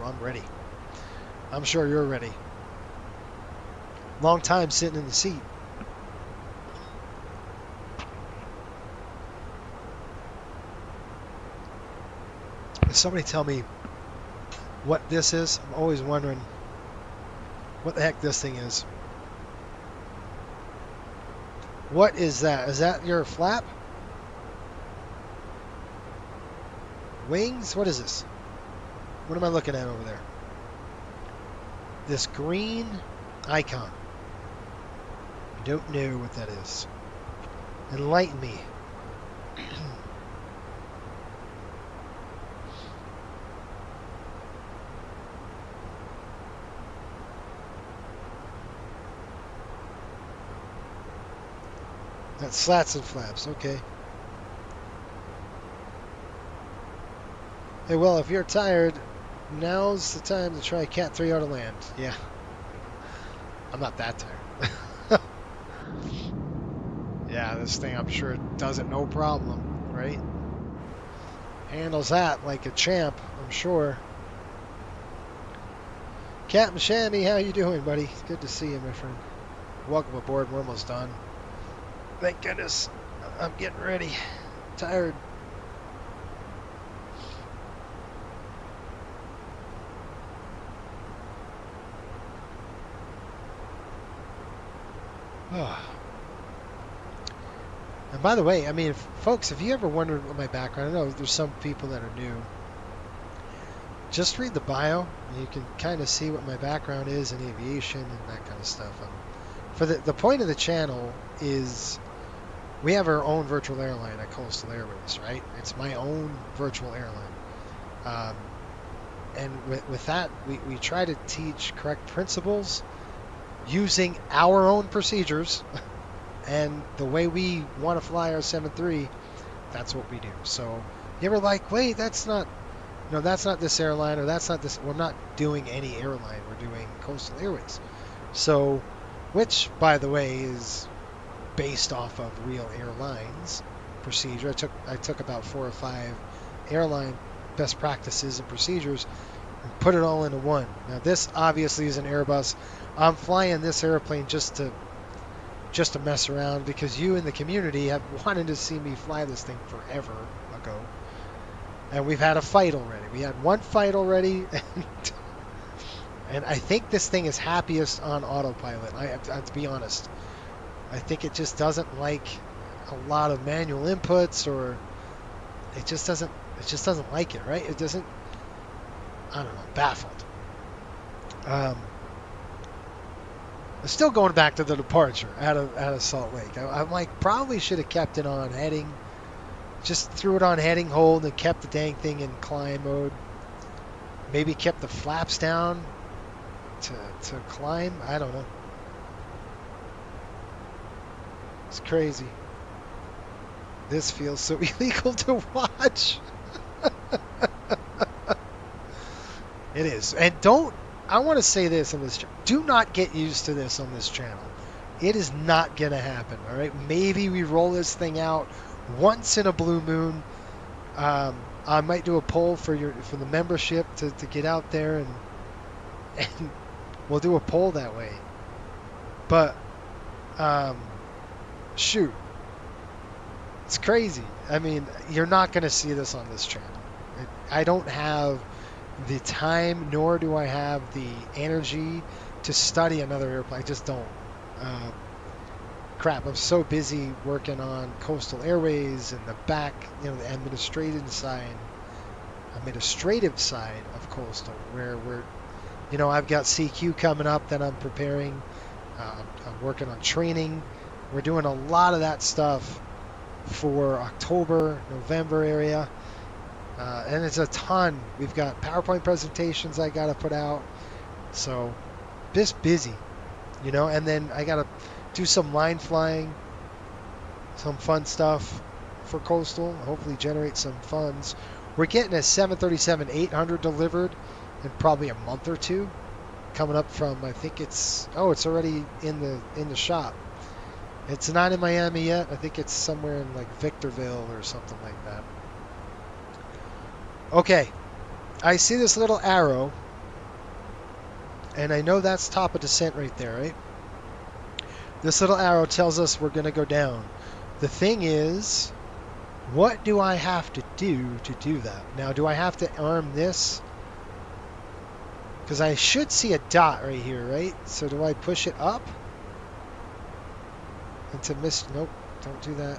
Speaker 2: I'm ready. I'm sure you're ready. Long time sitting in the seat. Somebody tell me what this is. I'm always wondering what the heck this thing is. What is that? Is that your flap? Wings? What is this? What am I looking at over there? This green icon. I don't know what that is. Enlighten me. That's slats and flaps, okay. Hey, well, if you're tired, now's the time to try Cat 3 out of land. Yeah. I'm not that tired. Yeah, this thing I'm sure does it no problem, right? Handles that like a champ, I'm sure. Captain Shammy, how you doing, buddy? Good to see you, my friend. Welcome aboard. We're almost done. Thank goodness. I'm getting ready. Tired. Oh. And by the way, I mean, folks, if you ever wondered what my background, I know there's some people that are new. Just read the bio, and you can kind of see what my background is in aviation and that kind of stuff. For the point of the channel is we have our own virtual airline at Coastal Airways, right? It's my own virtual airline. And with that, we try to teach correct principles using our own procedures and the way we want to fly our 7.3, that's what we do. So you ever like, wait, that's not this airline, or that's not this. We're not doing any airline. We're doing Coastal Airways. So, which, by the way, is based off of real airlines procedure. I took about 4 or 5 airline best practices and procedures and put it all into one. Now this obviously is an Airbus. I'm flying this airplane just to mess around because you in the community have wanted to see me fly this thing forever ago. And we've had a fight already. We had one fight already, and I think this thing is happiest on autopilot. I have to be honest. I think it just doesn't like a lot of manual inputs, or it just doesn't like it, right? It doesn't, I don't know, baffled. I'm still going back to the departure out of Salt Lake. I'm like, probably should have kept it on heading. Just threw it on heading hold and kept the dang thing in climb mode. Maybe kept the flaps down to climb. I don't know. It's crazy. This feels so illegal to watch. It is. And I want to say this on this. Do not get used to this on this channel. It is not going to happen. All right. Maybe we roll this thing out once in a blue moon. I might do a poll for the membership to get out there and we'll do a poll that way. But shoot, it's crazy. I mean, you're not going to see this on this channel. I don't have the time, nor do I have the energy to study another airplane. I just don't. Crap, I'm so busy working on Coastal Airways and the back, the administrative side of Coastal, where I've got CQ coming up that I'm preparing. I'm working on training. We're doing a lot of that stuff for October, November area. And it's a ton. We've got PowerPoint presentations I got to put out. So just busy, and then I got to do some line flying, some fun stuff for Coastal, hopefully generate some funds. We're getting a 737-800 delivered in probably a month or two, coming up from, I think it's already in the shop. It's not in Miami yet. I think it's somewhere in like Victorville or something like that. Okay, I see this little arrow, and I know that's top of descent right there, right? This little arrow tells us we're going to go down. The thing is, what do I have to do that? Now, do I have to arm this? Because I should see a dot right here, right? So do I push it up? Nope, don't do that.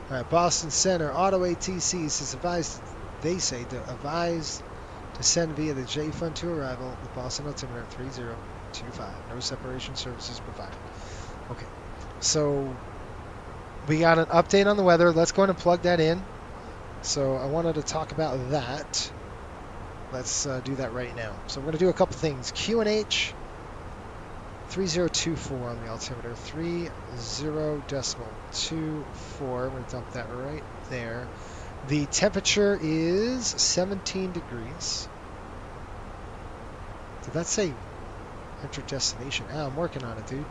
Speaker 2: All right, Boston Center, Auto ATC says advised to send via the J-Fund to arrival, the Boston altimeter 3025. No separation services provided. Okay, so we got an update on the weather. Let's go ahead and plug that in. So I wanted to talk about that. Let's do that right now. So we're going to do a couple things. QNH 3024 on the altimeter, 30.24. We're going to dump that right there. The temperature is 17 degrees. Did that say enter destination? Oh, I'm working on it, dude.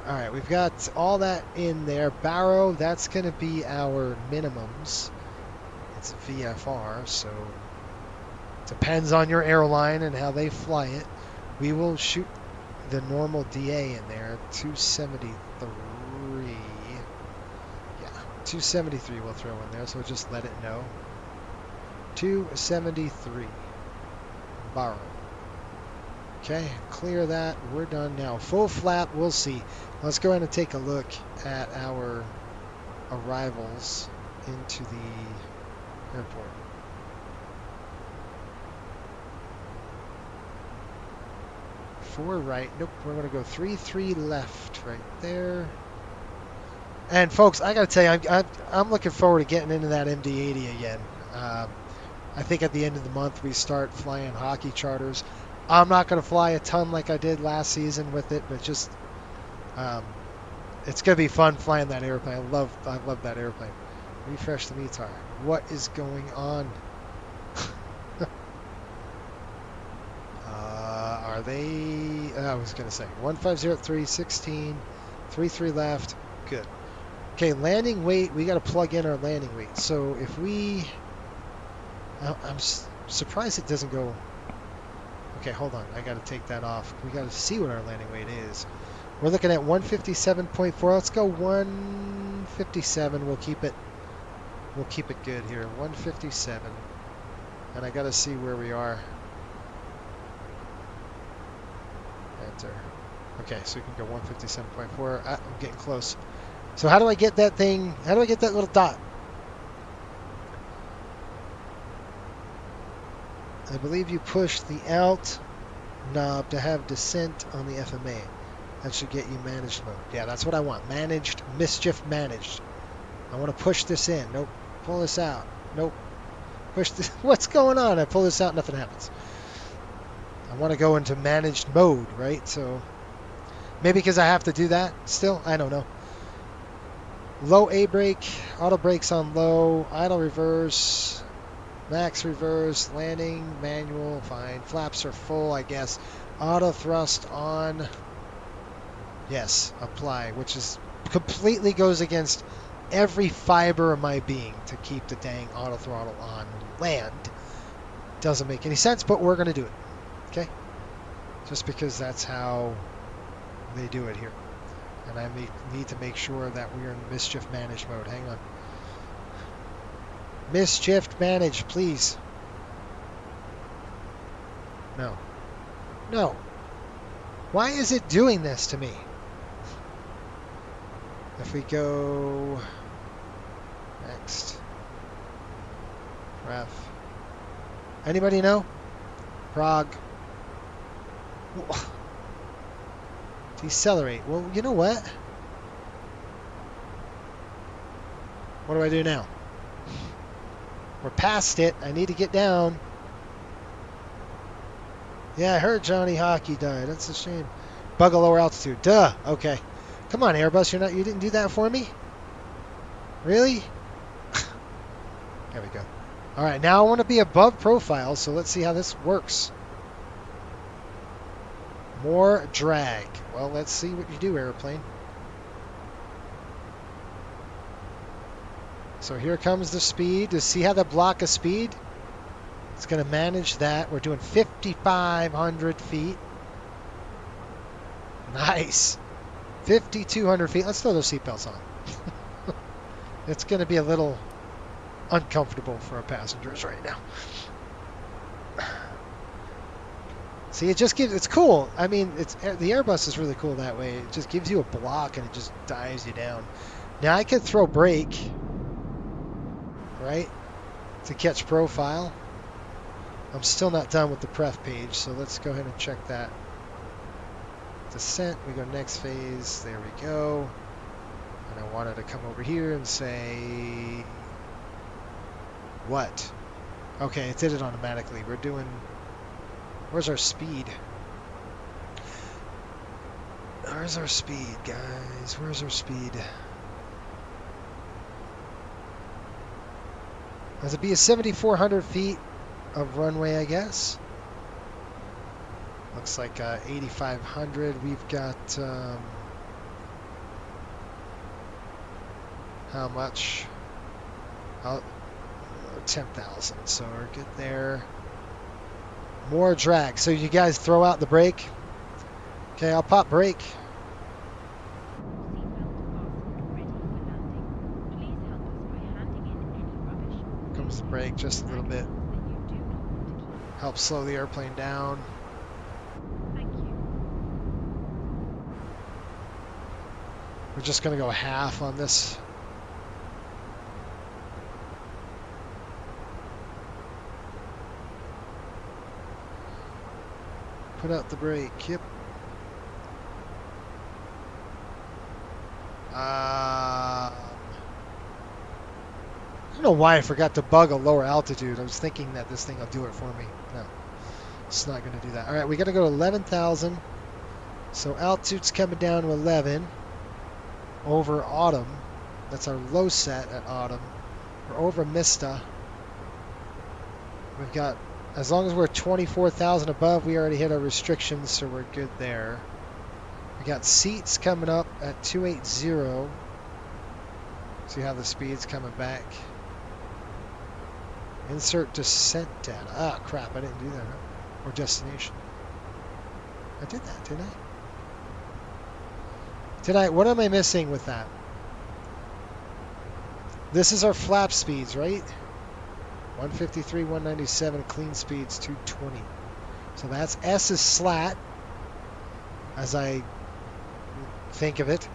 Speaker 2: All right, we've got all that in there. Barrow, that's going to be our minimums. It's VFR, so depends on your airline and how they fly it. We will shoot the normal DA in there, 273. 273 we'll throw in there, so just let it know. 273. Borrow. Okay, clear that. We're done now. Full flap, we'll see. Let's go ahead and take a look at our arrivals into the airport. Four right. Nope, we're going to go 3-3 left right there. And folks, I got to tell you, I'm looking forward to getting into that MD-80 again. I think at the end of the month we start flying hockey charters. I'm not going to fly a ton like I did last season with it, but just it's going to be fun flying that airplane. I love that airplane. Refresh the METAR. What is going on? Are they? I was going to say 1503 16 33 left. Good. Okay, landing weight, we got to plug in our landing weight. So if we, I'm surprised it doesn't go, okay, hold on, I got to take that off. We got to see what our landing weight is. We're looking at 157.4. Let's go 157. We'll keep it good here. 157. And I got to see where we are. Enter. Okay, so we can go 157.4. I'm getting close. So how do I get that thing? How do I get that little dot? I believe you push the Alt knob to have descent on the FMA. That should get you managed mode. Yeah, that's what I want. Managed, mischief managed. I want to push this in. Nope. Pull this out. Nope. Push this. What's going on? I pull this out, nothing happens. I want to go into managed mode, right? So maybe because I have to do that still? I don't know. Low A brake, auto brakes on low, idle reverse, max reverse, landing, manual, fine. Flaps are full, I guess. Auto thrust on. Yes, apply, which is completely goes against every fiber of my being to keep the dang auto throttle on land. Doesn't make any sense, but we're going to do it. Okay? Just because that's how they do it here. And I need to make sure that we're in mischief managed mode. Hang on. Mischief managed, please. No. No. Why is it doing this to me? If we go next. Ref. Anybody know? Prague. Decelerate. Well, you know what? What do I do now? We're past it. I need to get down. Yeah, I heard Johnny Hockey died. That's a shame. Bug a lower altitude. Duh. Okay. Come on, Airbus. You didn't do that for me? Really? There we go. All right, now I want to be above profile, so let's see how this works. More drag. Well, let's see what you do, airplane. So here comes the speed. To see how the block of speed? It's going to manage that. We're doing 5,500 feet. Nice. 5,200 feet. Let's throw those seatbelts on. It's going to be a little uncomfortable for our passengers right now. See, it just gives, it's cool. I mean, the Airbus is really cool that way. It just gives you a block and it just dives you down. Now I could throw brake, right, to catch profile. I'm still not done with the pref page, so let's go ahead and check that. Descent, we go next phase, there we go. And I wanted to come over here and say, what? Okay, it did it automatically. We're doing, where's our speed? Where's our speed, guys? Where's our speed? Does it be a 7,400 feet of runway, I guess? Looks like 8,500. We've got how much? 10,000. So we're good there. More drag. So you guys throw out the brake. Okay, I'll pop brake. Comes the brake just a little bit. Help slow the airplane down. We're just going to go half on this. Put out the brake. Yep. I don't know why I forgot to bug a lower altitude. I was thinking that this thing will do it for me. No, it's not going to do that. All right, we got to go to 11,000. So altitude's coming down to 11 over autumn. That's our low set at autumn. We're over Mista. We've got, as long as we're 24,000 above, we already hit our restrictions, so we're good there. We got seats coming up at 280. See how the speed's coming back. Insert descent data. Ah, crap, I didn't do that. Or destination. I did that, didn't I? What am I missing with that? This is our flap speeds, right? 153, 197, clean speeds 220. So that's S is slat, as I think of it.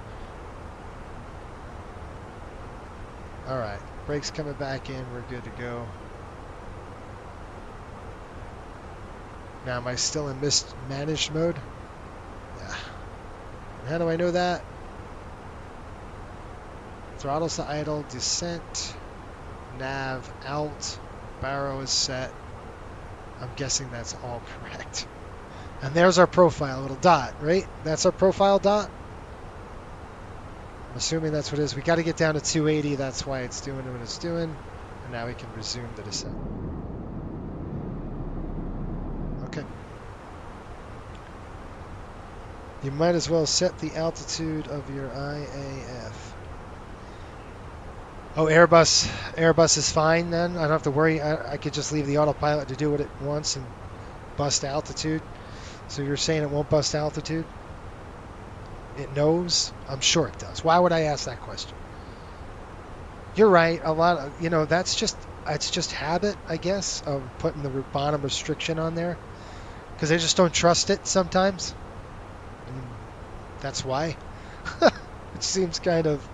Speaker 2: All right, brakes coming back in. We're good to go. Now, am I still in managed mode? Yeah. And how do I know that? Throttles to idle, descent, nav out, baro is set. I'm guessing that's all correct. And there's our profile, little dot, right? That's our profile dot? I'm assuming that's what it is. We got to get down to 280. That's why it's doing what it's doing. And now we can resume the descent. Okay. You might as well set the altitude of your IAF. Oh, Airbus is fine then? I don't have to worry. I could just leave the autopilot to do what it wants and bust altitude. So you're saying it won't bust altitude? It knows? I'm sure it does. Why would I ask that question? You're right. A lot of, it's just habit, I guess, of putting the bottom restriction on there. Because they just don't trust it sometimes. And that's why. It seems kind of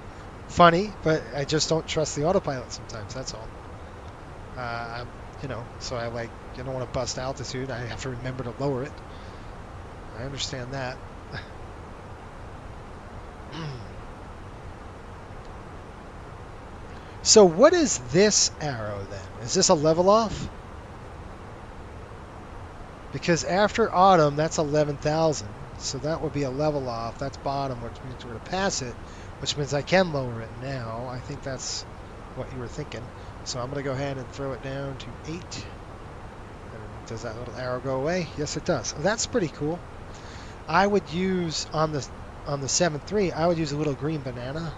Speaker 2: funny, but I just don't trust the autopilot sometimes. That's all. So I don't want to bust altitude. I have to remember to lower it. I understand that. So what is this arrow then? Is this a level off? Because after autumn, that's 11,000. So that would be a level off. That's bottom, which means we're going to pass it, which means I can lower it now. I think that's what you were thinking. So I'm going to go ahead and throw it down to 8. And does that little arrow go away? Yes, it does. Oh, that's pretty cool. I would use on the 7.3, I would use a little green banana.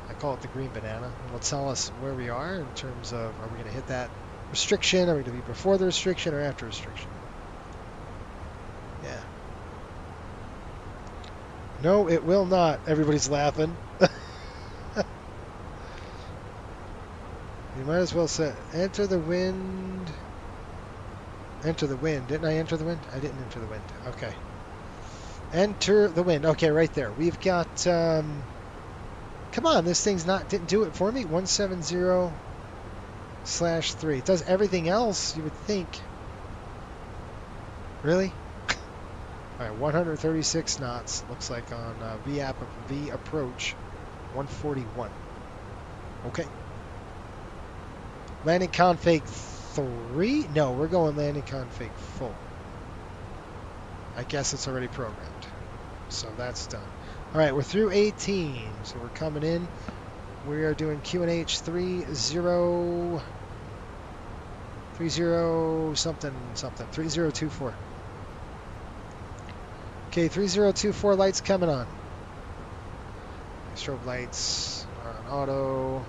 Speaker 2: I call it the green banana. It'll tell us where we are in terms of, are we going to hit that restriction? Are we going to be before the restriction or after restriction? Yeah. No, it will not. Everybody's laughing. You might as well say, enter the wind. Enter the wind. Didn't I enter the wind? I didn't enter the wind. Okay. Enter the wind. Okay, right there. We've got, come on, this thing's didn't do it for me. 170/3. It does everything else, you would think. Really? All right, 136 knots. Looks like on V approach, 141. Okay. Landing config 3? No, we're going landing config full. I guess it's already programmed. So that's done. All right, we're through 18. So we're coming in. We are doing QNH 30 something. 3024. Okay, 3024 lights coming on. Strobe lights are on auto.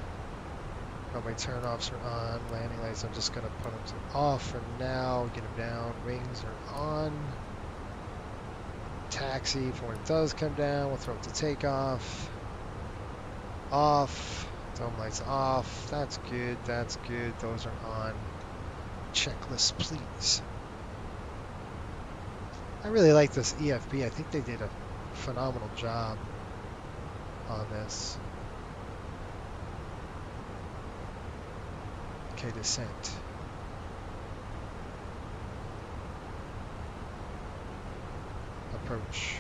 Speaker 2: Oh, my turn-offs are on. Landing lights, I'm just going to put them to off for now. Get them down. Wings are on. Taxi, for when it does come down, we'll throw it to takeoff. Off. Dome lights off. That's good. That's good. Those are on. Checklist, please. I really like this EFB. I think they did a phenomenal job on this. Okay, descent. Approach.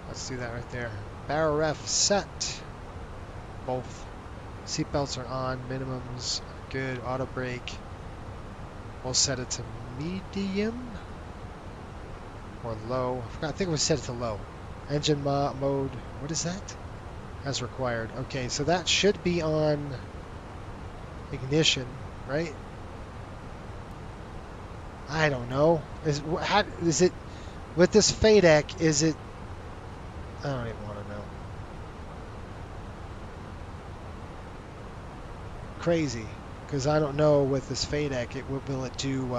Speaker 2: Let's do that right there. Barrel ref set. Both. Seatbelts are on. Minimums are good. Auto brake. We'll set it to medium or low. I think we set it to low. Engine mode. What is that? As required. Okay, so that should be on ignition, right? I don't know. Is it with this FADEC? Is it? I don't even want to know. Crazy, because I don't know with this FADEC. Will it do?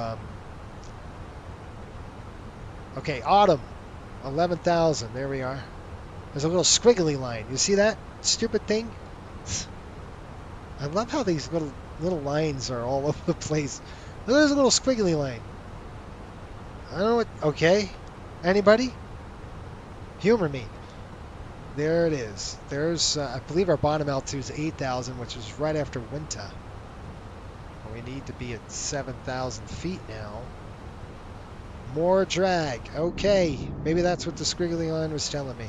Speaker 2: Okay, autumn, 11,000. There we are. There's a little squiggly line. You see that stupid thing? I love how these little lines are all over the place. There's a little squiggly line. I don't know what. Okay. Anybody? Humor me. There it is. There's, I believe our bottom altitude is 8,000, which is right after winter. We need to be at 7,000 feet now. More drag. Okay. Maybe that's what the squiggly line was telling me.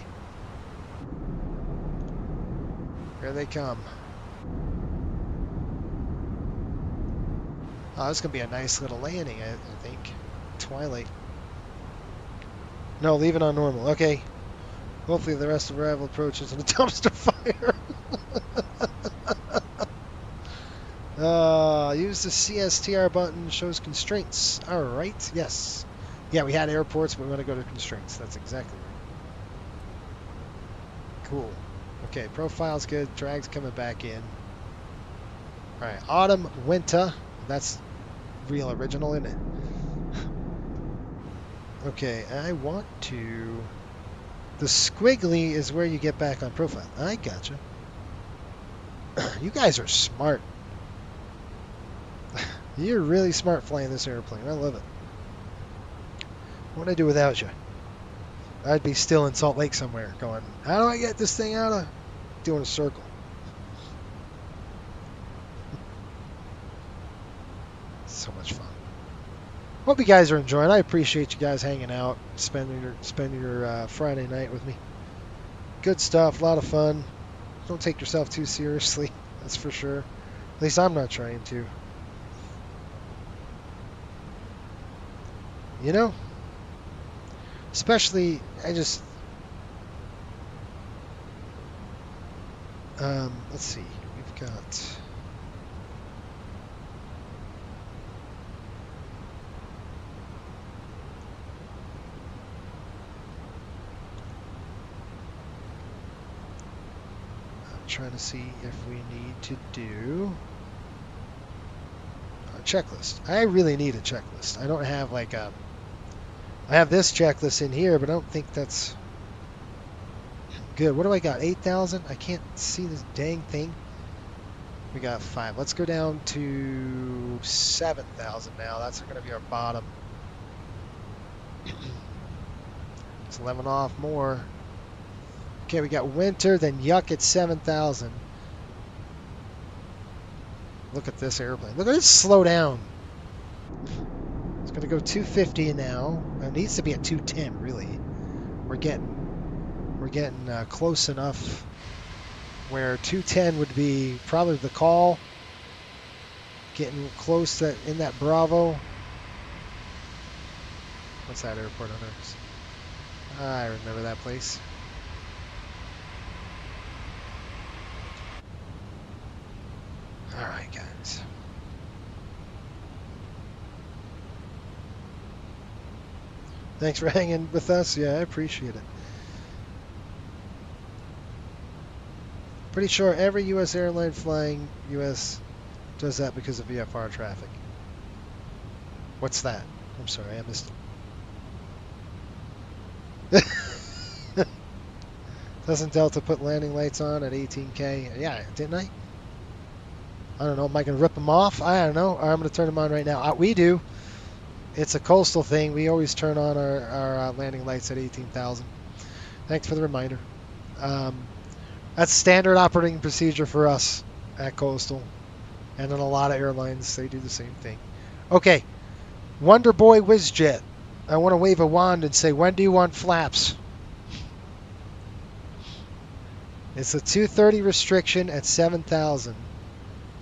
Speaker 2: Here they come. Oh, this is going to be a nice little landing, I think. Twilight. No, leave it on normal. Okay. Hopefully the rest of arrival approach isn't a dumpster fire. Use the CSTR button. Shows constraints. All right. Yes. Yeah, we had airports, but we want to go to constraints. That's exactly right. Cool. Okay, profile's good. Drag's coming back in. All right. Autumn, winter. That's real original, isn't it? Okay, I want to... The squiggly is where you get back on profile. I gotcha. You guys are smart. You're really smart flying this airplane. I love it. What would I do without you? I'd be still in Salt Lake somewhere going, how do I get this thing out of... Doing a circle. So much fun. Hope you guys are enjoying. I appreciate you guys hanging out, spending your Friday night with me. Good stuff, a lot of fun. Don't take yourself too seriously, that's for sure. At least I'm not trying to. You know? Especially, I just... let's see, we've got... Trying to see if we need to do a checklist. I really need a checklist. I don't have like a... I have this checklist in here, but I don't think that's good. What do I got? 8,000? I can't see this dang thing. We got 5. Let's go down to 7,000 now. That's going to be our bottom. It's 11 off more. Okay, we got winter, then yuck at 7,000. Look at this airplane. Look at it slow down. It's going to go 250 now. It needs to be at 210, really. We're getting close enough where 210 would be probably the call. Getting close to in that Bravo. What's that airport on Earth? I remember that place. All right, guys. Thanks for hanging with us. Yeah, I appreciate it. Pretty sure every U.S. airline flying U.S. does that because of VFR traffic. What's that? I'm sorry, I missed it. Doesn't Delta put landing lights on at 18K? Yeah, didn't I? I don't know. Am I going to rip them off? I don't know. I'm going to turn them on right now. We do. It's a coastal thing. We always turn on our landing lights at 18,000. Thanks for the reminder. That's standard operating procedure for us at Coastal. And in a lot of airlines, they do the same thing. Okay. Wonder Boy WizJet. I want to wave a wand and say, when do you want flaps? It's a 230 restriction at 7,000.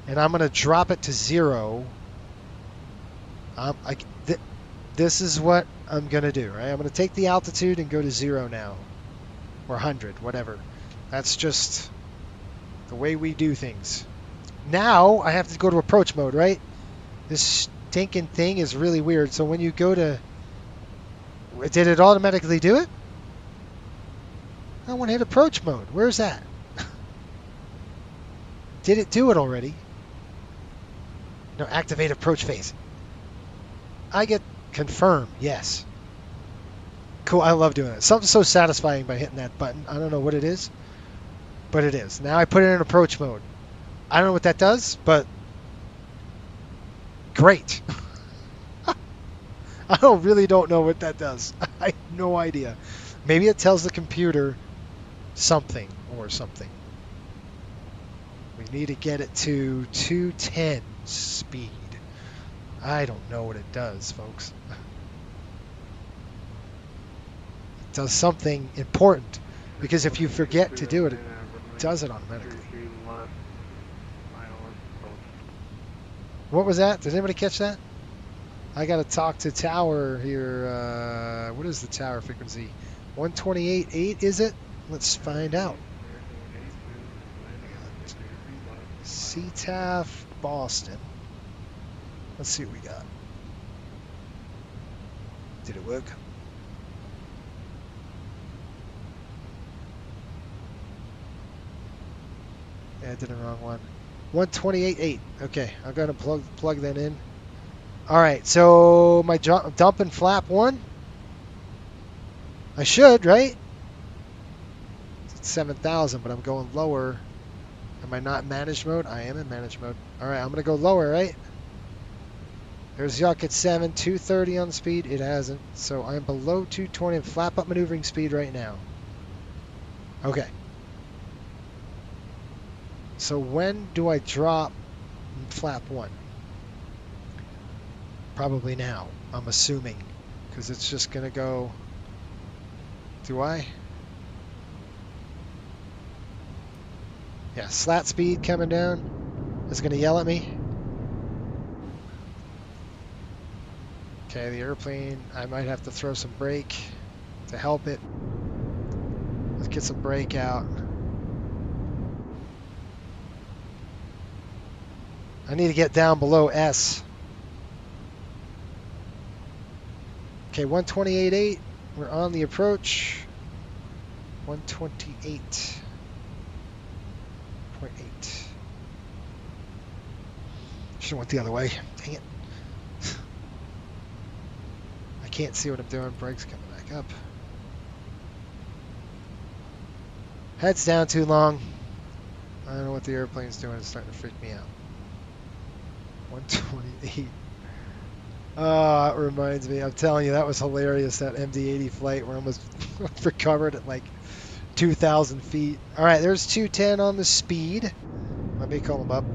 Speaker 2: And I'm going to drop it to 0. This is what I'm going to do, right? I'm going to take the altitude and go to 0 now. Or 100, whatever. That's just the way we do things. Now, I have to go to approach mode, right? This stinking thing is really weird. So when you go to... Did it automatically do it? I want to hit approach mode. Where's that? Did it do it already? No, activate approach phase. I get confirm, yes. Cool, I love doing it. Something so satisfying by hitting that button. I don't know what it is, but it is. Now I put it in approach mode. I don't know what that does, but great. I really don't know what that does. I have no idea. Maybe it tells the computer something or something. We need to get it to 210 speed. I don't know what it does, folks. does something important. Because if you forget to do it, it does it automatically. What was that? Did anybody catch that? I got to talk to tower here. What is the tower frequency? 128.8 is it? Let's find out. CTAF Boston. Let's see what we got. Did it work? Yeah, I did the wrong one. 128.8. Okay, I'm going to plug that in. All right, so my dump and flap 1. I should, right? It's 7,000, but I'm going lower. Am I not in managed mode? I am in managed mode. All right, I'm going to go lower, right? There's Yuck at 7, 230 on the speed. It hasn't. So I'm below 220 and flap up maneuvering speed right now. Okay. So when do I drop flap 1? Probably now, I'm assuming. Because it's just going to go... Do I? Yeah, slat speed coming down. It's going to yell at me. Okay, the airplane, I might have to throw some brake to help it. Let's get some brake out. I need to get down below S. Okay, 128.8. We're on the approach. 128.8. Should have went the other way. Dang it. I can't see what I'm doing. Brake's coming back up. Head's down too long. I don't know what the airplane's doing. It's starting to freak me out. 128. Oh, it reminds me. I'm telling you, that was hilarious, that MD-80 flight where I almost recovered at like 2,000 feet. All right, there's 210 on the speed. Let me call them up.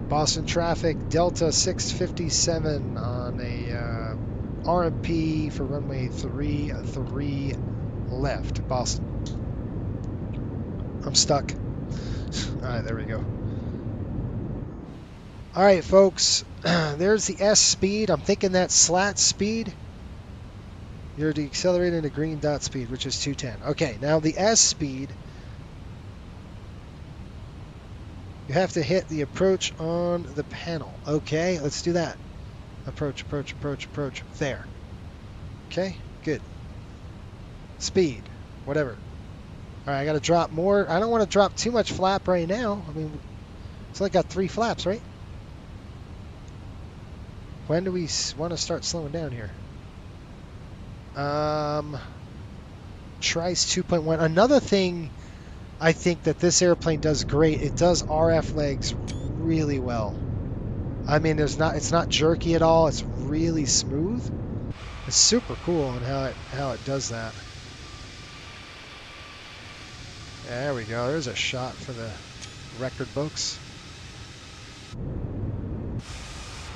Speaker 2: Boston traffic, Delta 657 on a RMP for runway 33 left, Boston. I'm stuck. All right, there we go. All right, folks, there's the S speed. I'm thinking that's slat speed. You're decelerating the green dot speed, which is 210. Okay, now the S speed, you have to hit the approach on the panel. Okay, let's do that. Approach, approach, approach, approach. There. Okay, good. Speed, whatever. All right, I got to drop more. I don't want to drop too much flap right now. I mean, it's only got 3 flaps, right? When do we want to start slowing down here? Trice 2.1. Another thing I think that this airplane does great, it does RF legs really well. I mean, it's not jerky at all. It's really smooth. It's super cool on how it does that. There we go. There's a shot for the record books.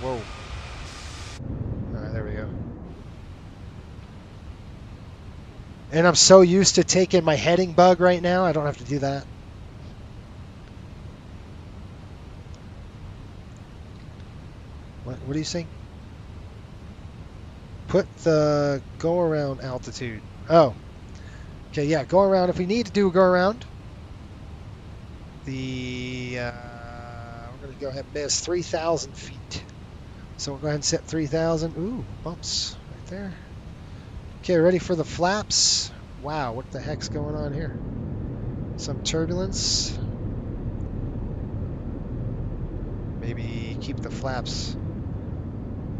Speaker 2: Whoa. All right, there we go. And I'm so used to taking my heading bug right now, I don't have to do that. What are you saying? Put the go around altitude. Oh. Okay, yeah, go around. If we need to do a go around, we're going to go ahead and miss 3,000 feet. So we'll go ahead and set 3,000. Ooh, bumps right there. Okay, ready for the flaps. Wow, what the heck's going on here? Some turbulence. Maybe keep the flaps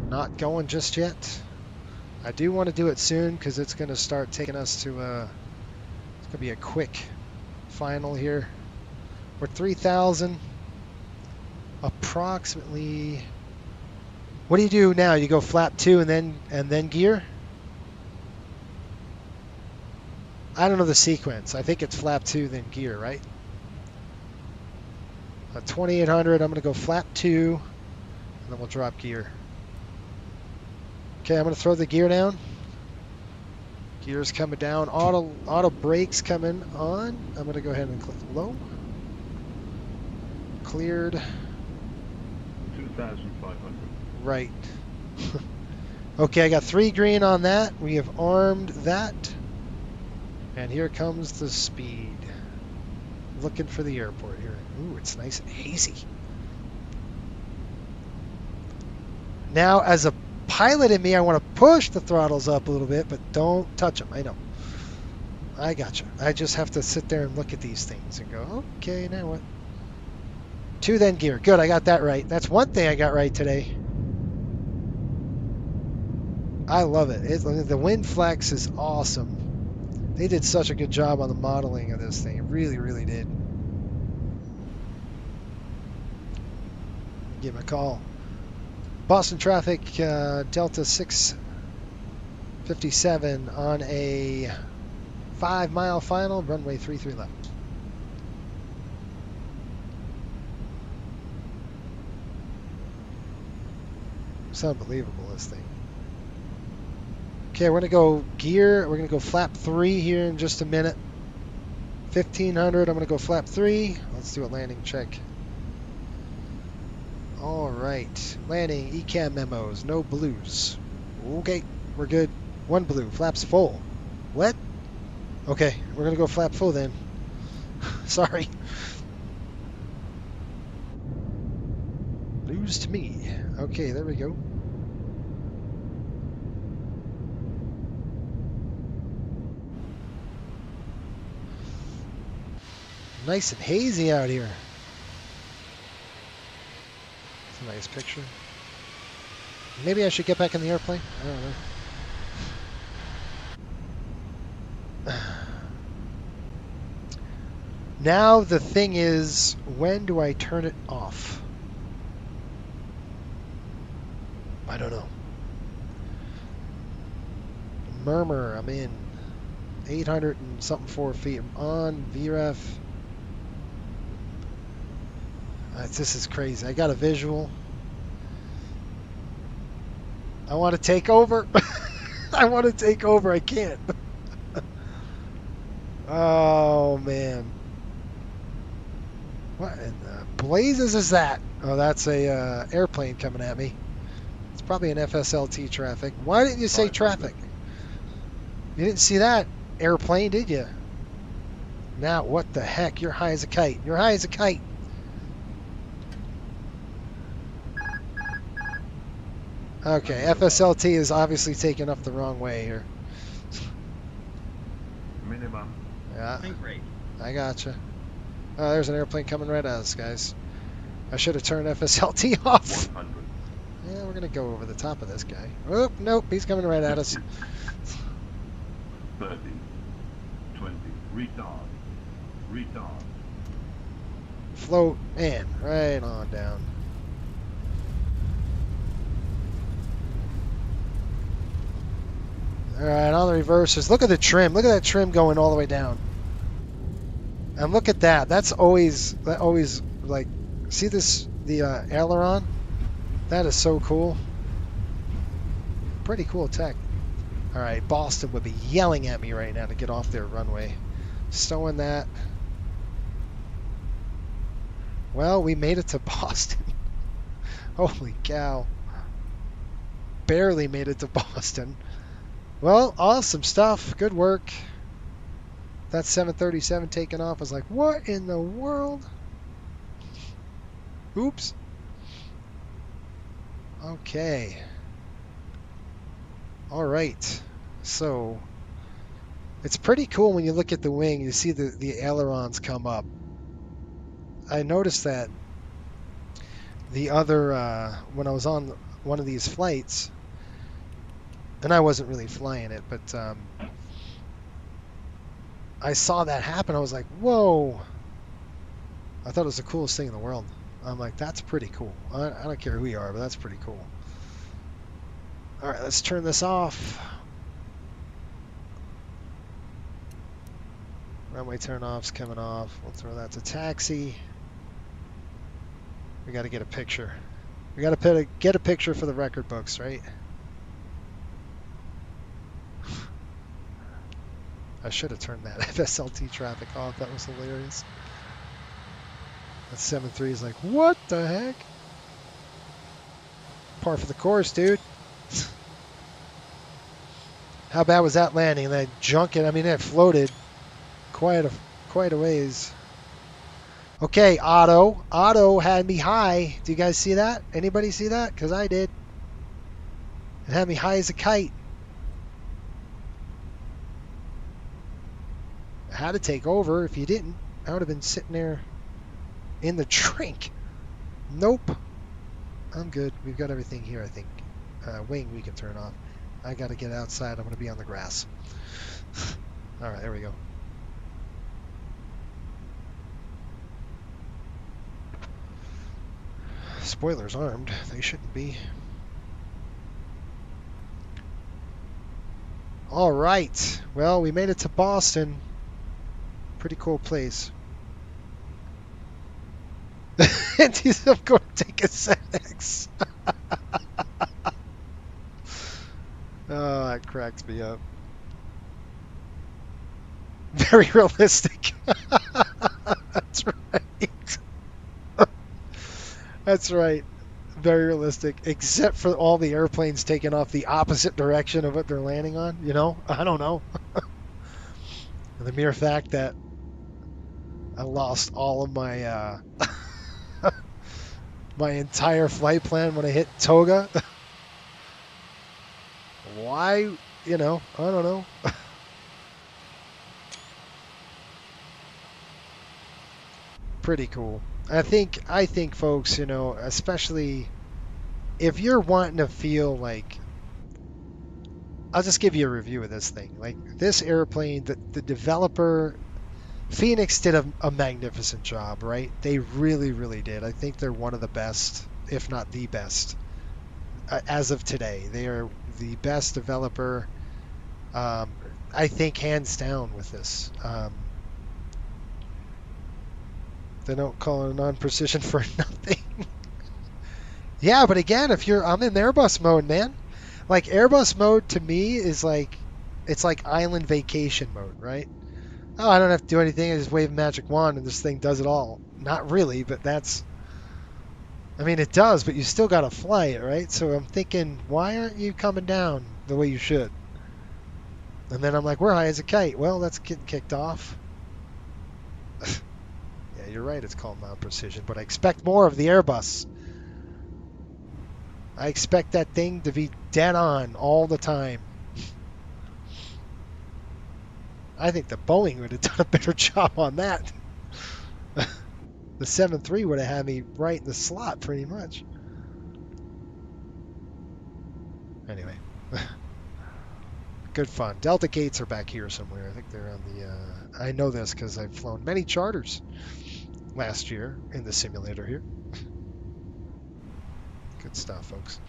Speaker 2: not going just yet. I do want to do it soon because it's going to start taking us to it's going to be a quick final here. We're 3,000 approximately. What do you do now? You go flap 2 and then gear? I don't know the sequence. I think it's flap 2 then gear, right? 2800, I'm going to go flap 2 and then we'll drop gear. Okay, I'm going to throw the gear down. Gears coming down. Auto brakes coming on. I'm going to go ahead and click low. Cleared.
Speaker 3: 2,500.
Speaker 2: Right. Okay, I got 3 green on that. We have armed that. And here comes the speed. Looking for the airport here. Ooh, it's nice and hazy. Now, as a pilot in me, I want to push the throttles up a little bit, but don't touch them. I know. I gotcha. I just have to sit there and look at these things and go, okay, now what? 2 then gear. Good, I got that right. That's one thing I got right today. I love it. The wind flex is awesome. They did such a good job on the modeling of this thing. It really, really did. Give him a call. Boston traffic, Delta 657 on a 5-mile final, runway 33 left. It's unbelievable, this thing. Okay, we're going to go gear. We're going to go flap 3 here in just a minute. 1500, I'm going to go flap 3. Let's do a landing check. All right, landing, ECAM memos, no blues. Okay, we're good. 1 blue, flaps full. What? Okay, we're going to go flap full then. Sorry. Blues to me. Okay, there we go. Nice and hazy out here. It's a nice picture. Maybe I should get back in the airplane. I don't know. Now the thing is, when do I turn it off? I don't know. Murmur, I'm in. 800 and something 4 feet. I'm on VREF. This is crazy. I got a visual. I want to take over. I want to take over. I can't. Oh, man. What in the blazes is that? Oh, that's a airplane coming at me. It's probably an FSLT traffic. Why didn't you say traffic? You didn't see that airplane, did you? Now, what the heck? You're high as a kite. You're high as a kite. Okay, FSLT is obviously taking up the wrong way here.
Speaker 3: Minimum.
Speaker 2: Yeah, I gotcha. Oh, there's an airplane coming right at us, guys. I should have turned FSLT off.
Speaker 3: 100.
Speaker 2: Yeah, we're going to go over the top of this guy. Oh, nope, he's coming right at us.
Speaker 3: 30. 20. Retard. Retard.
Speaker 2: Float, man, right on down. All right, on the reverses. Look at the trim. Look at that trim going all the way down. And look at that. That always like, see this, the aileron? That is so cool. Pretty cool tech. All right, Boston would be yelling at me right now to get off their runway. Stowing that. Well, we made it to Boston. Holy cow. Barely made it to Boston. Well, awesome stuff. Good work. That 737 taking off. I was like, what in the world? Oops. Okay. All right. So, it's pretty cool when you look at the wing. You see the ailerons come up. I noticed that the other, when I was on one of these flights, and I wasn't really flying it, but I saw that happen. I was like, whoa. I thought it was the coolest thing in the world. I'm like, that's pretty cool. I don't care who you are, but that's pretty cool. All right, let's turn this off. Runway turn-off's coming off. We'll throw that to taxi. We got to get a picture. We got to get a picture for the record books, right? I should have turned that FSLT traffic off. That was hilarious. That 7.3 is like, what the heck? Par for the course, dude. How bad was that landing? That junket, I mean, it floated quite a ways. Okay, Otto. Otto had me high. Do you guys see that? Anybody see that? Because I did. It had me high as a kite. I had to take over. If you didn't, I would have been sitting there in the drink. Nope. I'm good. We've got everything here, I think. Wing we can turn off. I got to get outside. I'm going to be on the grass. All right, there we go. Spoilers armed. They shouldn't be. All right. Well, we made it to Boston. Pretty cool place. And he's going to take a Fenix. Oh, that cracks me up. Very realistic. That's right. That's right. Very realistic. Except for all the airplanes taking off the opposite direction of what they're landing on. You know? I don't know. The mere fact that I lost all of my my entire flight plan when I hit Toga. Why? You know, I don't know. Pretty cool. I think folks, you know, especially if you're wanting to feel like, I'll just give you a review of this thing. Like this airplane, the developer, Fenix did a magnificent job, right? They really, really did. I think they're one of the best, if not the best, as of today. They are the best developer, I think, hands down with this. They don't call it a non-precision for nothing. Yeah, but again, I'm in Airbus mode, man. Like Airbus mode to me is like, it's like island vacation mode, right? Oh, I don't have to do anything. I just wave a magic wand and this thing does it all. Not really, but that's, I mean, it does, but you still got to fly it, right? So I'm thinking, why aren't you coming down the way you should? And then I'm like, we're high as a kite. Well, that's getting kicked off. Yeah, you're right. It's called non-precision, but I expect more of the Airbus. I expect that thing to be dead on all the time. I think the Boeing would have done a better job on that. The 7.3 would have had me right in the slot pretty much. Anyway. Good fun. Delta gates are back here somewhere. I think they're on the... I know this because I've flown many charters last year in the simulator here. Good stuff, folks.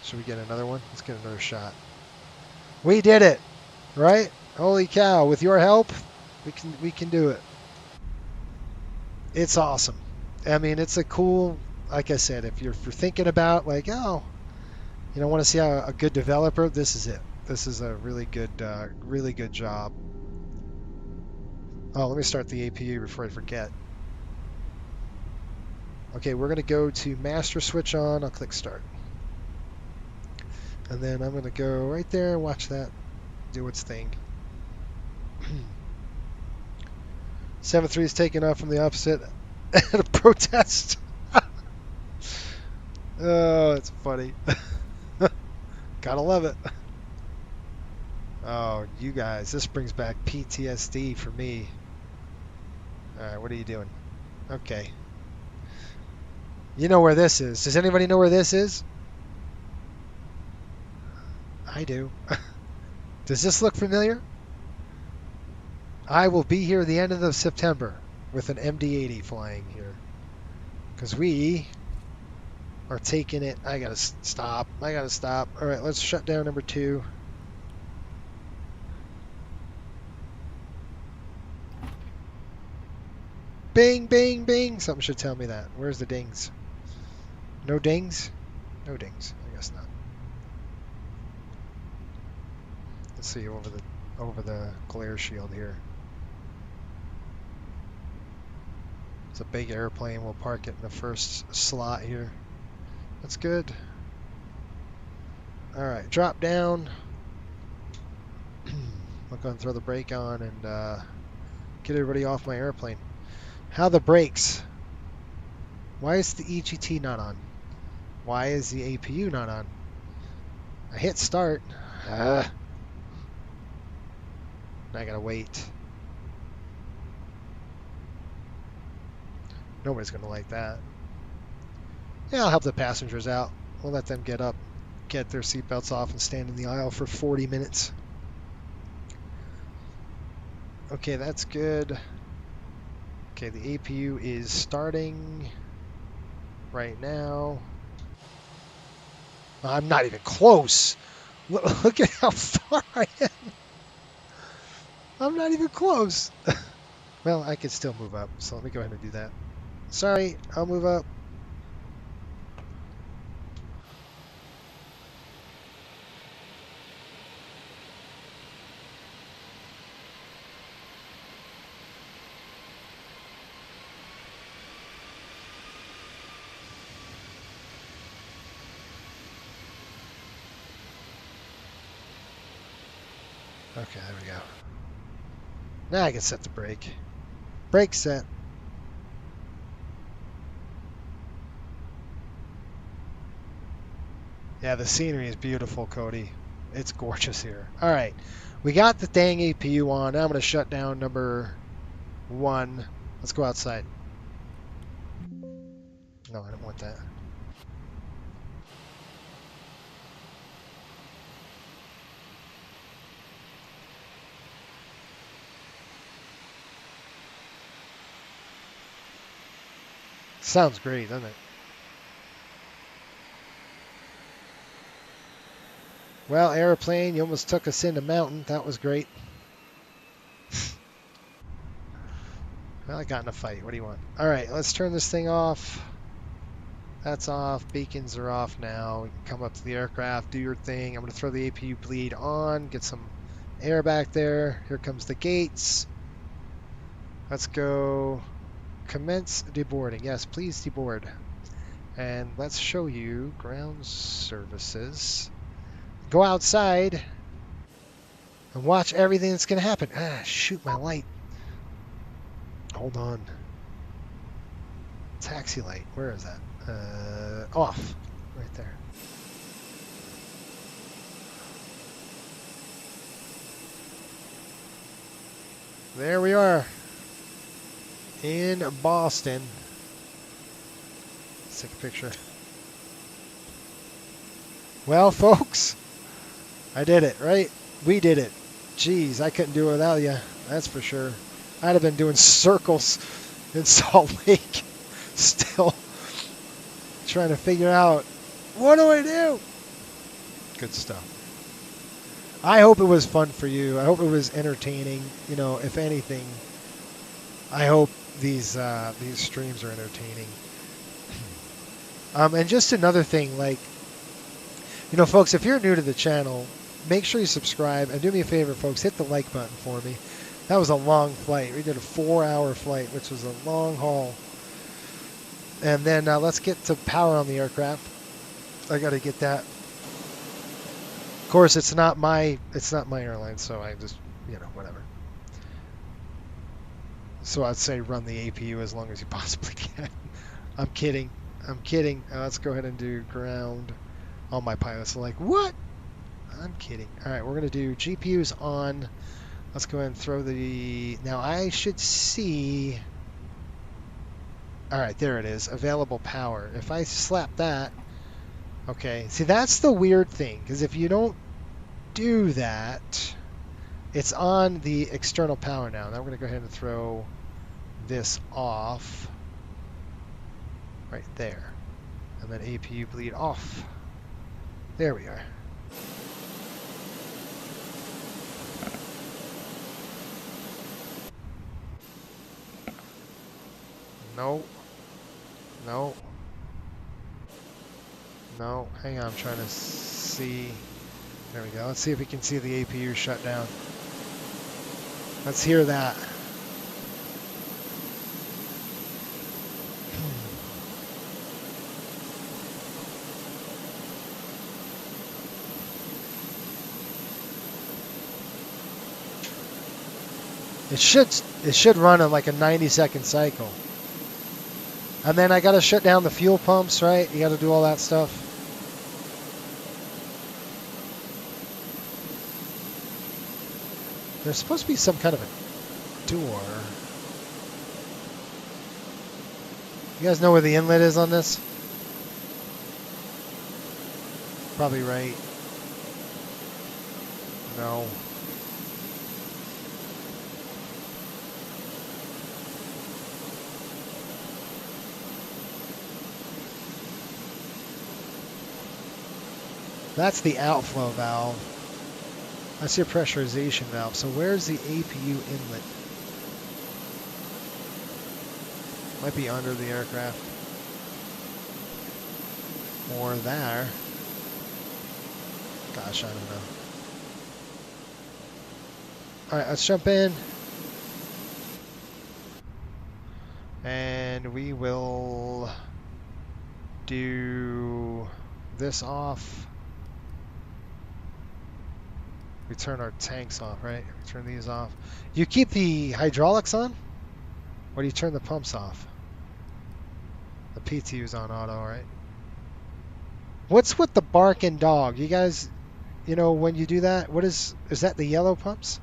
Speaker 2: Should we get another one? Let's get another shot. We did it! Right? Holy cow, with your help, we can do it. It's awesome. I mean, it's a cool, like I said, if you're thinking about like, oh, you know, want to see how a good developer, this is it. This is a really good job. Oh, let me start the APU before I forget. Okay, we're going to go to master switch on. I'll click start. And then I'm going to go right there and watch that do its thing. 7.3 is taking off from the opposite at a protest. Oh, it's funny. Gotta love it. Oh, you guys, this brings back PTSD for me. Alright, what are you doing? Okay. You know where this is. Does anybody know where this is? I do. Does this look familiar? I will be here at the end of the September with an MD-80 flying here. Because we are taking it. I gotta stop. All right, let's shut down number 2. Bing, bing, bing. Something should tell me that. Where's the dings? No dings? No dings. I guess not. Let's see over the over the glare shield here. It's a big airplane. We'll park it in the first slot here. That's good. All right, drop down. I'm going to throw the brake on and get everybody off my airplane. How are the brakes? Why is the EGT not on? Why is the APU not on? I hit start. I gotta wait. Nobody's gonna like that. Yeah, I'll help the passengers out. We'll let them get up, get their seatbelts off, and stand in the aisle for 40 minutes. Okay, that's good. Okay, the APU is starting right now. I'm not even close. Look at how far I am. I'm not even close. Well, I can still move up, so let me go ahead and do that. Sorry, I'll move up. Okay, there we go. Now I can set the brake. Brake set. Yeah, the scenery is beautiful, Cody. It's gorgeous here. All right, we got the dang APU on. Now I'm going to shut down number 1. Let's go outside. No, I don't want that. Sounds great, doesn't it? Well, airplane, you almost took us into mountain. That was great. Well, I got in a fight. What do you want? All right, let's turn this thing off. That's off. Beacons are off now. You can come up to the aircraft, do your thing. I'm going to throw the APU bleed on, get some air back there. Here comes the gates. Let's go. Commence deboarding. Yes, please deboard. And let's show you ground services. Go outside and watch everything that's going to happen. Ah, shoot, my light. Hold on. Taxi light. Where is that? Off. Right there. There we are. In Boston. Let's take a picture. Well, folks, I did it, right? We did it. Jeez, I couldn't do it without you. That's for sure. I'd have been doing circles in Salt Lake still trying to figure out, what do I do? Good stuff. I hope it was fun for you. I hope it was entertaining. You know, if anything, I hope these streams are entertaining. And just another thing, like, you know, folks, if you're new to the channel, make sure you subscribe. And do me a favor, folks, hit the like button for me. That was a long flight. We did a 4-hour flight, which was a long haul. And then let's get to power on the aircraft. I got to get that. Of course, it's not my airline, so I just, you know, whatever. So I'd say run the APU as long as you possibly can. I'm kidding. I'm kidding. Let's go ahead and do ground. All my pilots are like, what? I'm kidding. All right, we're going to do GPUs on. Let's go ahead and throw the... Now, I should see... All right, there it is. Available power. If I slap that... Okay, see, that's the weird thing, because if you don't do that, it's on the external power now. Now we're going to go ahead and throw this off right there. And then APU bleed off. There we are. No. No. No. Hang on, I'm trying to see. There we go. Let's see if we can see the APU shut down. Let's hear that. It should run in like a 90-second cycle. And then I got to shut down the fuel pumps, right? You got to do all that stuff. There's supposed to be some kind of a door. You guys know where the inlet is on this? Probably right. No. That's the outflow valve. That's your pressurization valve. So where's the APU inlet? Might be under the aircraft. Or there. Gosh, I don't know. Alright, let's jump in. And we will do this off. We turn our tanks off, right? We turn these off. You keep the hydraulics on? Or do you turn the pumps off? The PTU's on auto, right? What's with the barking dog? You guys, you know, when you do that, what is that the yellow pumps?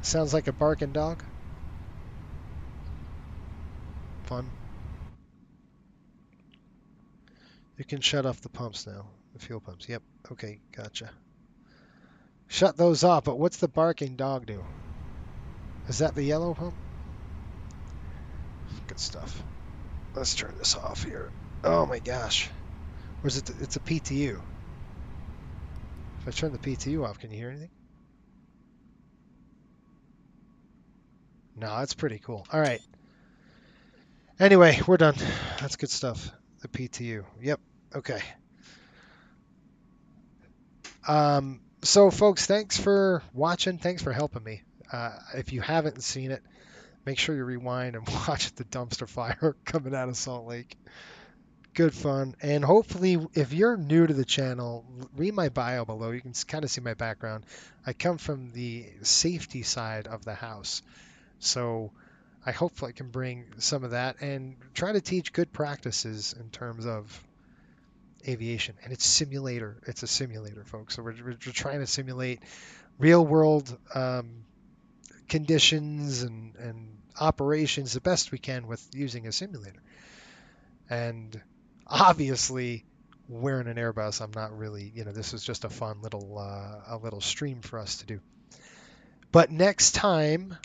Speaker 2: Sounds like a barking dog. Fun. You can shut off the pumps now. The fuel pumps. Yep. Okay, gotcha. Shut those off, but what's the barking dog do? Is that the yellow pump? Good stuff. Let's turn this off here. Oh my gosh. Or is it? It's a PTU. If I turn the PTU off, can you hear anything? No, that's pretty cool. All right. Anyway, we're done. That's good stuff. The PTU. Yep. Okay. So folks, thanks for watching. Thanks for helping me. If you haven't seen it, make sure you rewind and watch the dumpster fire coming out of Salt Lake. Good fun. And hopefully, if you're new to the channel, read my bio below. You can kind of see my background. I come from the safety side of the house. So I hopefully can bring some of that and try to teach good practices in terms of aviation. And it's simulator. It's a simulator, folks. So we're trying to simulate real world conditions and operations the best we can with using a simulator. And obviously, we're in an Airbus. I'm not really, this is just a fun little stream for us to do. But next time,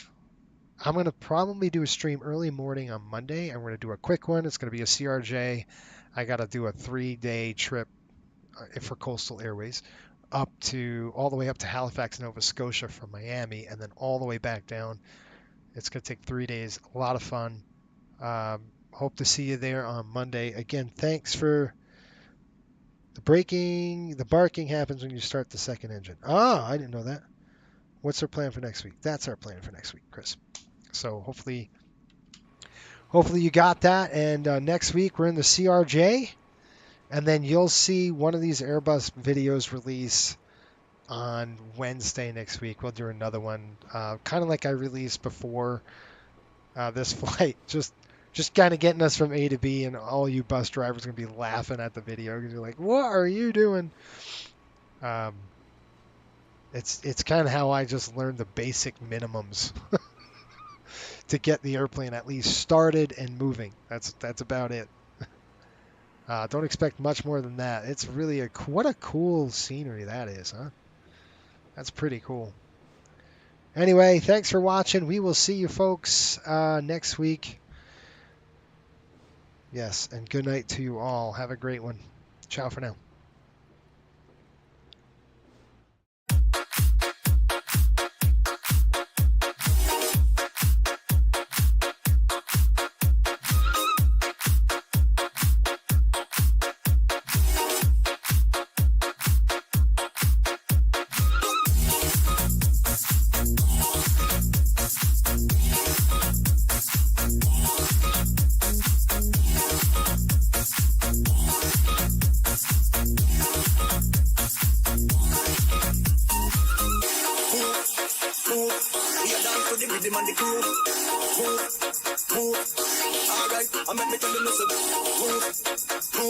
Speaker 2: I'm going to probably do a stream early morning on Monday. I'm going to do a quick one. It's going to be a CRJ. I got to do a 3-day trip for Coastal Airways all the way up to Halifax, Nova Scotia from Miami, and then all the way back down. It's going to take 3 days. A lot of fun. Hope to see you there on Monday. Again, thanks for the braking. The barking happens when you start the second engine. Ah, I didn't know that. What's our plan for next week? That's our plan for next week, Chris. So hopefully you got that. And next week we're in the CRJ, and then you'll see one of these Airbus videos release on Wednesday next week. We'll do another one, kind of like I released before this flight. Just kind of getting us from A to B, and all you bus drivers are going to be laughing at the video because you're like, what are you doing? It's kind of how I just learned the basic minimums to get the airplane at least started and moving. That's about it. Don't expect much more than that. It's really what a cool scenery that is, huh? That's pretty cool. Anyway, thanks for watching. We will see you folks next week. Yes, and good night to you all. Have a great one. Ciao for now.
Speaker 1: the rhythm and the groove. Move, move. Alright, I make me tell you listen. Move, move.